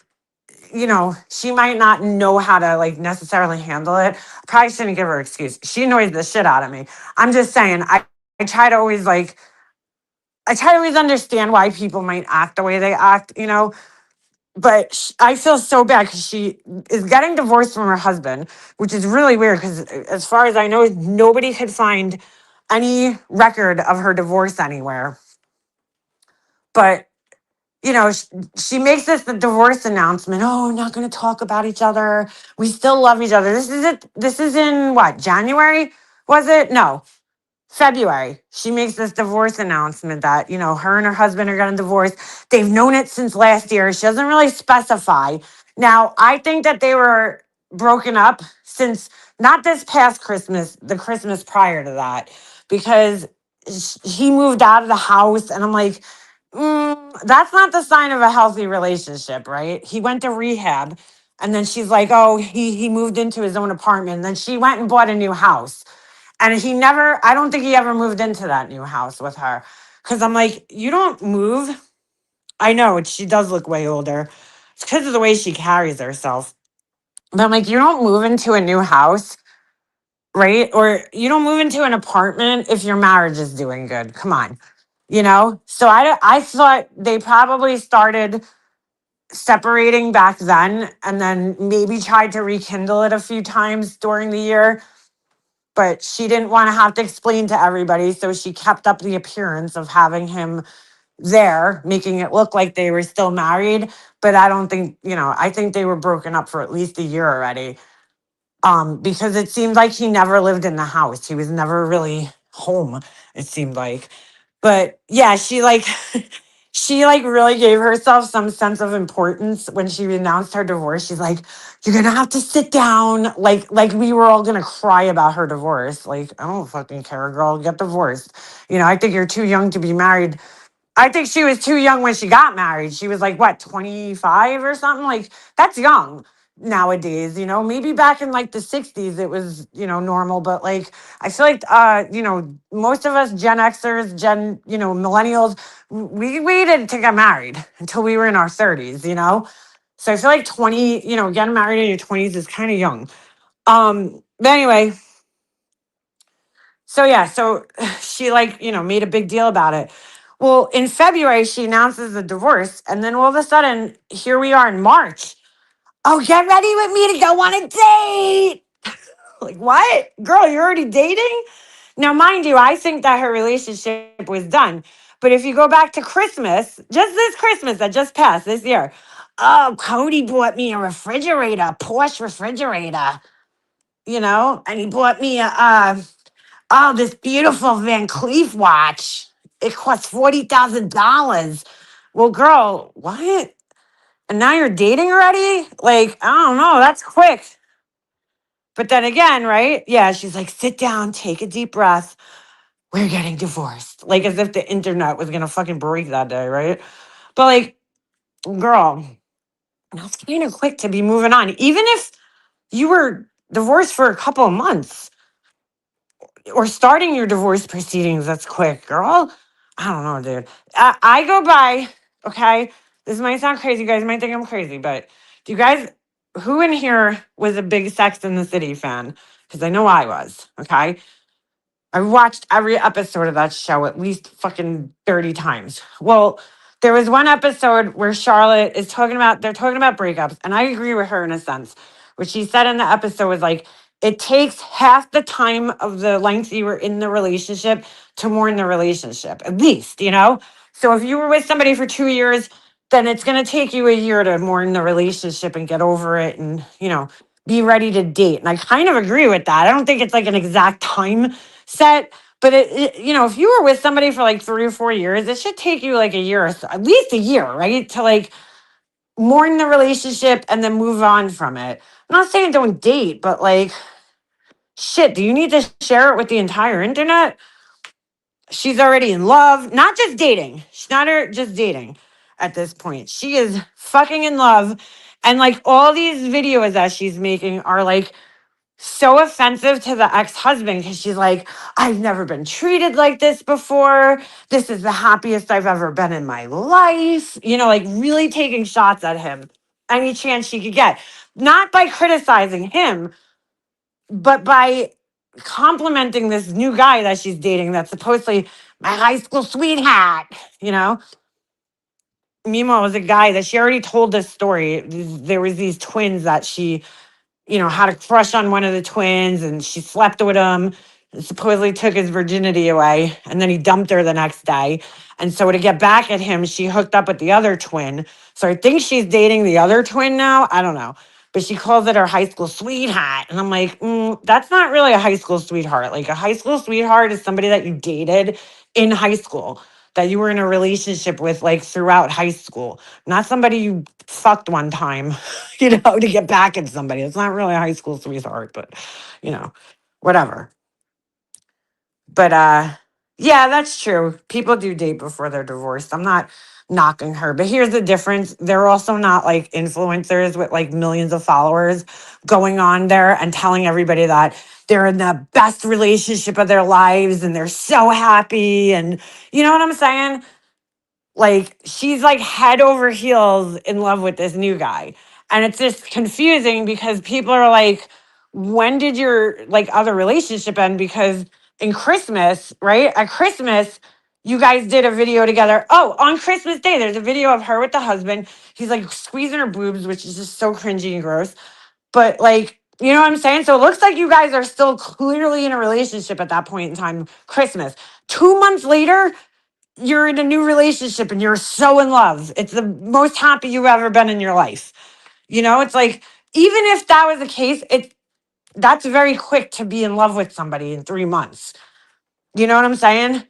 you know, she might not know how to like necessarily handle it. Probably shouldn't give her excuse. She annoys the shit out of me. I'm just saying, I try to always like, I try to always understand why people might act the way they act, you know, but I feel so bad because she is getting divorced from her husband, which is really weird because as far as I know, nobody could find any record of her divorce anywhere. But you know, she makes this the divorce announcement. Oh, we're not going to talk about each other. We still love each other. This is it. This is in what, January? Was it? No. February, she makes this divorce announcement that, her and her husband are going to divorce. They've known it since last year. She doesn't really specify. Now, I think that they were broken up since not this past Christmas, the Christmas prior to that, because he moved out of the house. And I'm like, that's not the sign of a healthy relationship, right? He went to rehab. And then she's like, oh, he moved into his own apartment. And then she went and bought a new house. And I don't think he ever moved into that new house with her. Cause I'm like, you don't move. I know she does look way older. It's because of the way she carries herself. But I'm like, you don't move into a new house, right? Or you don't move into an apartment if your marriage is doing good. Come on. So I thought they probably started separating back then and then maybe tried to rekindle it a few times during the year, but she didn't want to have to explain to everybody. So she kept up the appearance of having him there, making it look like they were still married. But I don't think, I think they were broken up for at least a year already. Because it seemed like he never lived in the house. He was never really home, it seemed like. But yeah, she like she like really gave herself some sense of importance when she announced her divorce. She's like, you're gonna have to sit down. Like we were all gonna cry about her divorce. Like, I don't fucking care, girl. Get divorced. I think you're too young to be married. I think she was too young when she got married. She was like, what, 25 or something? Like, that's young nowadays, maybe back in like the 60s, it was, normal. But like, I feel like, most of us Gen Xers, millennials, we waited to get married until we were in our 30s. So I feel like 20, getting married in your 20s is kind of young. But anyway, so yeah, so she like, made a big deal about it. Well, in February, she announces the divorce. And then all of a sudden, here we are in March. Oh, get ready with me to go on a date. Like, what? Girl, you're already dating? Now, mind you, I think that her relationship was done. But if you go back to Christmas, just this Christmas that just passed this year, oh, Cody bought me a refrigerator, a Porsche refrigerator, and he bought me this beautiful Van Cleef watch. It costs $40,000. Well, girl, what? And now you're dating already? Like, I don't know. That's quick. But then again, right? Yeah, she's like, sit down, take a deep breath. We're getting divorced. Like, as if the internet was going to fucking break that day, right? But like, girl, that's kind of quick to be moving on. Even if you were divorced for a couple of months or starting your divorce proceedings, that's quick, girl. I don't know, dude. I go by, okay, this might sound crazy. You guys might think I'm crazy, but do you guys, who in here was a big Sex and the City fan? Because I know I was, okay? I watched every episode of that show at least fucking 30 times. Well, there was one episode where Charlotte is they're talking about breakups, and I agree with her in a sense. What she said in the episode was like, it takes half the time of the length you were in the relationship to mourn the relationship, at least. So if you were with somebody for 2 years, then it's going to take you a year to mourn the relationship and get over it and, be ready to date. And I kind of agree with that. I don't think it's like an exact time set, but if you were with somebody for like 3 or 4 years, it should take you like a year or so, at least a year, right? To like mourn the relationship and then move on from it. I'm not saying don't date, but like, shit, do you need to share it with the entire internet? She's already in love, not just dating. She's not just dating at this point. She is fucking in love. And like all these videos that she's making are like so offensive to the ex-husband because she's like, I've never been treated like this before. This is the happiest I've ever been in my life. Like really taking shots at him any chance she could get. Not by criticizing him, but by complimenting this new guy that she's dating that's supposedly my high school sweetheart, you know? Meanwhile, it was a guy that she already told this story. There was these twins that she had a crush on one of the twins and she slept with him and supposedly took his virginity away. And then he dumped her the next day. And so to get back at him, she hooked up with the other twin. So I think she's dating the other twin now. I don't know. but she calls it her high school sweetheart. And I'm like, that's not really a high school sweetheart. Like a high school sweetheart is somebody that you dated in high school, that you were in a relationship with like throughout high school, not somebody you fucked one time, to get back at somebody. It's not really a high school sweetheart, but whatever. But yeah, that's true. People do date before they're divorced. I'm not knocking her, but here's the difference. They're also not like influencers with like millions of followers going on there and telling everybody that they're in the best relationship of their lives and they're so happy, and you know what I'm saying? Like she's like head over heels in love with this new guy. And it's just confusing because people are like, when did your like other relationship end? Because in Christmas, right? At Christmas, you guys did a video together. Oh, on Christmas Day, there's a video of her with the husband. He's like squeezing her boobs, which is just so cringy and gross. But like, you know what I'm saying? So it looks like you guys are still clearly in a relationship at that point in time, Christmas. 2 months later, you're in a new relationship and you're so in love. It's the most happy you've ever been in your life. It's like, even if that was the case, that's very quick to be in love with somebody in 3 months. You know what I'm saying?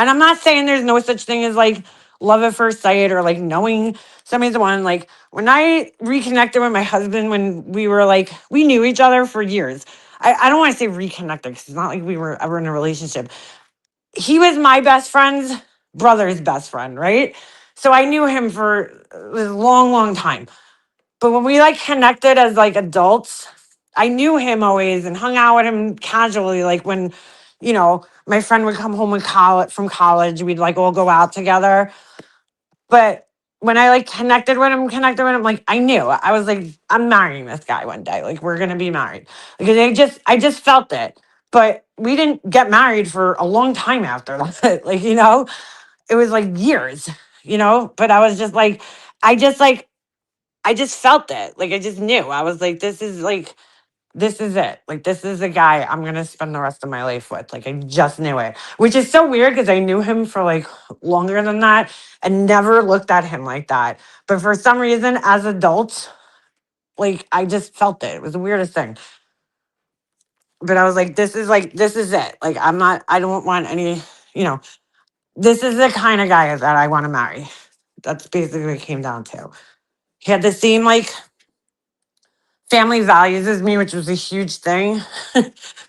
And I'm not saying there's no such thing as like love at first sight or like knowing somebody's the one. Like when I reconnected with my husband, when we were like, we knew each other for years. I don't want to say reconnected because it's not like we were ever in a relationship. He was my best friend's brother's best friend, right? So I knew him for a long, long time. But when we like connected as like adults, I knew him always and hung out with him casually. Like when, my friend would come home from college, we'd like all go out together. But when I like connected with him, like I knew. I was like, I'm marrying this guy one day. Like we're gonna be married. Because I just felt it. But we didn't get married for a long time after that. Like, it was like years, but I was just like, I just felt it. Like I just knew. I was like, this is it. Like this is the guy I'm gonna spend the rest of my life with. Like I just knew it. Which is so weird because I knew him for like longer than that and never looked at him like that. But for some reason, as adults, like I just felt it. It was the weirdest thing. But I was like, this is it. Like I don't want any, this is the kind of guy that I want to marry. That's basically what it came down to. He had the same like family values as me, which was a huge thing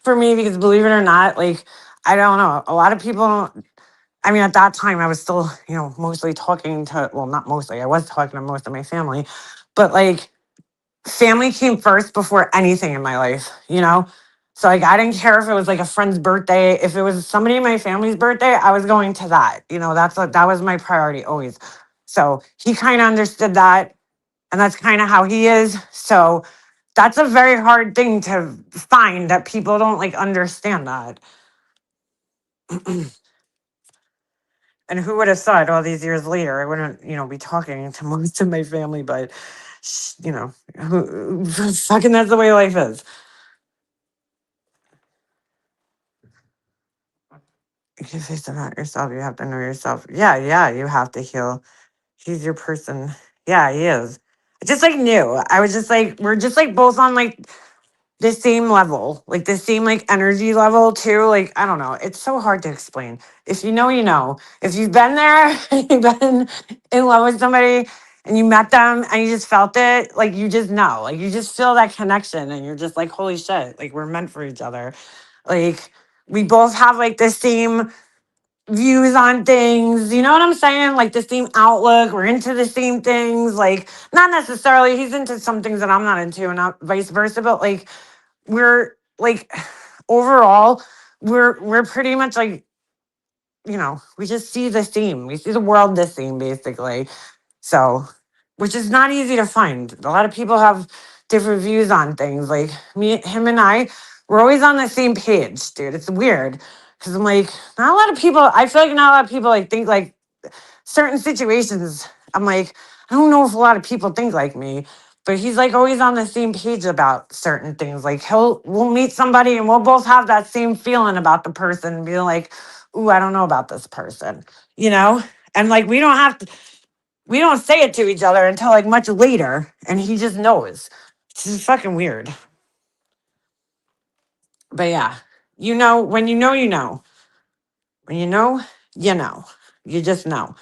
for me because believe it or not, like I don't know, a lot of people don't. I mean, at that time, I was still, mostly talking to. Well, not mostly. I was talking to most of my family, but like family came first before anything in my life. So like I didn't care if it was like a friend's birthday. If it was somebody in my family's birthday, I was going to that. That was my priority always. So he kind of understood that, and that's kind of how he is. So that's a very hard thing to find, that people don't like understand that. And who would have thought all these years later I wouldn't, be talking to most of my family, but fucking that's the way life is. If you say something about yourself, you have to know yourself. Yeah, you have to heal. He's your person. Yeah, he is. I just like knew. I was just like, we're just like both on like the same level, like the same like energy level too. Like, I don't know. It's so hard to explain. If you know, you know. If you've been there, you've been in love with somebody and you met them and you just felt it, like you just know. Like you just feel that connection and you're just like, holy shit, like we're meant for each other. Like we both have like the same views on things, you know what I'm saying? Like the same outlook. We're into the same things. Like not necessarily he's into some things that I'm not into and not vice versa, but like we're like overall we're pretty much like, we just see the same. We see the world the same basically. So, which is not easy to find. A lot of people have different views on things. Like him and I, we're always on the same page, dude. It's weird because I'm like, not a lot of people. I feel like not a lot of people like think like certain situations. I'm like, I don't know if a lot of people think like me, but he's like always on the same page about certain things. Like we'll meet somebody and we'll both have that same feeling about the person and be like, ooh, I don't know about this person, And like we don't have to. We don't say it to each other until like much later, and he just knows. This is fucking weird. But yeah, you know, when you know, you know. When you know, you know. You just know.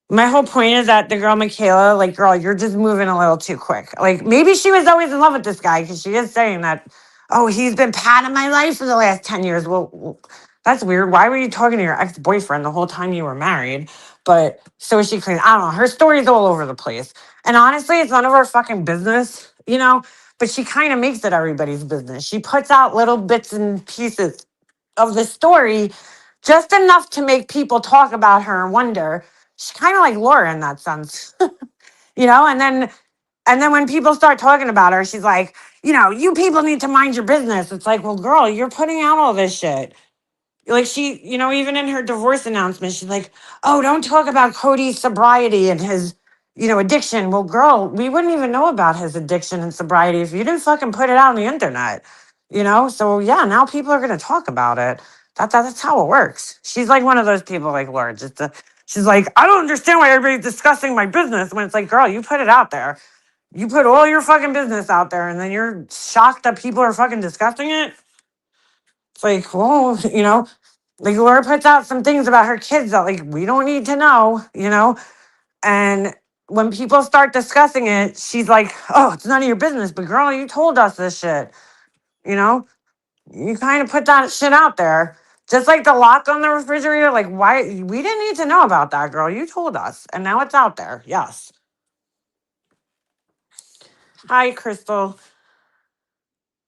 My whole point is that the girl Michaela, like, girl, you're just moving a little too quick. Like, maybe she was always in love with this guy because she is saying that, oh, he's been patting my life for the last 10 years. Well, that's weird. Why were you talking to your ex-boyfriend the whole time you were married? But so is she clean? I don't know. Her story's all over the place. And honestly, it's none of our fucking business, you know? But she kind of makes it everybody's business. She puts out little bits and pieces of the story, just enough to make people talk about her and wonder. She's kind of like Laura in that sense, you know. And then when people start talking about her, she's like, you know, you people need to mind your business. It's like, well, girl, you're putting out all this shit. Like, she, you know, even in her divorce announcement, she's like, oh, don't talk about Cody's sobriety and his, you know, addiction. Well, girl, we wouldn't even know about his addiction and sobriety if you didn't fucking put it out on the internet, you know? So yeah, now people are going to talk about it. That's how it works. She's like one of those people like Laura, she's like, I don't understand why everybody's discussing my business when it's like, girl, you put it out there. You put all your fucking business out there and then you're shocked that people are fucking discussing it. It's like, well, you know, like Laura puts out some things about her kids that like we don't need to know, you know? And when people start discussing it, she's like, oh, it's none of your business. But girl, you told us this shit, you know? You kind of put that shit out there. Just like the lock on the refrigerator, like why we didn't need to know about that, girl. You told us. And now it's out there. Yes. Hi, Crystal.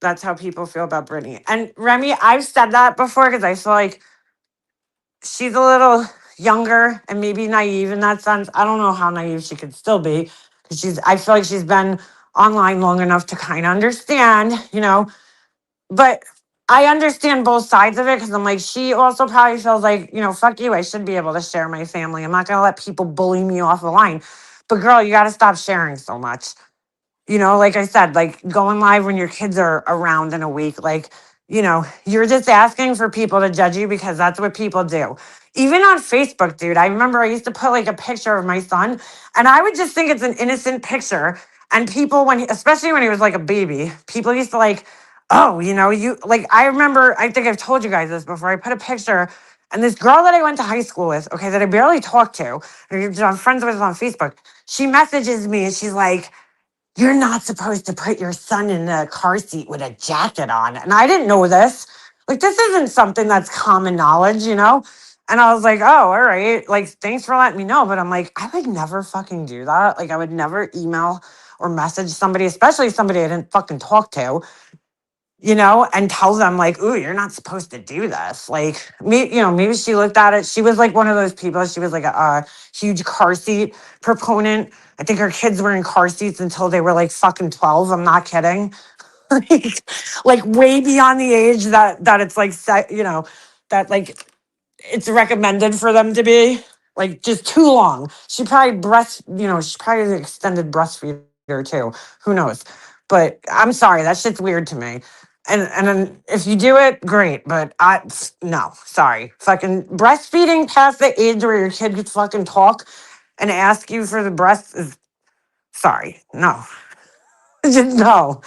That's how people feel about Brittany. And Remy, I've said that before because I feel like she's a little younger and maybe naive in that sense. I don't know how naive she could still be because I feel like she's been online long enough to kind of understand, you know. But I understand both sides of it because I'm like, she also probably feels like, you know, fuck you. I should be able to share my family. I'm not going to let people bully me off the line. But girl, you got to stop sharing so much. You know, like I said, like going live when your kids are around in a week, like, you know, you're just asking for people to judge you because that's what people do. Even on Facebook, dude, I remember I used to put like a picture of my son and I would just think it's an innocent picture. And people, especially when he was like a baby, people used to like, oh, you know, you like, I remember, I think I've told you guys this before. I put a picture and this girl that I went to high school with, okay, that I barely talked to, and I'm friends with on Facebook, she messages me and she's like, you're not supposed to put your son in a car seat with a jacket on. And I didn't know this. Like, this isn't something that's common knowledge, you know? And I was like, oh, all right. Like, thanks for letting me know. But I'm like, I would never fucking do that. Like, I would never email or message somebody, especially somebody I didn't fucking talk to, you know, and tell them like, ooh, you're not supposed to do this. Like, me, you know, maybe she looked at it. She was like one of those people. She was like a huge car seat proponent. I think her kids were in car seats until they were like fucking 12. I'm not kidding. Like way beyond the age that it's like you know, that like it's recommended for them to be like just too long. She probably she's probably an extended breastfeeder too. Who knows? But I'm sorry, that shit's weird to me. And then if you do it, great. But no, sorry. Fucking breastfeeding past the age where your kid could fucking talk and ask you for the breast is sorry. No. Just no.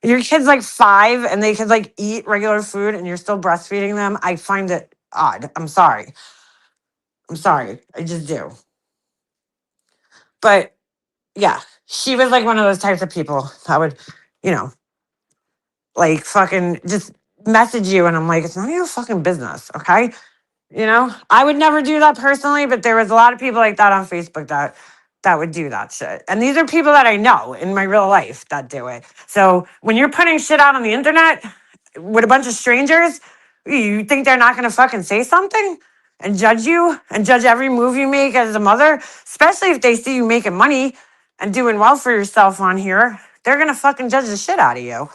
Your kid's like 5 and they could like eat regular food and you're still breastfeeding them. I find it odd. I'm sorry. I'm sorry. I just do. But yeah, she was like one of those types of people that would, you know, like fucking just message you. And I'm like, it's none of your fucking business. Okay. You know, I would never do that personally, but there was a lot of people like that on Facebook that would do that shit. And these are people that I know in my real life that do it. So when you're putting shit out on the internet with a bunch of strangers, you think they're not going to fucking say something and judge you and judge every move you make as a mother, especially if they see you making money and doing well for yourself on here. They're going to fucking judge the shit out of you.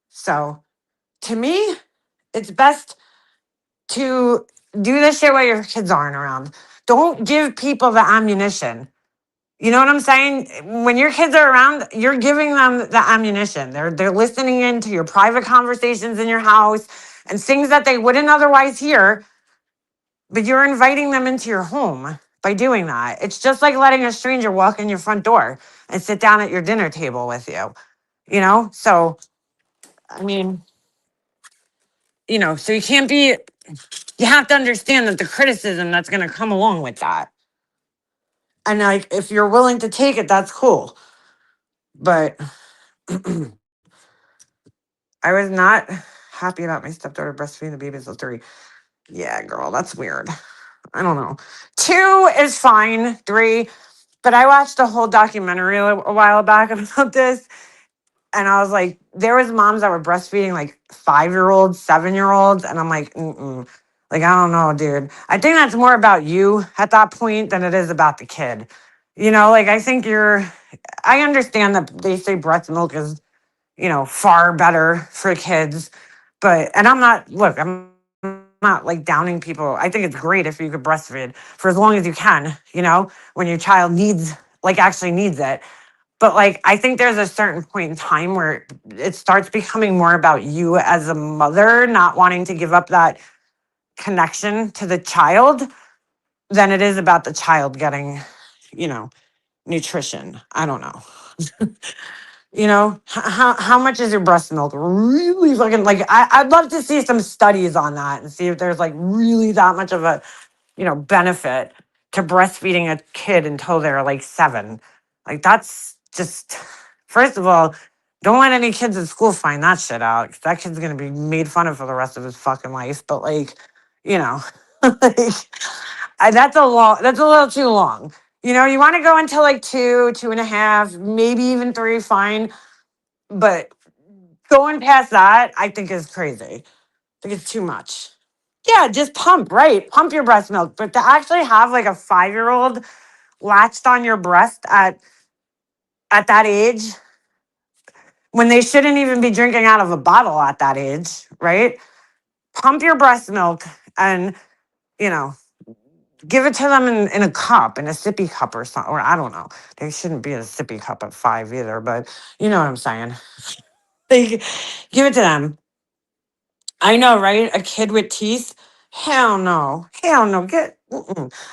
So to me, it's best to do this shit while your kids aren't around. Don't give people the ammunition. You know what I'm saying? When your kids are around, you're giving them the ammunition. They're listening into your private conversations in your house and things that they wouldn't otherwise hear, but you're inviting them into your home by doing that. It's just like letting a stranger walk in your front door and sit down at your dinner table with you, you know? So, I mean, you know, so you can't be, you have to understand that the criticism that's going to come along with that. And like, if you're willing to take it, that's cool. But I was not happy about my stepdaughter breastfeeding the baby until 3. Yeah, girl, that's weird. I don't know. 2 is fine. 3, but I watched a whole documentary a while back about this, and I was like, there was moms that were breastfeeding like 5-year-olds, 7-year-olds, and I'm like, like, I don't know, dude. I think that's more about you at that point than it is about the kid. You know, like I think I understand that they say breast milk is, you know, far better for kids, but and I'm not like downing people. I think it's great if you could breastfeed for as long as you can, you know, when your child actually needs it. But like, I think there's a certain point in time where it starts becoming more about you as a mother, not wanting to give up that connection to the child than it is about the child getting, you know, nutrition. I don't know. You know, how much is your breast milk really fucking like? I'd love to see some studies on that and see if there's like really that much of a, you know, benefit to breastfeeding a kid until they're like 7. Like that's just, first of all, don't let any kids at school find that shit out, 'cause that kid's gonna be made fun of for the rest of his fucking life. But like, you know, like, that's a little too long. You know, you want to go until like 2, 2.5, maybe even 3, fine. But going past that, I think is crazy. I think it's too much. Yeah, just pump, right? Pump your breast milk. But to actually have like a 5-year-old latched on your breast at that age, when they shouldn't even be drinking out of a bottle at that age, right? Pump your breast milk and, you know, give it to them in a cup, in a sippy cup or something. Or I don't know. They shouldn't be a sippy cup at 5 either, but you know what I'm saying. Like, give it to them. I know, right? A kid with teeth? Hell no. Hell no.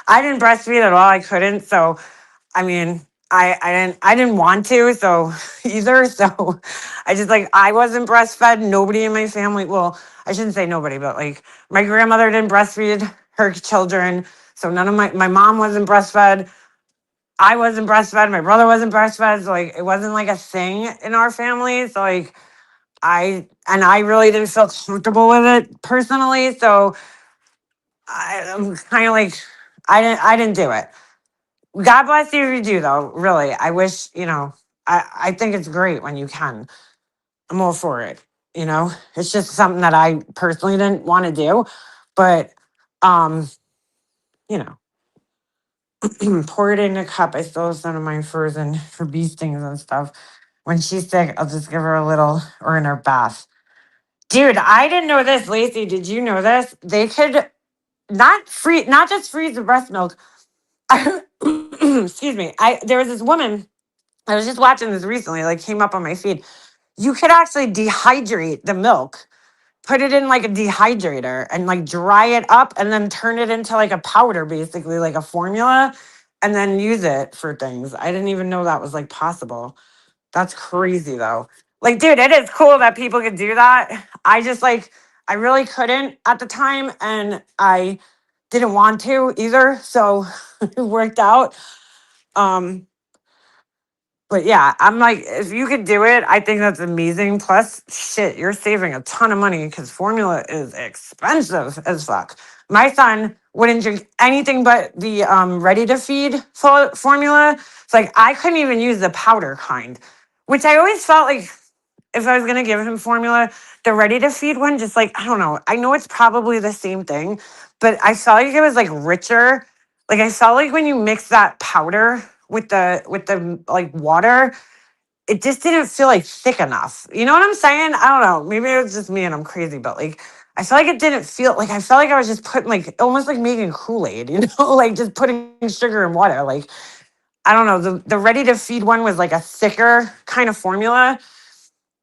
I didn't breastfeed at all. I couldn't. So, I mean, I didn't want to, so either. So I just like, I wasn't breastfed. Nobody in my family, well, I shouldn't say nobody, but like my grandmother didn't breastfeed her children. So none of my mom wasn't breastfed. I wasn't breastfed. My brother wasn't breastfed. So like, it wasn't like a thing in our family. So like, I really didn't feel comfortable with it personally. So I'm kind of like, I didn't do it. God bless you if you do though. Really, I wish, you know, I think it's great when you can. I'm all for it. You know, it's just something that I personally didn't want to do, but you know, pour it in a cup. I still have some of mine frozen for bee stings and stuff. When she's sick, I'll just give her a little, or in her bath. Dude, I didn't know this. Lacey, did you know this? They could not just freeze the breast milk. Excuse me. There was this woman, I was just watching this recently, like came up on my feed. You could actually dehydrate the milk, put it in like a dehydrator and like dry it up and then turn it into like a powder, basically like a formula, and then use it for things. I didn't even know that was like possible. That's crazy though. Like, dude, it is cool that people could do that. I just like, I really couldn't at the time, and I didn't want to either. So it worked out. Um, but yeah, I'm like, if you could do it, I think that's amazing. Plus, shit, you're saving a ton of money because formula is expensive as fuck. My son wouldn't drink anything but the ready to feed formula. It's like I couldn't even use the powder kind, which I always felt like if I was gonna give him formula, the ready to feed one, just like I don't know. I know it's probably the same thing, but I felt like it was like richer. Like I felt like when you mix that powder with the like water, it just didn't feel like thick enough. You know what I'm saying? I don't know. Maybe it was just me and I'm crazy, but like I felt like it didn't feel like I felt like I was just putting like almost like making Kool-Aid, you know, like just putting sugar and water. Like I don't know. The ready to feed one was like a thicker kind of formula,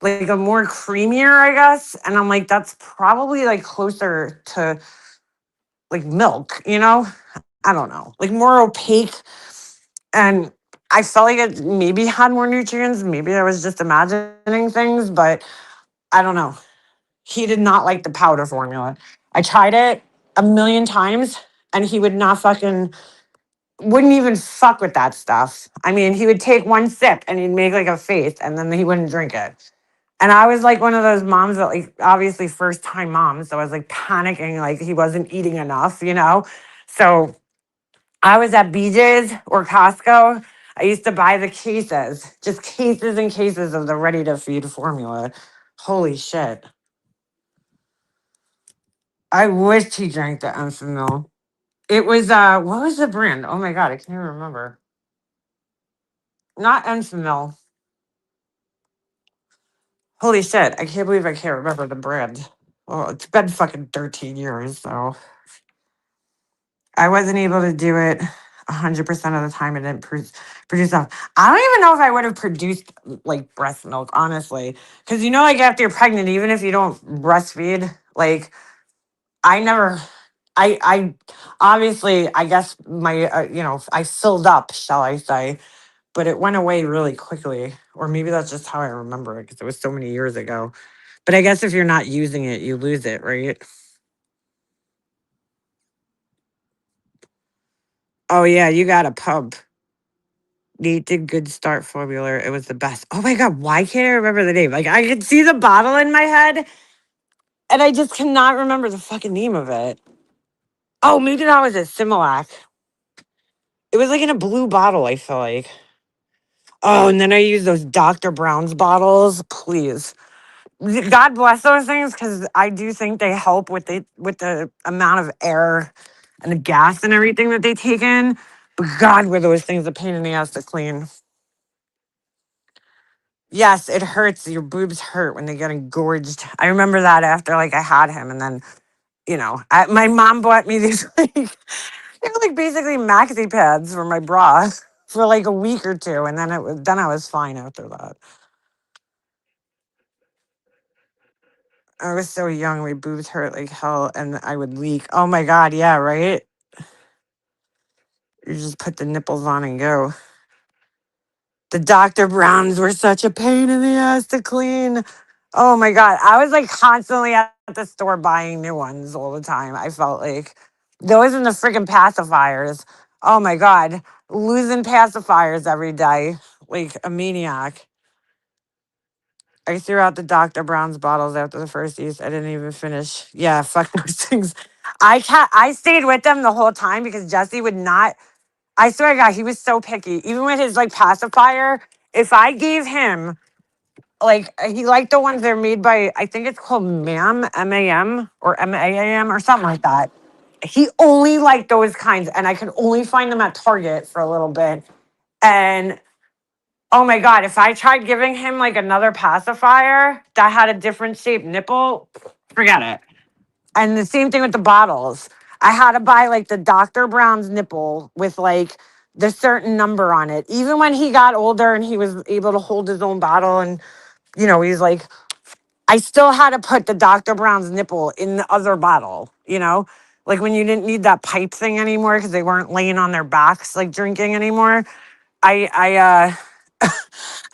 like a more creamier, I guess. And I'm like, that's probably like closer to like milk, you know? I don't know, like more opaque. And I felt like it maybe had more nutrients. Maybe I was just imagining things, but I don't know. He did not like the powder formula. I tried it a million times and he would not fucking, wouldn't even fuck with that stuff. I mean, he would take one sip and he'd make like a face and then he wouldn't drink it. And I was like one of those moms that, like, obviously first time moms. So I was like panicking, like he wasn't eating enough, you know? So I was at BJ's or Costco. I used to buy the cases, just cases and cases of the ready to feed formula. Holy shit. I wished he drank the Enfamil. It was what was the brand? Oh my god, I can't remember. Not Enfamil. Holy shit, I can't believe I can't remember the brand. Well, it's been fucking 13 years, so I wasn't able to do it 100% of the time. It didn't produce enough. I don't even know if I would have produced like breast milk, honestly. Because you know, like after you're pregnant, even if you don't breastfeed, like I never, I obviously, I guess my, I filled up, shall I say, but it went away really quickly. Or maybe that's just how I remember it because it was so many years ago. But I guess if you're not using it, you lose it, right? Oh yeah, you got a pub. Neat did good start formula. It was the best. Oh my god, why can't I remember the name? Like I could see the bottle in my head, and I just cannot remember the fucking name of it. Oh, maybe that was a Similac. It was like in a blue bottle, I feel like. Oh, and then I use those Dr. Brown's bottles. Please. God bless those things because I do think they help with the amount of air and the gas and everything that they take in. But God, were those things a pain in the ass to clean. Yes, it hurts. Your boobs hurt when they get engorged. I remember that after like I had him, and then my mom bought me these like they were like basically maxi pads for my bra for like a week or two, and then I was fine after that. I was so young, my boobs hurt like hell, and I would leak. Oh my god, yeah, right. You just put the nipples on and go. The Dr. Browns were such a pain in the ass to clean. Oh my God. I was like constantly at the store buying new ones all the time. I felt like those and the freaking pacifiers. Oh my God. Losing pacifiers every day like a maniac. I threw out the Dr. Brown's bottles after the first use. I didn't even finish. Yeah, fuck those things. I stayed with them the whole time because Jesse would not. I swear to God, he was so picky. Even with his like pacifier, if I gave him like he liked the ones that are made by I think it's called MAM or MAAM or something like that. He only liked those kinds, and I could only find them at Target for a little bit. And oh my God, if I tried giving him like another pacifier that had a different shaped nipple, forget it. And the same thing with the bottles. I had to buy like the Dr. Brown's nipple with like the certain number on it. Even when he got older and he was able to hold his own bottle and he's like, I still had to put the Dr. Brown's nipple in the other bottle, like when you didn't need that pipe thing anymore because they weren't laying on their backs like drinking anymore. I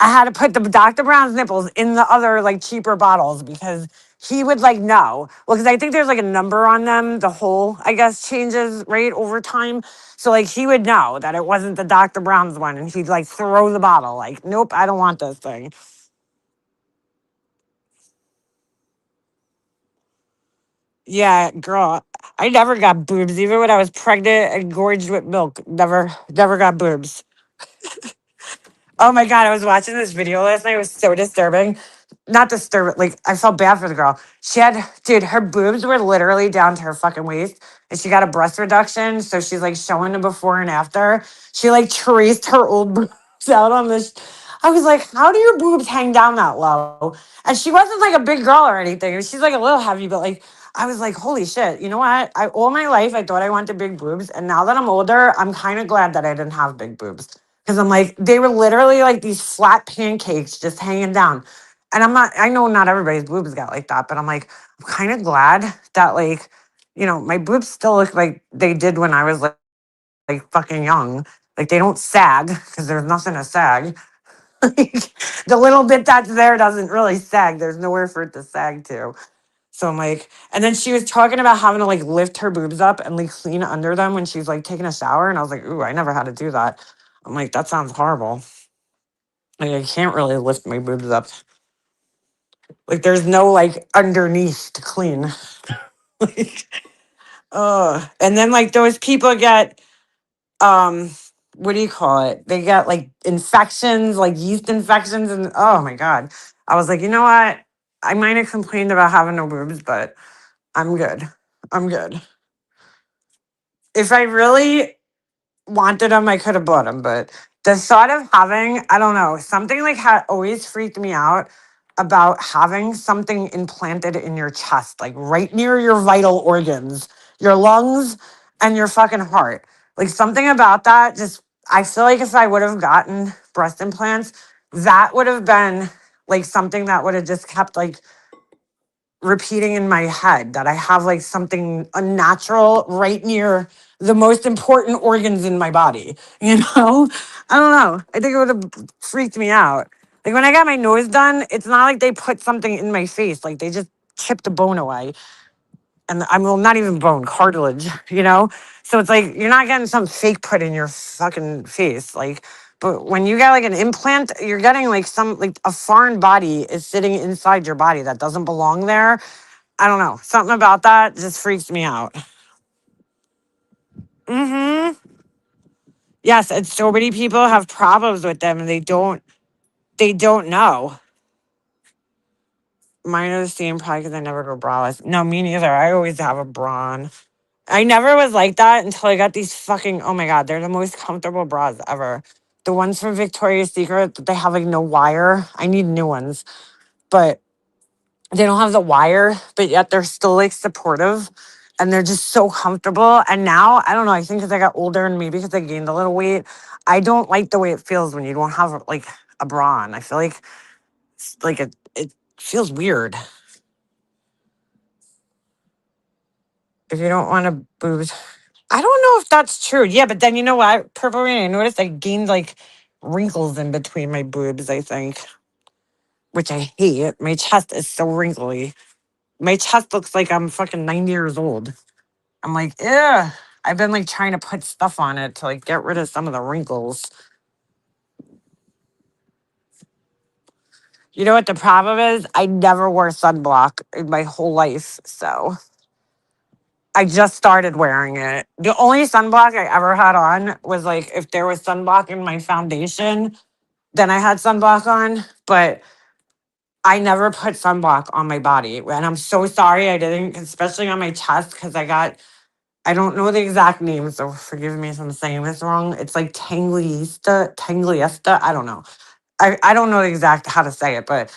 I had to put the Dr. Brown's nipples in the other like cheaper bottles because he would like know. Well, because I think there's like a number on them. The whole, I guess, changes right over time. So like he would know that it wasn't the Dr. Brown's one, and he'd like throw the bottle. Like, nope, I don't want this thing. Yeah, girl, I never got boobs. Even when I was pregnant and gorged with milk, never got boobs. Oh my God, I was watching this video last night. It was so disturbing. Not disturbing, like I felt bad for the girl. Dude, her boobs were literally down to her fucking waist. And she got a breast reduction. So she's like showing the before and after. She like traced her old boobs out on this. I was like, how do your boobs hang down that low? And she wasn't like a big girl or anything. She's like a little heavy, but like, I was like, holy shit. You know what? All my life, I thought I wanted big boobs. And now that I'm older, I'm kind of glad that I didn't have big boobs. Because I'm like, they were literally like these flat pancakes just hanging down. And I know not everybody's boobs got like that, but I'm like, I'm kind of glad that like, my boobs still look like they did when I was like fucking young. Like they don't sag because there's nothing to sag. Like, the little bit that's there doesn't really sag. There's nowhere for it to sag to. So I'm like, and then she was talking about having to like lift her boobs up and like clean under them when she's like taking a shower. And I was like, ooh, I never had to do that. I'm like, that sounds horrible. Like I can't really lift my boobs up. Like there's no like underneath to clean. Like, and then like those people get what do you call it? They get like infections, like yeast infections, and oh my god. I was like, you know what? I might have complained about having no boobs, but I'm good. I'm good. If I really wanted them, I could have bought them, but the thought of having, I don't know, something like always freaked me out about having something implanted in your chest, like right near your vital organs, your lungs and your fucking heart. Like something about that just, I feel like if I would have gotten breast implants, that would have been like something that would have just kept like repeating in my head that I have like something unnatural right near the most important organs in my body. You know? I don't know. I think it would have freaked me out. Like when I got my nose done, it's not like they put something in my face. Like they just chipped the bone away. And I'm well, not even bone, cartilage, you know? So it's like you're not getting some fake put in your fucking face. Like, but when you get like an implant, you're getting like some like a foreign body is sitting inside your body that doesn't belong there. I don't know. Something about that just freaks me out. Mm-hmm. Yes, and so many people have problems with them and they don't know. Mine are the same probably because I never go braless. No, me neither. I always have a bra on. I never was like that until I got these fucking, oh my God, they're the most comfortable bras ever. The ones from Victoria's Secret, they have like no wire. I need new ones, but they don't have the wire, but yet they're still like supportive and they're just so comfortable. And now, I don't know, I think because I got older and maybe because I gained a little weight, I don't like the way it feels when you don't have like a bra on. I feel like it feels weird. If you don't want to boobs, I don't know if that's true. Yeah, but then you know what? Purple Rain, I noticed I gained like wrinkles in between my boobs, I think, which I hate. My chest is so wrinkly. My chest looks like I'm fucking 90 years old. I'm like, ugh. I've been like trying to put stuff on it to like get rid of some of the wrinkles. You know what the problem is? I never wore sunblock in my whole life. So I just started wearing it. The only sunblock I ever had on was like if there was sunblock in my foundation, then I had sunblock on. But I never put sunblock on my body. And I'm so sorry I didn't, especially on my chest, because I don't know the exact name, so forgive me if I'm saying this wrong. It's like Tangliesta. I don't know. I don't know the exact how to say it, but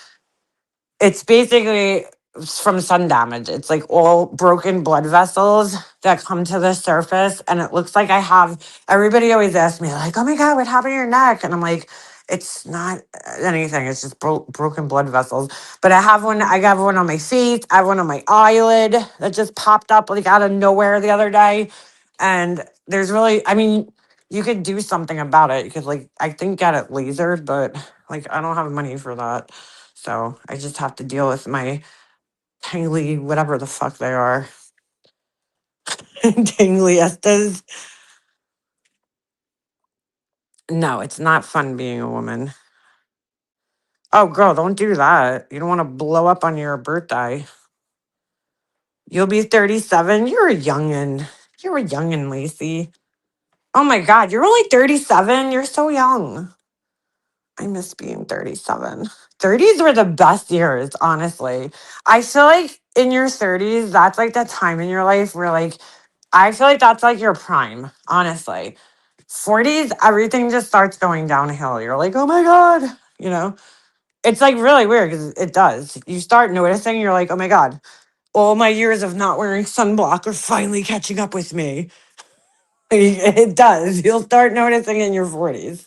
it's basically from sun damage. It's like all broken blood vessels that come to the surface. And it looks like I have, everybody always asks me, like, oh my God, what happened to your neck? And I'm like, it's not anything. It's just broken blood vessels. But I got one on my face. I have one on my eyelid that just popped up like out of nowhere the other day. And there's really, I mean, you could do something about it. You could like, I think get it lasered, but like, I don't have money for that. So I just have to deal with my tangly, whatever the fuck they are. Tangliestas. No, it's not fun being a woman. Oh, girl, don't do that. You don't want to blow up on your birthday. You'll be 37. You're a youngin'. You're a youngin', Lacey. Oh my God, you're only 37. You're so young. I miss being 37. 30s were the best years, honestly. I feel like in your 30s, that's like that time in your life where like I feel like that's like your prime, honestly. 40s, everything just starts going downhill. You're like, oh my God, you know? It's like really weird because it does. You start noticing, you're like, oh my God, all my years of not wearing sunblock are finally catching up with me. It does. You'll start noticing in your 40s.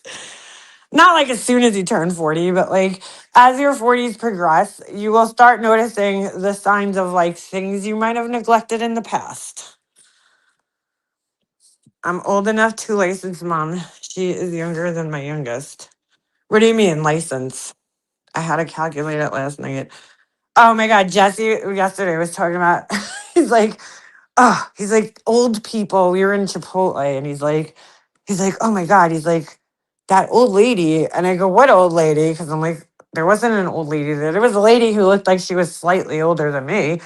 Not like as soon as you turn 40, but like as your 40s progress, you will start noticing the signs of like things you might have neglected in the past. I'm old enough to license mom. She is younger than my youngest. What do you mean, license? I had to calculate it last night. Oh my God, Jesse yesterday was talking about, he's like, oh, he's like, old people. We were in Chipotle and he's like, oh my God, he's like, that old lady. And I go, what old lady? Because I'm like, there wasn't an old lady there. There was a lady who looked like she was slightly older than me.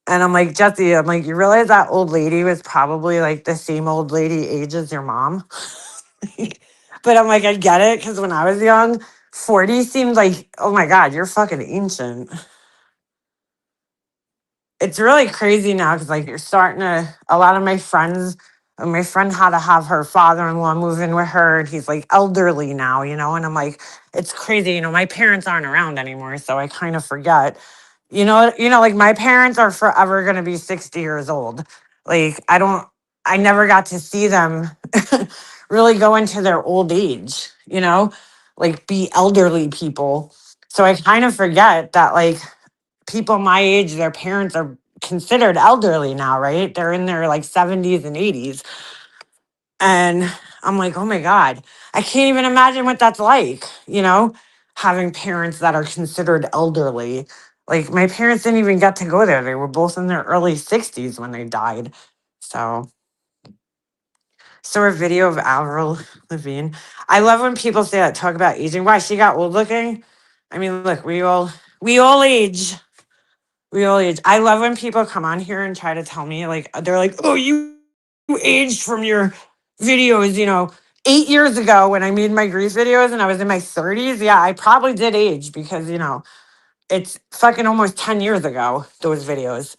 And I'm like, Jesse, I'm like, you realize that old lady was probably like the same old lady age as your mom? But I'm like, I get it. Because when I was young, 40 seemed like, oh my God, you're fucking ancient. It's really crazy now because like you're starting to a lot of my friend had to have her father-in-law move in with her and he's like elderly now, and I'm like, it's crazy, my parents aren't around anymore, so I kind of forget. Like my parents are forever gonna be 60 years old. Like I never got to see them really go into their old age, like be elderly people. So I kind of forget that like people my age, their parents are considered elderly now, right? They're in their like 70s and 80s. And I'm like, oh my God, I can't even imagine what that's like, having parents that are considered elderly. Like my parents didn't even get to go there. They were both in their early 60s when they died. So a video of Avril Lavigne. I love when people say that, talk about aging. Why, she got old looking? I mean, look, we all age. We all age. I love when people come on here and try to tell me, like, they're like, oh, you aged from your videos, 8 years ago when I made my grief videos and I was in my 30s. Yeah, I probably did age because, it's fucking almost 10 years ago, those videos.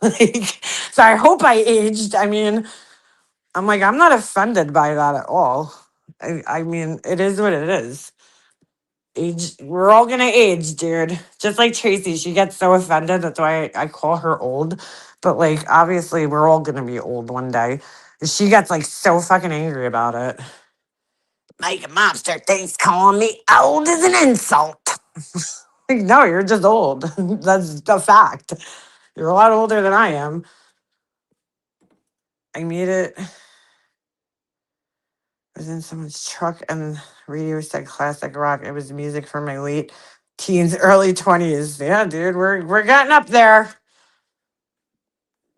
Like, so I hope I aged. I mean, I'm like, I'm not offended by that at all. I mean, it is what it is. Age, we're all gonna age, dude. Just like Tracy, she gets so offended. That's why I call her old. But like, obviously, we're all gonna be old one day. She gets like so fucking angry about it. Like a mobster thinks calling me old is an insult. Like, no, you're just old. That's a fact. You're a lot older than I am. I made it. I was in someone's truck and radio said classic rock. It was music from my late teens, early 20s. Yeah, dude, we're getting up there.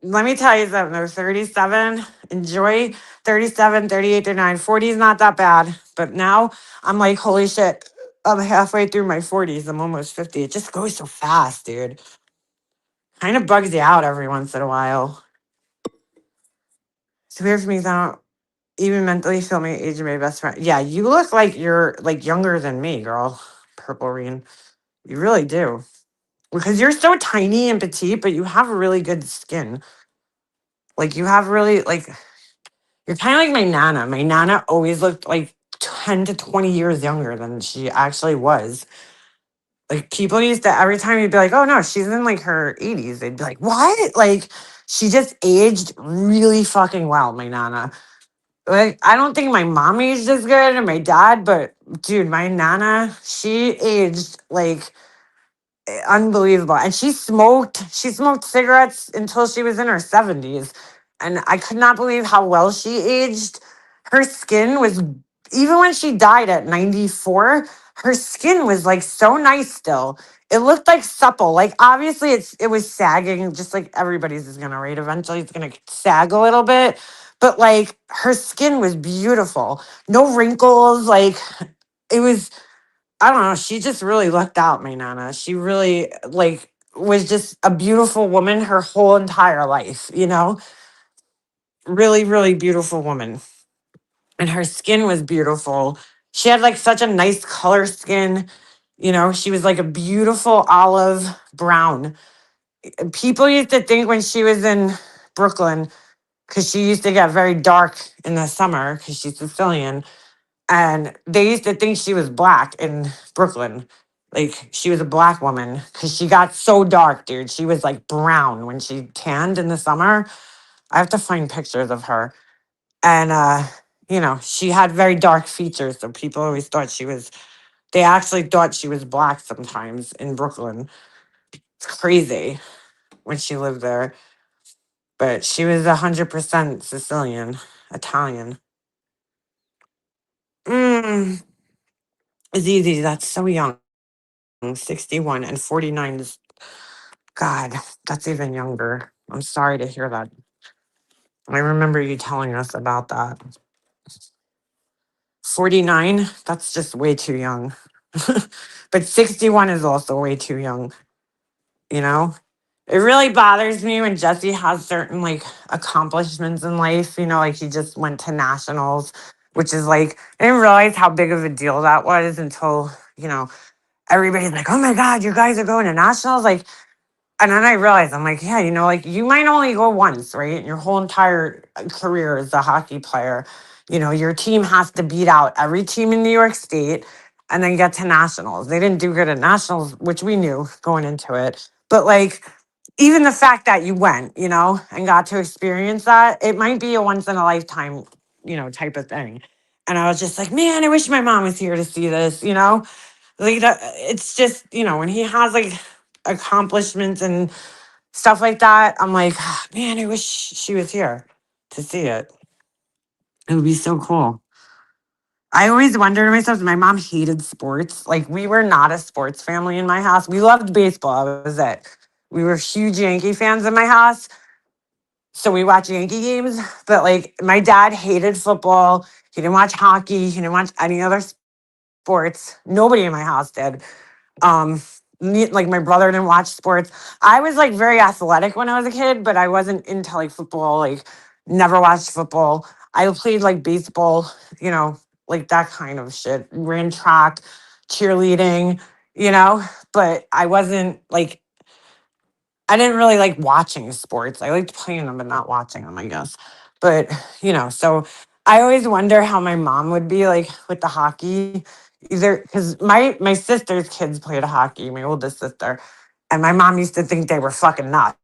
Let me tell you something. They're 37. Enjoy 37, 38, 39. 40 is not that bad. But now I'm like, holy shit. I'm halfway through my 40s. I'm almost 50. It just goes so fast, dude. Kind of bugs you out every once in a while. It's weird for me 'cause I don't even mentally feel my age of my best friend. Yeah, you look like you're like younger than me, girl. Purple Rain. You really do. Because you're so tiny and petite, but you have really good skin. Like you have really like you're kind of like my nana. My nana always looked like 10 to 20 years younger than she actually was. Like people used to every time you'd be like, "Oh no, she's in like her 80s." They'd be like, "What?" Like she just aged really fucking well, my nana. Like I don't think my mom aged as good and my dad, but dude, my nana, she aged like unbelievable. And she smoked cigarettes until she was in her 70s. And I could not believe how well she aged. Her skin was, even when she died at 94, her skin was like so nice still. It looked like supple. Like obviously it was sagging, just like everybody's is gonna, right? Eventually it's gonna sag a little bit. But like her skin was beautiful. No wrinkles, like it was, I don't know. She just really lucked out, my nana. She really like was just a beautiful woman her whole entire life, Really, really beautiful woman. And her skin was beautiful. She had like such a nice color skin. She was like a beautiful olive brown. People used to think when she was in Brooklyn, because she used to get very dark in the summer because she's Sicilian, and they used to think she was black in Brooklyn. Like she was a black woman because she got so dark, dude. She was like brown when she tanned in the summer. I have to find pictures of her. And she had very dark features. So people always thought they actually thought she was black sometimes in Brooklyn. It's crazy when she lived there. But she was 100% Sicilian, Italian. It's easy. That's so young. 61 and 49 is, God, that's even younger. I'm sorry to hear that. I remember you telling us about that. 49, that's just way too young. But 61 is also way too young, you know? It really bothers me when Jesse has certain like accomplishments in life, like he just went to nationals, which is like, I didn't realize how big of a deal that was until, everybody's like, oh my God, you guys are going to nationals. Like, and then I realized, I'm like, yeah, like you might only go once, right? Your whole entire career as a hockey player. Your team has to beat out every team in New York State and then get to nationals. They didn't do good at nationals, which we knew going into it. But like, even the fact that you went, and got to experience that, it might be a once in a lifetime, type of thing. And I was just like, man, I wish my mom was here to see this. Like that, it's just, when he has like accomplishments and stuff like that, I'm like, "Ah, man, I wish she was here to see it. It would be so cool. I always wonder to myself, my mom hated sports. Like, we were not a sports family in my house. We loved baseball. That was it. We were huge Yankee fans in my house. So we watch Yankee games. But like, my dad hated football. He didn't watch hockey. He didn't watch any other sports. Nobody in my house did. Um, like my brother didn't watch sports. I was like very athletic when I was a kid, but I wasn't into like football, like never watched football. I played like baseball, like that kind of shit. Ran track, cheerleading, but I wasn't like, I didn't really like watching sports. I liked playing them, but not watching them, I guess. But, so I always wonder how my mom would be like with the hockey, either because my sister's kids played hockey, my oldest sister, and my mom used to think they were fucking nuts.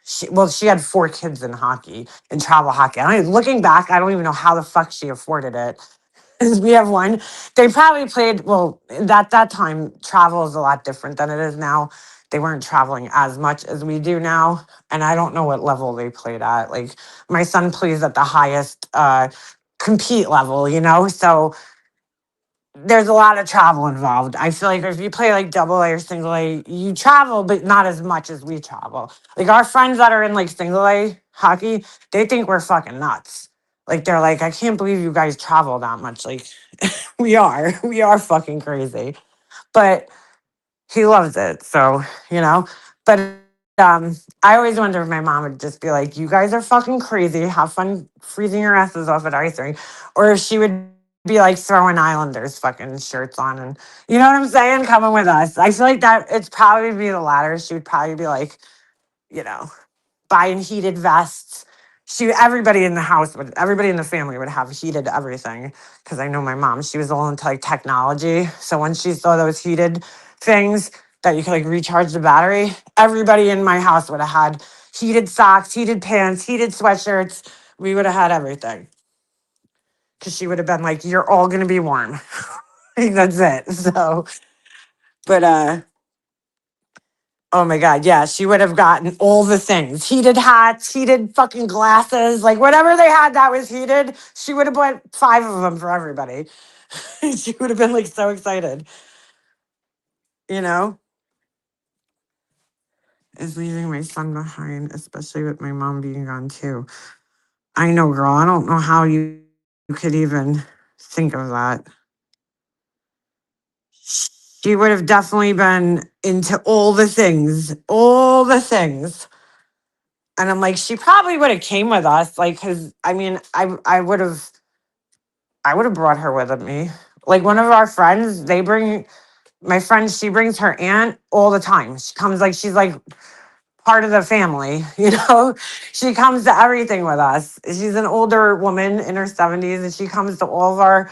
She had 4 kids in hockey, in travel hockey. Looking back, I don't even know how the fuck she afforded it. Because we have one. They probably played, well, that time, travel is a lot different than it is now. They weren't traveling as much as we do now. And I don't know what level they played at. Like, my son plays at the highest compete level, So there's a lot of travel involved. I feel like if you play like double A or single A, you travel, but not as much as we travel. Like, our friends that are in like single A hockey, they think we're fucking nuts. Like, they're like, I can't believe you guys travel that much. Like, we are fucking crazy. But he loves it. So, but I always wonder if my mom would just be like, you guys are fucking crazy. Have fun freezing your asses off at ice rink. Or if she would be like throwing Islanders fucking shirts on and you know what I'm saying? Coming with us. I feel like that it's probably be the latter. She would probably be like, you know, buying heated vests. Everybody in the house everybody in the family would have heated everything. Cause I know my mom, she was all into like technology. So when she saw those heated things that you could like recharge the battery, everybody in my house would have had heated socks, heated pants, heated sweatshirts. We would have had everything. Cause she would have been like, you're all gonna be warm. Like, that's it. So, but oh my God, yeah, she would have gotten all the things. Heated hats, heated fucking glasses, like whatever they had that was heated, she would have bought 5 of them for everybody. She would have been like so excited, you know? Is leaving my son behind, especially with my mom being gone too. I know, girl. I don't know how you could even think of that. She would have definitely been into all the things, all the things. And I'm like, she probably would have came with us, like, cause I mean, I would have brought her with me. Like, one of our friends, my friend, she brings her aunt all the time. She comes like she's like part of the family, She comes to everything with us. She's an older woman in her 70s, and she comes to all of our,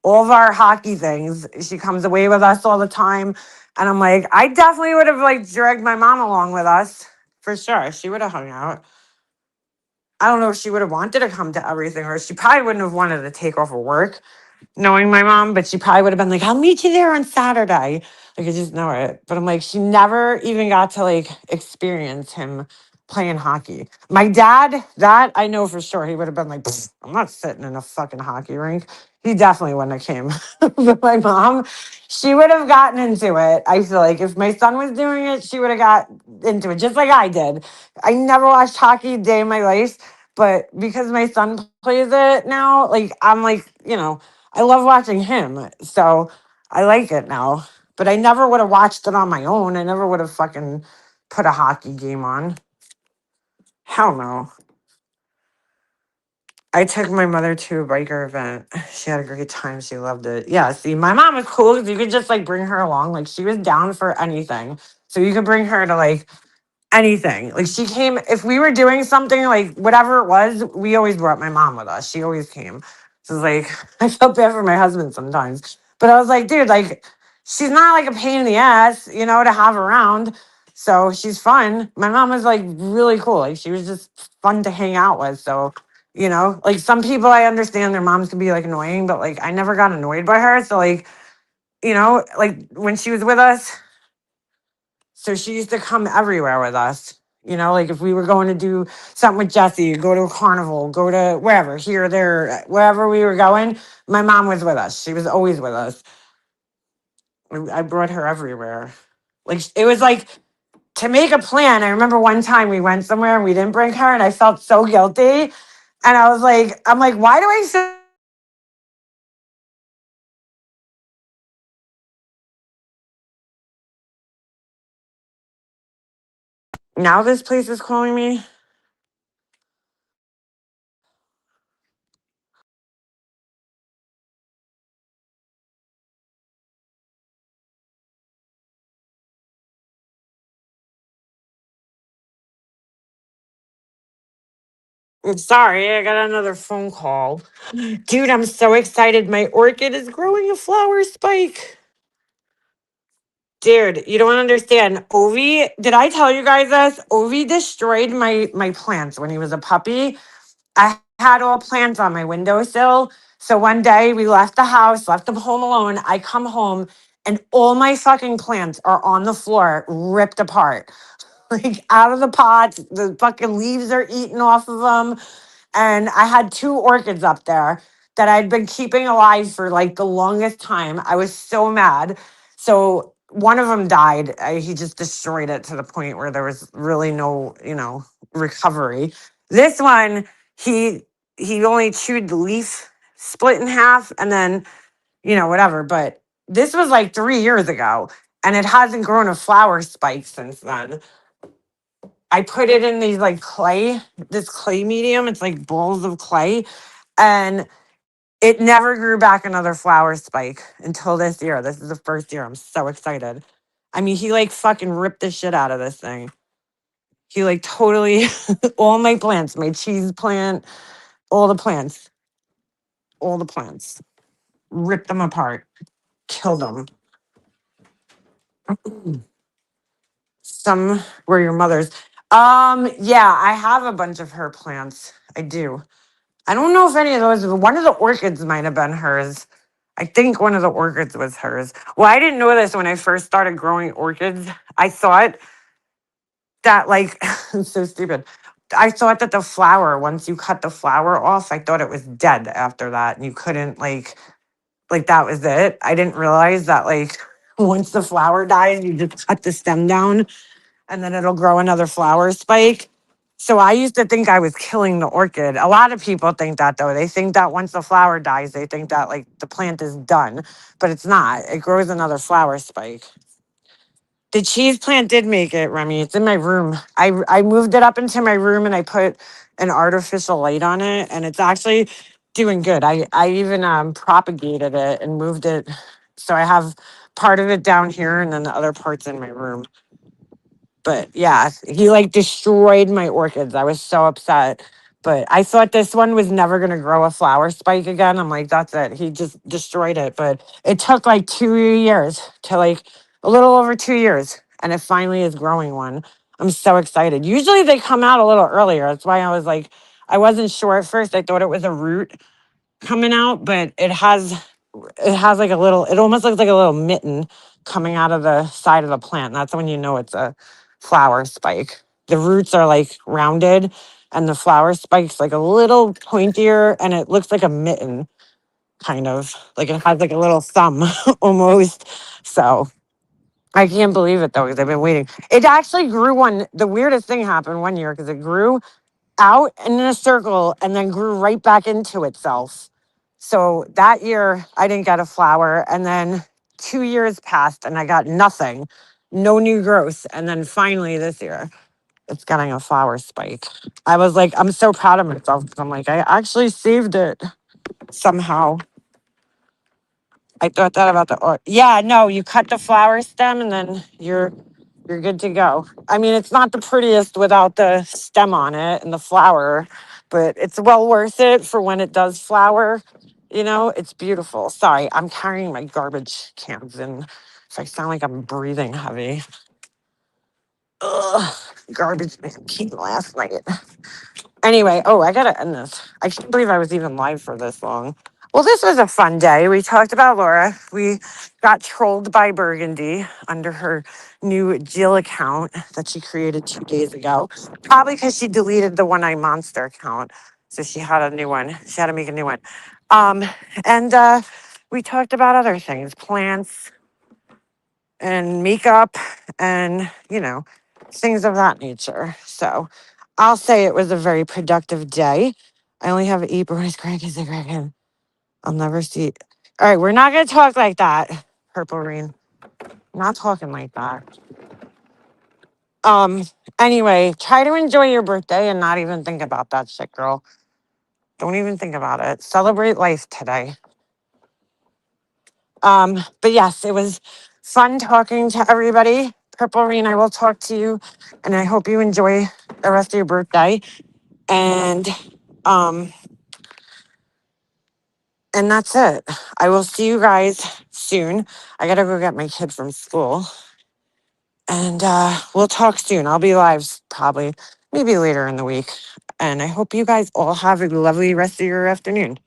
all of our hockey things. She comes away with us all the time. And I'm like, I definitely would have like dragged my mom along with us for sure. She would have hung out. I don't know if she would have wanted to come to everything, or she probably wouldn't have wanted to take off of work, knowing my mom, but she probably would have been like, I'll meet you there on Saturday. Like, I just know it. But I'm like, she never even got to like experience him playing hockey. My dad, that I know for sure, he would have been like, "Pfft, I'm not sitting in a fucking hockey rink." He definitely wouldn't have came. But my mom, she would have gotten into it. I feel like if my son was doing it, she would have got into it just like I did. I never watched hockey a day in my life, but because my son plays it now, like I'm like, I love watching him. So I like it now. But I never would have watched it on my own. I never would have fucking put a hockey game on. Hell no. I took my mother to a biker event. She had a great time. She loved it. Yeah, see, my mom was cool because you could just like bring her along. Like she was down for anything. So you could bring her to like anything. Like she came, if we were doing something like whatever it was, we always brought my mom with us. She always came. So it's like, I felt bad for my husband sometimes. But I was like, dude, like, she's not like a pain in the ass, to have around. So she's fun. My mom was like really cool. Like she was just fun to hang out with. So, like some people I understand their moms can be like annoying, but like I never got annoyed by her. So like, like when she was with us, so she used to come everywhere with us. Like if we were going to do something with Jesse, go to a carnival, go to wherever, here, there, wherever we were going, my mom was with us. She was always with us. I brought her everywhere. Like it was like to make a plan. I remember one time we went somewhere and we didn't bring her and I felt so guilty. And I was like, I'm like, why do I feel now this place is calling me? I'm sorry, I got another phone call. Dude, I'm so excited. My orchid is growing a flower spike. Dude, you don't understand. Ovi, did I tell you guys this? Ovi destroyed my plants when he was a puppy. I had all plants on my windowsill. So one day we left the house, left him home alone. I come home and all my fucking plants are on the floor, ripped apart. Like out of the pots, the fucking leaves are eaten off of them. And I had two orchids up there that I'd been keeping alive for like the longest time. I was so mad. So one of them died. He just destroyed it to the point where there was really no, recovery. This one, he only chewed the leaf, split in half, and then whatever. But this was like 3 years ago, and it hasn't grown a flower spike since then. I put it in these like this clay medium. It's like balls of clay. And it never grew back another flower spike until this year. This is the first year. I'm so excited. I mean, he like fucking ripped the shit out of this thing. He like totally, all my plants, my cheese plant, all the plants, ripped them apart, killed them. Some were your mother's. Yeah, I have a bunch of her plants. I do. I don't know if any of those, one of the orchids might have been hers. I think one of the orchids was hers. Well, I didn't know this when I first started growing orchids. I thought that, like, it's so stupid. I thought that the flower, once you cut the flower off, I thought it was dead after that. And you couldn't, like that was it. I didn't realize that, like, once the flower dies, you just cut the stem down and then it'll grow another flower spike. So I used to think I was killing the orchid. A lot of people think that though. They think that once the flower dies, they think that like the plant is done, but it's not. It grows another flower spike. The cheese plant did make it, Remy. It's in my room. I moved it up into my room and I put an artificial light on it and it's actually doing good. I even propagated it and moved it. So I have part of it down here and then the other parts in my room. But yeah, he like destroyed my orchids. I was so upset. But I thought this one was never going to grow a flower spike again. I'm like, that's it. He just destroyed it. But it took like 2 years to like a little over 2 years. And it finally is growing one. I'm so excited. Usually they come out a little earlier. That's why I was like, I wasn't sure at first. I thought it was a root coming out, but it has like a little, it almost looks like a little mitten coming out of the side of the plant. That's when you know it's a flower spike. the roots are like rounded and the flower spike's like a little pointier and it looks like a mitten, kind of. Like it has like a little thumb almost. So I can't believe it though, because I've been waiting. It actually grew the weirdest thing happened one year because it grew out in a circle and then grew right back into itself. So that year I didn't get a flower. And then 2 years passed and I got nothing, no new growth. And then finally this year it's getting a flower spike. I was like, I'm so proud of myself. 'Cause I'm like, I actually saved it somehow. I thought that about yeah, no, you cut the flower stem and then you're good to go. I mean, it's not the prettiest without the stem on it and the flower, but it's well worth it for when it does flower. You know, it's beautiful. Sorry, I'm carrying my garbage cans and if I sound like I'm breathing heavy. Ugh, garbage man came last night. Anyway, oh, I gotta end this. I can't believe I was even live for this long. Well, this was a fun day. We talked about Laura. We got trolled by Burgundy under her new Jill account that she created 2 days ago. Probably because she deleted the One Eye Monster account. So she had a new one. She had to make a new one. And we talked about other things, plants and makeup and, things of that nature. So I'll say it was a very productive day. I only have 8 bonus crackers. I'll never see. All right, we're not gonna talk like that, Purple Rain. Not talking like that. Anyway, try to enjoy your birthday and not even think about that shit, girl. Don't even think about it. Celebrate life today. But yes, it was fun talking to everybody. Purple Rain, I will talk to you, and I hope you enjoy the rest of your birthday. Um, and that's it. I will see you guys soon. I gotta go get my kid from school. And we'll talk soon. I'll be live probably, maybe later in the week. And I hope you guys all have a lovely rest of your afternoon.